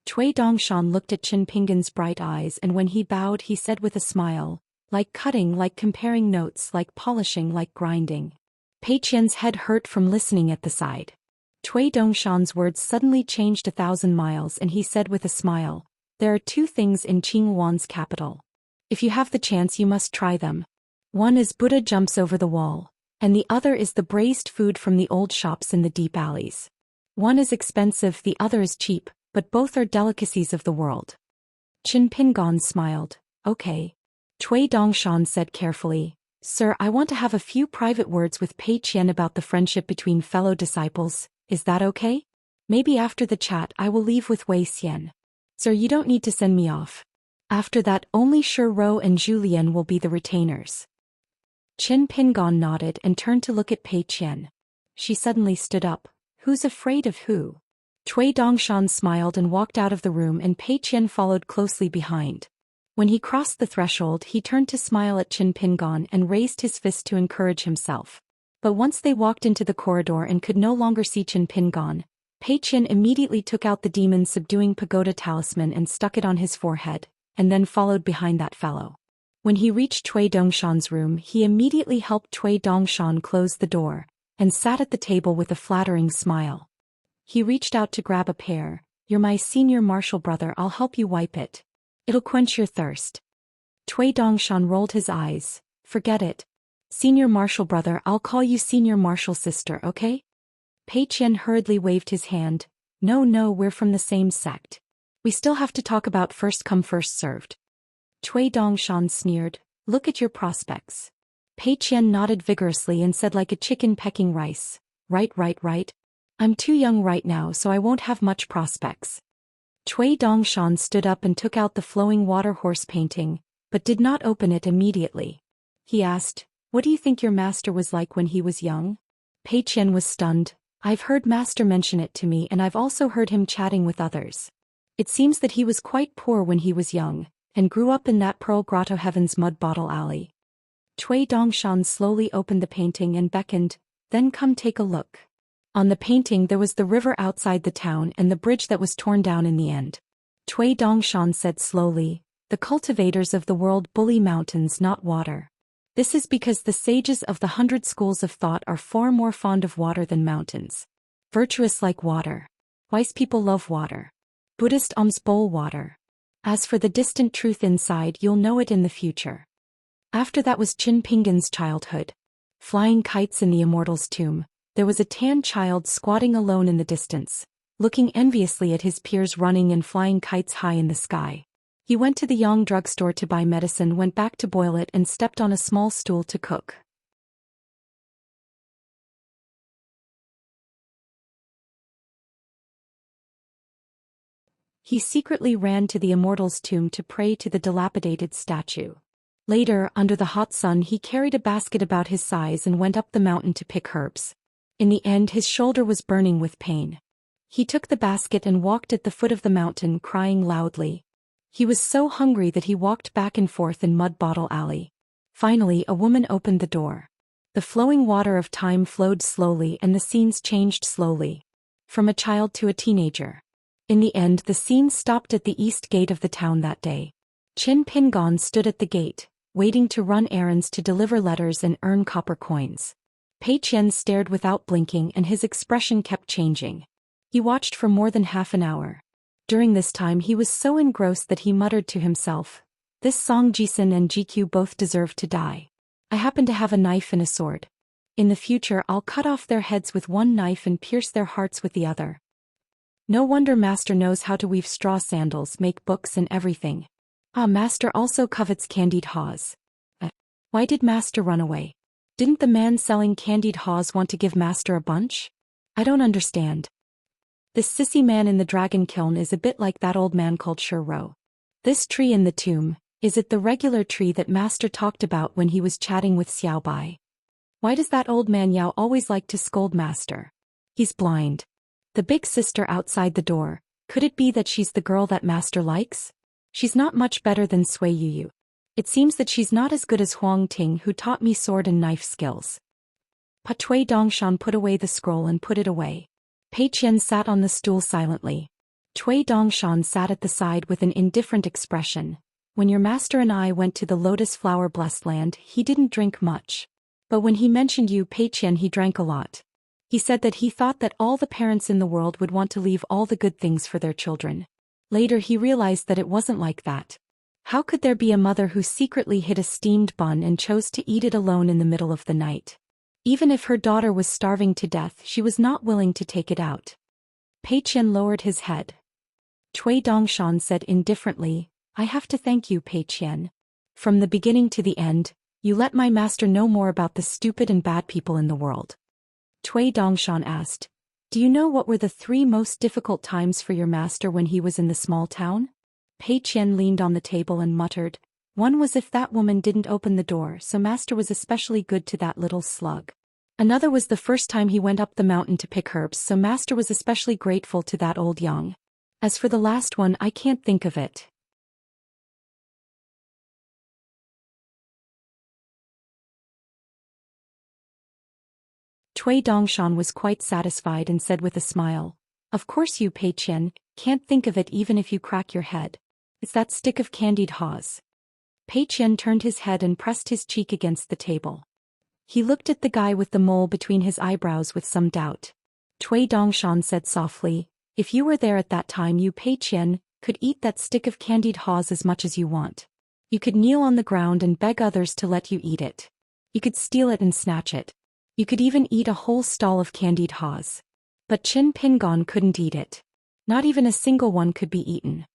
Cui Dongshan looked at Qin Pingon's bright eyes, and when he bowed he said with a smile, like cutting, like comparing notes, like polishing, like grinding. Pei Qian's head hurt from listening at the side. Cui Dongshan's words suddenly changed 1,000 miles and he said with a smile, there are 2 things in Qingwan's capital. If you have the chance you must try them. One is Buddha jumps over the wall, and the other is the braised food from the old shops in the deep alleys. One is expensive, the other is cheap, but both are delicacies of the world. Qin Pingon smiled, okay. Cui Dongshan said carefully, Sir, I want to have a few private words with Pei Qian about the friendship between fellow disciples, is that okay? Maybe after the chat I will leave with Wei Xian. Sir, you don't need to send me off. After that, only Shi Rou and Zhu Lian will be the retainers. Qin Pingon nodded and turned to look at Pei Qian. She suddenly stood up. Who's afraid of who? Cui Dongshan smiled and walked out of the room, and Pei Qian followed closely behind. When he crossed the threshold, he turned to smile at Qin Pingon and raised his fist to encourage himself. But once they walked into the corridor and could no longer see Qin Pingon, Pei Qian immediately took out the demon-subduing pagoda talisman and stuck it on his forehead, and then followed behind that fellow. When he reached Cui Dongshan's room, he immediately helped Cui Dongshan close the door, and sat at the table with a flattering smile. He reached out to grab a pear. "You're my senior martial brother, I'll help you wipe it. It'll quench your thirst." Cui Dongshan rolled his eyes. "Forget it. Senior martial brother, I'll call you senior martial sister, okay?" Pei Qian hurriedly waved his hand. No, we're from the same sect. We still have to talk about first come first served." Cui Dongshan sneered. "Look at your prospects." Pei Qian nodded vigorously and said like a chicken pecking rice. Right. I'm too young right now, so I won't have much prospects." Cui Dongshan stood up and took out the flowing water horse painting, but did not open it immediately. He asked, "What do you think your master was like when he was young?" Pei Qian was stunned. "I've heard master mention it to me, and I've also heard him chatting with others. It seems that he was quite poor when he was young, and grew up in that Pearl Grotto Heaven's mud bottle alley." Cui Dongshan slowly opened the painting and beckoned, "Then come take a look." On the painting there was the river outside the town and the bridge that was torn down in the end. Cui Dongshan said slowly, "The cultivators of the world bully mountains, not water. This is because the sages of the 100 schools of thought are far more fond of water than mountains. Virtuous like water. Wise people love water. Buddhist alms bowl water. As for the distant truth inside, you'll know it in the future." After that was Qin Pingan's childhood. Flying kites in the Immortal's tomb, there was a tan child squatting alone in the distance, looking enviously at his peers running and flying kites high in the sky. He went to the Yang drugstore to buy medicine, went back to boil it, and stepped on a small stool to cook. He secretly ran to the Immortal's tomb to pray to the dilapidated statue. Later, under the hot sun, he carried a basket about his size and went up the mountain to pick herbs. In the end, his shoulder was burning with pain. He took the basket and walked at the foot of the mountain, crying loudly. He was so hungry that he walked back and forth in Mud Bottle Alley. Finally, a woman opened the door. The flowing water of time flowed slowly and the scenes changed slowly. From a child to a teenager. In the end, the scene stopped at the east gate of the town that day. Qin Pingan stood at the gate, waiting to run errands to deliver letters and earn copper coins. Pei Qian stared without blinking and his expression kept changing. He watched for more than half an hour. During this time he was so engrossed that he muttered to himself, "This Song Jisun and GQ both deserve to die. I happen to have a knife and a sword. In the future I'll cut off their heads with one knife and pierce their hearts with the other." No wonder master knows how to weave straw sandals, make books and everything. Master also covets candied haws. Why did master run away? Didn't the man selling candied haws want to give master a bunch? I don't understand. This sissy man in the dragon kiln is a bit like that old man called Shuro. This tree in the tomb, is it the regular tree that master talked about when he was chatting with Xiao Bai? Why does that old man Yao always like to scold master? He's blind. The big sister outside the door, could it be that she's the girl that master likes? She's not much better than Sui Yuyu. It seems that she's not as good as Huang Ting, who taught me sword and knife skills. Cui Dongshan put away the scroll and put it away. Pei Qian sat on the stool silently. Cui Dongshan sat at the side with an indifferent expression. When your master and I went to the Lotus Flower Blessed Land, he didn't drink much. But when he mentioned you, Pei Qian, he drank a lot. He said that he thought that all the parents in the world would want to leave all the good things for their children. Later he realized that it wasn't like that. How could there be a mother who secretly hid a steamed bun and chose to eat it alone in the middle of the night? Even if her daughter was starving to death, she was not willing to take it out. Pei Qian lowered his head. Cui Dongshan said indifferently, "I have to thank you, Pei Qian. From the beginning to the end, you let my master know more about the stupid and bad people in the world." Cui Dongshan asked, "Do you know what were the 3 most difficult times for your master when he was in the small town?" Pei Qian leaned on the table and muttered, "One was if that woman didn't open the door, so master was especially good to that little slug. Another was the first time he went up the mountain to pick herbs, so master was especially grateful to that old Yang. As for the last one, I can't think of it." Cui Dongshan was quite satisfied and said with a smile, Of course you, Pei Qian, can't think of it even if you crack your head. It's that stick of candied haws. Pei Qian turned his head and pressed his cheek against the table. He looked at the guy with the mole between his eyebrows with some doubt. Cui Dongshan said softly, if you were there at that time, you, Pei Qian, could eat that stick of candied haws as much as you want. You could kneel on the ground and beg others to let you eat it. You could steal it and snatch it. You could even eat a whole stall of candied haws. But Qin Pingon couldn't eat it. Not even a single one could be eaten.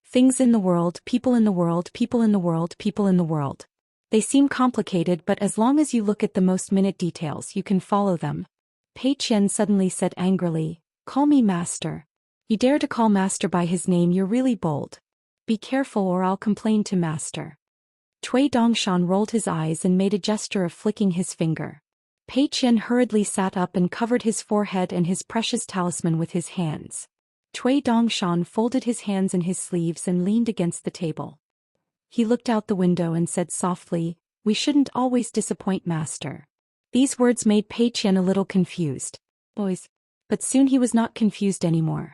Things in the world, people in the world, people in the world, people in the world. They seem complicated, but as long as you look at the most minute details, you can follow them. Pei Qian suddenly said angrily, call me master. You dare to call master by his name, you're really bold. Be careful or I'll complain to master. Cui Dongshan rolled his eyes and made a gesture of flicking his finger. Pei Qian hurriedly sat up and covered his forehead and his precious talisman with his hands. Cui Dongshan folded his hands in his sleeves and leaned against the table. He looked out the window and said softly, we shouldn't always disappoint master. These words made Pei Qian a little confused. Boys. But soon he was not confused anymore.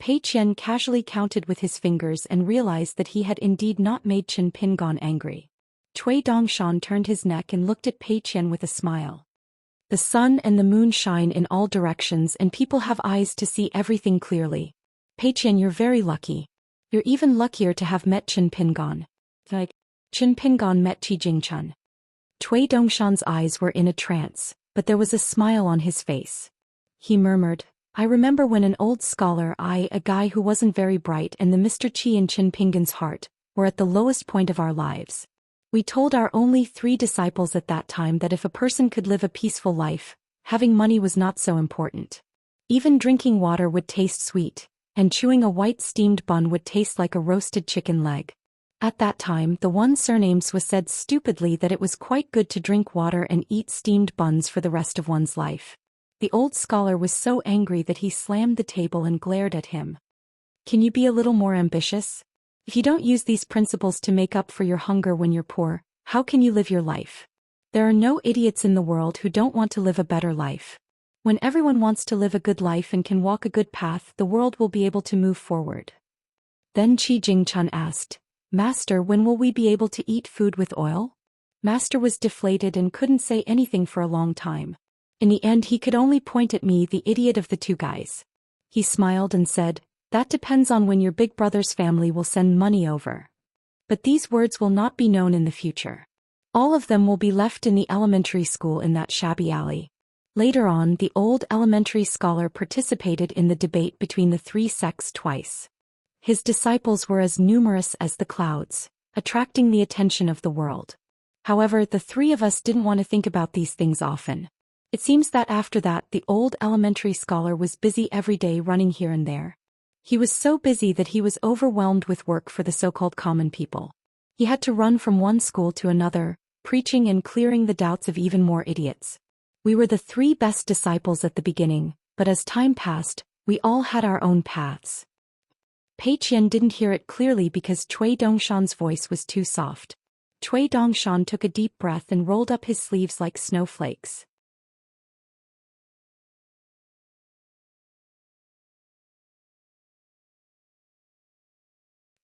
Pei Qian casually counted with his fingers and realized that he had indeed not made Qin Pingon angry. Cui Dongshan turned his neck and looked at Pei Qian with a smile. The sun and the moon shine in all directions and people have eyes to see everything clearly. Pei Qian, you're very lucky. You're even luckier to have met Qin Pingon. Like, Qin Pingon met Qi Jingchun. Cui Dongshan's eyes were in a trance, but there was a smile on his face. He murmured, I remember when an old scholar, a guy who wasn't very bright, and the Mr. Qi in Qin Pingon's heart, were at the lowest point of our lives. We told our only 3 disciples at that time that if a person could live a peaceful life, having money was not so important. Even drinking water would taste sweet, and chewing a white steamed bun would taste like a roasted chicken leg. At that time, the one surnames was said stupidly that it was quite good to drink water and eat steamed buns for the rest of one's life. The old scholar was so angry that he slammed the table and glared at him. Can you be a little more ambitious? If you don't use these principles to make up for your hunger when you're poor, how can you live your life? There are no idiots in the world who don't want to live a better life. When everyone wants to live a good life and can walk a good path, the world will be able to move forward. Then Qi Jingchun asked, Master, when will we be able to eat food with oil? Master was deflated and couldn't say anything for a long time. In the end, he could only point at me, the idiot of the 2 guys. He smiled and said, that depends on when your big brother's family will send money over. But these words will not be known in the future. All of them will be left in the elementary school in that shabby alley. Later on, the old elementary scholar participated in the debate between the 3 sects twice. His disciples were as numerous as the clouds, attracting the attention of the world. However, the 3 of us didn't want to think about these things often. It seems that after that, the old elementary scholar was busy every day running here and there. He was so busy that he was overwhelmed with work for the so-called common people. He had to run from one school to another, preaching and clearing the doubts of even more idiots. We were the 3 best disciples at the beginning, but as time passed, we all had our own paths. Pei Qian didn't hear it clearly because Cui Dongshan's voice was too soft. Cui Dongshan took a deep breath and rolled up his sleeves like snowflakes.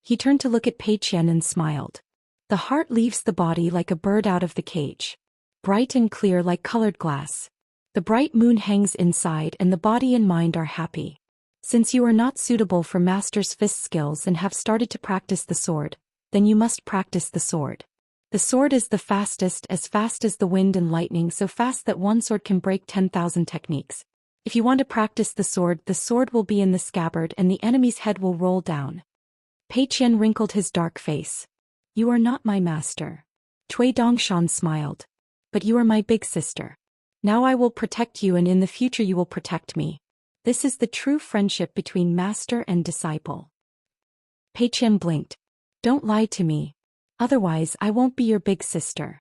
He turned to look at Pei Qian and smiled. The heart leaves the body like a bird out of the cage. Bright and clear like colored glass. The bright moon hangs inside and the body and mind are happy. Since you are not suitable for master's fist skills and have started to practice the sword, then you must practice the sword. The sword is the fastest, as fast as the wind and lightning, so fast that one sword can break 10,000 techniques. If you want to practice the sword will be in the scabbard and the enemy's head will roll down. Pei Qian wrinkled his dark face. You are not my master. Cui Dongshan smiled. But you are my big sister. Now I will protect you and in the future you will protect me. This is the true friendship between master and disciple. Pei Qian blinked. Don't lie to me. Otherwise I won't be your big sister.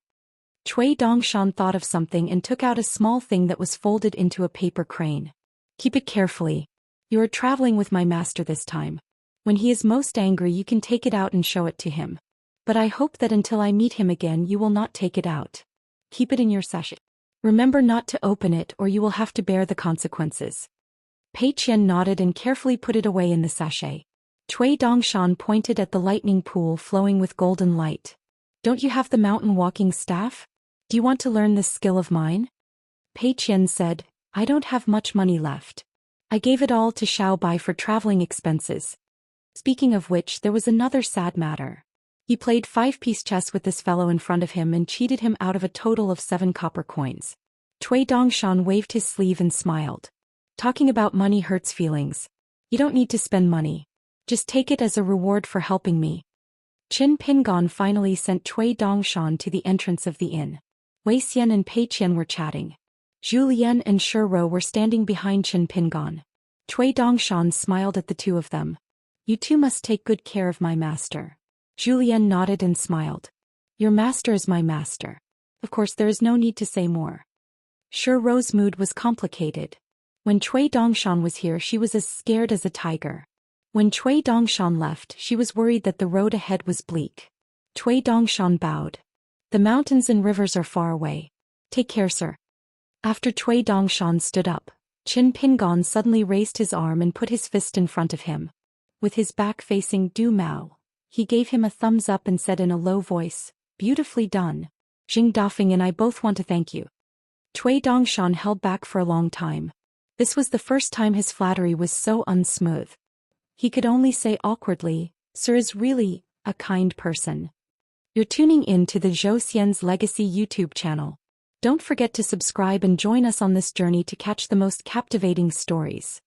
Cui Dongshan thought of something and took out a small thing that was folded into a paper crane. Keep it carefully. You are traveling with my master this time. When he is most angry you can take it out and show it to him. But I hope that until I meet him again you will not take it out. Keep it in your sachet. Remember not to open it or you will have to bear the consequences. Pei Qian nodded and carefully put it away in the sachet. Cui Dongshan pointed at the lightning pool flowing with golden light. Don't you have the mountain walking staff? Do you want to learn this skill of mine? Pei Qian said, I don't have much money left. I gave it all to Xiao Bai for traveling expenses. Speaking of which, there was another sad matter. He played 5-piece chess with this fellow in front of him and cheated him out of a total of 7 copper coins. Cui Dongshan waved his sleeve and smiled. Talking about money hurts feelings. You don't need to spend money. Just take it as a reward for helping me. Qin Pingon finally sent Cui Dongshan to the entrance of the inn. Wei Xian and Pei Qian were chatting. Zhou Xian and Shiro were standing behind Qin Pingon. Cui Dongshan smiled at the two of them. You two must take good care of my master. Zhou Xian nodded and smiled. Your master is my master. Of course there is no need to say more. Shiro's mood was complicated. When Cui Dongshan was here she was as scared as a tiger. When Cui Dongshan left she was worried that the road ahead was bleak. Cui Dongshan bowed. The mountains and rivers are far away. Take care, sir. After Cui Dongshan stood up, Qin Pingon suddenly raised his arm and put his fist in front of him. With his back facing Du Mao, he gave him a thumbs up and said in a low voice, Beautifully done. Jing Dafeng and I both want to thank you. Cui Dongshan held back for a long time. This was the first time his flattery was so unsmooth. He could only say awkwardly, Sir is really a kind person. You're tuning in to the Zhou Xian's Legacy YouTube channel. Don't forget to subscribe and join us on this journey to catch the most captivating stories.